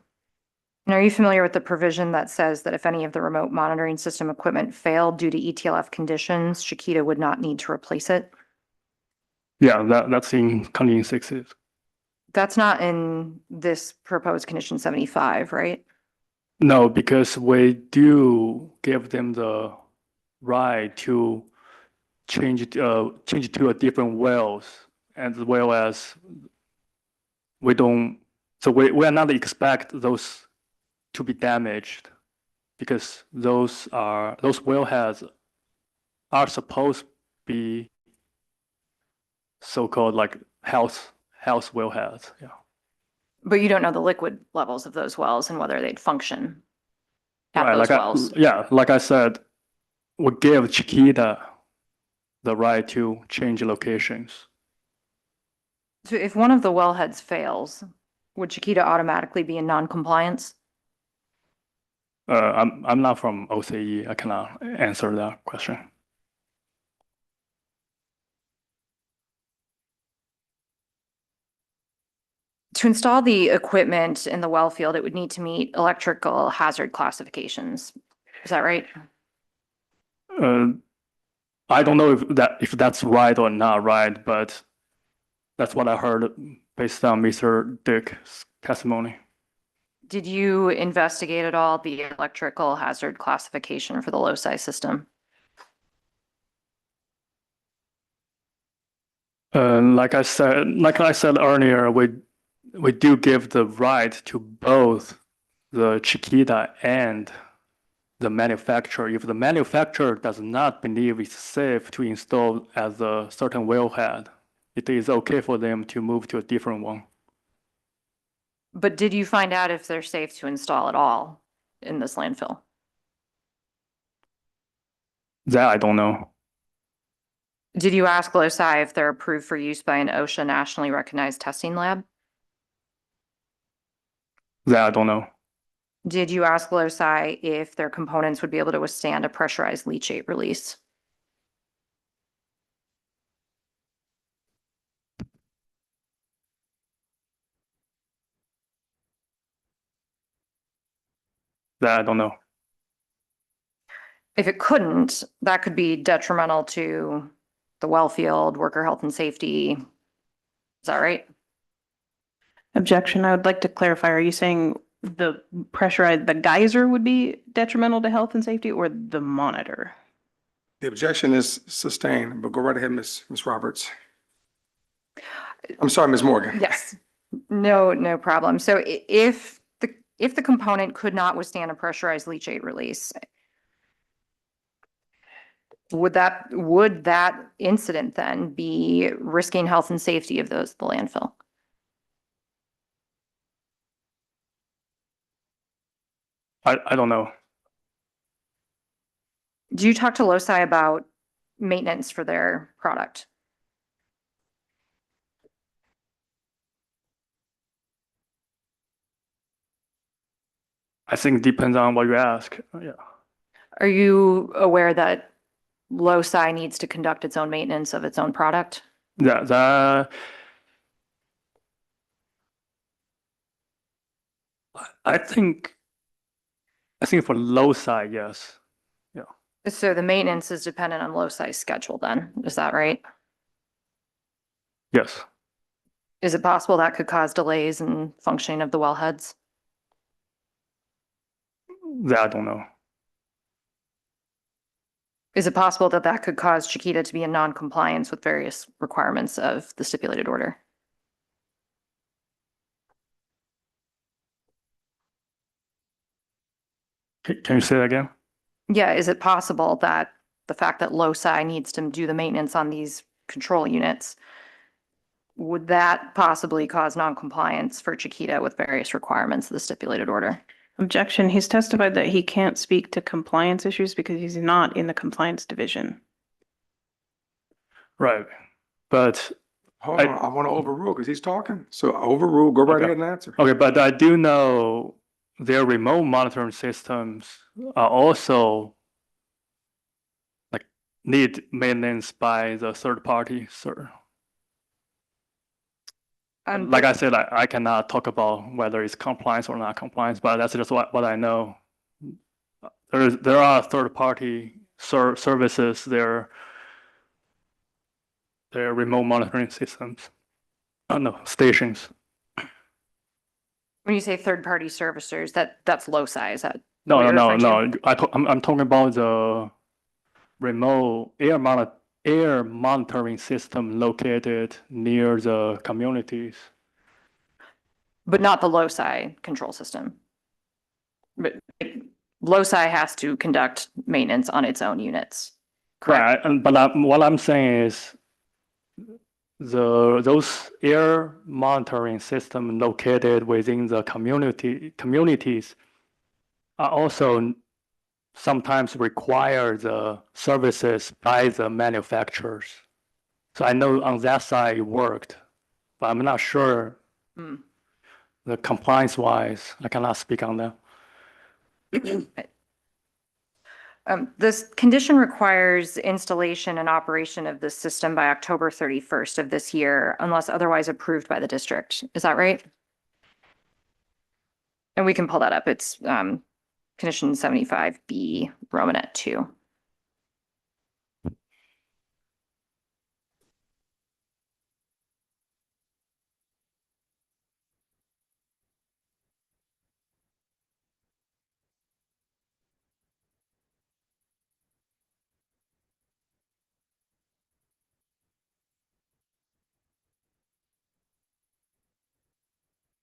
And are you familiar with the provision that says that if any of the remote monitoring system equipment failed due to ETLF conditions, Chiquita would not need to replace it? yeah, that's in condition 6. That's not in this proposed condition 75, right? No, because we do give them the right to change it to a different wells, as well as we are not expect those to be damaged, because those wellheads are supposed to be so-called like health wellheads. Yeah. But you don't know the liquid levels of those wells and whether they'd function at Right, those wells. like I said, we give Chiquita the right to change locations. So if one of the wellheads fails, would Chiquita automatically be in non-compliance? I'm not from OCE. I cannot answer that question. To install the equipment in the well field, it would need to meet electrical hazard classifications. Is that right? I don't know if that's right or not right, but that's what I heard based on Mr. Dick's testimony. Did you investigate at all the electrical hazard classification for the loci system? Like I said earlier, we do give the right to both the Chiquita and the manufacturer. If the manufacturer does not believe it's safe to install at a certain wellhead, it is okay for them to move to a different one. But did you find out if they're safe to install at all in this landfill? That I don't know. Did you ask loci if they're approved for use by an OSHA nationally recognized testing lab? That I don't know. Did you ask loci if their components would be able to withstand a pressurized leachate release? That I don't know. If it couldn't, that could be detrimental to the well field, worker health and safety. Is that right? Objection. I would like to clarify. Are you saying the pressurized, the geyser would be detrimental to health and safety or the monitor? The objection is sustained, but go right ahead, Ms. Roberts. I'm sorry, Ms. Morgan. Yes. No problem. So if the component could not withstand a pressurized leachate release, would that incident then be risking health and safety of the landfill? I don't know. Do you talk to loci about maintenance for their product? I think it depends on what you ask. Yeah. Are you aware that loci needs to conduct its own maintenance of its own product? That I think for low side, yes. Yeah. So the maintenance is dependent on loci's schedule then, is that right? Yes. Is it possible that could cause delays in functioning of the wellheads? That I don't know. Is it possible that that could cause Chiquita to be in non-compliance with various requirements of the stipulated order? Can you say that again? Yeah, is it possible that the fact that loci needs to do the maintenance on these control units, would that possibly cause non-compliance for Chiquita with various requirements of the stipulated order? Objection. He's testified that he can't speak to compliance issues because he's not in the compliance division. Right. But Hold on, I want to overrule because he's talking. So overrule, go right Okay. ahead and answer. okay, but I do know their remote monitoring systems are also like need maintenance by the third party, sir. Like I said, I cannot talk about whether it's compliance or not compliance, but that's just what I know. There are third party services, their remote monitoring systems. No, stations. When you say third-party servicers, that's loci, is that? No, what no, you're no, referring no. I'm talking about the remote air monitoring system located near the communities. But not the loci control system. But loci has to conduct maintenance on its own units, correct? Right, but what I'm saying is those air monitoring system located within the communities are also sometimes require the services by the manufacturers. So I know on that side it worked, but I'm not sure Mm. the compliance wise, I cannot speak on that. This condition requires installation and operation of the system by October 31st of this year, unless otherwise approved by the district. Is that right? And we can pull that up. It's condition 75B, Romanet 2.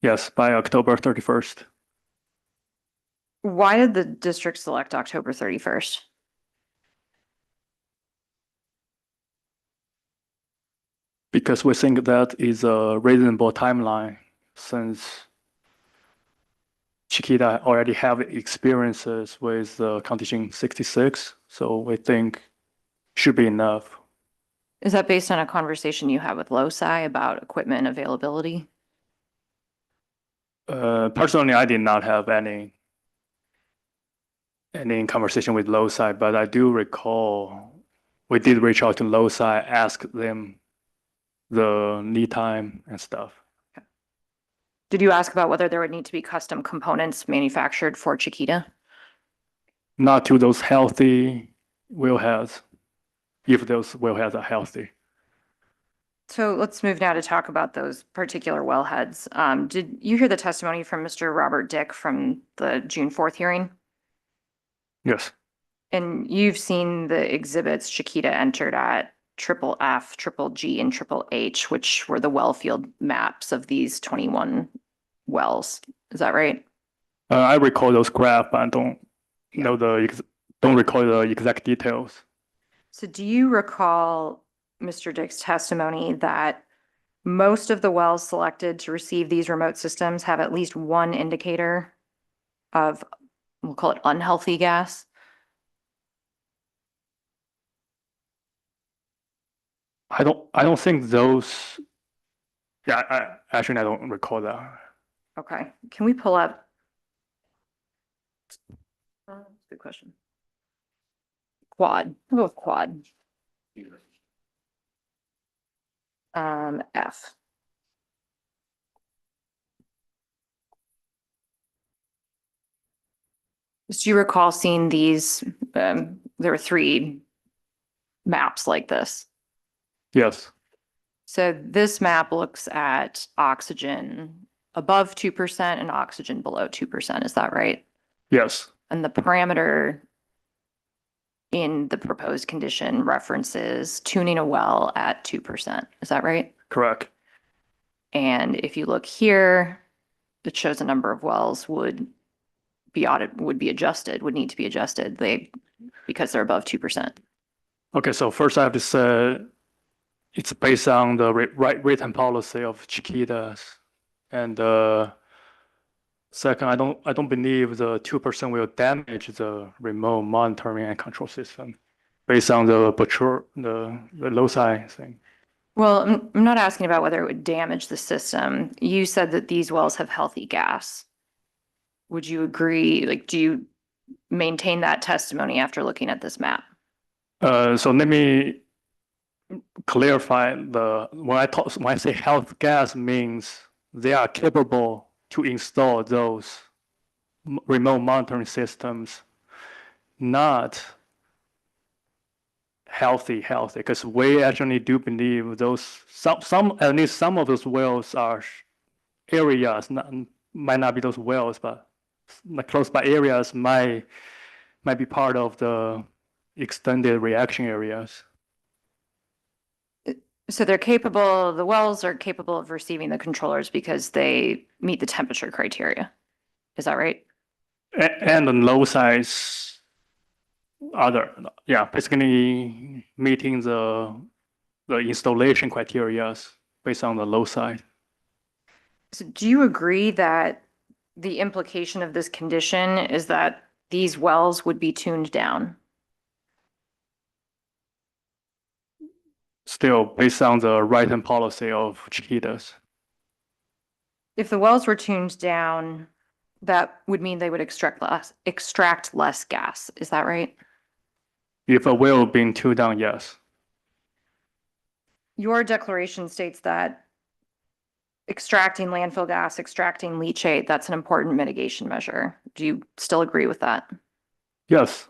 Yes, by October 31st. Why did the district select October 31st? Because we think that is a reasonable timeline since Chiquita already have experiences with Condition 66, so we think should be enough. Is that based on a conversation you had with LoSci about equipment availability? Personally, I did not have any conversation with LoSci, but I do recall we did reach out to LoSci, ask them the lead time and stuff. Did you ask about whether there would need to be custom components manufactured for Chiquita? Not to those healthy wellheads, if those wellheads are healthy. So let's move now to talk about those particular wellheads. Did you hear the testimony from Mr. Robert Dick from the June 4th hearing? Yes, And you've seen the exhibits Chiquita entered at triple F, triple G, and triple H, which were the well field maps of these 21 wells. Is that right? I recall those graphs, but I don't know don't recall the exact details. So do you recall Mr. Dick's testimony that most of the wells selected to receive these remote systems have at least one indicator of, we'll call it unhealthy gas? I don't think those. Yeah, I don't recall that. Okay, can we pull up? Good question. Quad, we'll go with quad. F. Do you recall seeing these, there were 3 maps like this? Yes, So this map looks at oxygen above 2% and oxygen below 2%, is that right? yes, And the parameter in the proposed condition references tuning a well at 2%, is that right? correct. And if you look here, it shows a number of wells would be adjusted, would need to be adjusted, because they're above 2%. Okay, so first I have to say it's based on the written policy of Chiquitas, and second, I don't believe the 2% will damage the remote monitoring and control system, based on the LoSci thing. Well, I'm not asking about whether it would damage the system. You said that these wells have healthy gas. Would you agree, like, do you maintain that testimony after looking at this map? So let me clarify when I say health gas means they are capable to install those remote monitoring systems, not healthy, because we actually do believe those at least some of those wells are areas, might not be those wells, but close by areas might be part of the extended reaction areas. So the wells are capable of receiving the controllers because they meet the temperature criteria. Is that right? And the low size basically meeting the installation criteria based on the low side. So do you agree that the implication of this condition is that these wells would be tuned down? Still, based on the written policy of Chiquitas. If the wells were tuned down, that would mean they would extract less gas. Is that right? If a well being tuned down, yes. Your declaration states that extracting landfill gas, extracting leachate, that's an important mitigation measure. Do you still agree with that? Yes.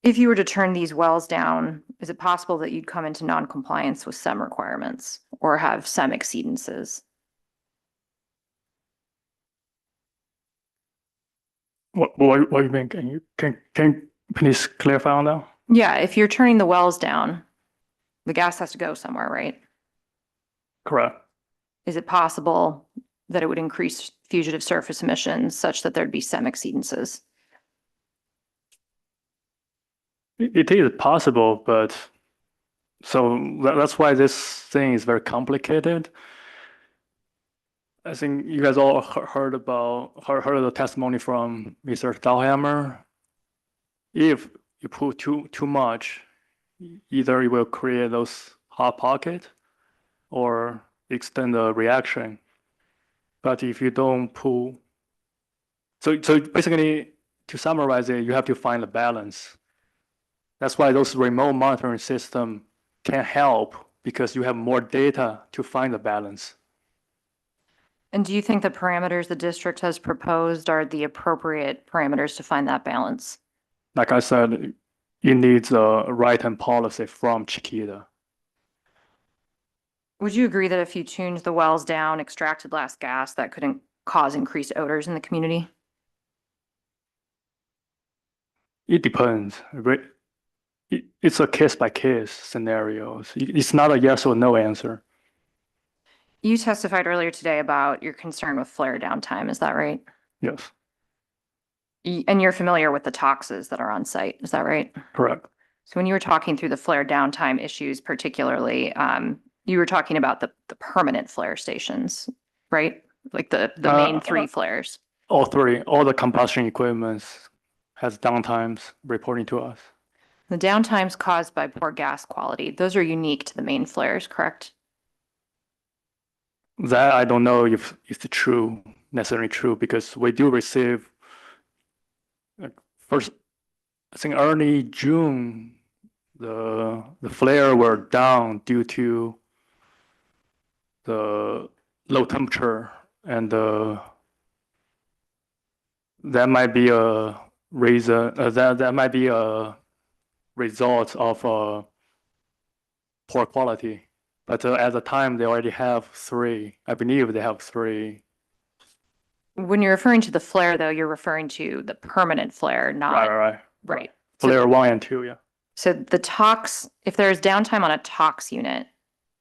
If you were to turn these wells down, is it possible that you'd come into non-compliance with SEM requirements or have SEM exceedances? What do you mean? Can you please clarify on that? Yeah, if you're turning the wells down, the gas has to go somewhere, right? Correct. Is it possible that it would increase fugitive surface emissions such that there'd be SEM exceedances? It is possible, but so that's why this thing is very complicated. I think you guys all heard of the testimony from Mr. Dahlhammer. If you put too much, either it will create those hot pocket or extend the reaction. But if you don't put, so basically to summarize it, you have to find a balance. That's why those remote monitoring system can help because you have more data to find the balance. And do you think the parameters the district has proposed are the appropriate parameters to find that balance? Like I said, it needs a right-hand policy from Chiquita. Would you agree that if you tuned the wells down, extracted less gas, that could cause increased odors in the community? It depends. It's a case-by-case scenarios. It's not a yes or no answer. You testified earlier today about your concern with flare downtime, is that right? Yes, And you're familiar with the toxes that are on site, is that right? correct. So when you were talking through the flare downtime issues particularly, you were talking about the permanent flare stations, right? Like the main three flares. All three, all the combustion equipments has downtimes reporting to us. The downtimes caused by poor gas quality, those are unique to the main flares, correct? That I don't know if it's true, necessarily true, because we do receive first, I think early June, the flare were down due to the low temperature, and that might be a reason. That might be a result of poor quality. But at the time, they already have three. I believe they have three. When you're referring to the flare, though, you're referring to the permanent flare, not, Right. right. So, Flare 1 and 2, yeah. so the tox, if there's downtime on a tox unit,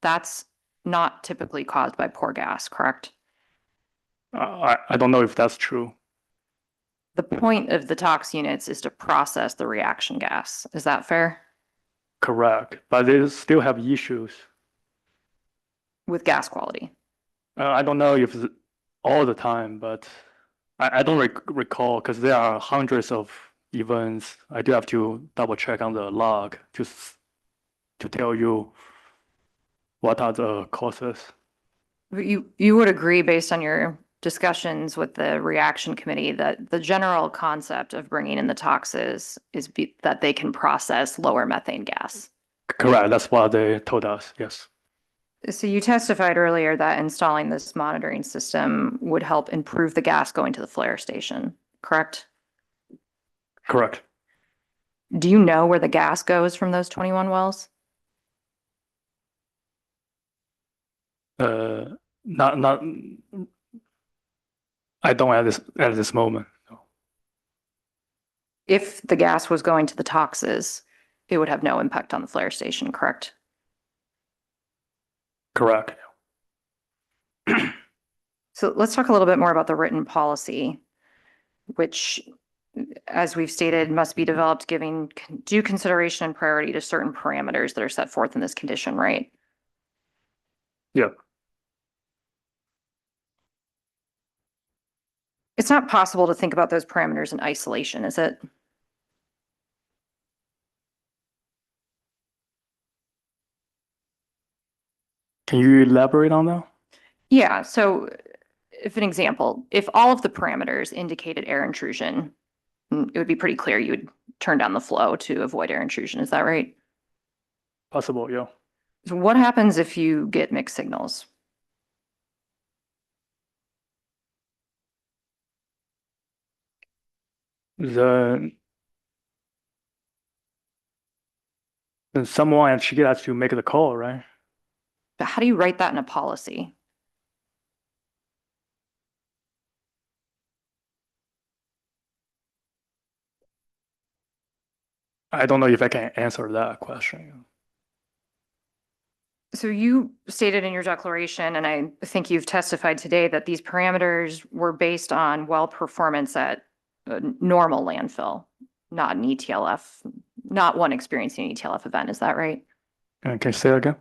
that's not typically caused by poor gas, correct? I don't know if that's true. The point of the tox units is to process the reaction gas. Is that fair? Correct. But they still have issues. With gas quality? I don't know if it's all the time, but I don't recall because there are hundreds of events. I do have to double check on the log to tell you what are the causes. You would agree, based on your discussions with the reaction committee, that the general concept of bringing in the toxes is that they can process lower methane gas. Correct. That's what they told us. Yes. So you testified earlier that installing this monitoring system would help improve the gas going to the flare station, correct? Correct. Do you know where the gas goes from those 21 wells? Not. I don't at this moment. No. If the gas was going to the toxes, it would have no impact on the flare station, correct? Correct. So let's talk a little bit more about the written policy, which, as we've stated, must be developed giving due consideration and priority to certain parameters that are set forth in this condition, right? Yeah. It's not possible to think about those parameters in isolation, is it? Can you elaborate on that? Yeah, so if an example, if all of the parameters indicated air intrusion, it would be pretty clear you would turn down the flow to avoid air intrusion. Is that right? Possible, yeah. So what happens if you get mixed signals? Then someone actually has to make the call, right? But how do you write that in a policy? I don't know if I can answer that question. So you stated in your declaration, and I think you've testified today, that these parameters were based on well performance at a normal landfill, not an ETLF, not one experiencing an ETLF event. Is that right? Can you say that again?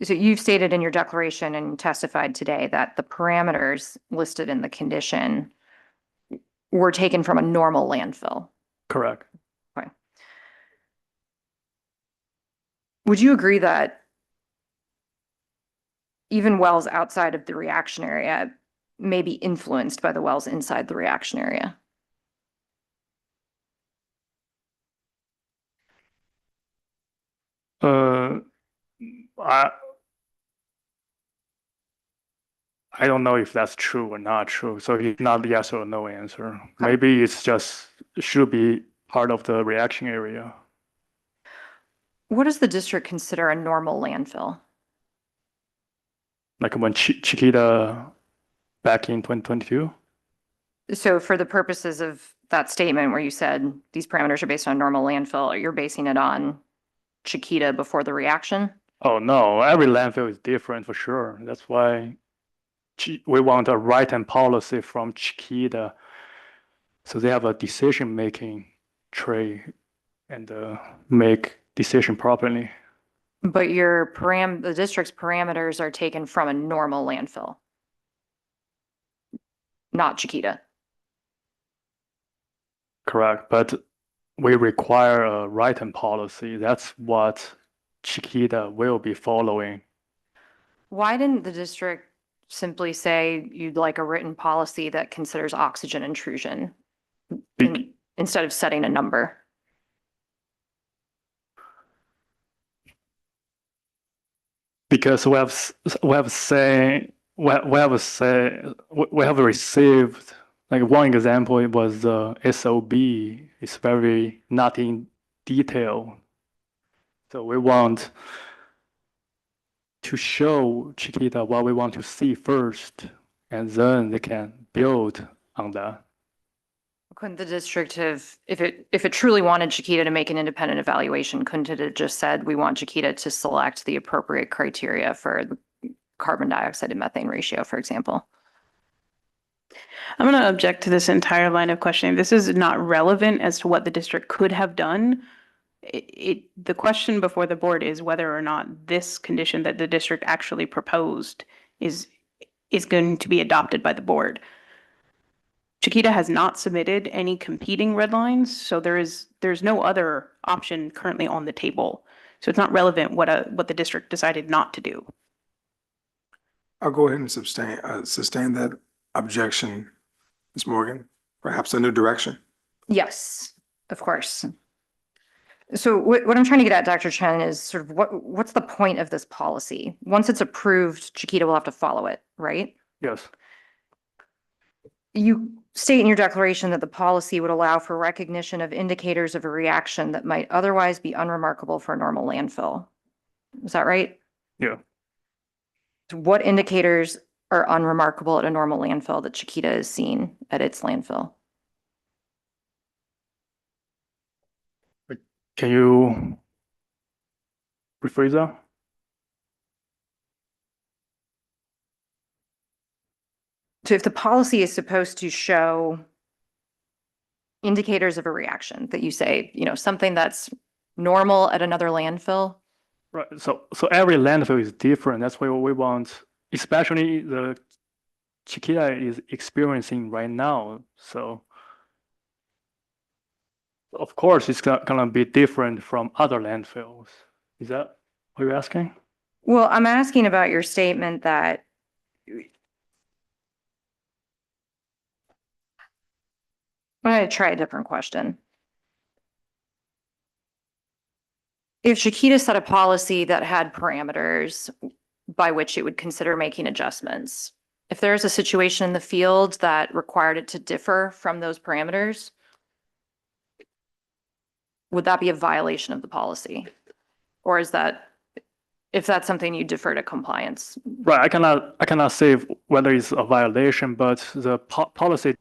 So you've stated in your declaration and testified today that the parameters listed in the condition were taken from a normal landfill. Correct. Okay. Would you agree that even wells outside of the reaction area may be influenced by the wells inside the reaction area? I I don't know if that's true or not true. So it's not yes or no answer. Maybe it's just should be part of the reaction area. What does the district consider a normal landfill? Like when Chiquita back in 2022. So for the purposes of that statement where you said these parameters are based on normal landfill, you're basing it on Chiquita before the reaction? Oh no, every landfill is different for sure. That's why we want a right-hand policy from Chiquita, so they have a decision-making tray and make decision properly. But the district's parameters are taken from a normal landfill, not Chiquita. Correct, but we require a right-hand policy. That's what Chiquita will be following. Why didn't the district simply say you'd like a written policy that considers oxygen intrusion instead of setting a number? Because we have received, like one example, it was the SOB. It's very not in detail. So we want to show Chiquita what we want to see first, and then they can build on that. Couldn't the district have, if it truly wanted Chiquita to make an independent evaluation, couldn't it have just said, we want Chiquita to select the appropriate criteria for the carbon dioxide to methane ratio, for example? I'm going to object to this entire line of questioning. This is not relevant as to what the district could have done. The question before the board is whether or not this condition that the district actually proposed is going to be adopted by the board. Chiquita has not submitted any competing red lines, so there's no other option currently on the table. So it's not relevant what the district decided not to do. I'll go ahead and sustain that objection, Ms. Morgan. Perhaps a new direction. Yes, of course. So what I'm trying to get at, Dr. Chen, is sort of what's the point of this policy? Once it's approved, Chiquita will have to follow it, right? Yes. You state in your declaration that the policy would allow for recognition of indicators of a reaction that might otherwise be unremarkable for a normal landfill. Is that right? Yeah. What indicators are unremarkable at a normal landfill that Chiquita has seen at its landfill? Can you rephrase that? So if the policy is supposed to show indicators of a reaction that you say, something that's normal at another landfill. Right. So every landfill is different. That's why we want, especially the Chiquita is experiencing right now. So of course it's gonna be different from other landfills. Is that what you're asking? Well, I'm asking about your statement that I'm going to try a different question. If Chiquita set a policy that had parameters by which it would consider making adjustments, if there's a situation in the field that required it to differ from those parameters, would that be a violation of the policy? Or is that, if that's something you defer to compliance? Right, I cannot say whether it's a violation, but the policy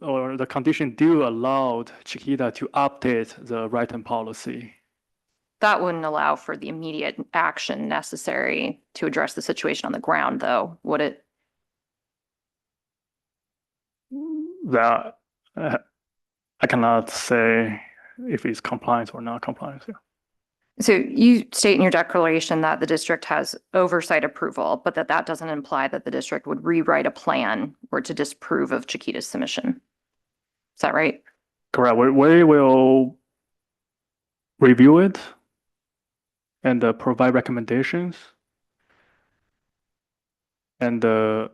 or the condition do allow Chiquita to update the written policy. That wouldn't allow for the immediate action necessary to address the situation on the ground, though, would it? That I cannot say if it's compliance or not compliance. Yeah. So you state in your declaration that the district has oversight approval, but that doesn't imply that the district would rewrite a plan or to disapprove of Chiquita's submission. Is that right? Correct. We will review it and provide recommendations. And so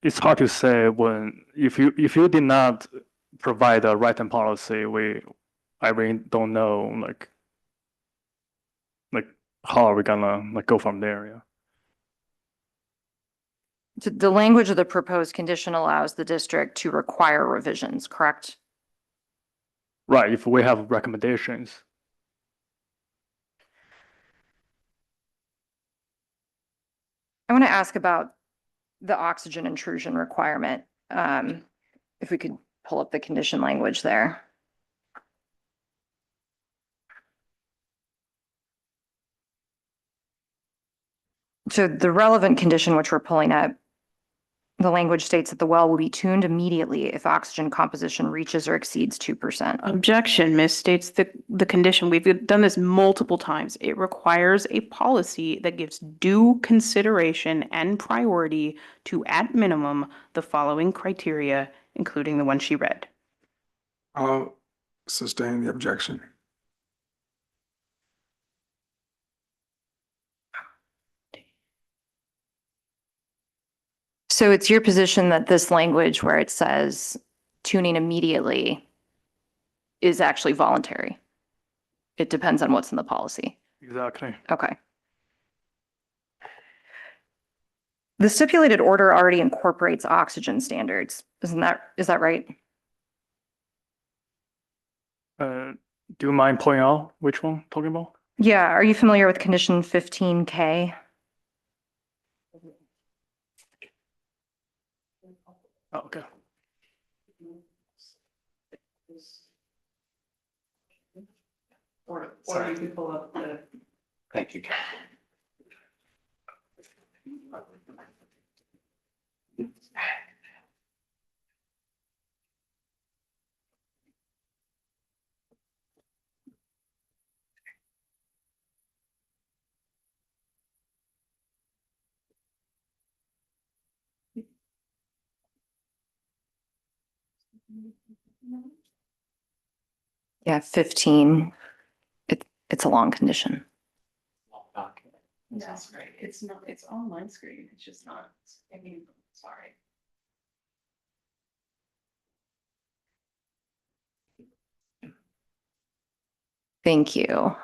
it's hard to say when if you did not provide a written policy, I really don't know like how are we gonna go from there? Yeah. The language of the proposed condition allows the district to require revisions, correct? Right. If we have recommendations. I want to ask about the oxygen intrusion requirement. If we could pull up the condition language there. So the relevant condition which we're pulling up, the language states that the well will be tuned immediately if oxygen composition reaches or exceeds 2%. Objection misstates the condition. We've done this multiple times. It requires a policy that gives due consideration and priority to, at minimum, the following criteria, including the one she read. I'll sustain the objection. So it's your position that this language where it says tuning immediately is actually voluntary? It depends on what's in the policy. Exactly. Okay. The stipulated order already incorporates oxygen standards. Is that right? Do you mind pointing out which one I'm talking about? Yeah. Are you familiar with condition 15K? Oh, okay. Or you can pull up the. Thank you. Yeah, 15. It's a long condition. That's right. It's not, it's online screen. It's just not, sorry. Thank you.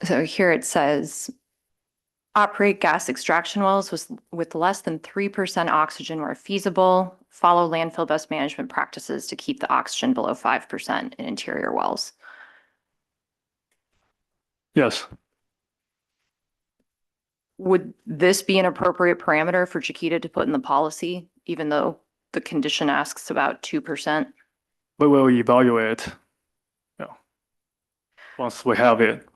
So here it says, operate gas extraction wells with less than 3% oxygen where feasible. Follow landfill best management practices to keep the oxygen below 5% in interior wells. Yes. Would this be an appropriate parameter for Chiquita to put in the policy, even though the condition asks about 2%? We will evaluate. Yeah. Once we have it.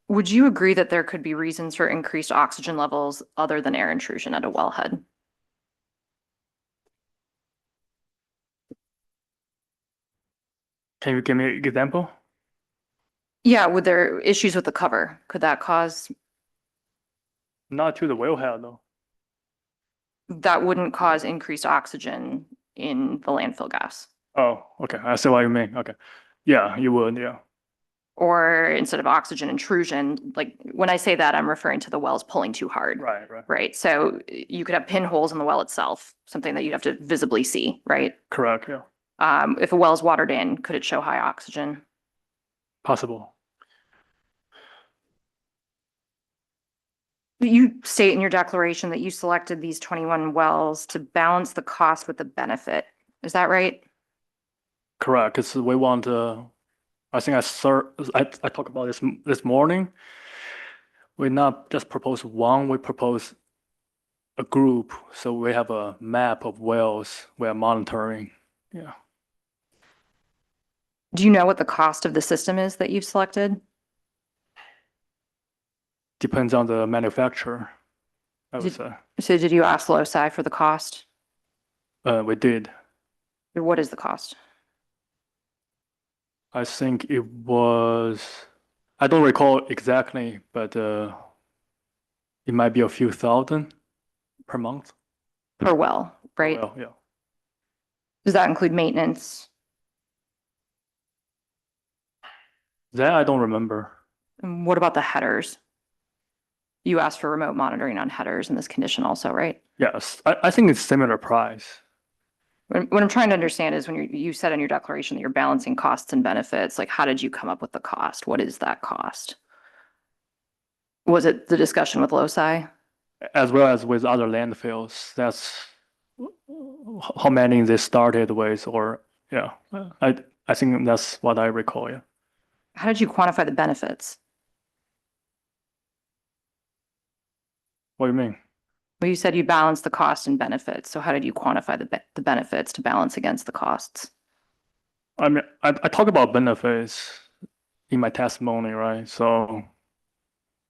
Would you agree that there could be reasons for increased oxygen levels other than air intrusion at a wellhead? Can you give me an example? Yeah, would there issues with the cover? Could that cause, Not to the wellhead though. that wouldn't cause increased oxygen in the landfill gas? Oh, okay. I see what you mean. Okay. Yeah, you would. Yeah. Or instead of oxygen intrusion, like when I say that, I'm referring to the wells pulling too hard. Right. Right. So you could have pinholes in the well itself, something that you'd have to visibly see, right? Correct. Yeah. If a well is watered in, could it show high oxygen? Possible. You state in your declaration that you selected these 21 wells to balance the cost with the benefit. Is that right? Correct. Because we want I think I talked about this morning. We not just propose one, we propose a group. So we have a map of wells we are monitoring. Yeah. Do you know what the cost of the system is that you've selected? depends on the manufacturer, I would Did- say. So did you ask LoSci for the cost? We did. What is the cost? I think it was, I don't recall exactly, but it might be a few thousand per month. Per well, right? Well, yeah. Does that include maintenance? That I don't remember. And what about the headers? You asked for remote monitoring on headers in this condition also, right? Yes, I think it's similar price. What I'm trying to understand is when you said in your declaration that you're balancing costs and benefits, like how did you come up with the cost? What is that cost? Was it the discussion with LoSci? As well as with other landfills. That's how many they started with, or yeah, I think that's what I recall. Yeah. How did you quantify the benefits? What do you mean? Well, you said you balanced the cost and benefits. So how did you quantify the benefits to balance against the costs? I mean, I talk about benefits in my testimony, right? So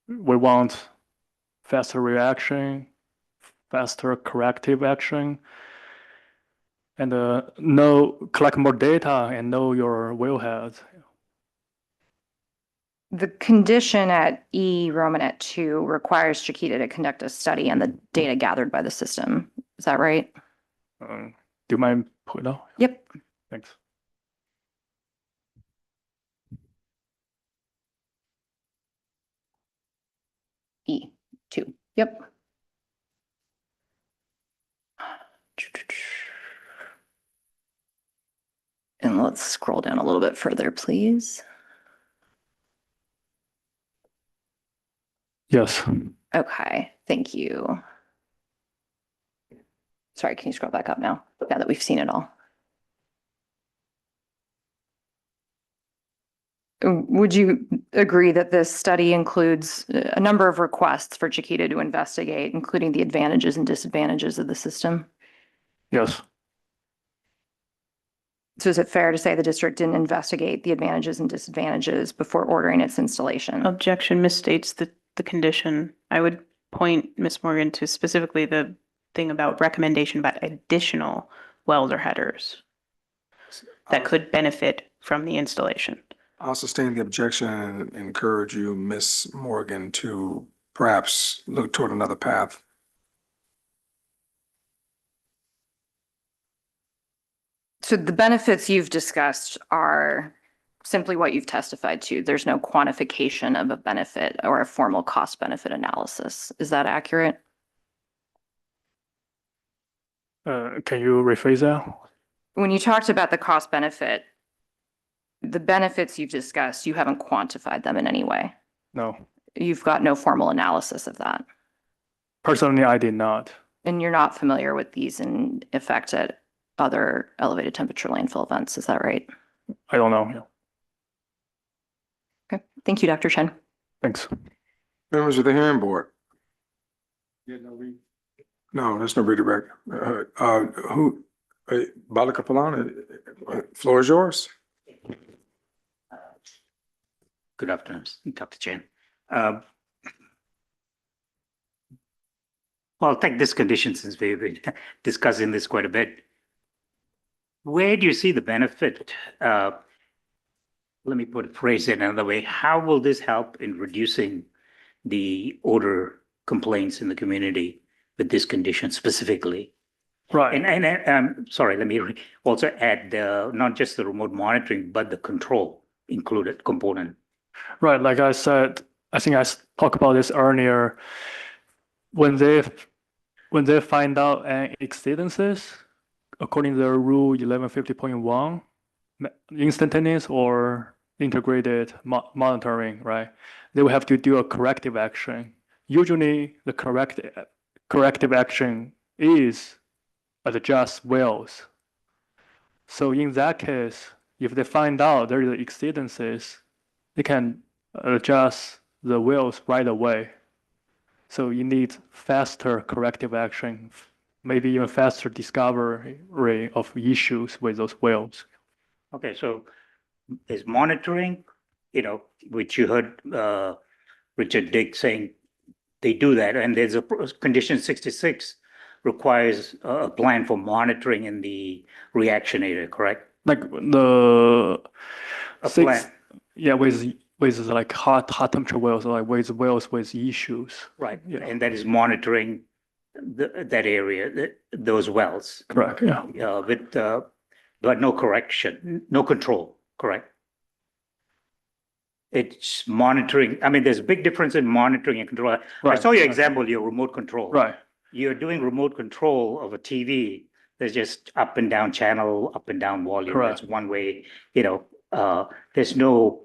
we want faster reaction, faster corrective action, and collect more data and know your wellhead. The condition at E Romanet 2 requires Chiquita to conduct a study on the data gathered by the system. Is that right? Do you mind putting it out? Yep. Thanks. E2. Yep. And let's scroll down a little bit further, please. Yes. Okay, thank you. Sorry, can you scroll back up now? Now that we've seen it all. Would you agree that this study includes a number of requests for Chiquita to investigate, including the advantages and disadvantages of the system? Yes. So is it fair to say the district didn't investigate the advantages and disadvantages before ordering its installation? Objection misstates the condition. I would point, Ms. Morgan, to specifically the thing about recommendation about additional wells or headers that could benefit from the installation. I'll sustain the objection and encourage you, Ms. Morgan, to perhaps look toward another path. So the benefits you've discussed are simply what you've testified to. There's no quantification of a benefit or a formal cost benefit analysis. Is that accurate? Can you rephrase that? When you talked about the cost benefit, the benefits you've discussed, you haven't quantified them in any way. No. You've got no formal analysis of that. Personally, I did not. And you're not familiar with these in effect at other elevated temperature landfill events. Is that right? I don't know. Yeah. Okay. Thank you, Dr. Chen. Thanks. Members of the hearing board? No, there's no redirect. Balaka Palana, floor is yours. Good afternoon, Dr. Chen. Well, I'll take this condition since we've been discussing this quite a bit. Where do you see the benefit? Let me phrase it another way. How will this help in reducing the odor complaints in the community with this condition specifically? Right. And sorry, let me also add not just the remote monitoring, but the control included component. Right. Like I said, I think I talked about this earlier. When they find out an exceedances, according to the rule 1150.1, instantaneous or integrated monitoring, right? They will have to do a corrective action. Usually, the corrective action is adjust wells. So in that case, if they find out there is exceedances, they can adjust the wells right away. So you need faster corrective action, maybe even faster discovery of issues with those wells. Okay, so is monitoring, which you heard Richard Dick saying they do that. And there's a condition 66 requires a plan for monitoring in the reaction area, correct? Like the A six, plan. yeah, with like hot temperature wells, like with wells with issues. Right, Yeah. and that is monitoring that area, those wells, Correct. Yeah. but no correction, no control, correct? It's monitoring. I mean, there's a big difference in monitoring and control. I Right. saw your example, your remote control. Right. You're doing remote control of a TV. There's just up and down channel, up and down volume. Correct. That's one way, there's no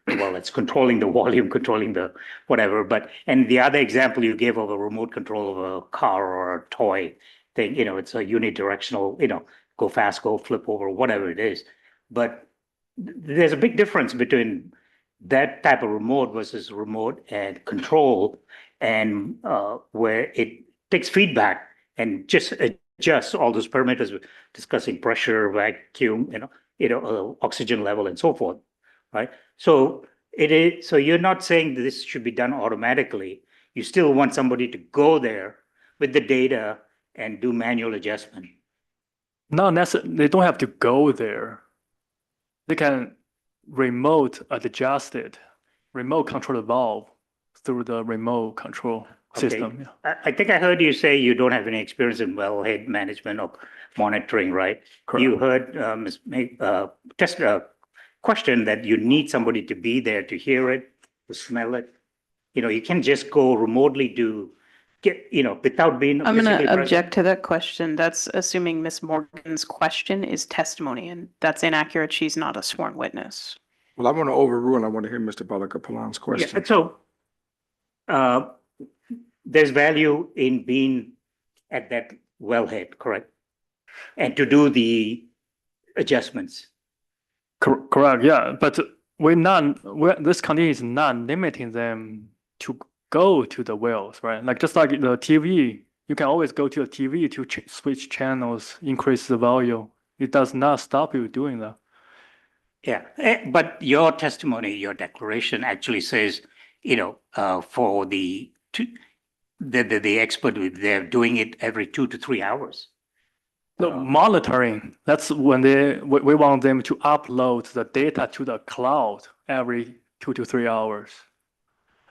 well, it's controlling the volume, controlling the whatever. And the other example you gave of a remote control of a car or a toy thing, it's a unidirectional, go fast, go flip over, whatever it is. But there's a big difference between that type of remote versus remote and control, and where it takes feedback and just adjusts all those parameters, discussing pressure, vacuum, oxygen level, and so forth, right? So you're not saying that this should be done automatically. You still want somebody to go there with the data and do manual adjustment. Not necessarily. They don't have to go there. They can remote adjust it, remote control the valve through the remote control system. Yeah. I think I heard you say you don't have any experience in wellhead management or monitoring, right? Correct. You heard just a question that you need somebody to be there to hear it, to smell it. You can't just go remotely without being I'm going physically to present. object to that question. That's assuming Ms. Morgan's question is testimony, and that's inaccurate. She's not a sworn witness. Well, I want to overrule, and I want to hear Mr. Balakapalan's question. Yeah, so there's value in being at that wellhead, correct? And to do the adjustments. Correct. Yeah, but this condition is not limiting them to go to the wells, right? Like just like the TV, you can always go to the TV to switch channels, increase the volume. It does not stop you doing that. Yeah, but your testimony, your declaration actually says, for the expert, they're doing it every 2 to 3 hours. No, monitoring, that's when we want them to upload the data to the cloud every 2 to 3 hours.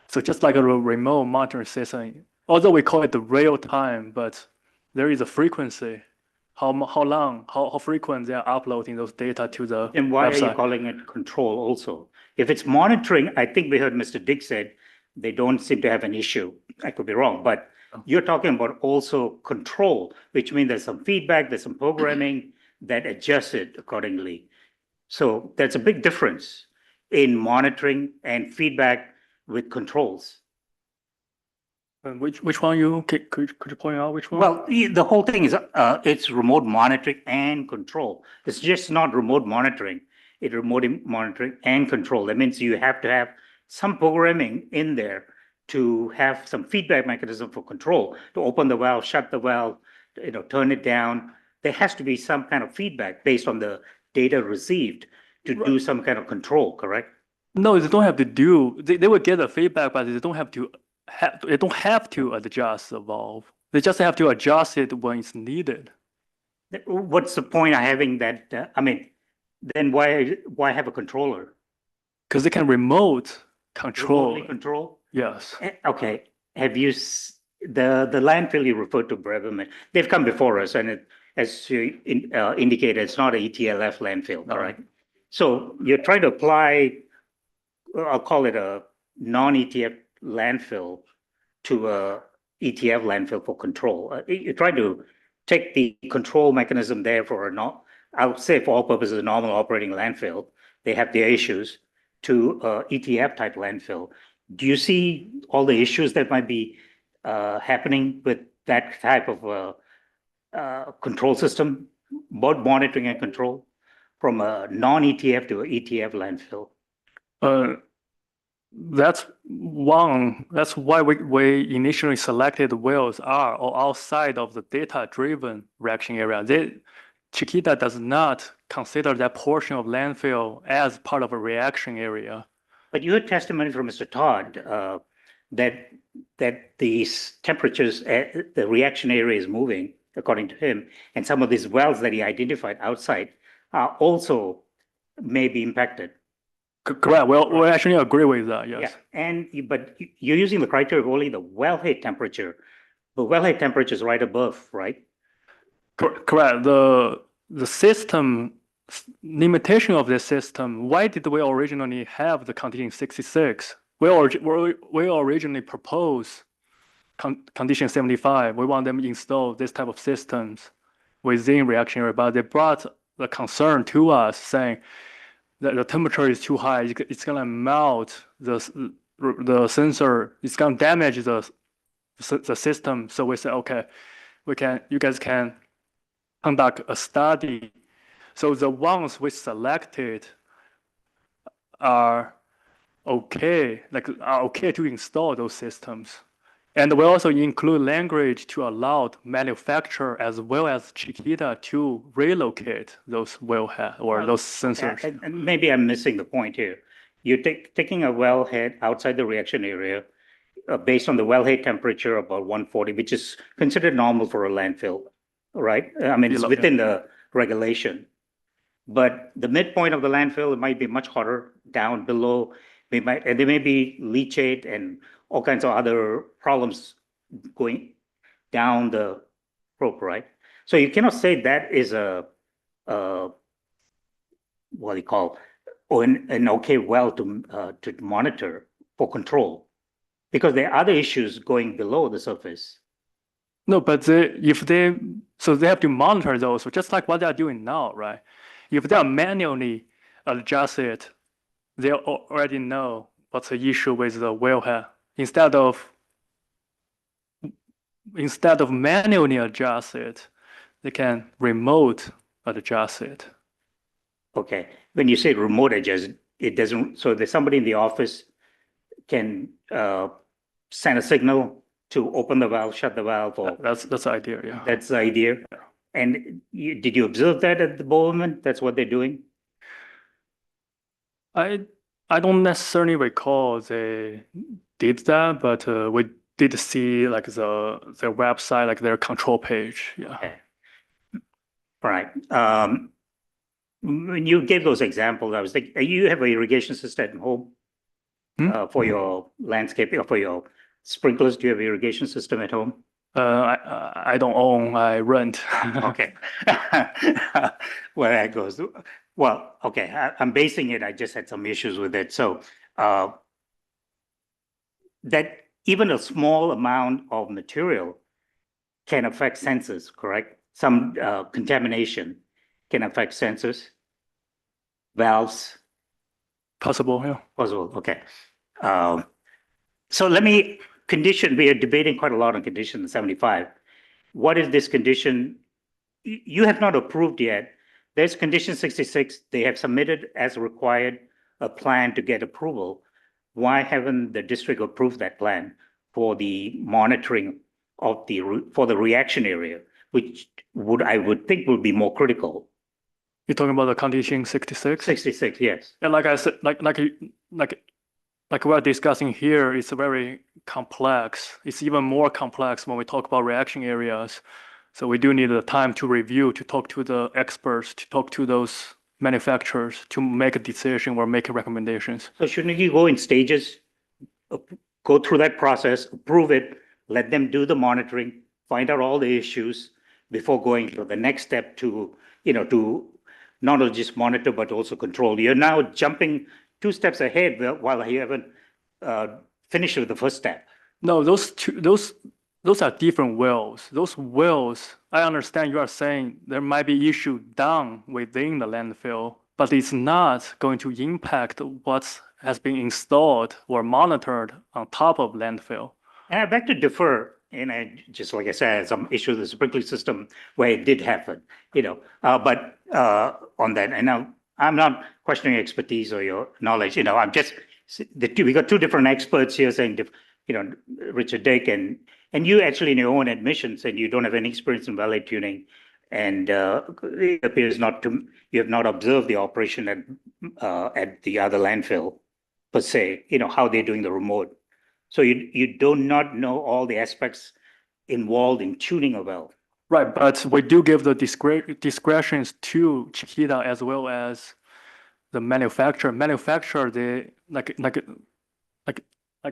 So just like a remote monitoring system, although we call it the real time, but there is a frequency. How frequent they are uploading those data to the And why website. are you calling it control also? If it's monitoring, I think we heard Mr. Dick said they don't seem to have an issue. I could be wrong, but you're talking about also control, which means there's some feedback, there's some programming that adjusts it accordingly. So that's a big difference in monitoring and feedback with controls. And which one could you point out which one? Well, the whole thing is it's remote monitoring and control. It's just not remote monitoring. It's remote monitoring and control. That means you have to have some programming in there to have some feedback mechanism for control, to open the valve, shut the valve, turn it down. There has to be some kind of feedback based on the data received to do some kind of control, correct? No, they don't have to do. They will get the feedback, but they don't have to. They don't have to adjust the valve. They just have to adjust it when it's needed. What's the point of having that? Then why have a controller? Because they can remote control. Remotely control? Yes. Okay. Have you the landfill you referred to, Breverman? They've come before us, and as you indicated, it's not an ETLF landfill, correct? So you're trying to apply, I'll call it a non-ETF landfill to a ETF landfill for control. You're trying to take the control mechanism there for I would say for all purposes, a normal operating landfill. They have their issues to ETF type landfill. Do you see all the issues that might be happening with that type of control system, both monitoring and control, from a non-ETF to an ETF landfill? That's why we initially selected wells are or outside of the data-driven reaction area. Chiquita does not consider that portion of landfill as part of a reaction area. But you heard testimony from Mr. Todd that that these temperatures, the reaction area is moving, according to him, and some of these wells that he identified outside are also may be impacted. Correct. Well, we actually agree with that. Yeah, Yes. but you're using the criteria of only the wellhead temperature. The wellhead temperature is right above, right? Correct. The system limitation of the system. Why did we originally have the condition 66? We originally proposed condition 75. We want them to install this type of systems within reaction area, but they brought the concern to us saying that the temperature is too high. It's gonna melt the sensor. It's gonna damage the system. So we said, okay, you guys can conduct a study. So the ones we selected are okay to install those systems. And we also include language to allow manufacturer as well as Chiquita to relocate those wellhead or those sensors. And maybe I'm missing the point here. You're taking a wellhead outside the reaction area based on the wellhead temperature about 140, which is considered normal for a landfill, right? I mean, it's within the regulation. But the midpoint of the landfill, it might be much hotter down below. And there may be leachate and all kinds of other problems going down the rope, right? So you cannot say that is what do you call, or an okay well to monitor for control, because there are other issues going below the surface. No, but they have to monitor those, just like what they're doing now, right? If they are manually adjust it, they already know what's the issue with the wellhead. Instead of manually adjust it, they can remote adjust it. Okay, when you say remote adjust, it doesn't. So there's somebody in the office can send a signal to open the valve, shut the valve, or that's the idea. Yeah, that's the idea. And did you observe that at the moment? That's what they're doing? I don't necessarily recall they did that, but we did see like their website, like their control page. Yeah. Okay. All right. When you gave those examples, I was thinking, you have an irrigation system at home for your landscaping or for your sprinklers? Do you have an irrigation system at home? I don't own, I rent. Okay. Where that goes. Well, okay, I'm basing it, I just had some issues with it. So that even a small amount of material can affect sensors, correct? Some contamination can affect sensors, valves. Possible, yeah. Possible, okay. So let me we are debating quite a lot on condition 75. What is this condition? You have not approved yet. There's condition 66. They have submitted as required a plan to get approval. Why haven't the district approved that plan for the monitoring of for the reaction area, which I would think would be more critical? You're talking about the condition 66? 66, yes. And like I said, like we're discussing here, it's very complex. It's even more complex when we talk about reaction areas. So we do need the time to review, to talk to the experts, to talk to those manufacturers, to make a decision or make recommendations. So shouldn't you go in stages, go through that process, approve it, let them do the monitoring, find out all the issues before going to the next step to not only just monitor, but also control. You're now jumping 2 steps ahead while you haven't finished with the first step. No, those are different wells. Those wells, I understand you are saying there might be issue down within the landfill, but it's not going to impact what has been installed or monitored on top of landfill. And I beg to differ. And just like I said, some issue with the sprinkler system where it did happen, but on that, and now I'm not questioning expertise or your knowledge, I'm just, we got 2 different experts here saying, Richard Dick and you actually in your own admission said you don't have any experience in valet tuning, and it appears you have not observed the operation at the other landfill per se, how they're doing the remote. So you do not know all the aspects involved in tuning a well. Right, but we do give the discretions to Chiquita as well as the manufacturer. Manufacturer, they like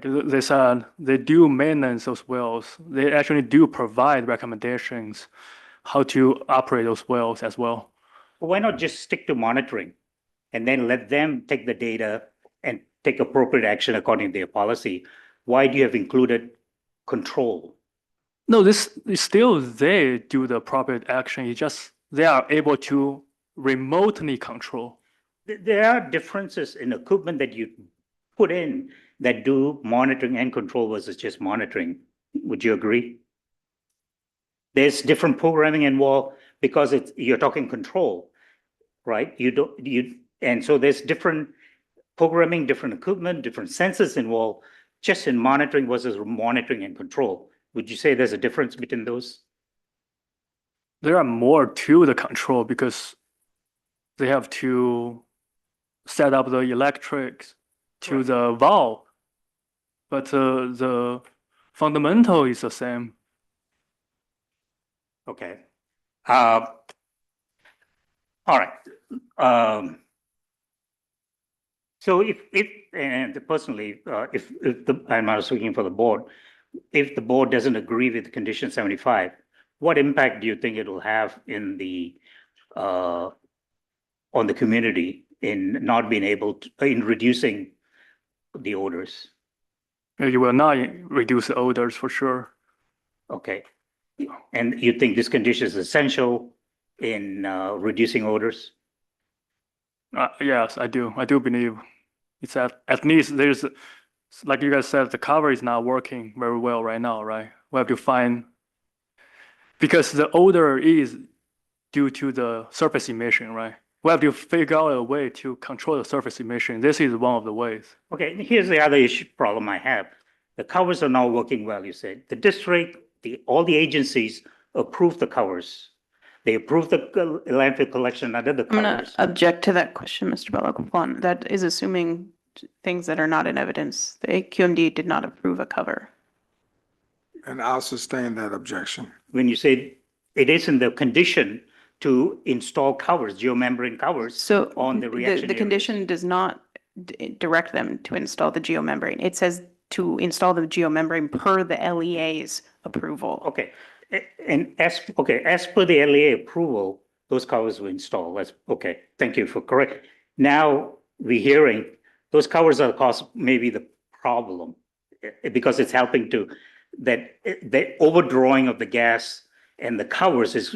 they said, they do maintenance those wells. They actually do provide recommendations how to operate those wells as well. Why not just stick to monitoring and then let them take the data and take appropriate action according to their policy? Why do you have included control? No, this is still they do the appropriate action. It's just they are able to remotely control. There are differences in equipment that you put in that do monitoring and control versus just monitoring. Would you agree? There's different programming involved because you're talking control, right? And so there's different programming, different equipment, different sensors involved just in monitoring versus monitoring and control. Would you say there's a difference between those? There are more to the control because they have to set up the electrics to Right. the valve, but the fundamental is the same. Okay. All right. So and personally, if I'm not speaking for the board, if the board doesn't agree with condition 75, what impact do you think it will have in on the community in not being able to, in reducing the odors? You will not reduce the odors for sure. Okay. And you think this condition is essential in reducing odors? Yes, I do. I do believe it's at least there's, like you guys said, the cover is not working very well right now, right? We have to find, because the odor is due to the surface emission, right? We have to figure out a way to control the surface emission. This is one of the ways. Okay, here's the other problem I have. The covers are not working well, you said. The district, all the agencies approved the covers. They approved the landfill collection under the I'm going covers. to object to that question, Mr. Balakopan. That is assuming things that are not in evidence. The AQMD did not approve a cover. And I'll sustain that objection. When you say it is in the condition to install covers, geomembrane covers So on the reaction the condition does not direct them to install the geomembrane. It says to install the geomembrane per the LEA's approval. Okay, and as per the LEA approval, those covers were installed. That's okay. Thank you for correct. Now we're hearing those covers are maybe the problem because it's helping to the overdrawing of the gas and the covers is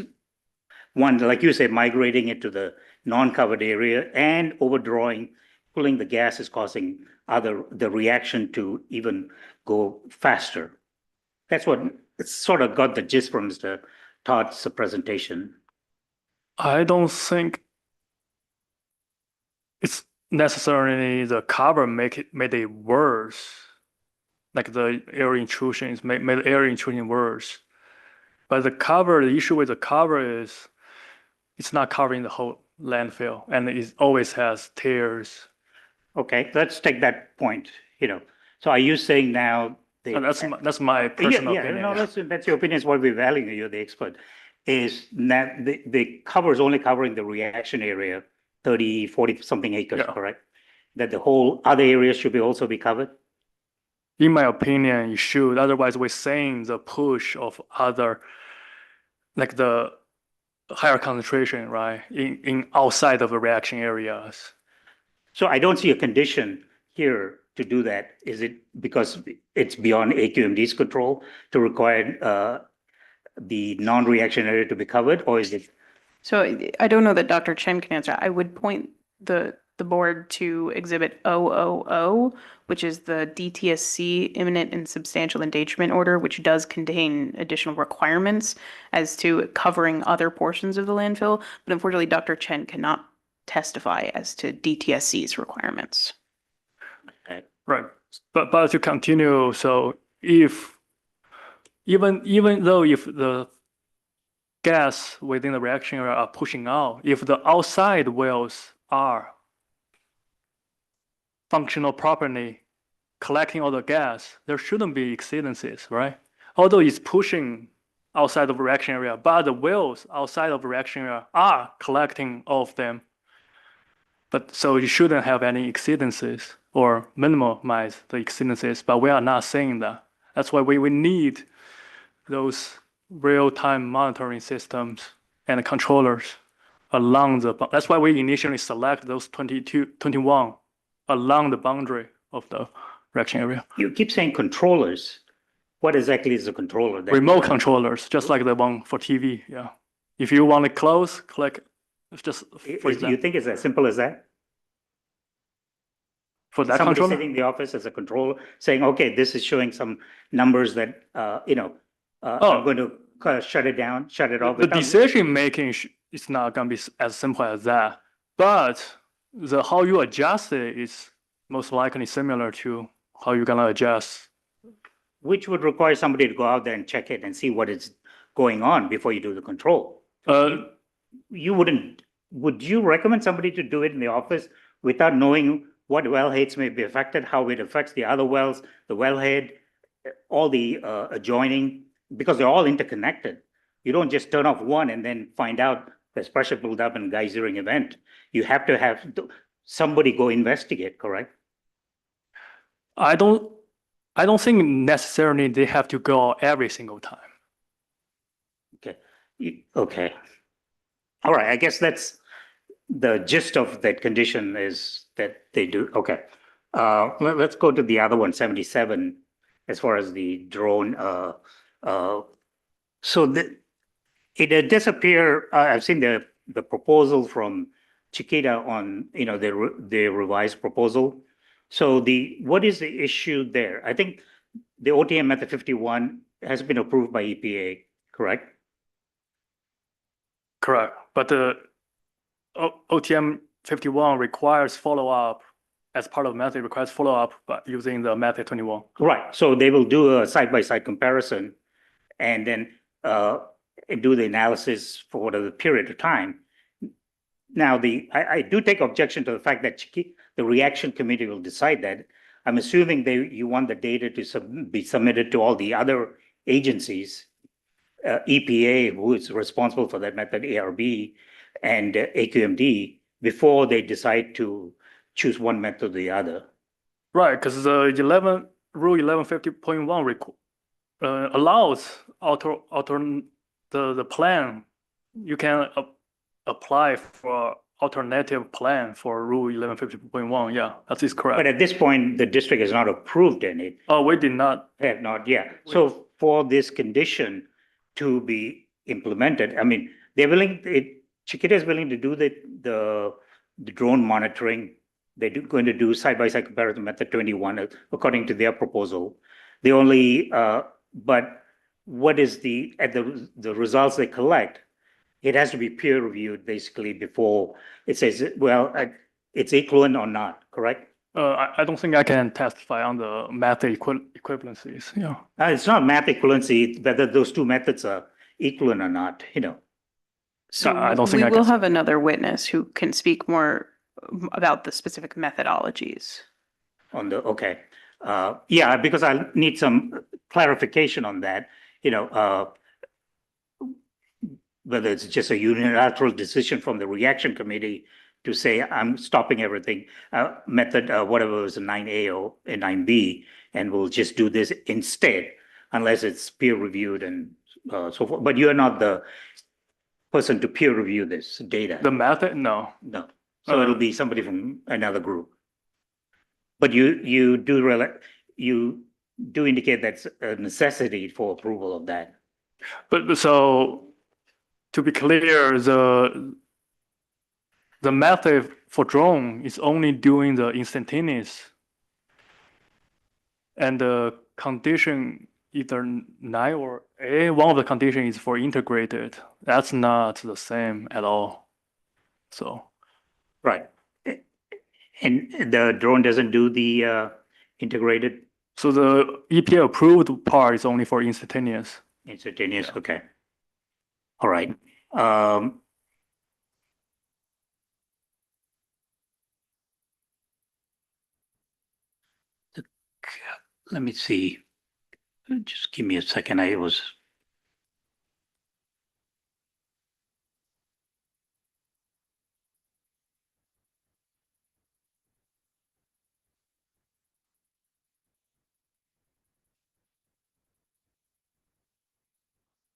one, like you said, migrating it to the non-covered area and overdrawing, pulling the gas is causing the reaction to even go faster. That's what it's sort of got the gist from Mr. Todd's presentation. I don't think it's necessarily the cover made it worse. Like the air intrusion made the air intrusion worse. But the issue with the cover is it's not covering the whole landfill and it always has tears. Okay, let's take that point, So are you saying now And that's my personal opinion. No, that's your opinion, is what we're valuing, you're the expert, is that the cover is only covering the reaction area, 30, 40 something acres, Yeah. correct? That the whole other areas should also be covered? In my opinion, you should. Otherwise, we're saying the push of other, like the higher concentration, right, in outside of the reaction areas. So I don't see a condition here to do that. Is it because it's beyond AQMD's control to require the non-reaction area to be covered, or is it? So I don't know that Dr. Chen can answer. I would point the board to Exhibit 000, which is the DTSC Imminent and Substantial Endangerment Order, which does contain additional requirements as to covering other portions of the landfill. But unfortunately, Dr. Chen cannot testify as to DTSC's requirements. Right. But to continue, so if even though if the gas within the reaction area are pushing out, if the outside wells are functional properly, collecting all the gas, there shouldn't be exceedances, right? Although it's pushing outside of reaction area, but the wells outside of reaction area are collecting all of them. But so you shouldn't have any exceedances or minimize the exceedances, but we are not saying that. That's why we need those real-time monitoring systems and controllers along the, that's why we initially select those 21 along the boundary of the reaction area. You keep saying controllers. What exactly is a controller? Remote controllers, just like the one for TV, yeah. If you want it close, click, it's just, for You example, think it's as simple as that? for that Somebody controller? sitting in the office as a controller saying, okay, this is showing some numbers that, I'm going to shut it down, shut it off. The decision making is not gonna be as simple as that, but the how you adjust it is most likely similar to how you're gonna adjust. Which would require somebody to go out there and check it and see what is going on before you do the control. You wouldn't, would you recommend somebody to do it in the office without knowing what wellheads may be affected, how it affects the other wells, the wellhead, all the adjoining, because they're all interconnected. You don't just turn off one and then find out there's pressure buildup and geysering event. You have to have somebody go investigate, correct? I don't think necessarily they have to go every single time. Okay. Okay. All right. I guess that's the gist of that condition is that they do. Okay. Let's go to the other one, 77, as far as the drone. So it does appear, I've seen the proposal from Chiquita on, the revised proposal. So what is the issue there? I think the OTM method 51 has been approved by EPA, correct? Correct, but the OTM 51 requires follow-up as part of method, requires follow-up but using the method 21. Right, so they will do a side-by-side comparison and then do the analysis for whatever period of time. Now, I do take objection to the fact that the reaction committee will decide that. I'm assuming you want the data to be submitted to all the other agencies, EPA, who is responsible for that method, ARB, and AQMD, before they decide to choose one method or the other. Right, because the Rule 1150.1 allows the plan. You can apply for alternative plan for Rule 1150.1. Yeah, that is correct. But at this point, the district has not approved any. Oh, we did not. Have not, yeah. So for this condition to be implemented, I mean, Chiquita is willing to do the drone monitoring. They're going to do side-by-side comparison method 21 according to their proposal. They only, but what is the results they collect? It has to be peer reviewed basically before it says, well, it's equivalent or not, correct? I don't think I can testify on the method equivalencies. Yeah. It's not math equivalency, whether those two methods are equivalent or not, So I don't think we I will can have another witness who can speak more about the specific methodologies. Okay. Yeah, because I need some clarification on that, whether it's just a unilateral decision from the reaction committee to say, I'm stopping everything, method, whatever was a 9A or a 9B, and we'll just do this instead, unless it's peer reviewed and so forth. But you're not the person to peer review this data. The method? No. No. So it'll be somebody from another group. But you do indicate that's a necessity for approval of that. But so to be clear, the method for drone is only doing the instantaneous, and the condition either 9 or A, one of the conditions is for integrated. That's not the same at all. So Right. And the drone doesn't do the integrated so the EPA approved part is only for instantaneous. instantaneous? Okay. All right. let me see. Just give me a second.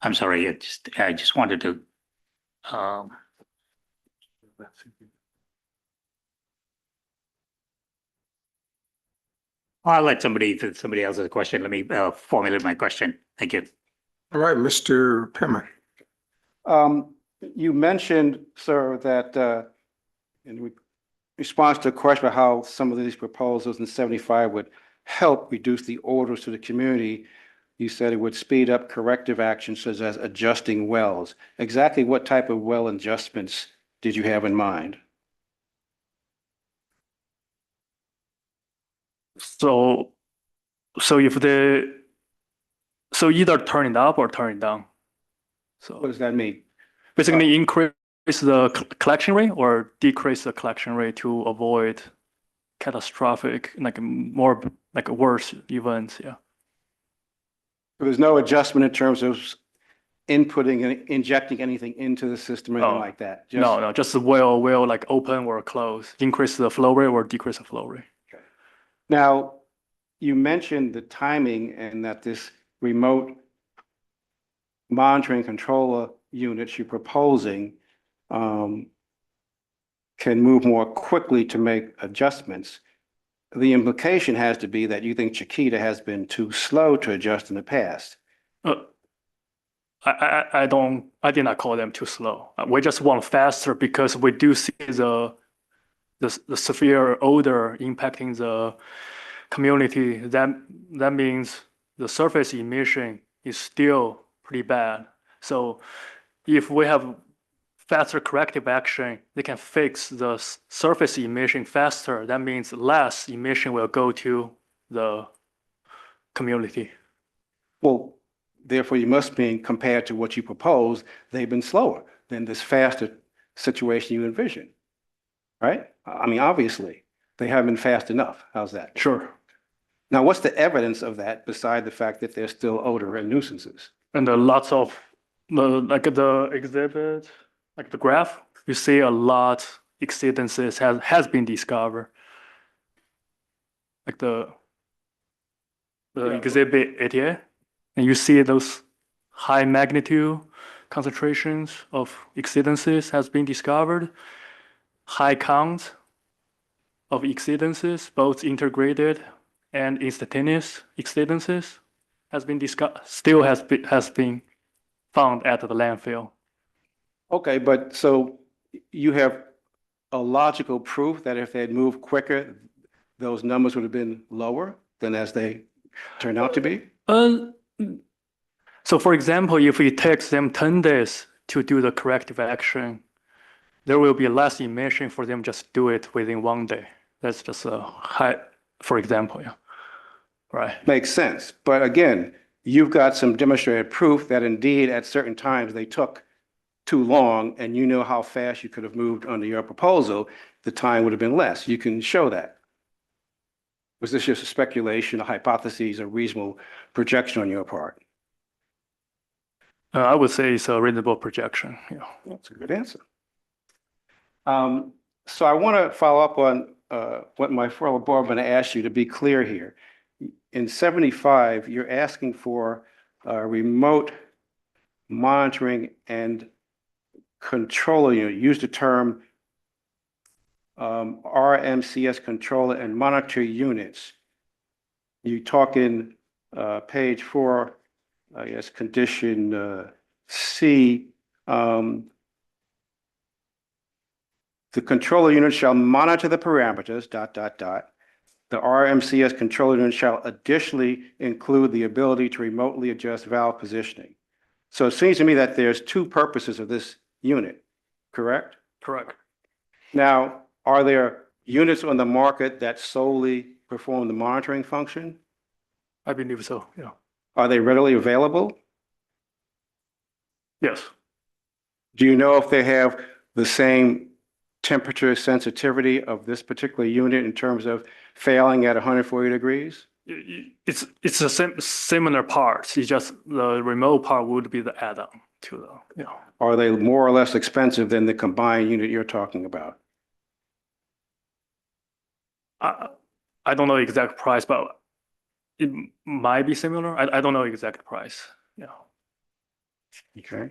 I'm sorry, I just wanted to, um, I'll let somebody else has a question. Let me formulate my question. Thank you. All right, Mr. Pittman. You mentioned, sir, that in response to a question about how some of these proposals in 75 would help reduce the orders to the community, you said it would speed up corrective actions such as adjusting wells. Exactly what type of well adjustments did you have in mind? So, so if the, so either turn it up or turn it down. What So does that mean? basically increase the collection rate or decrease the collection rate to avoid catastrophic, like more, like worse events, yeah. There's no adjustment in terms of inputting and injecting anything into the system or anything Oh, like that? No, just the well like open or close, increase the flow rate or decrease the flow rate. Now, you mentioned the timing and that this remote monitoring controller units you're proposing can move more quickly to make adjustments. The implication has to be that you think Chiquita has been too slow to adjust in the past. I did not call them too slow. We just want faster because we do see the severe odor impacting the community. That means the surface emission is still pretty bad. So if we have faster corrective action, they can fix the surface emission faster. That means less emission will go to the community. Well, therefore, you must mean compared to what you propose, they've been slower than this faster situation you envision, right? I mean, obviously, they haven't been fast enough. How's that? Sure. Now, what's the evidence of that beside the fact that there's still odor and nuisances? And lots of like the exhibit, like the graph, you see a lot exceedances has been discovered. Like the exhibit 88, and you see those high magnitude concentrations of exceedances has been discovered. High count of exceedances, both integrated and instantaneous exceedances, has been still has been found at the landfill. Okay, but so you have a logical proof that if they had moved quicker, those numbers would have been lower than as they turned out to be? So for example, if it takes them 10 days to do the corrective action, there will be less emission for them just do it within 1 day. That's just a high, for example, yeah. Right. Makes sense. But again, you've got some demonstrated proof that indeed at certain times they took too long and you know how fast you could have moved under your proposal, the time would have been less. You can show that. Was this just a speculation, a hypothesis, a reasonable projection on your part? I would say it's a reasonable projection. Yeah. That's a good answer. So I want to follow up on what my fellow boardman asked you to be clear here. In 75, you're asking for remote monitoring and controller unit. Use the term RMCS controller and monitor units. You talk in page 4, I guess, condition C. The controller unit shall monitor the parameters, ... The RMCS controller unit shall additionally include the ability to remotely adjust valve positioning. So it seems to me that there's two purposes of this unit, correct? Correct. Now, are there units on the market that solely perform the monitoring function? I believe so, yeah. Are they readily available? Yes. Do you know if they have the same temperature sensitivity of this particular unit in terms of failing at 140 degrees? It's the similar parts. It's just the remote part would be the add-on to the, you know. Are they more or less expensive than the combined unit you're talking about? I don't know exact price, but it might be similar. I don't know exact price. Yeah. Okay.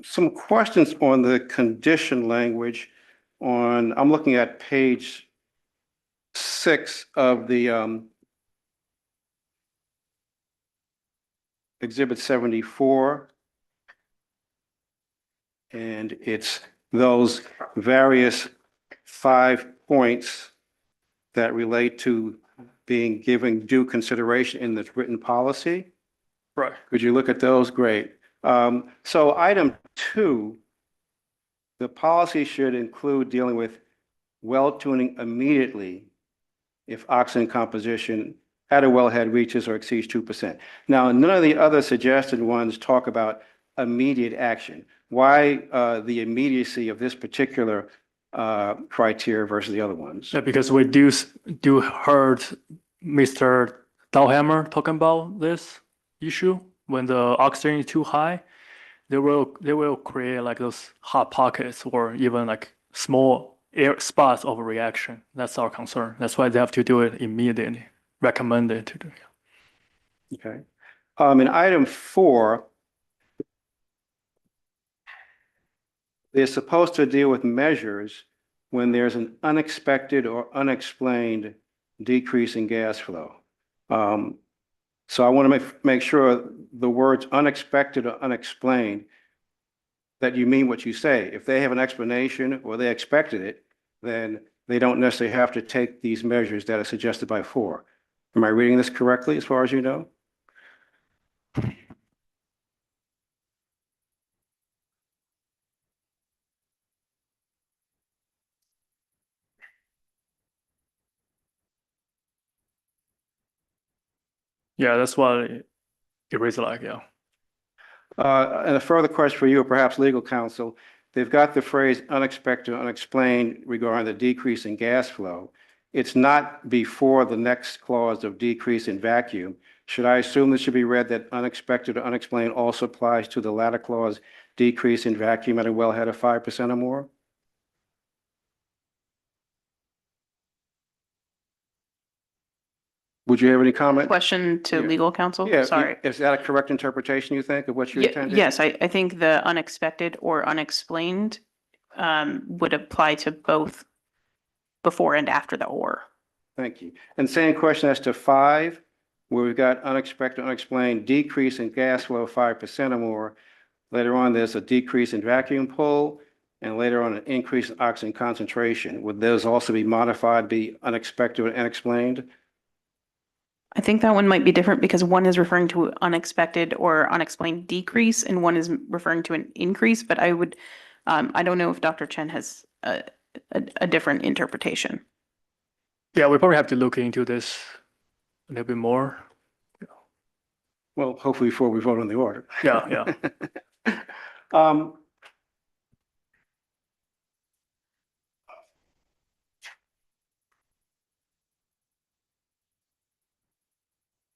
Some questions on the condition language on, I'm looking at page 6 of the Exhibit 74. And it's those various 5 points that relate to being given due consideration in the written policy. Right. Could you look at those? Great. So item 2, the policy should include dealing with well tuning immediately if oxygen composition at a wellhead reaches or exceeds 2%. Now, none of the other suggested ones talk about immediate action. Why the immediacy of this particular criteria versus the other ones? Yeah, because we do heard Mr. Dalhammer talking about this issue. When the oxygen is too high, they will create like those hot pockets or even like small air spots of reaction. That's our concern. That's why they have to do it immediately. Recommended to do. Okay. In item 4, they're supposed to deal with measures when there's an unexpected or unexplained decrease in gas flow. So I want to make sure the words unexpected or unexplained, that you mean what you say. If they have an explanation or they expected it, then they don't necessarily have to take these measures that are suggested by 4. Am I reading this correctly as far as you know? Yeah, that's what it reads like. Yeah. And a further question for you, or perhaps legal counsel. They've got the phrase unexpected, unexplained regarding the decrease in gas flow. It's not before the next clause of decrease in vacuum. Should I assume this should be read that unexpected or unexplained also applies to the latter clause, decrease in vacuum at a wellhead of 5% or more? Would you have any comment? Question to Yeah. legal counsel? Yeah, Sorry. is that a correct interpretation, you think, of what you intended? Yes, I think the unexpected or unexplained would apply to both before and after the or. Thank you. And same question as to 5, where we've got unexpected, unexplained decrease in gas flow 5% or more. Later on, there's a decrease in vacuum pull, and later on, an increase in oxygen concentration. Would those also be modified, be unexpected and unexplained? I think that one might be different because one is referring to unexpected or unexplained decrease and one is referring to an increase, but I would, I don't know if Dr. Chen has a different interpretation. Yeah, we probably have to look into this a little bit more. Well, hopefully before we vote on the order. Yeah, yeah.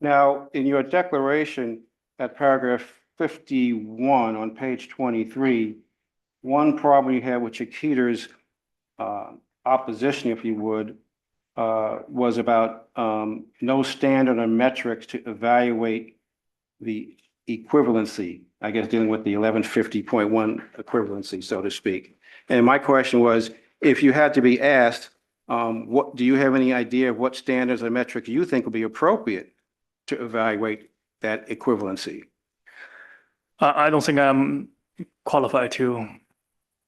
Now, in your declaration at paragraph 51 on page 23, one problem you had with Chiquita's opposition, if you would, was about no standard or metrics to evaluate the equivalency, I guess dealing with the 1150.1 equivalency, so to speak. And my question was, if you had to be asked, what do you have any idea of what standards or metrics you think would be appropriate to evaluate that equivalency? I don't think I'm qualified to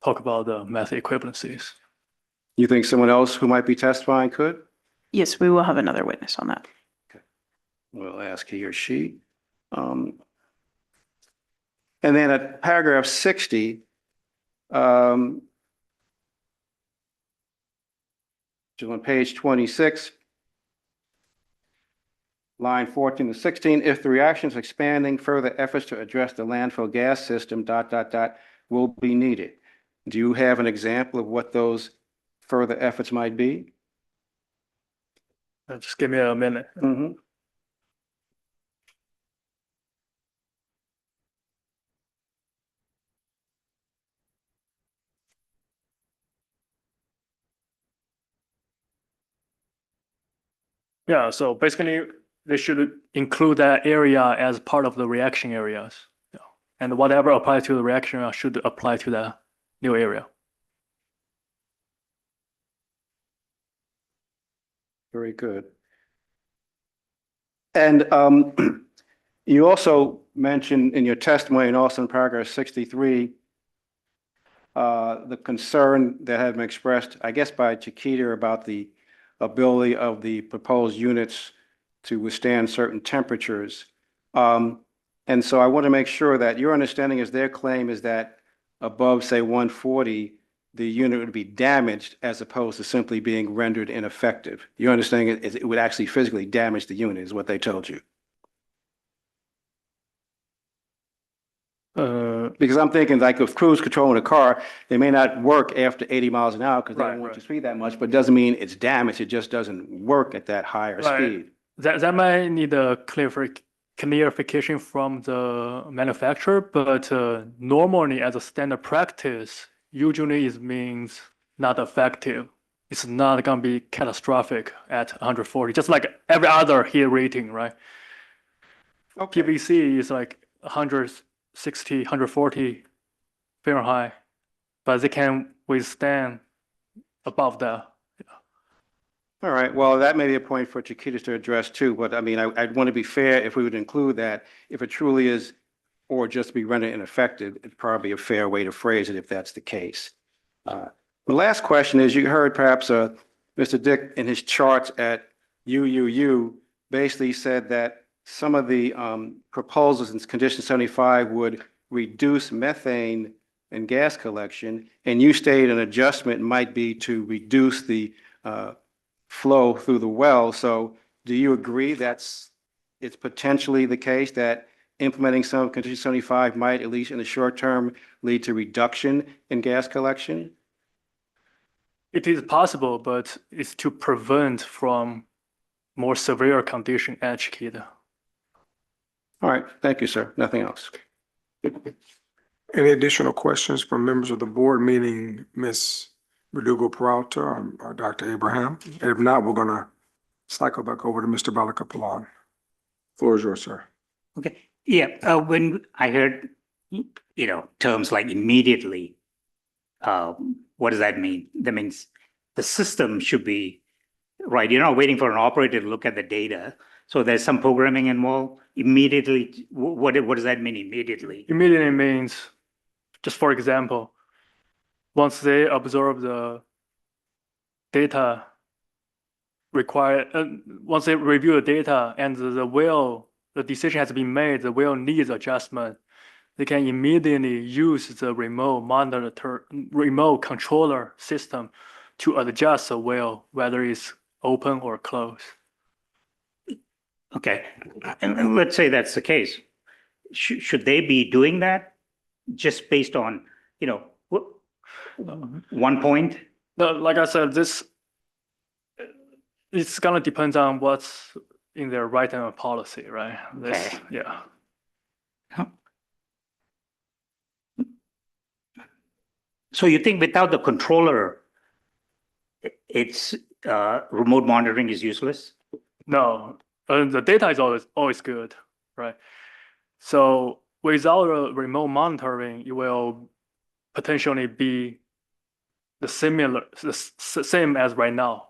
talk about the method equivalencies. You think someone else who might be testifying could? Yes, we will have another witness on that. Okay. We'll ask he or she. And then at paragraph 60, so on page 26, line 14 to 16, if the reaction is expanding, further efforts to address the landfill gas system, ... will be needed. Do you have an example of what those further efforts might be? Just give me a minute. Mhm. Yeah, so basically they should include that area as part of the reaction areas. Yeah. And whatever applies to the reaction area should apply to the new area. Very good. And you also mentioned in your testimony and also in paragraph 63, the concern that had been expressed, I guess, by Chiquita about the ability of the proposed units to withstand certain temperatures. And so I want to make sure that your understanding is their claim is that above, say, 140, the unit would be damaged as opposed to simply being rendered ineffective. Your understanding is it would actually physically damage the unit, is what they told you. Because I'm thinking like with cruise control in a car, they may not work after 80 miles an hour because they don't want your speed that much, but it doesn't mean it's damaged. It just doesn't work at that higher speed. That might need a clarification from the manufacturer, but normally as a standard practice, usually it means not effective. It's not gonna be catastrophic at 140, just like every other heat rating, right? Okay. PVC is like 160, 140 Fahrenheit, but they can withstand above that. All right, well, that may be a point for Chiquitas to address too, but I mean, I'd want to be fair if we would include that if it truly is, or just be rendered ineffective, it'd probably be a fair way to phrase it if that's the case. The last question is, you heard perhaps Mr. Dick in his charts at UUU basically said that some of the proposals in condition 75 would reduce methane and gas collection, and you stated an adjustment might be to reduce the flow through the well. So do you agree it's potentially the case that implementing some of condition 75 might, at least in the short term, lead to reduction in gas collection? It is possible, but it's to prevent from more severe condition at Chiquita. All right, thank you, sir. Nothing else. Any additional questions from members of the board, meaning Ms. Verdugo Peralta or Dr. Abraham? And if not, we're gonna cycle back over to Mr. Balakapalan. Floor is yours, sir. Okay, yeah, when I heard, terms like immediately, what does that mean? That means the system should be, right, you're not waiting for an operator to look at the data. So there's some programming involved. Immediately, what does that mean immediately? Immediately means, just for example, once they absorb the data required, once they review the data and the decision has been made, the well needs adjustment, they can immediately use the remote controller system to adjust the well, whether it's open or closed. Okay, and let's say that's the case. Should they be doing that just based on, one point? No, like I said, it's gonna depend on what's in their written policy, right? Okay. Yeah. So you think without the controller, it's remote monitoring is useless? No, the data is always good, right? So without a remote monitoring, it will potentially be the same as right now.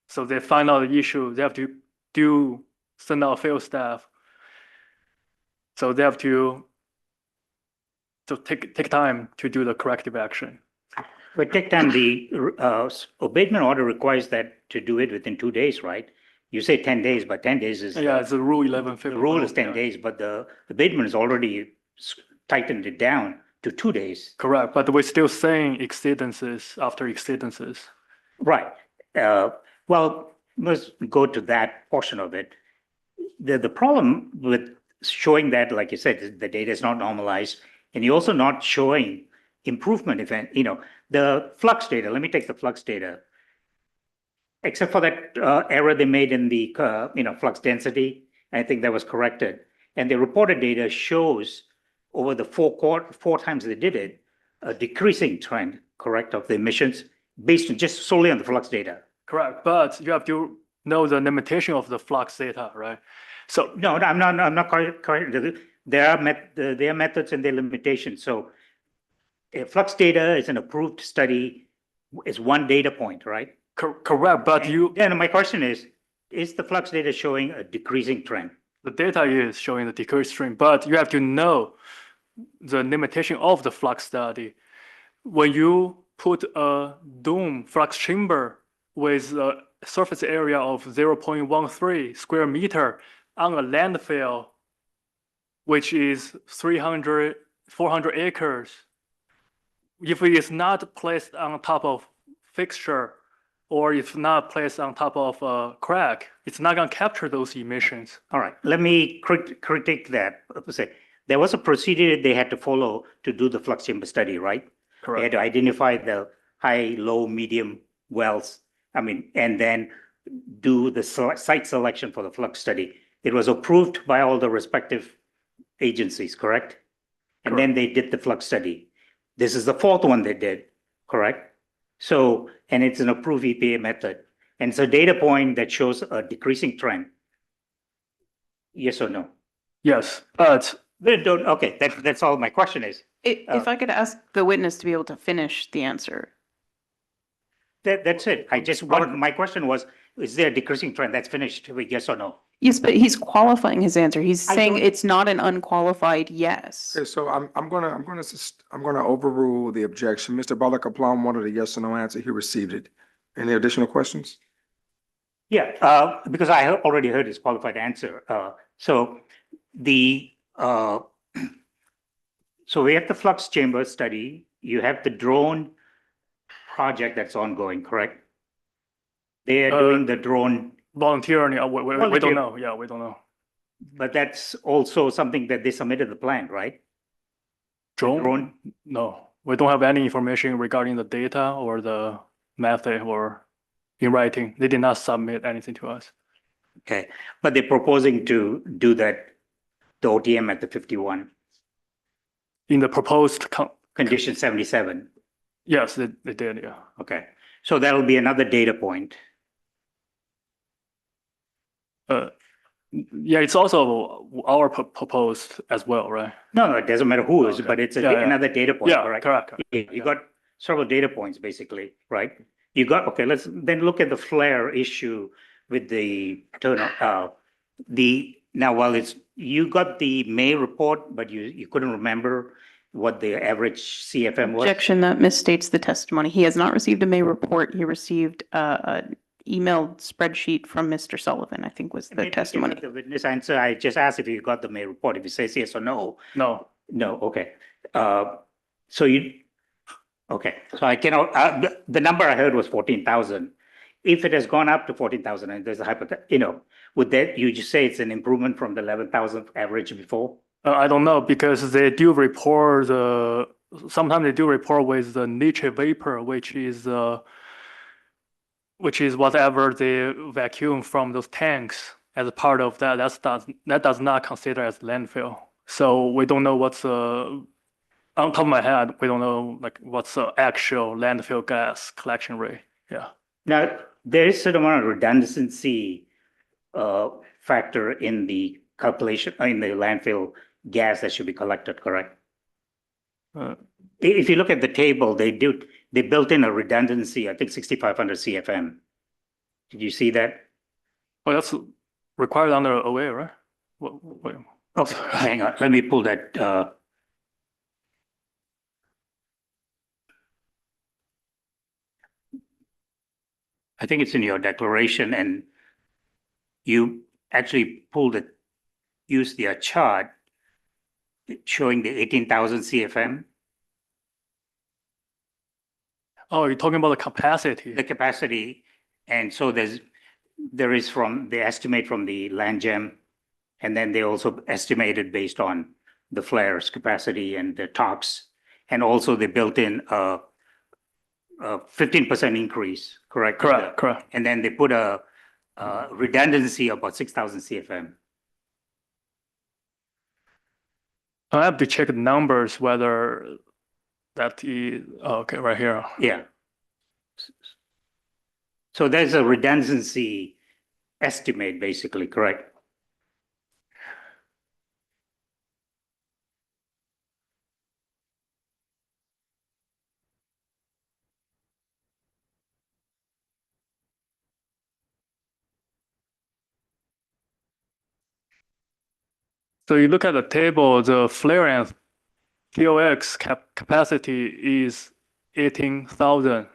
So they find out the issue, they have to send out field staff. So they have to take time to do the corrective action. But take time, the abatement order requires that to do it within 2 days, right? You say 10 days, but 10 days is. Yeah, it's a rule 1150. The rule is 10 days, but the abatement has already tightened it down to 2 days. Correct, but we're still saying exceedances after exceedances. Right. Well, let's go to that portion of it. The problem with showing that, like you said, the data is not normalized, and you're also not showing improvement event, the flux data. Let me take the flux data. except for that error they made in the flux density. I think that was corrected. And the reported data shows over the four times they did it, a decreasing trend, correct, of the emissions based on just solely on the flux data. Correct, but you have to know the limitation of the flux data, right? So No, I'm not correct. There are methods and their limitations. So flux data is an approved study, is one data point, right? correct, but Then my question is the flux data showing a decreasing trend? the data is showing the decreased trend, but you have to know the limitation of the flux study. When you put a dome flux chamber with a surface area of 0.13 square meter on a landfill, which is 400 acres, if it is not placed on top of fixture or if not placed on top of a crack, it's not going to capture those emissions. All right, let me critique that. Say there was a procedure they had to follow to do the flux chamber study, right? They had Correct. to identify the high, low, medium wells. And then do the site selection for the flux study. It was approved by all the respective agencies, correct? And then they did the flux study. This is the fourth one they did, correct? So, and it's an approved EPA method. And it's a data point that shows a decreasing trend. Yes or no? Yes, but Okay, that's all my question is. If I could ask the witness to be able to finish the answer. That's it. My question was, is there a decreasing trend? That's finished with yes or no? Yes, but he's qualifying his answer. He's I saying don't- it's not an unqualified yes. Okay, so I'm gonna overrule the objection. Mr. Balakaplan wanted a yes or no answer. He received it. Any additional questions? Yeah, because I already heard his qualified answer. So the so we have the flux chamber study. You have the drone project that's ongoing, correct? They are doing the drone, volunteering, we Volunteer. don't know. Yeah, we don't know. but that's also something that they submitted the plan, right? Drone? No, we don't have any information regarding the data or the method or in writing. They did not submit anything to us. Okay, but they're proposing to do that, the OTM at the 51, In the proposed, condition 77. yes, they did, yeah. Okay, so that'll be another data point. Yeah, it's also our proposed as well, right? No, it doesn't matter who is, Okay. but it's Yeah. another data point, Yeah, correct? correct. You got several data points, basically, right? Okay, let's then look at the flare issue with the turnout. Now, while you got the May report, but you couldn't remember what the average CFM was? Objection, that misstates the testimony. He has not received a May report. He received an emailed spreadsheet from Mr. Sullivan, I think was the Maybe you can testimony. let the witness answer. I just asked if you got the May report. If he says yes or no. No, No, okay. Okay, so I cannot, the number I heard was 14,000. If it has gone up to 14,000 and there's a would that, you just say it's an improvement from the 11,000 average before? I don't know because they do report sometimes they do report with the niche vapor, which is whatever they vacuum from those tanks as a part of that. That does not consider as landfill. So we don't know what's on top of my head, we don't know like what's the actual landfill gas collection rate. Yeah. Now, there is certain amount of redundancy factor in the calculation, in the landfill gas that should be collected, correct? If you look at the table, they built in a redundancy, I think 6,500 CFM. Did you see that? Well, that's required under OA, right? Wait. Okay, hang on, let me pull that. I think it's in your declaration and you actually used the chart showing the 18,000 CFM. Oh, you're talking about the capacity. The capacity, and so there is from the estimate from the land gem, and then they also estimated based on the flares capacity and the tops, and also they built in 15% increase, correct? Correct. And then they put a redundancy of about 6,000 CFM. I have to check the numbers whether that is, okay, right here. Yeah. So there's a redundancy estimate, basically, correct? So you look at the table, the flare and TOX capacity is 18,000.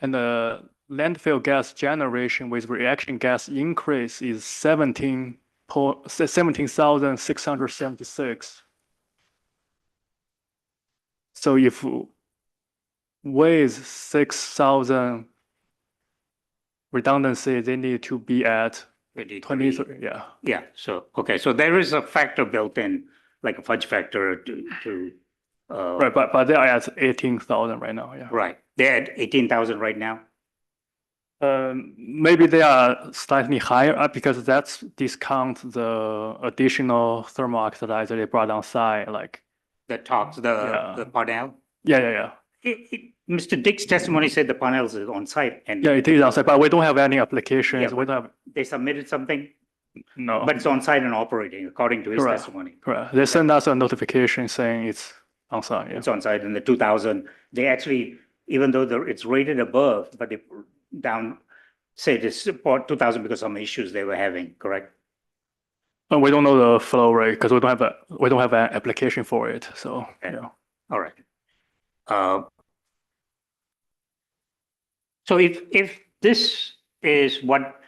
And the landfill gas generation with reaction gas increase is 17,676. So if with 6,000 redundancy, they need to be at 23, yeah. Yeah, so, okay, so there is a factor built in, like a fudge factor to Right, but they are at 18,000 right now, yeah. right. They're at 18,000 right now? Maybe they are slightly higher because that's discount the additional thermal oxidizer they brought on site, like. The talks, the panel? Yeah. Mr. Dick's testimony said the panels is on site and. Yeah, it is on site, but we don't have any applications. Yeah, We don't have, they submitted something, no. but it's on site and operating according to his Correct. testimony. Correct. They send us a notification saying it's on site, yeah. It's on site in the 2,000. They actually, even though it's rated above, but they down, say this support 2,000 because of some issues they were having, correct? And we don't know the flow rate because we don't have an application for it, so, Okay. yeah. All right. So if this is what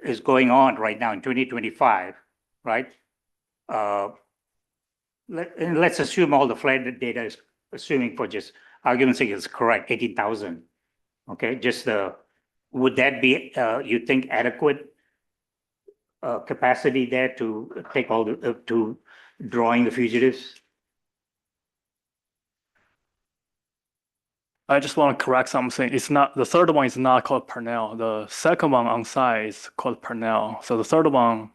is going on right now in 2025, right? Let's assume all the flood data is assuming for just argument's sake is correct, 18,000. Okay, just would that be you think adequate capacity there to take all the to drawing the fugitives? I just want to correct something. It's not, the third one is not called Purnell. The second one on site is called Purnell. So the third one,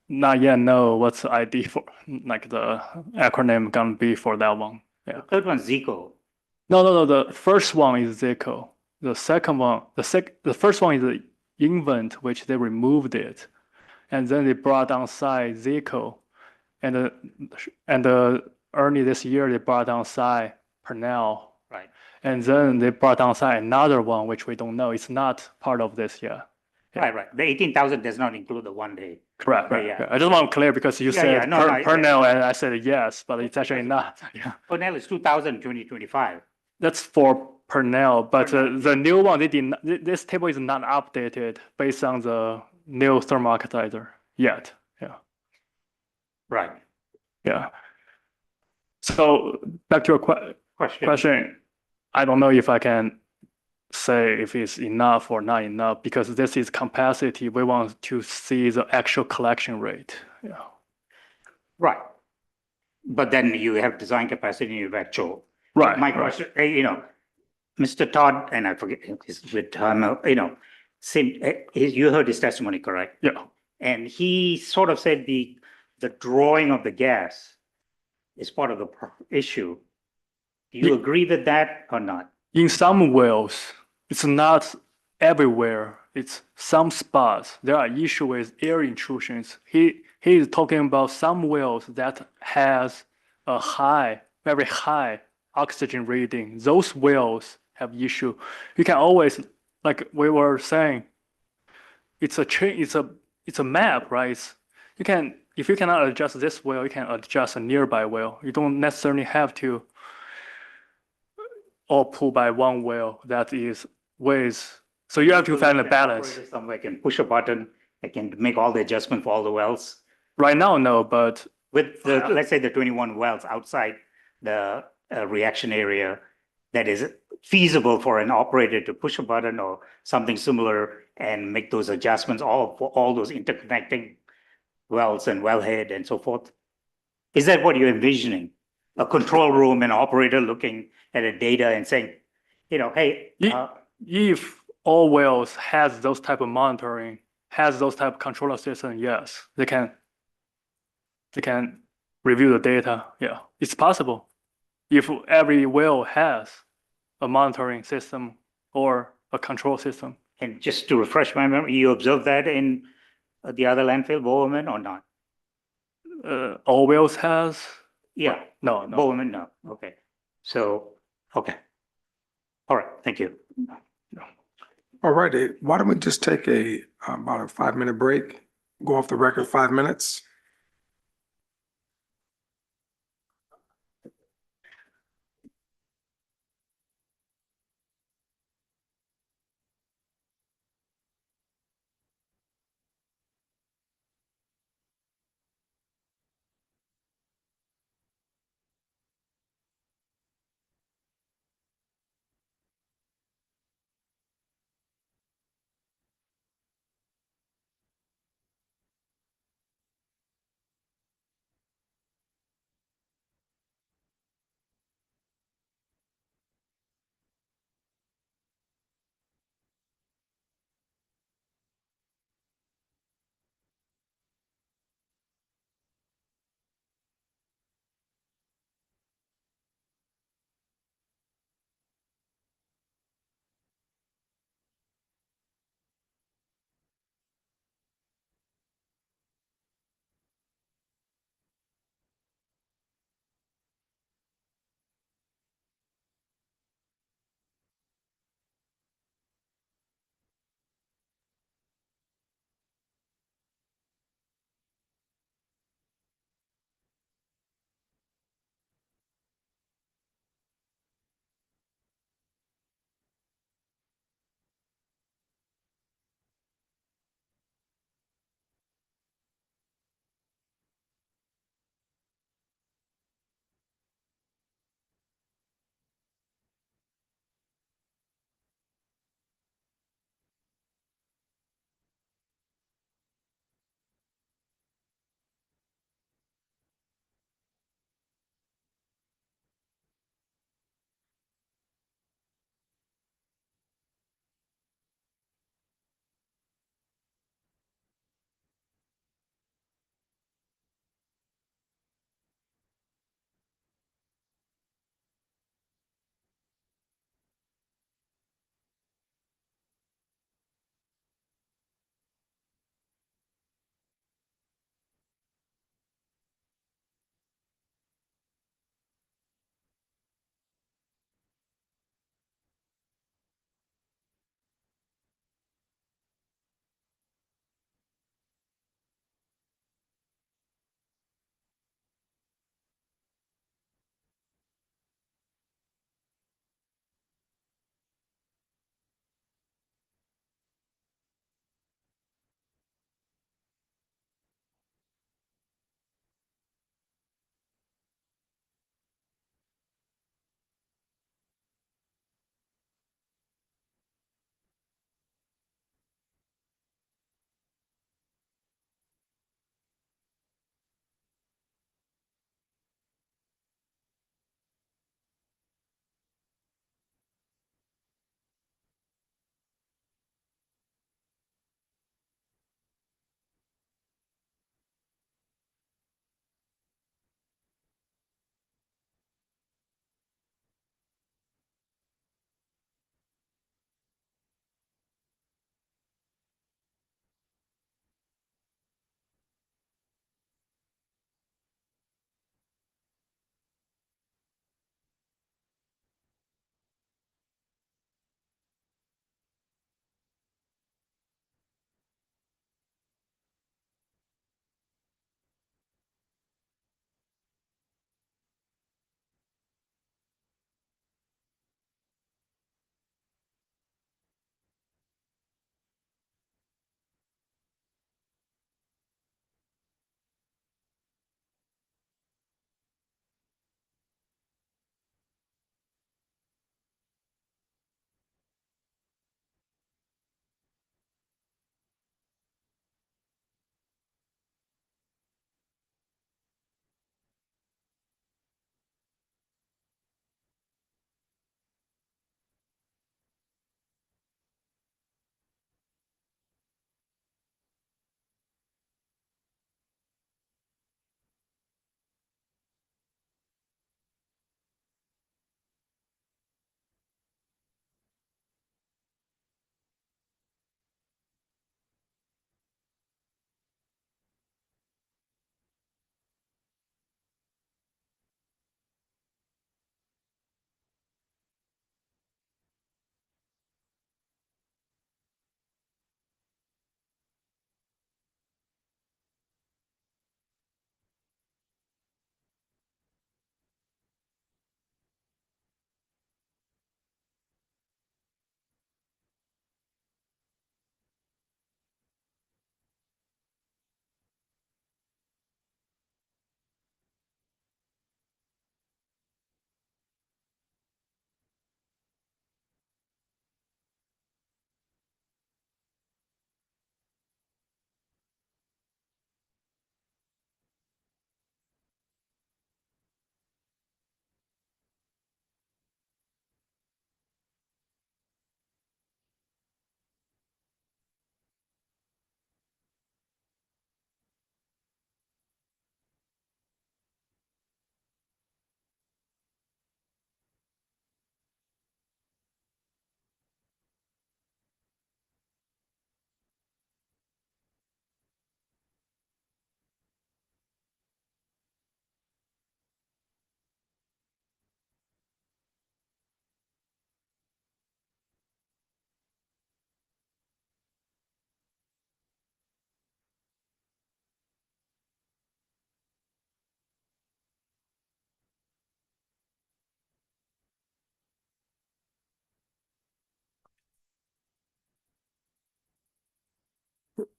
not yet know what's the ID for, like the acronym gonna be for that one. Yeah. The third one's Zico. No. The first one is Zico. The second one, the first one is the Invent, which they removed it, and then they brought on site Zico, and early this year they brought on site Purnell. Right. And then they brought on site another one, which we don't know. It's not part of this yet. Yeah. Right. The 18,000 does not include the 1 day. Correct. Yeah. I just want to clear because you said Purnell, and I said yes, but it's actually not. Yeah. Purnell is 2,000 2025. That's for Purnell, but the new one, they did not, this table is not updated based on the new thermal oxidizer yet. Yeah. Right. Yeah. So back to your question. I don't know if I can say if it's enough or not enough because this is capacity. We want to see the actual collection rate. Yeah. Right. But then you have design capacity and you have actual. Right. My question, Mr. Todd, and I forget his with you heard his testimony, correct? Yeah. And he sort of said the drawing of the gas is part of the issue. Do you agree with that or not? In some wells, it's not everywhere. It's some spots. There are issues with air intrusions. He is talking about some wells that has a very high oxygen reading. Those wells have issue. You can always, like we were saying, it's a map, right? If you cannot adjust this well, you can adjust a nearby well. You don't necessarily have to all pull by one well that is ways. So you have to find a balance. Somewhere can push a button, I can make all the adjustment for all the wells. Right now, no, but with the, let's say the 21 wells outside the reaction area, that is feasible for an operator to push a button or something similar and make those adjustments all for all those interconnecting wells and wellhead and so forth. Is that what you're envisioning? A control room and operator looking at a data and saying, you know, hey, If all wells has those type of monitoring, has those type of controller system, yes, they can review the data. Yeah, it's possible. If every well has a monitoring system or a control system. and just to refresh my memory, you observed that in the other landfill, Bowerman, or not? All wells has? Yeah, No, no. Bowerman, no, okay. So, okay. All right, thank you. All righty, why don't we just take about a 5-minute break? Go off the record 5 minutes.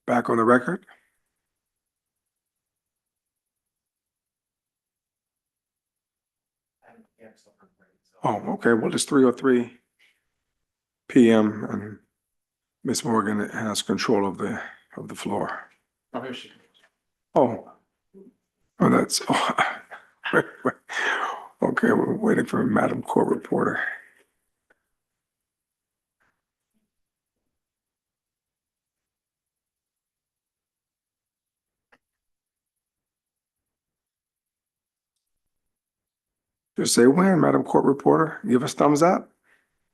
Back on the record. Oh, okay, well, it's 3:03 PM and Ms. Morgan has control of the floor. Oh, oh, that's, oh. Okay, we're waiting for Madam Court Reporter. Just say when, Madam Court Reporter. Give us thumbs up.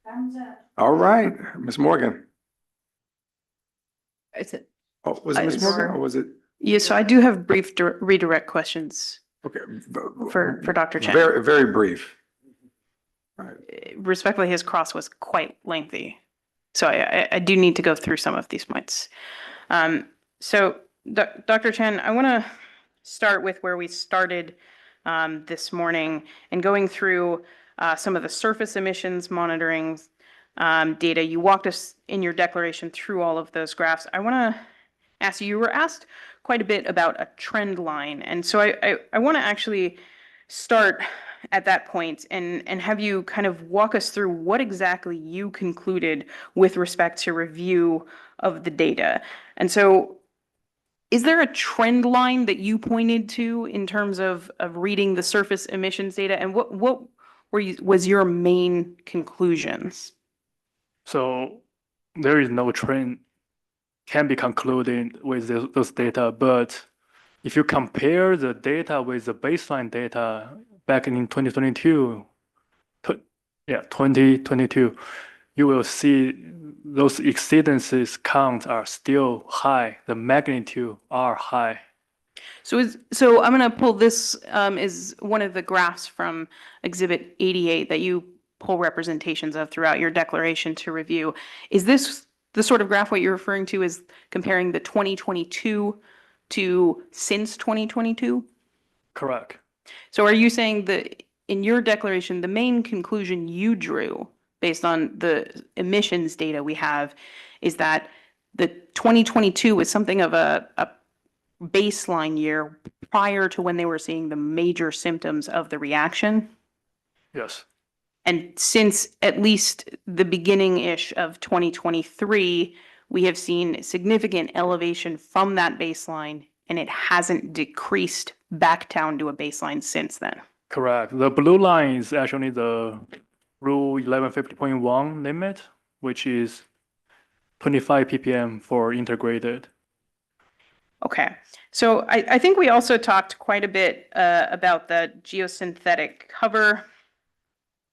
Thumbs up. All right, Ms. Morgan. Is it? Oh, was it Ms. Morgan or was it? Yeah, so I do have brief redirect questions Okay. for Dr. Chen. Very, very brief. Respectfully, his cross was quite lengthy. So I do need to go through some of these points. So Dr. Chen, I want to start with where we started this morning and going through some of the surface emissions monitoring data. You walked us in your declaration through all of those graphs. I want to ask you were asked quite a bit about a trend line. And so I want to actually start at that point and have you kind of walk us through what exactly you concluded with respect to review of the data. And so is there a trend line that you pointed to in terms of reading the surface emissions data? And what was your main conclusions? So there is no trend can be concluded with those data, but if you compare the data with the baseline data back in 2022, 2022, you will see those exceedances counts are still high. The magnitude are high. So I'm going to pull this is one of the graphs from Exhibit 88 that you pull representations of throughout your declaration to review. Is this the sort of graph what you're referring to is comparing the 2022 to since 2022? Correct. So are you saying that in your declaration, the main conclusion you drew based on the emissions data we have is that the 2022 was something of a baseline year prior to when they were seeing the major symptoms of the reaction? Yes. And since at least the beginning-ish of 2023, we have seen significant elevation from that baseline, and it hasn't decreased back down to a baseline since then. Correct. The blue line is actually the Rule 1150.1 limit, which is 25 ppm for integrated. Okay, so I think we also talked quite a bit about the geosynthetic cover.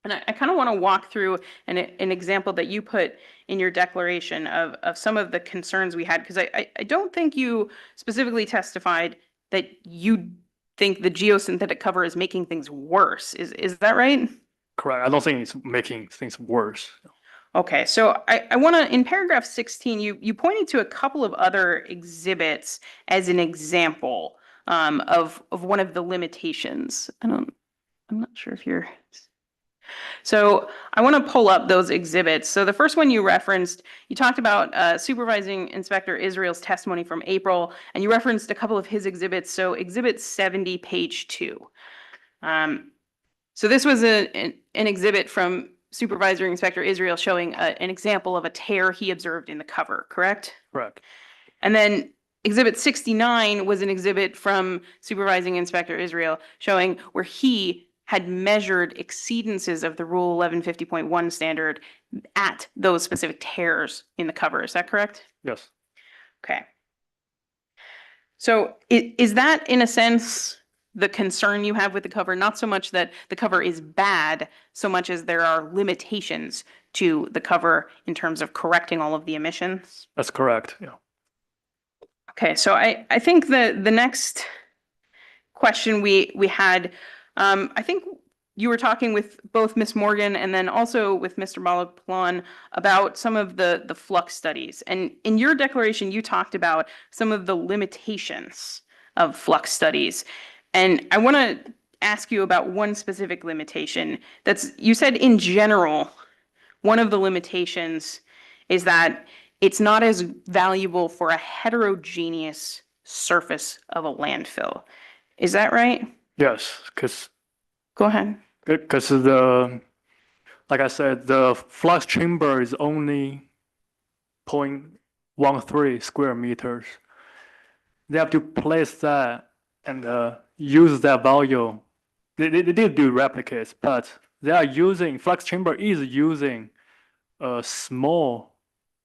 And I kind of want to walk through an example that you put in your declaration of some of the concerns we had, because I don't think you specifically testified that you think the geosynthetic cover is making things worse. Is that right? Correct. I don't think it's making things worse. Okay, so I want to, in paragraph 16, you pointed to a couple of other exhibits as an example of one of the limitations. I'm not sure if you're... So I want to pull up those exhibits. So the first one you referenced, you talked about Supervising Inspector Israel's testimony from April, and you referenced a couple of his exhibits. So Exhibit 70, page 2. So this was an exhibit from Supervisor Inspector Israel showing an example of a tear he observed in the cover, correct? Correct. And then Exhibit 69 was an exhibit from Supervising Inspector Israel showing where he had measured exceedances of the Rule 1150.1 standard at those specific tears in the cover. Is that correct? Yes. Okay. So is that, in a sense, the concern you have with the cover? Not so much that the cover is bad, so much as there are limitations to the cover in terms of correcting all of the emissions? That's correct. Yeah. Okay, so I think the next question we had, I think you were talking with both Ms. Morgan and then also with Mr. Malaplan about some of the flux studies. And in your declaration, you talked about some of the limitations of flux studies. And I want to ask you about one specific limitation. You said in general, one of the limitations is that it's not as valuable for a heterogeneous surface of a landfill. Is that right? Yes, because Go ahead. like I said, the flux chamber is only 0.13 square meters. They have to place that and use that volume. They did do replicates, but they are using, flux chamber is using small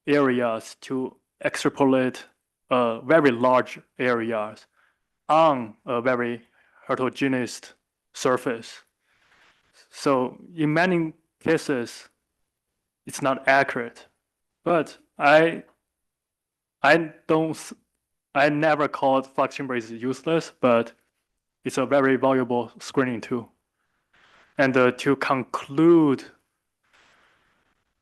areas to extrapolate very large areas on a very heterogeneous surface. So in many cases, it's not accurate. But I never called flux chamber is useless, but it's a very valuable screening tool. And to conclude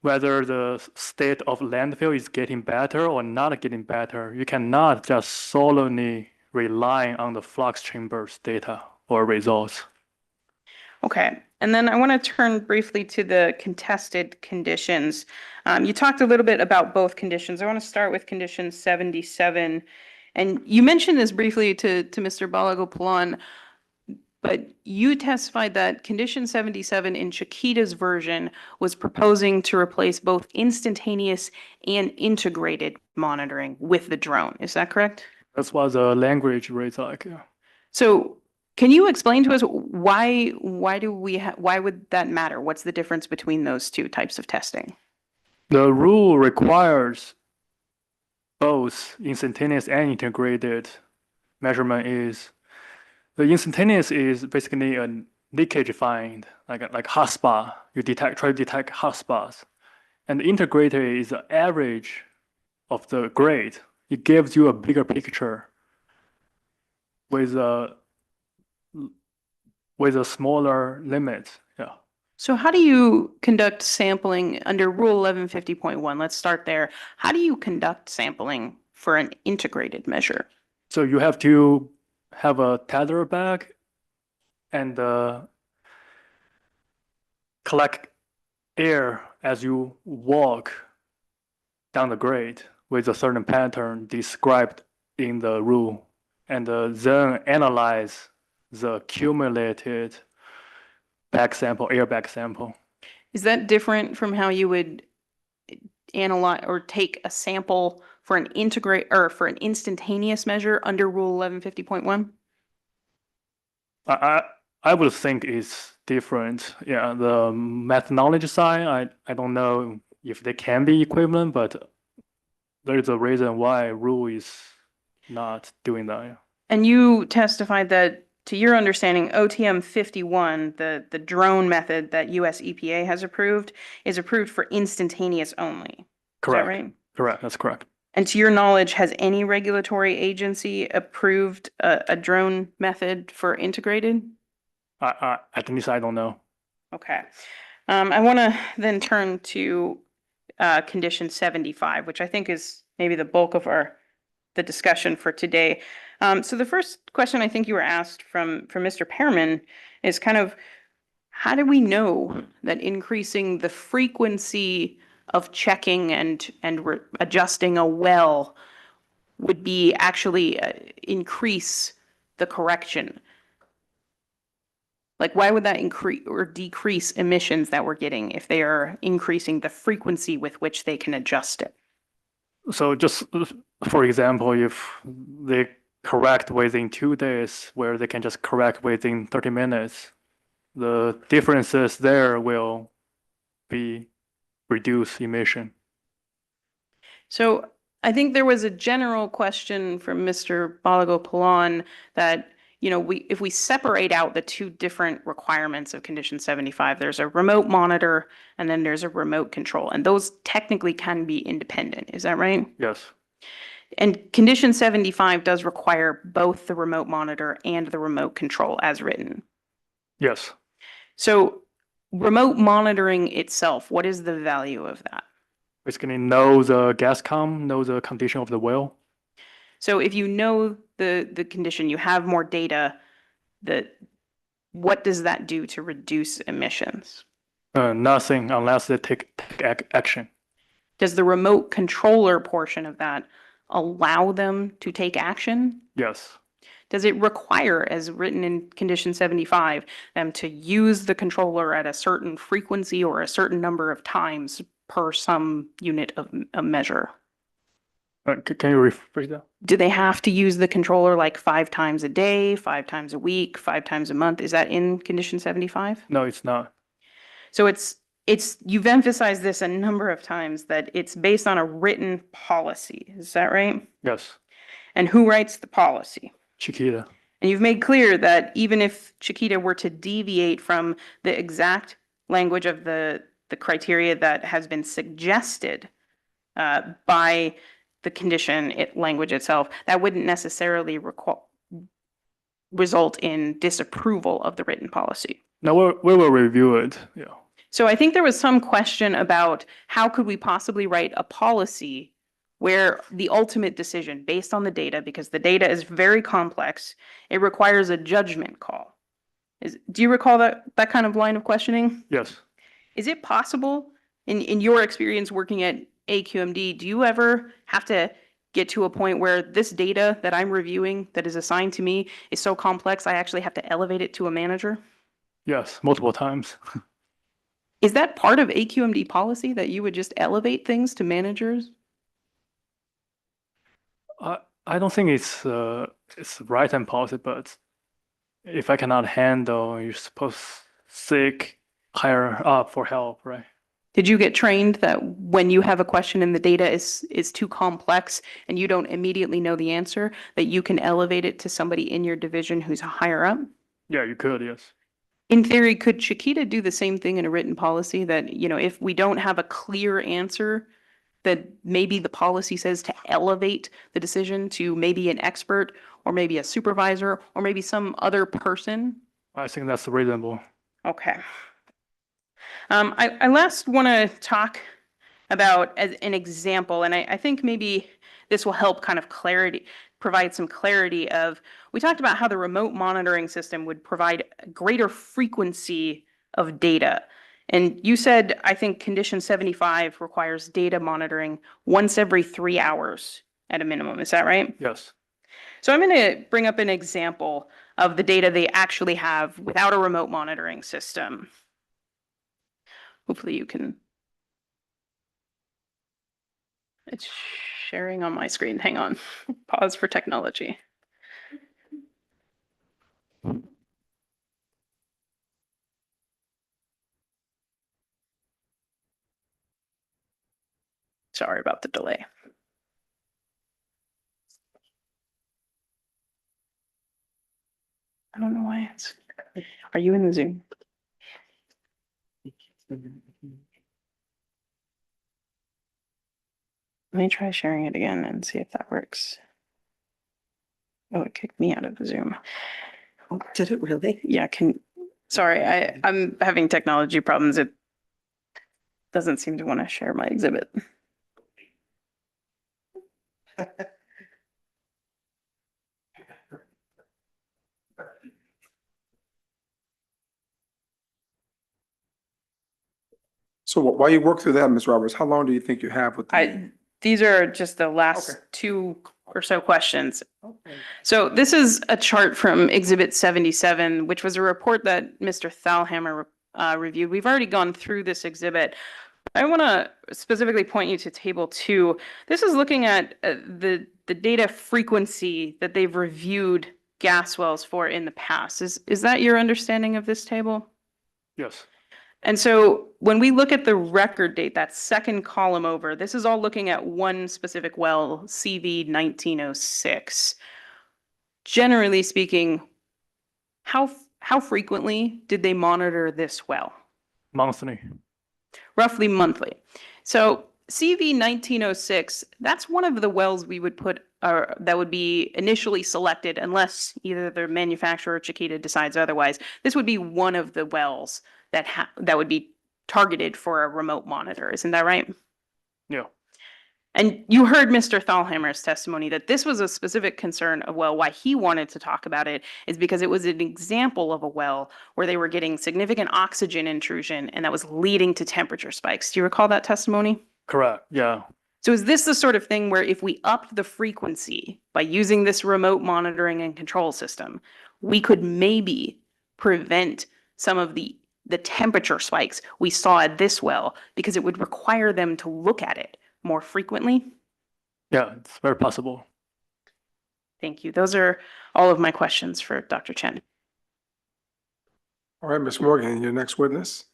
whether the state of landfill is getting better or not getting better, you cannot just solely rely on the flux chambers data or results. Okay. And then I want to turn briefly to the contested conditions. You talked a little bit about both conditions. I want to start with condition 77. And you mentioned this briefly to Mr. Balagopalan, but you testified that condition 77 in Chiquita's version was proposing to replace both instantaneous and integrated monitoring with the drone. Is that correct? That's what the language reads like. Yeah. So can you explain to us why would that matter? What's the difference between those two types of testing? The rule requires both instantaneous and integrated measurement. Is the instantaneous is basically a leakage find, like hotspot. You try to detect hotspots, and the integrated is the average of the grade. It gives you a bigger picture with a smaller limit. Yeah. So how do you conduct sampling under Rule 1150.1? Let's start there. How do you conduct sampling for an integrated measure? So you have to have a tether bag and collect air as you walk down the grade with a certain pattern described in the rule, and then analyze the accumulated air bag sample. Is that different from how you would analyze or take a sample for an instantaneous measure under Rule 1150.1? I would think it's different. Yeah, the methodology side, I don't know if they can be equivalent, but there is a reason why rule is not doing that. Yeah. And you testified that, to your understanding, OTM 51, the drone method that US EPA has approved, is approved for instantaneous only. Correct. Is that right? Correct. That's correct. And to your knowledge, has any regulatory agency approved a drone method for integrated? At least I don't know. Okay. I want to then turn to condition 75, which I think is maybe the bulk of the discussion for today. So the first question I think you were asked from Mr. Pearman is kind of, how do we know that increasing the frequency of checking and adjusting a well would be actually increase the correction? Like, why would that increase or decrease emissions that we're getting if they are increasing the frequency with which they can adjust it? So just for example, if they correct within 2 days, where they can just correct within 30 minutes, the differences there will be reduced emission. So I think there was a general question from Mr. Balagopalan that, you know, if we separate out the two different requirements of condition 75, there's a remote monitor and then there's a remote control, and those technically can be independent. Is that right? Yes. And condition 75 does require both the remote monitor and the remote control as written. Yes. So remote monitoring itself, what is the value of that? Basically know the gas com, know the condition of the well. So if you know the condition, you have more data, what does that do to reduce emissions? Nothing unless they take action. Does the remote controller portion of that allow them to take action? Yes. Does it require, as written in condition 75, them to use the controller at a certain frequency or a certain number of times per some unit of a measure? Can you rephrase that? Do they have to use the controller like 5 times a day, 5 times a week, 5 times a month? Is that in condition 75? No, it's not. So you've emphasized this a number of times that it's based on a written policy. Is that right? Yes. And who writes the policy? Chiquita. And you've made clear that even if Chiquita were to deviate from the exact language of the criteria that has been suggested by the condition language itself, that wouldn't necessarily result in disapproval of the written policy. No, we will review it. Yeah. So I think there was some question about how could we possibly write a policy where the ultimate decision based on the data, because the data is very complex, it requires a judgment call. Do you recall that kind of line of questioning? Yes. Is it possible in your experience working at AQMD, do you ever have to get to a point where this data that I'm reviewing that is assigned to me is so complex I actually have to elevate it to a manager? Yes, multiple times. Is that part of AQMD policy that you would just elevate things to managers? I don't think it's right and policy, but if I cannot handle, you're supposed to seek higher up for help, right? Did you get trained that when you have a question and the data is too complex and you don't immediately know the answer, that you can elevate it to somebody in your division who's higher up? Yeah, you could, yes. In theory, could Chiquita do the same thing in a written policy that, if we don't have a clear answer, that maybe the policy says to elevate the decision to maybe an expert or maybe a supervisor or maybe some other person? I think that's reasonable. Okay. I last want to talk about as an example, and I think maybe this will help kind of provide some clarity of, we talked about how the remote monitoring system would provide greater frequency of data. And you said, I think condition 75 requires data monitoring once every 3 hours at a minimum. Is that right? Yes. So I'm going to bring up an example of the data they actually have without a remote monitoring system. Hopefully you can. It's sharing on my screen. Hang on. Pause for technology. Sorry about the delay. I don't know why it's. Are you in the Zoom? Let me try sharing it again and see if that works. Oh, it kicked me out of the Zoom. Oh, did it really? Yeah, sorry, I'm having technology problems. It doesn't seem to want to share my exhibit. So while you work through that, Ms. Roberts, how long do you think you have with the? These are just the last Okay. 2 or so questions. So this is a chart from Exhibit 77, which was a report that Mr. Thalhammer reviewed. We've already gone through this exhibit. I want to specifically point you to Table 2. This is looking at the data frequency that they've reviewed gas wells for in the past. Is that your understanding of this table? Yes. And so when we look at the record date, that second column over, this is all looking at one specific well, CV 1906. Generally speaking, how frequently did they monitor this well? Monthly. Roughly monthly. So CV 1906, that's one of the wells we would put, that would be initially selected unless either the manufacturer or Chiquita decides otherwise. This would be one of the wells that would be targeted for a remote monitor. Isn't that right? Yeah. And you heard Mr. Thalhammer's testimony that this was a specific concern of, well, why he wanted to talk about it is because it was an example of a well where they were getting significant oxygen intrusion and that was leading to temperature spikes. Do you recall that testimony? Correct, yeah. So is this the sort of thing where if we upped the frequency by using this remote monitoring and control system, we could maybe prevent some of the temperature spikes we saw at this well because it would require them to look at it more frequently? Yeah, it's very possible. Thank you. Those are all of my questions for Dr. Chen. All right, Ms. Morgan, your next witness?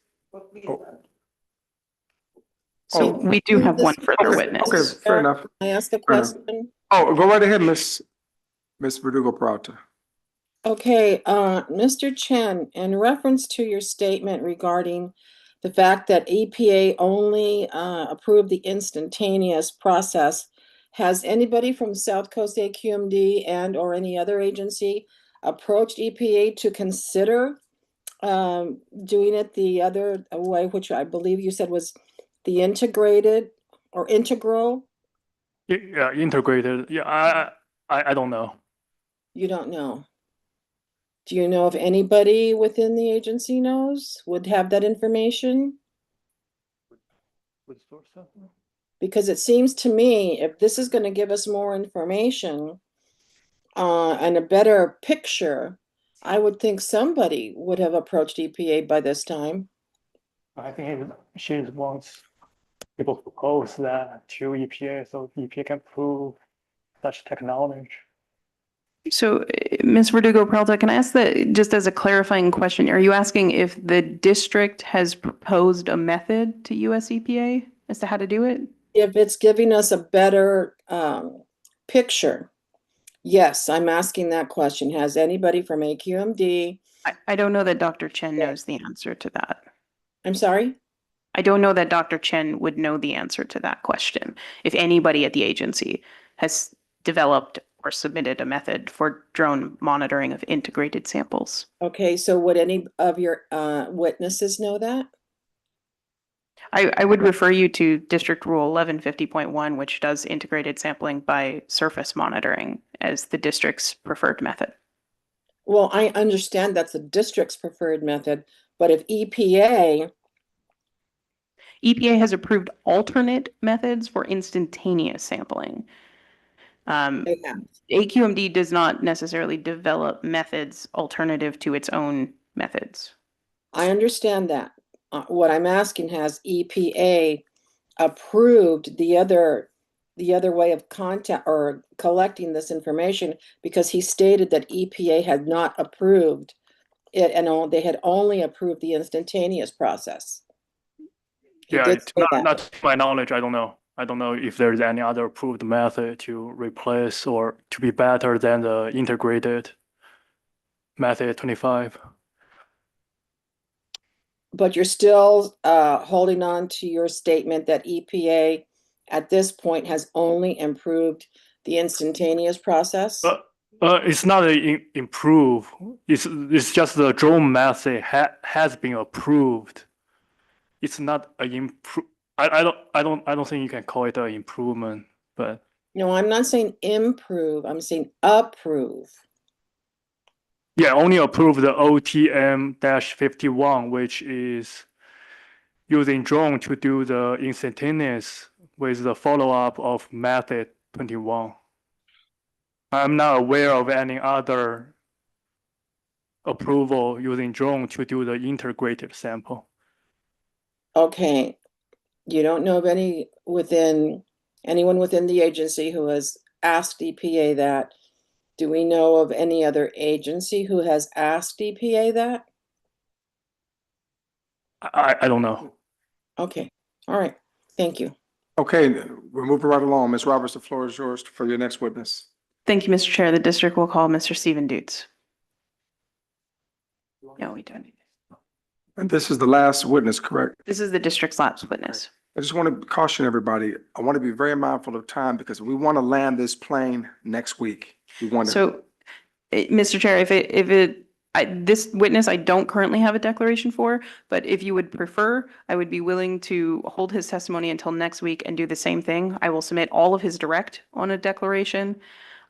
So Oh, we do have one further okay, witness. okay, fair enough. Can I ask a Fair enough. question? Oh, go right ahead, Miss Verdugo Peralta. Okay, Mr. Chen, in reference to your statement regarding the fact that EPA only approved the instantaneous process, has anybody from South Coast AQMD and or any other agency approached EPA to consider doing it the other way, which I believe you said was the integrated or integral? Yeah, integrated. Yeah, I don't know. You don't know. Do you know if anybody within the agency knows, would have that information? Because it seems to me, if this is gonna give us more information, and a better picture, I would think somebody would have approached EPA by this time. I think she wants people to propose that to EPA so EPA can prove such technology. So, Ms. Verdugo Peralta, can I ask that just as a clarifying question? Are you asking if the district has proposed a method to US EPA as to how to do it? If it's giving us a better picture, yes, I'm asking that question. Has anybody from AQMD? I don't know that Dr. Chen knows the answer to that. I'm sorry? I don't know that Dr. Chen would know the answer to that question. If anybody at the agency has developed or submitted a method for drone monitoring of integrated samples. Okay, so would any of your witnesses know that? I would refer you to District Rule 1150.1, which does integrated sampling by surface monitoring as the district's preferred method. Well, I understand that's the district's preferred method, but if EPA EPA has approved alternate methods for instantaneous sampling. they have. AQMD does not necessarily develop methods alternative to its own methods. I understand that. What I'm asking, has EPA approved the other way of contact or collecting this information? Because he stated that EPA had not approved it and they had only approved the instantaneous process. He Yeah, did it's say that. not to my knowledge, I don't know. I don't know if there's any other approved method to replace or to be better than the integrated method 25. But you're still holding on to your statement that EPA at this point has only improved the instantaneous process? It's not improve. It's just the drone method has been approved. It's not an improve. I don't think you can call it an improvement, but No, I'm not saying improve, I'm saying approve. yeah, only approve the OTM-51, which is using drone to do the instantaneous with the follow-up of method 21. I'm not aware of any other approval using drone to do the integrated sample. Okay, you don't know of anyone within the agency who has asked EPA that? Do we know of any other agency who has asked EPA that? I don't know. Okay, all right, thank you. Okay, we're moving right along. Ms. Roberts, the floor is yours for your next witness. Thank you, Mr. Chair. The district will call Mr. Stephen Dutz. No, we don't. And this is the last witness, correct? This is the district's last witness. I just want to caution everybody. I want to be very mindful of time because we want to land this plane next week. We want to. So, Mr. Chair, this witness, I don't currently have a declaration for, but if you would prefer, I would be willing to hold his testimony until next week and do the same thing. I will submit all of his direct on a declaration.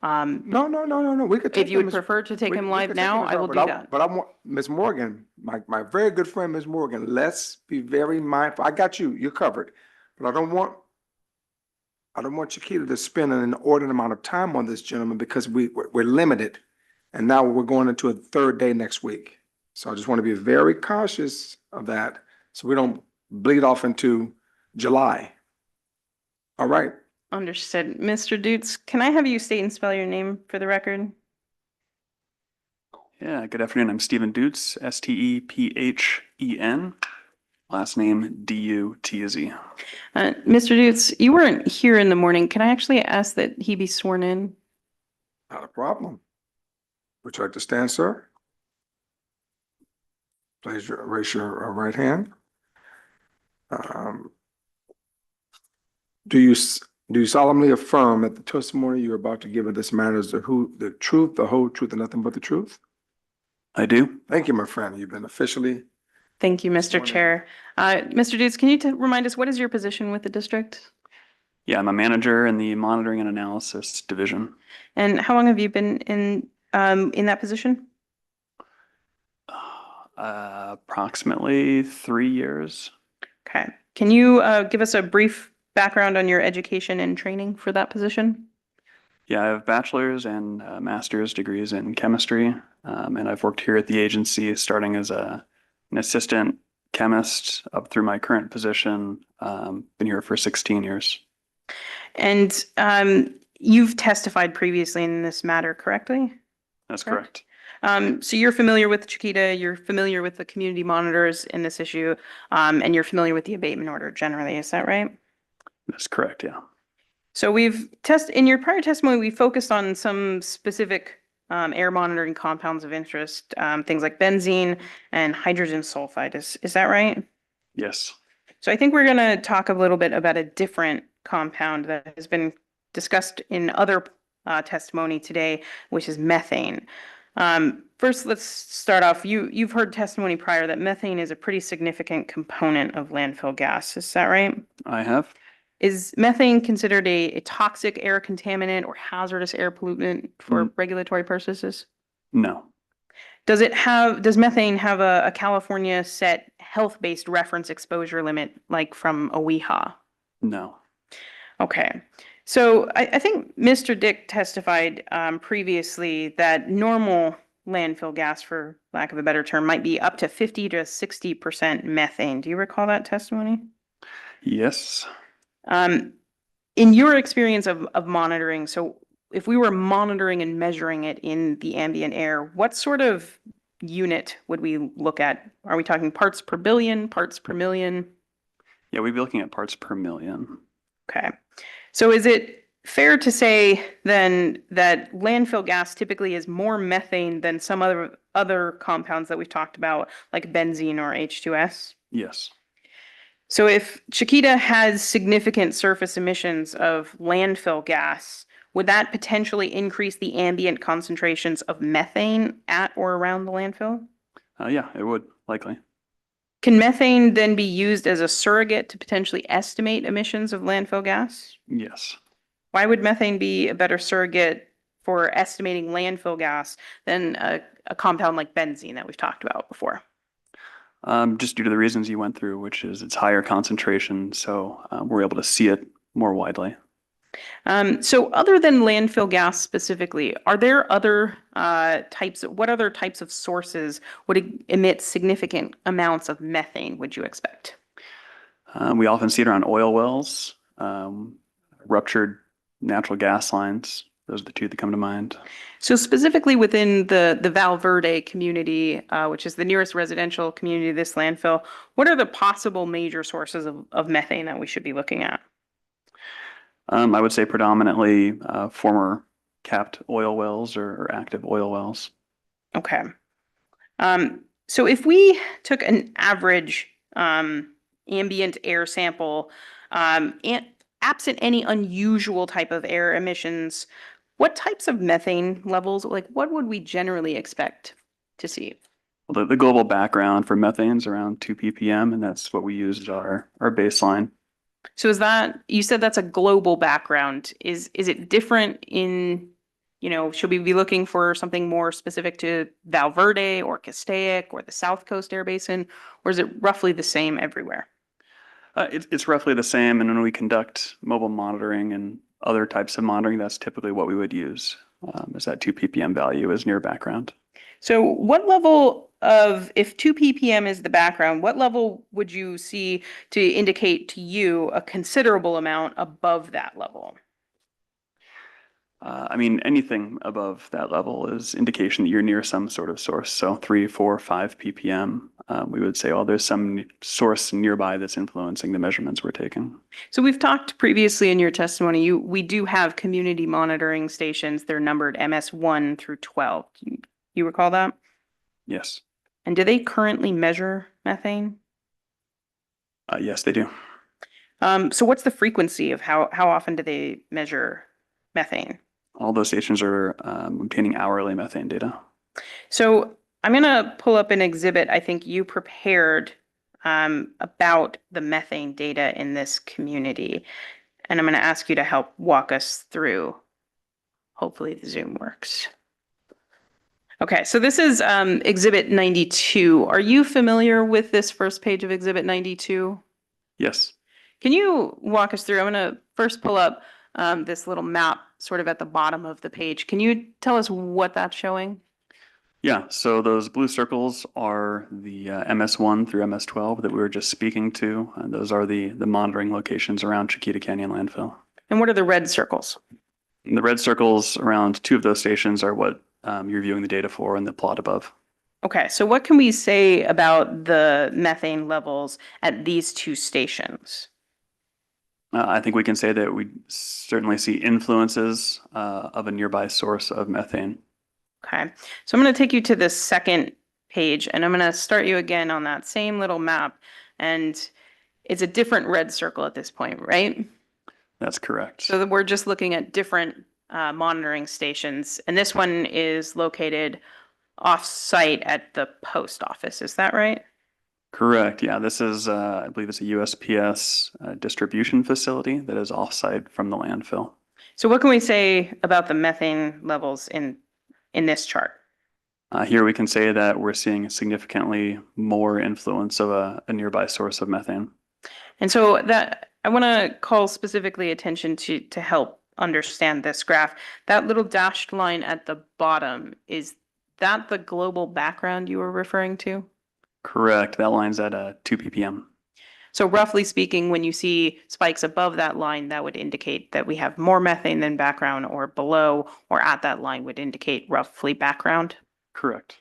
No. We could take If you him would as- prefer to take we- him we live could take now, him as I well, will but do that. But I want, Ms. Morgan, my very good friend, Ms. Morgan, let's be very mindful. I got you, you're covered. But I don't want I don't want Chiquita to spend an inordinate amount of time on this, gentlemen, because we're limited. And now we're going into a third day next week. So I just want to be very cautious of that so we don't bleed off into July. All right. Understood. Mr. Dutz, can I have you state and spell your name for the record? Yeah, good afternoon. I'm Stephen Dutz, Stephen. Last name Dutz. Mr. Dutz, you weren't here in the morning. Can I actually ask that he be sworn in? Not a problem. Would you like to stand, sir? Please raise your right hand. Do you solemnly affirm that the testimony you're about to give in this matter is the truth, the whole truth, and nothing but the truth? I do. Thank you, my friend. You've been officially. Thank you, Mr. Sworn in. Chair. Mr. Dutz, can you remind us what is your position with the district? Yeah, I'm a manager in the monitoring and analysis division. And how long have you been in that position? Approximately 3 years. Okay. Can you give us a brief background on your education and training for that position? Yeah, I have bachelor's and master's degrees in chemistry, and I've worked here at the agency starting as an assistant chemist up through my current position. Been here for 16 years. And you've testified previously in this matter, correctly? That's correct. So you're familiar with Chiquita, you're familiar with the community monitors in this issue, and you're familiar with the abatement order generally, is that right? That's correct, yeah. So in your prior testimony, we focused on some specific air monitoring compounds of interest, things like benzene and hydrogen sulfide. Is that right? Yes. So I think we're going to talk a little bit about a different compound that has been discussed in other testimony today, which is methane. First, let's start off. You've heard testimony prior that methane is a pretty significant component of landfill gas. Is that right? I have. Is methane considered a toxic air contaminant or hazardous air pollutant for regulatory purposes? No. Does methane have a California set health-based reference exposure limit, like from OEHA? No. Okay. So I think Mr. Dick testified previously that normal landfill gas, for lack of a better term, might be up to 50 to 60% methane. Do you recall that testimony? Yes. In your experience of monitoring, so if we were monitoring and measuring it in the ambient air, what sort of unit would we look at? Are we talking parts per billion, parts per million? Yeah, we'd be looking at parts per million. Okay. So is it fair to say then that landfill gas typically is more methane than some other compounds that we've talked about, like benzene or H2S? Yes. So if Chiquita has significant surface emissions of landfill gas, would that potentially increase the ambient concentrations of methane at or around the landfill? Yeah, it would likely. Can methane then be used as a surrogate to potentially estimate emissions of landfill gas? Yes. Why would methane be a better surrogate for estimating landfill gas than a compound like benzene that we've talked about before? Just due to the reasons you went through, which is it's higher concentration, so we're able to see it more widely. So other than landfill gas specifically, are there other what other types of sources would emit significant amounts of methane, would you expect? We often see it around oil wells, ruptured natural gas lines. Those are the two that come to mind. So specifically within the Val Verde community, which is the nearest residential community to this landfill, what are the possible major sources of methane that we should be looking at? I would say predominantly former capped oil wells or active oil wells. Okay. So if we took an average ambient air sample, absent any unusual type of air emissions, what types of methane levels, like what would we generally expect to see? Well, the global background for methane is around 2 ppm, and that's what we use as our baseline. So is that, you said that's a global background. Is it different in, should we be looking for something more specific to Val Verde or Castaic or the South Coast Air Basin, or is it roughly the same everywhere? It's roughly the same, and when we conduct mobile monitoring and other types of monitoring, that's typically what we would use, is that 2 ppm value is near background. So what level of, if 2 ppm is the background, what level would you see to indicate to you a considerable amount above that level? I mean, anything above that level is indication that you're near some sort of source. So 3, 4, 5 ppm, we would say, oh, there's some source nearby that's influencing the measurements we're taking. So we've talked previously in your testimony, we do have community monitoring stations. They're numbered MS1 through 12. Do you recall that? Yes. And do they currently measure methane? Yes, they do. So what's the frequency of how often do they measure methane? All those stations are obtaining hourly methane data. So I'm going to pull up an exhibit I think you prepared about the methane data in this community. And I'm going to ask you to help walk us through. Hopefully the Zoom works. Okay, so this is Exhibit 92. Are you familiar with this first page of Exhibit 92? Yes. Can you walk us through? I'm going to first pull up this little map sort of at the bottom of the page. Can you tell us what that's showing? Yeah, so those blue circles are the MS1 through MS12 that we were just speaking to. And those are the monitoring locations around Chiquita Canyon landfill. And what are the red circles? And the red circles around 2 of those stations are what you're viewing the data for in the plot above. Okay, so what can we say about the methane levels at these 2 stations? I think we can say that we certainly see influences of a nearby source of methane. Okay, so I'm going to take you to the second page and I'm going to start you again on that same little map. And it's a different red circle at this point, right? That's correct. So we're just looking at different monitoring stations. And this one is located off-site at the post office. Is that right? Correct. Yeah, this is, I believe it's a USPS distribution facility that is off-site from the landfill. So what can we say about the methane levels in this chart? Here we can say that we're seeing significantly more influence of a nearby source of methane. And so that I want to call specifically attention to help understand this graph. That little dashed line at the bottom, is that the global background you were referring to? Correct. That line's at 2 ppm. So roughly speaking, when you see spikes above that line, that would indicate that we have more methane than background, or below or at that line would indicate roughly background? Correct.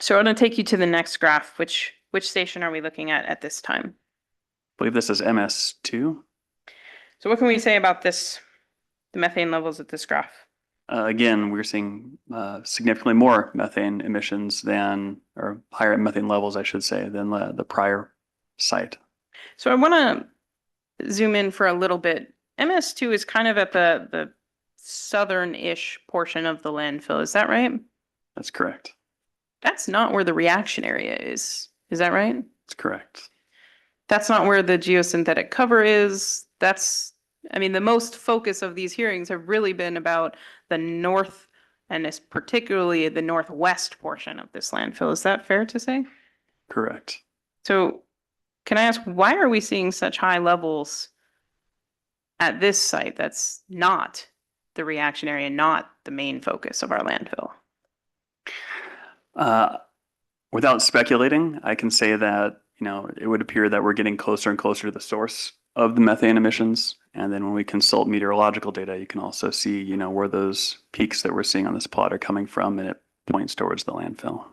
So I'm going to take you to the next graph. Which station are we looking at this time? I believe this is MS2. So what can we say about this, the methane levels at this graph? Again, we're seeing significantly more methane emissions than, or higher methane levels, I should say, than the prior site. So I want to zoom in for a little bit. MS2 is kind of at the southern-ish portion of the landfill. Is that right? That's correct. That's not where the reaction area is. Is that right? That's correct. That's not where the geosynthetic cover is. I mean, the most focus of these hearings have really been about the north and particularly the northwest portion of this landfill. Is that fair to say? Correct. So can I ask, why are we seeing such high levels at this site that's not the reaction area, not the main focus of our landfill? Without speculating, I can say that, it would appear that we're getting closer and closer to the source of the methane emissions. And then when we consult meteorological data, you can also see, where those peaks that we're seeing on this plot are coming from, and it points towards the landfill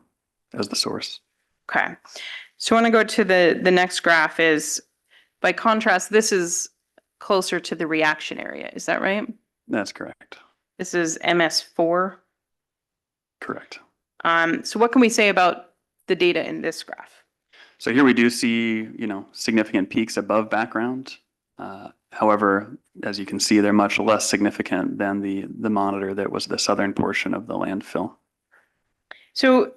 as the source. Okay. So I want to go to the next graph. Is, by contrast, this is closer to the reaction area. Is that right? That's correct. This is MS4. Correct. So what can we say about the data in this graph? So here we do see, significant peaks above background. However, as you can see, they're much less significant than the monitor that was the southern portion of the landfill. So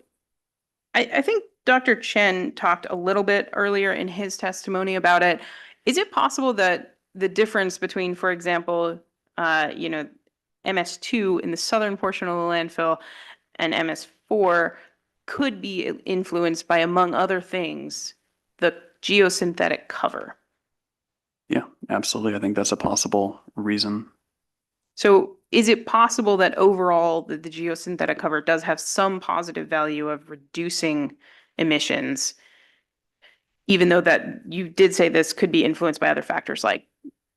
I think Dr. Chen talked a little bit earlier in his testimony about it. Is it possible that the difference between, for example, MS2 in the southern portion of the landfill and MS4 could be influenced by, among other things, the geosynthetic cover. Yeah, absolutely. I think that's a possible reason. So is it possible that overall the geosynthetic cover does have some positive value of reducing emissions, even though that you did say this could be influenced by other factors like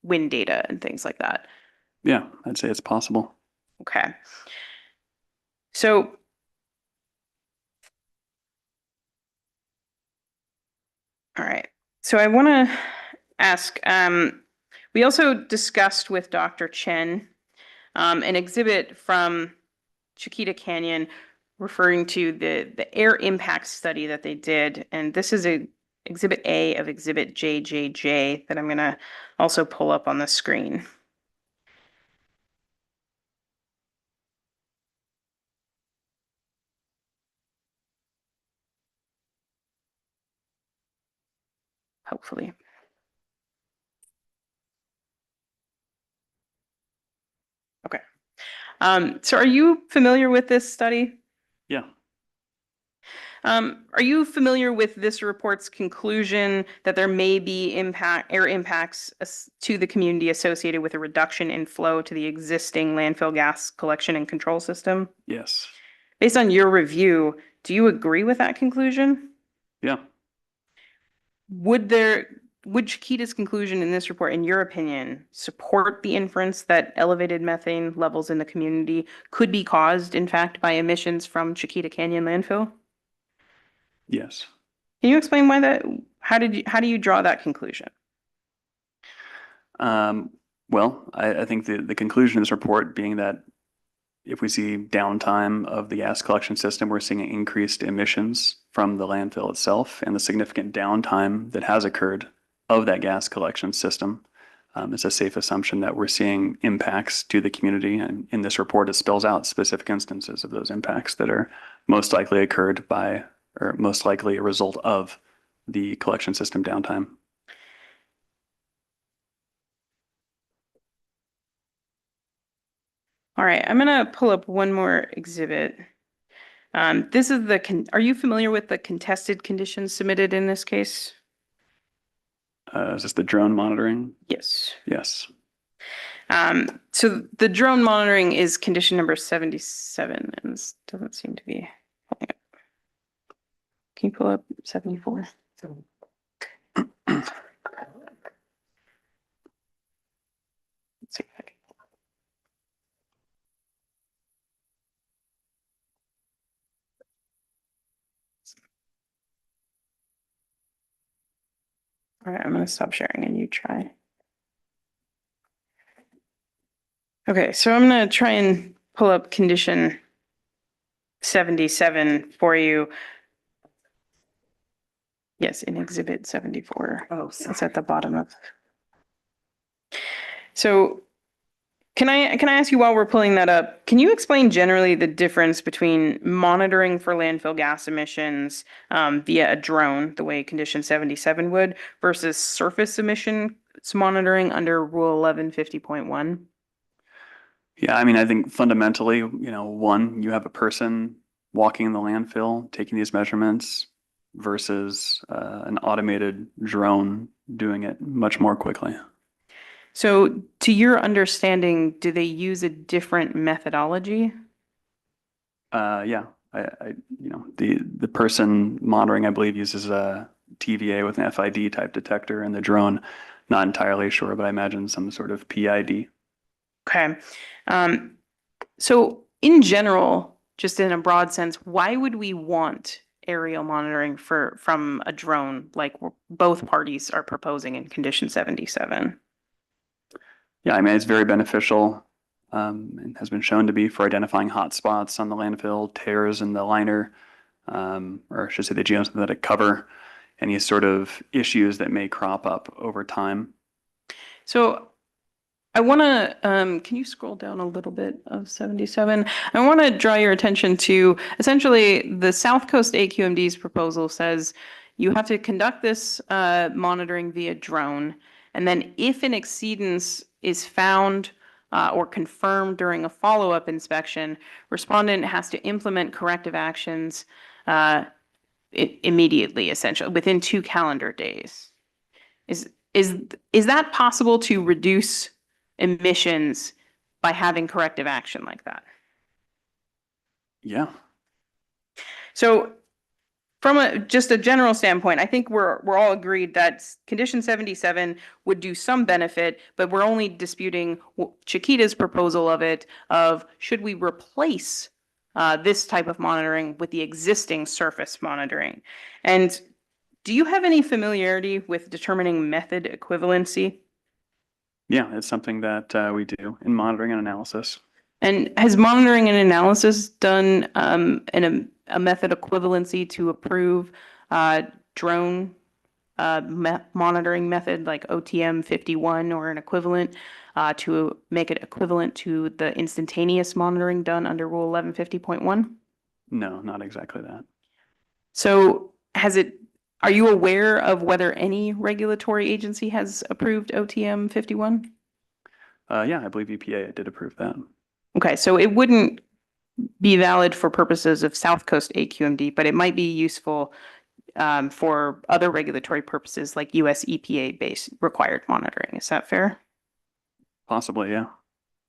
wind data and things like that? Yeah, I'd say it's possible. Okay. So all right. So I want to ask, we also discussed with Dr. Chen an exhibit from Chiquita Canyon referring to the air impact study that they did. And this is a exhibit A of exhibit JJJ that I'm going to also pull up on the screen. Hopefully. Okay. So are you familiar with this study? Yeah. Are you familiar with this report's conclusion that there may be air impacts to the community associated with a reduction in flow to the existing landfill gas collection and control system? Yes. Based on your review, do you agree with that conclusion? Yeah. Would Chiquita's conclusion in this report, in your opinion, support the inference that elevated methane levels in the community could be caused, in fact, by emissions from Chiquita Canyon landfill? Yes. Can you explain why that? How do you draw that conclusion? Well, I think the conclusion of this report being that if we see downtime of the gas collection system, we're seeing increased emissions from the landfill itself, and the significant downtime that has occurred of that gas collection system. It's a safe assumption that we're seeing impacts to the community. And in this report, it spells out specific instances of those impacts that are most likely occurred by, or most likely a result of the collection system downtime. All right, I'm gonna pull up one more exhibit. This is are you familiar with the contested conditions submitted in this case? Is this the drone monitoring? Yes. Yes. So the drone monitoring is condition number 77, and this doesn't seem to be. Can you pull up 74? Let's see if I can. All right, I'm going to stop sharing and you try. Okay, so I'm going to try and pull up condition 77 for you. Yes, in exhibit 74. Oh, It's at the bottom of. So can I ask you while we're pulling that up, can you explain generally the difference between monitoring for landfill gas emissions via a drone, the way condition 77 would, versus surface emissions monitoring under Rule 1150.1? Yeah, I mean, I think fundamentally, one, you have a person walking in the landfill, taking these measurements versus an automated drone doing it much more quickly. So to your understanding, do they use a different methodology? Yeah, the person monitoring, I believe, uses a TVA with an FID type detector, and the drone, not entirely sure, but I imagine some sort of PID. Okay. So in general, just in a broad sense, why would we want aerial monitoring from a drone like both parties are proposing in condition 77? Yeah, I mean, it's very beneficial and has been shown to be for identifying hot spots on the landfill, tears in the liner, or I should say the geosynthetic cover, any sort of issues that may crop up over time. So I want to, can you scroll down a little bit of 77? I want to draw your attention to essentially the South Coast AQMD's proposal says you have to conduct this monitoring via drone. And then if an exceedance is found or confirmed during a follow-up inspection, respondent has to implement corrective actions immediately, essentially, within 2 calendar days. Is that possible to reduce emissions by having corrective action like that? Yeah. So from just a general standpoint, I think we're all agreed that condition 77 would do some benefit, but we're only disputing Chiquita's proposal of should we replace this type of monitoring with the existing surface monitoring? And do you have any familiarity with determining method equivalency? Yeah, it's something that we do in monitoring and analysis. And has monitoring and analysis done a method equivalency to approve drone monitoring method like OTM 51 or an equivalent to make it equivalent to the instantaneous monitoring done under Rule 1150.1? No, not exactly that. So are you aware of whether any regulatory agency has approved OTM 51? Yeah, I believe EPA did approve that. Okay, so it wouldn't be valid for purposes of South Coast AQMD, but it might be useful for other regulatory purposes like US EPA-based required monitoring. Is that fair? Possibly, yeah.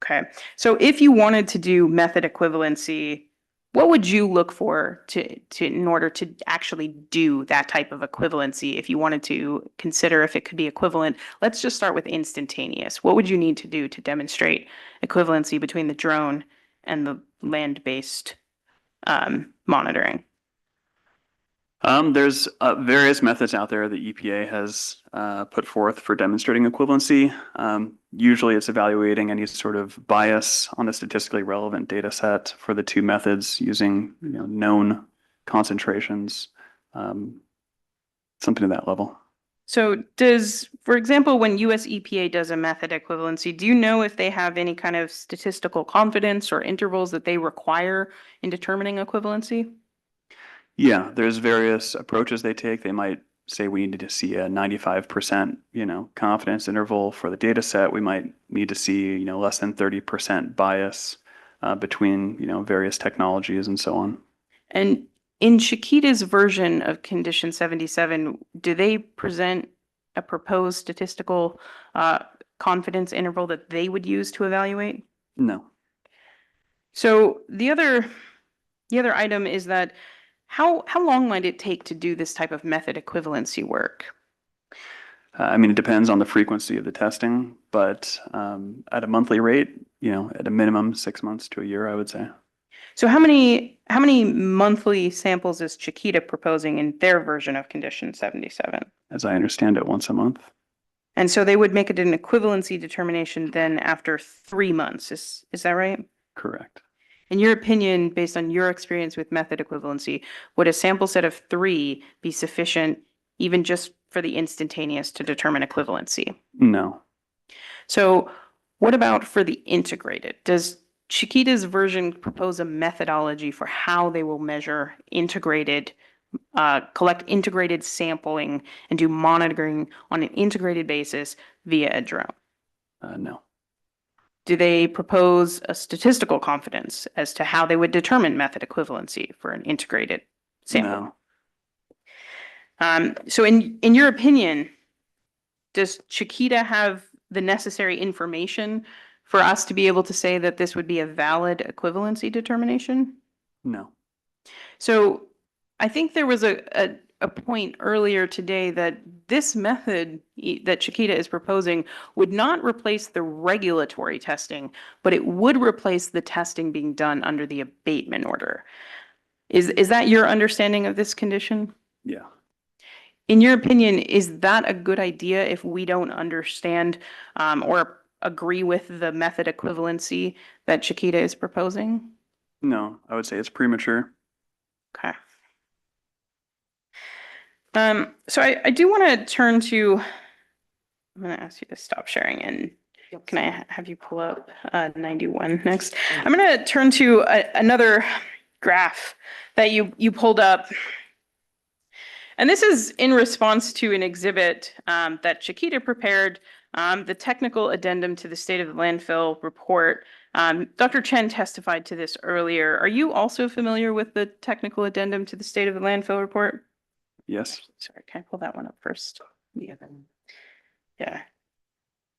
Okay, so if you wanted to do method equivalency, what would you look for to in order to actually do that type of equivalency? If you wanted to consider if it could be equivalent, let's just start with instantaneous. What would you need to do to demonstrate equivalency between the drone and the land-based monitoring? There's various methods out there that EPA has put forth for demonstrating equivalency. Usually it's evaluating any sort of bias on a statistically relevant data set for the two methods using known concentrations, something to that level. So for example, when US EPA does a method equivalency, do you know if they have any kind of statistical confidence or intervals that they require in determining equivalency? Yeah, there's various approaches they take. They might say we need to see a 95%, confidence interval for the data set. We might need to see, less than 30% bias between, various technologies and so on. And in Chiquita's version of condition 77, do they present a proposed statistical confidence interval that they would use to evaluate? No. So the other item is that how long might it take to do this type of method equivalency work? It depends on the frequency of the testing, but at a monthly rate, at a minimum 6 months to a year, I would say. So how many monthly samples is Chiquita proposing in their version of condition 77? As I understand it, once a month. And so they would make it an equivalency determination then after 3 months. Is that right? Correct. In your opinion, based on your experience with method equivalency, would a sample set of 3 be sufficient even just for the instantaneous to determine equivalency? No. So what about for the integrated? Does Chiquita's version propose a methodology for how they will measure collect integrated sampling and do monitoring on an integrated basis via a drone? No. Do they propose a statistical confidence as to how they would determine method equivalency for an integrated sample? No. So in your opinion, does Chiquita have the necessary information for us to be able to say that this would be a valid equivalency determination? No. So I think there was a point earlier today that this method that Chiquita is proposing would not replace the regulatory testing, but it would replace the testing being done under the abatement order. Is that your understanding of this condition? Yeah. In your opinion, is that a good idea if we don't understand or agree with the method equivalency that Chiquita is proposing? No, I would say it's premature. Okay. So I do want to turn to, I'm going to ask you to stop sharing and can I have you pull up 91 next? I'm going to turn to another graph that you pulled up. And this is in response to an exhibit that Chiquita prepared, the technical addendum to the State of the Landfill report. Dr. Chen testified to this earlier. Are you also familiar with the technical addendum to the State of the Landfill report? Yes. Sorry, can I pull that one up first? The other one. Yeah.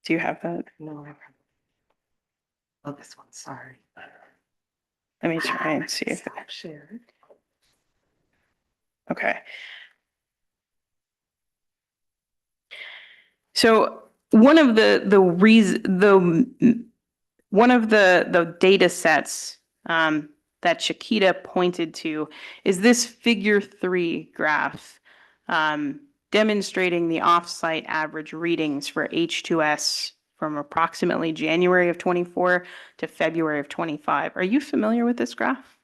Do you have that? No, I probably. Oh, this one, sorry. Let me try and see if, Shared. okay. So one of one of the data sets that Chiquita pointed to is this figure 3 graph demonstrating the offsite average readings for H2S from approximately January of 24 to February of 25. Are you familiar with this graph?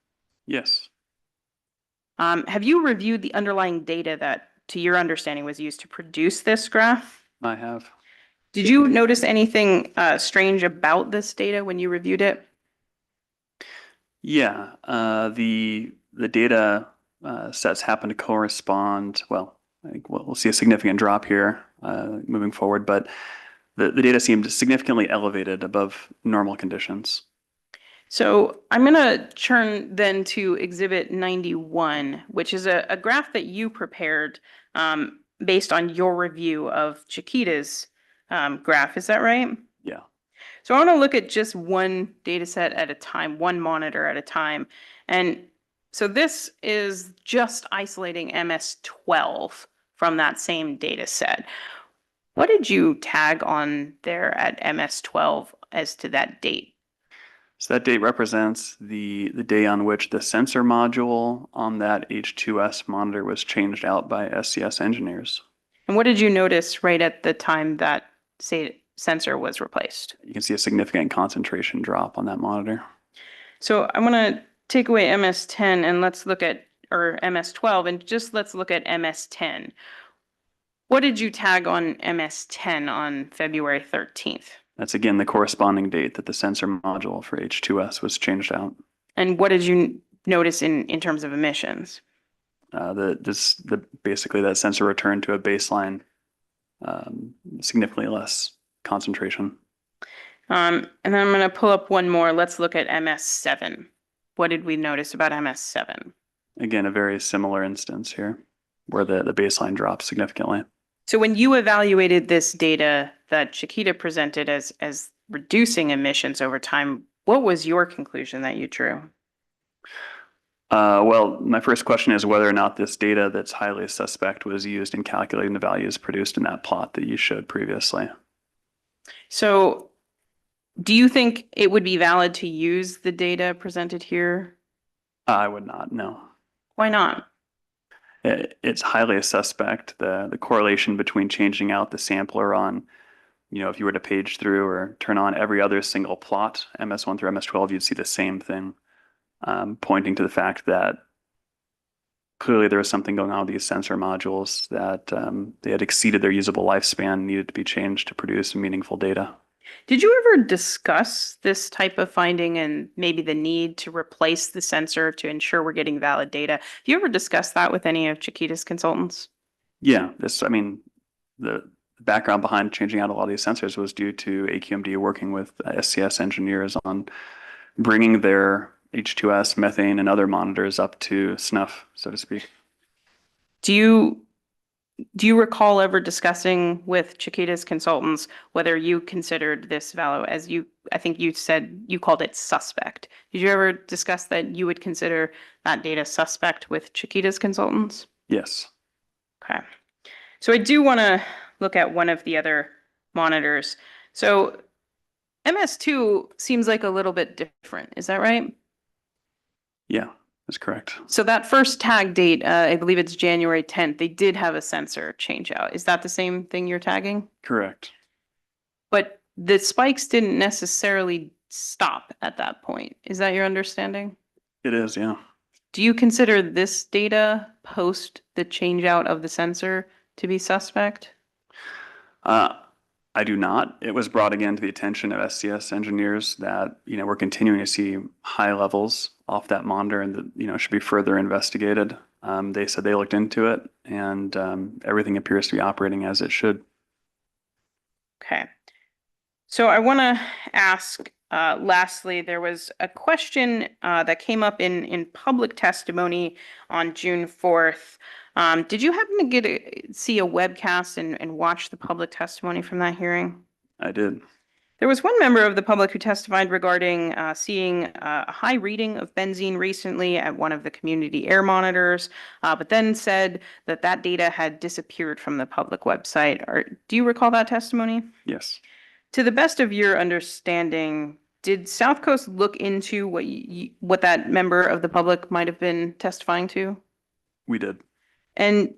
Yes. Have you reviewed the underlying data that, to your understanding, was used to produce this graph? I have. Did you notice anything strange about this data when you reviewed it? Yeah. The data sets happen to correspond. Well, I think we'll see a significant drop here moving forward, but the data seemed significantly elevated above normal conditions. So I'm going to turn then to Exhibit 91, which is a graph that you prepared based on your review of Chiquita's graph. Is that right? Yeah. So I want to look at just one data set at a time, one monitor at a time. And so this is just isolating MS12 from that same data set. What did you tag on there at MS12 as to that date? So that date represents the day on which the sensor module on that H2S monitor was changed out by SCS engineers. And what did you notice right at the time that, say, sensor was replaced? You can see a significant concentration drop on that monitor. So I'm going to take away MS10 and let's look at, or MS12, and just let's look at MS10. What did you tag on MS10 on February 13th? That's again the corresponding date that the sensor module for H2S was changed out. And what did you notice in terms of emissions? Basically that sensor returned to a baseline, significantly less concentration. And then I'm going to pull up one more. Let's look at MS7. What did we notice about MS7? Again, a very similar instance here where the baseline drops significantly. So when you evaluated this data that Chiquita presented as reducing emissions over time, what was your conclusion that you drew? Well, my first question is whether or not this data that's highly suspect was used in calculating the values produced in that plot that you showed previously. So do you think it would be valid to use the data presented here? I would not, no. Why not? It's highly suspect. The correlation between changing out the sampler on, if you were to page through or turn on every other single plot, MS1 through MS12, you'd see the same thing, pointing to the fact that clearly there was something going on with these sensor modules, that they had exceeded their usable lifespan, needed to be changed to produce meaningful data. Did you ever discuss this type of finding and maybe the need to replace the sensor to ensure we're getting valid data? Have you ever discussed that with any of Chiquita's consultants? Yeah, the background behind changing out a lot of these sensors was due to AQMD working with SCS engineers on bringing their H2S, methane, and other monitors up to snuff, so to speak. Do you recall ever discussing with Chiquita's consultants whether you considered this value as I think you said you called it suspect. Did you ever discuss that you would consider that data suspect with Chiquita's consultants? Yes. Okay. So I do want to look at one of the other monitors. So MS2 seems like a little bit different. Is that right? Yeah, that's correct. So that first tag date, I believe it's January 10th, they did have a sensor change out. Is that the same thing you're tagging? Correct. But the spikes didn't necessarily stop at that point. Is that your understanding? It is, yeah. Do you consider this data post the change out of the sensor to be suspect? I do not. It was brought again to the attention of SCS engineers that, we're continuing to see high levels off that monitor and that, should be further investigated. They said they looked into it and everything appears to be operating as it should. Okay. So I want to ask, lastly, there was a question that came up in public testimony on June 4th Did you happen to see a webcast and watch the public testimony from that hearing? I did. There was one member of the public who testified regarding seeing a high reading of benzene recently at one of the community air monitors, but then said that that data had disappeared from the public website. Do you recall that testimony? Yes, To the best of your understanding, did South Coast look into what that member of the public might have been testifying to? we did. And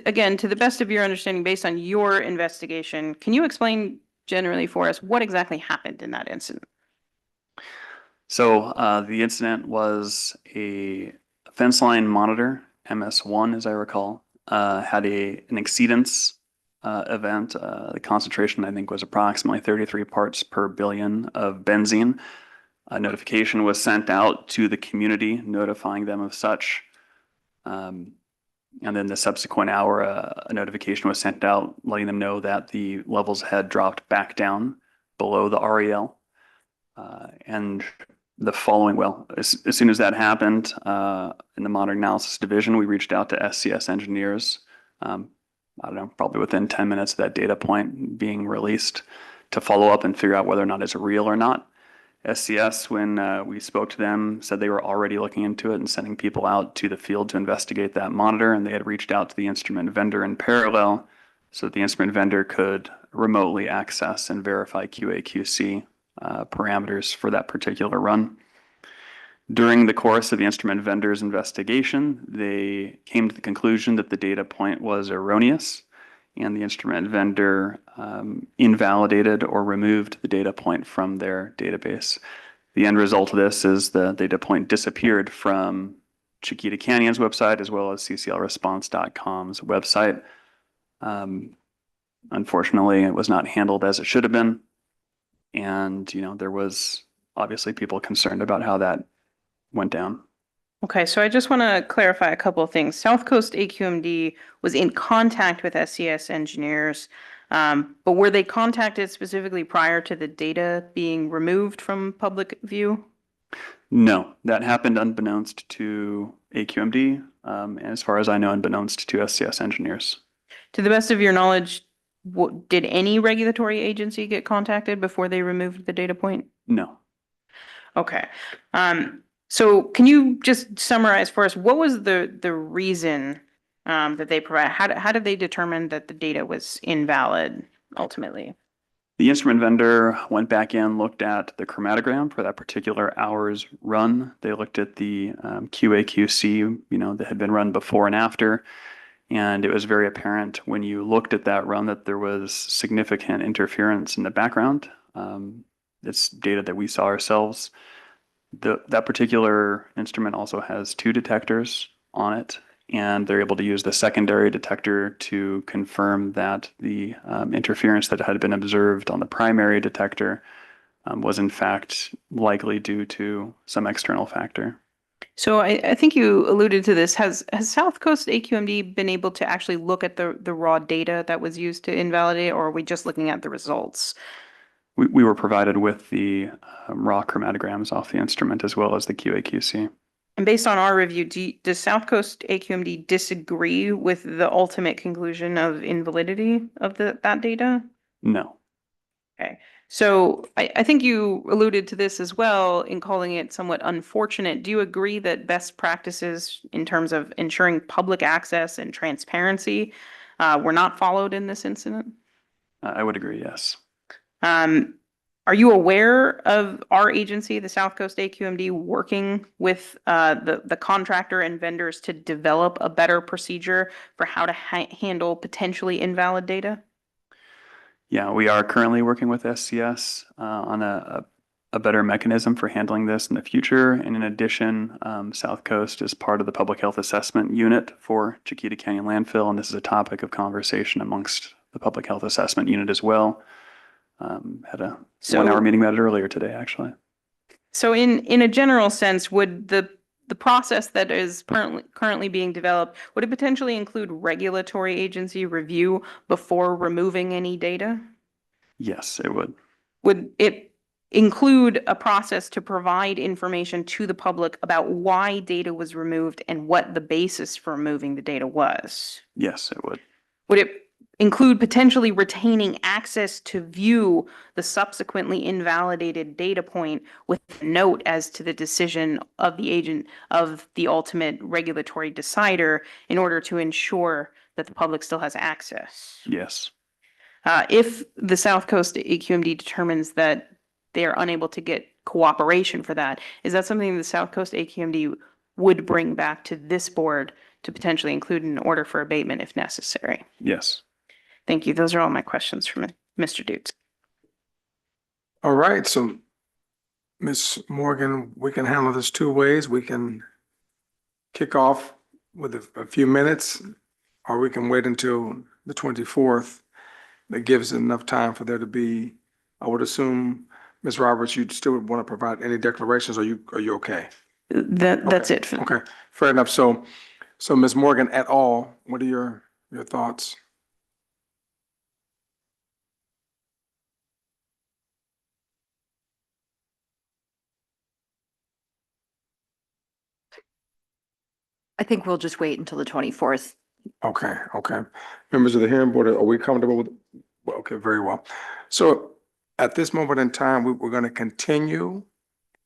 again, to the best of your understanding, based on your investigation, can you explain generally for us what exactly happened in that incident? So the incident was a fence line monitor, MS1, as I recall, had an exceedance event. The concentration, I think, was approximately 33 parts per billion of benzene. A notification was sent out to the community notifying them of such. And then the subsequent hour, a notification was sent out letting them know that the levels had dropped back down below the REL. And the following, as soon as that happened, in the Monitoring Analysis Division, we reached out to SCS engineers, I don't know, probably within 10 minutes of that data point being released to follow up and figure out whether or not it's real or not. SCS, when we spoke to them, said they were already looking into it and sending people out to the field to investigate that monitor, and they had reached out to the instrument vendor in parallel so that the instrument vendor could remotely access and verify QA/QC parameters for that particular run. During the course of the instrument vendor's investigation, they came to the conclusion that the data point was erroneous, and the instrument vendor invalidated or removed the data point from their database. The end result of this is the data point disappeared from Chiquita Canyon's website as well as cclresponse.com's website. Unfortunately, it was not handled as it should have been. And, there was obviously people concerned about how that went down. Okay, so I just want to clarify a couple of things. South Coast AQMD was in contact with SCS engineers, but were they contacted specifically prior to the data being removed from public view? No, that happened unbeknownst to AQMD, and as far as I know, unbeknownst to SCS engineers. To the best of your knowledge, did any regulatory agency get contacted before they removed the data point? No. Okay. So can you just summarize for us, what was the reason that they provide? How did they determine that the data was invalid ultimately? The instrument vendor went back in, looked at the chromatogram for that particular hour's run. They looked at the QA/QC, that had been run before and after. And it was very apparent when you looked at that run that there was significant interference in the background. It's data that we saw ourselves. That particular instrument also has 2 detectors on it, and they're able to use the secondary detector to confirm that the interference that had been observed on the primary detector was in fact likely due to some external factor. So I think you alluded to this. Has South Coast AQMD been able to actually look at the raw data that was used to invalidate, or are we just looking at the results? We were provided with the raw chromatograms off the instrument as well as the QA/QC. And based on our review, does South Coast AQMD disagree with the ultimate conclusion of invalidity of that data? No. Okay. So I think you alluded to this as well in calling it somewhat unfortunate. Do you agree that best practices in terms of ensuring public access and transparency were not followed in this incident? I would agree, yes. Are you aware of our agency, the South Coast AQMD, working with the contractor and vendors to develop a better procedure for how to handle potentially invalid data? Yeah, we are currently working with SCS on a better mechanism for handling this in the future. And in addition, South Coast is part of the Public Health Assessment Unit for Chiquita Canyon Landfill, and this is a topic of conversation amongst the Public Health Assessment Unit as well. Had a 1-hour meeting about it earlier today, actually. So in a general sense, would the process that is currently being developed, would it potentially include regulatory agency review before removing any data? Yes, it would. Would it include a process to provide information to the public about why data was removed and what the basis for removing the data was? Yes, it would. Would it include potentially retaining access to view the subsequently invalidated data point with a note as to the decision of the agent of the ultimate regulatory decider in order to ensure that the public still has access? Yes. If the South Coast AQMD determines that they are unable to get cooperation for that, is that something the South Coast AQMD would bring back to this board to potentially include in an order for abatement if necessary? Yes. Thank you. Those are all my questions from Mr. Dukes. All right, so Ms. Morgan, we can handle this two ways. We can kick off with a few minutes, or we can wait until the 24th. That gives enough time for there to be, I would assume, Ms. Roberts, you'd still want to provide any declarations, or are you okay? That's Okay. it. For Okay, fair enough. So Ms. Morgan, et al., what are your thoughts? I think we'll just wait until the 24th. Okay, okay. Members of the hearing board, are we comfortable with? Well, okay, very well. So at this moment in time, we're going to continue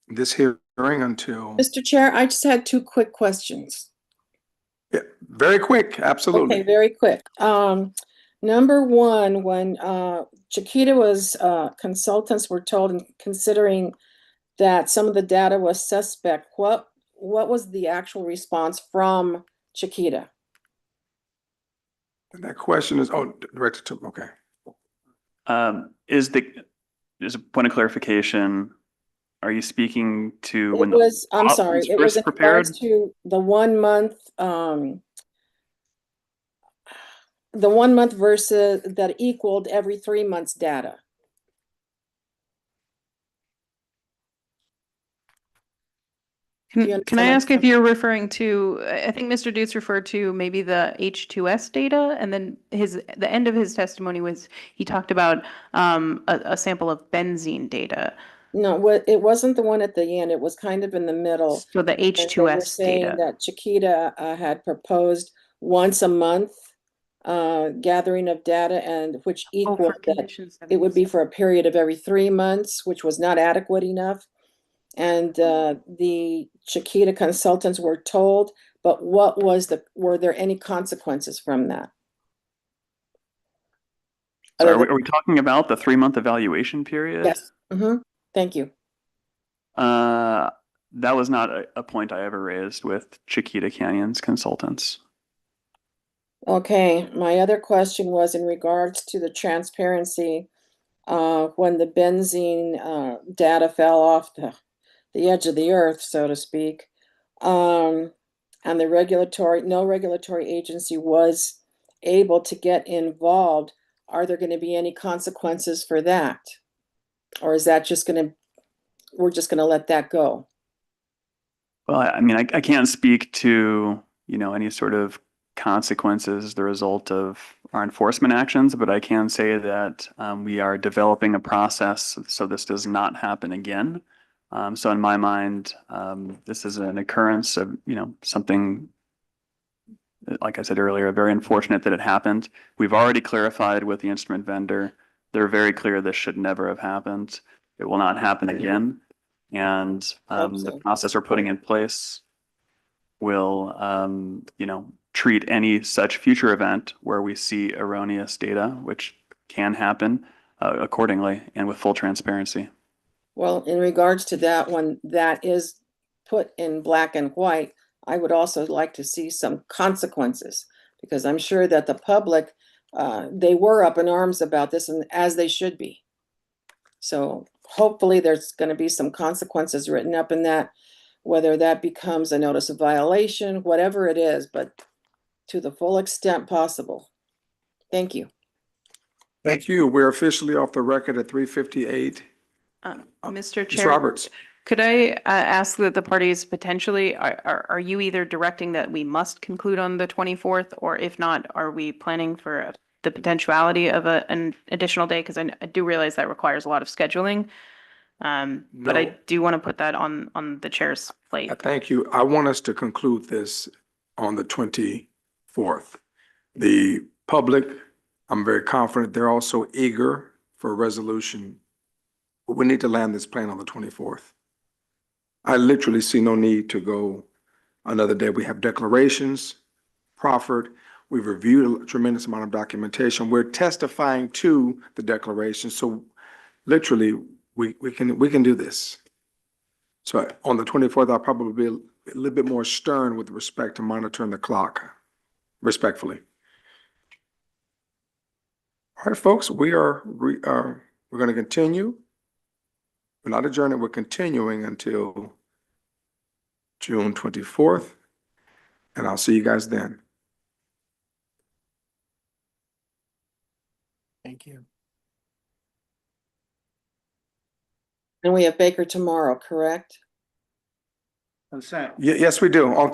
this hearing until, Mr. Chair, I just had two quick questions. yeah, very quick, Okay, absolutely. very quick. Number one, when Chiquita was consultants were told and considering that some of the data was suspect, what was the actual response from Chiquita? And that question is, directed to, okay. Is a point of clarification, are you speaking to It when was, the I'm plot sorry, was it was first in prepared? regards to the 1 month, the 1 month versus that equaled every 3 months data. Do you Can I understand my ask if question? you're referring to, I think Mr. Dukes referred to maybe the H2S data, and then the end of his testimony was, he talked about a sample of benzene data. No, it wasn't the one at the end. It was kind of in the middle. So the And they were H2S saying data. that Chiquita had proposed once a month gathering of data, and which Oh, equaled for that conditions. it would be for a period of every 3 months, which was not adequate enough. And the Chiquita consultants were told, but were there any consequences from that? Sorry, Other are we talking about the 3-month evaluation period? Yes. Thank you. That was not a point I ever raised with Chiquita Canyon's consultants. Okay, my other question was in regards to the transparency, when the benzene data fell off the edge of the earth, so to speak. And no regulatory agency was able to get involved. Are there going to be any consequences for that? Or is that we're just gonna let that go? Well, I mean, I can't speak to, any sort of consequences as the result of our enforcement actions, but I can say that we are developing a process so this does not happen again. So in my mind, this is an occurrence of, something, like I said earlier, very unfortunate that it happened. We've already clarified with the instrument vendor. They're very clear this should never have happened. It will not happen again. And the process we're putting in place will, treat any such future event where we see erroneous data, which can happen, accordingly and with full transparency. Well, in regards to that, when that is put in black and white, I would also like to see some consequences, because I'm sure that the public, they were up in arms about this, and as they should be. So hopefully there's going to be some consequences written up in that, whether that becomes a notice of violation, whatever it is, but to the full extent possible. Thank you. Thank you. We're officially off the record at 3:58. Mr. Ms. Chair, Roberts. could I ask that the parties potentially, are you either directing that we must conclude on the 24th, or if not, are we planning for the potentiality of an additional day? Because I do realize that requires a lot of scheduling. But I No. do want to put that on the chair's plate. Thank you. I want us to conclude this on the 24th. The public, I'm very confident, they're also eager for a resolution. We need to land this plane on the 24th. I literally see no need to go another day. We have declarations proffered. We've reviewed a tremendous amount of documentation. We're testifying to the declaration. So literally, we can do this. So on the 24th, I'll probably be a little bit more stern with respect to monitoring the clock, respectfully. All right, folks, we're going to continue. We're not adjourning, we're continuing until June 24th, and I'll see you guys then. Thank you. And we have Baker tomorrow, correct? Yes, we do. On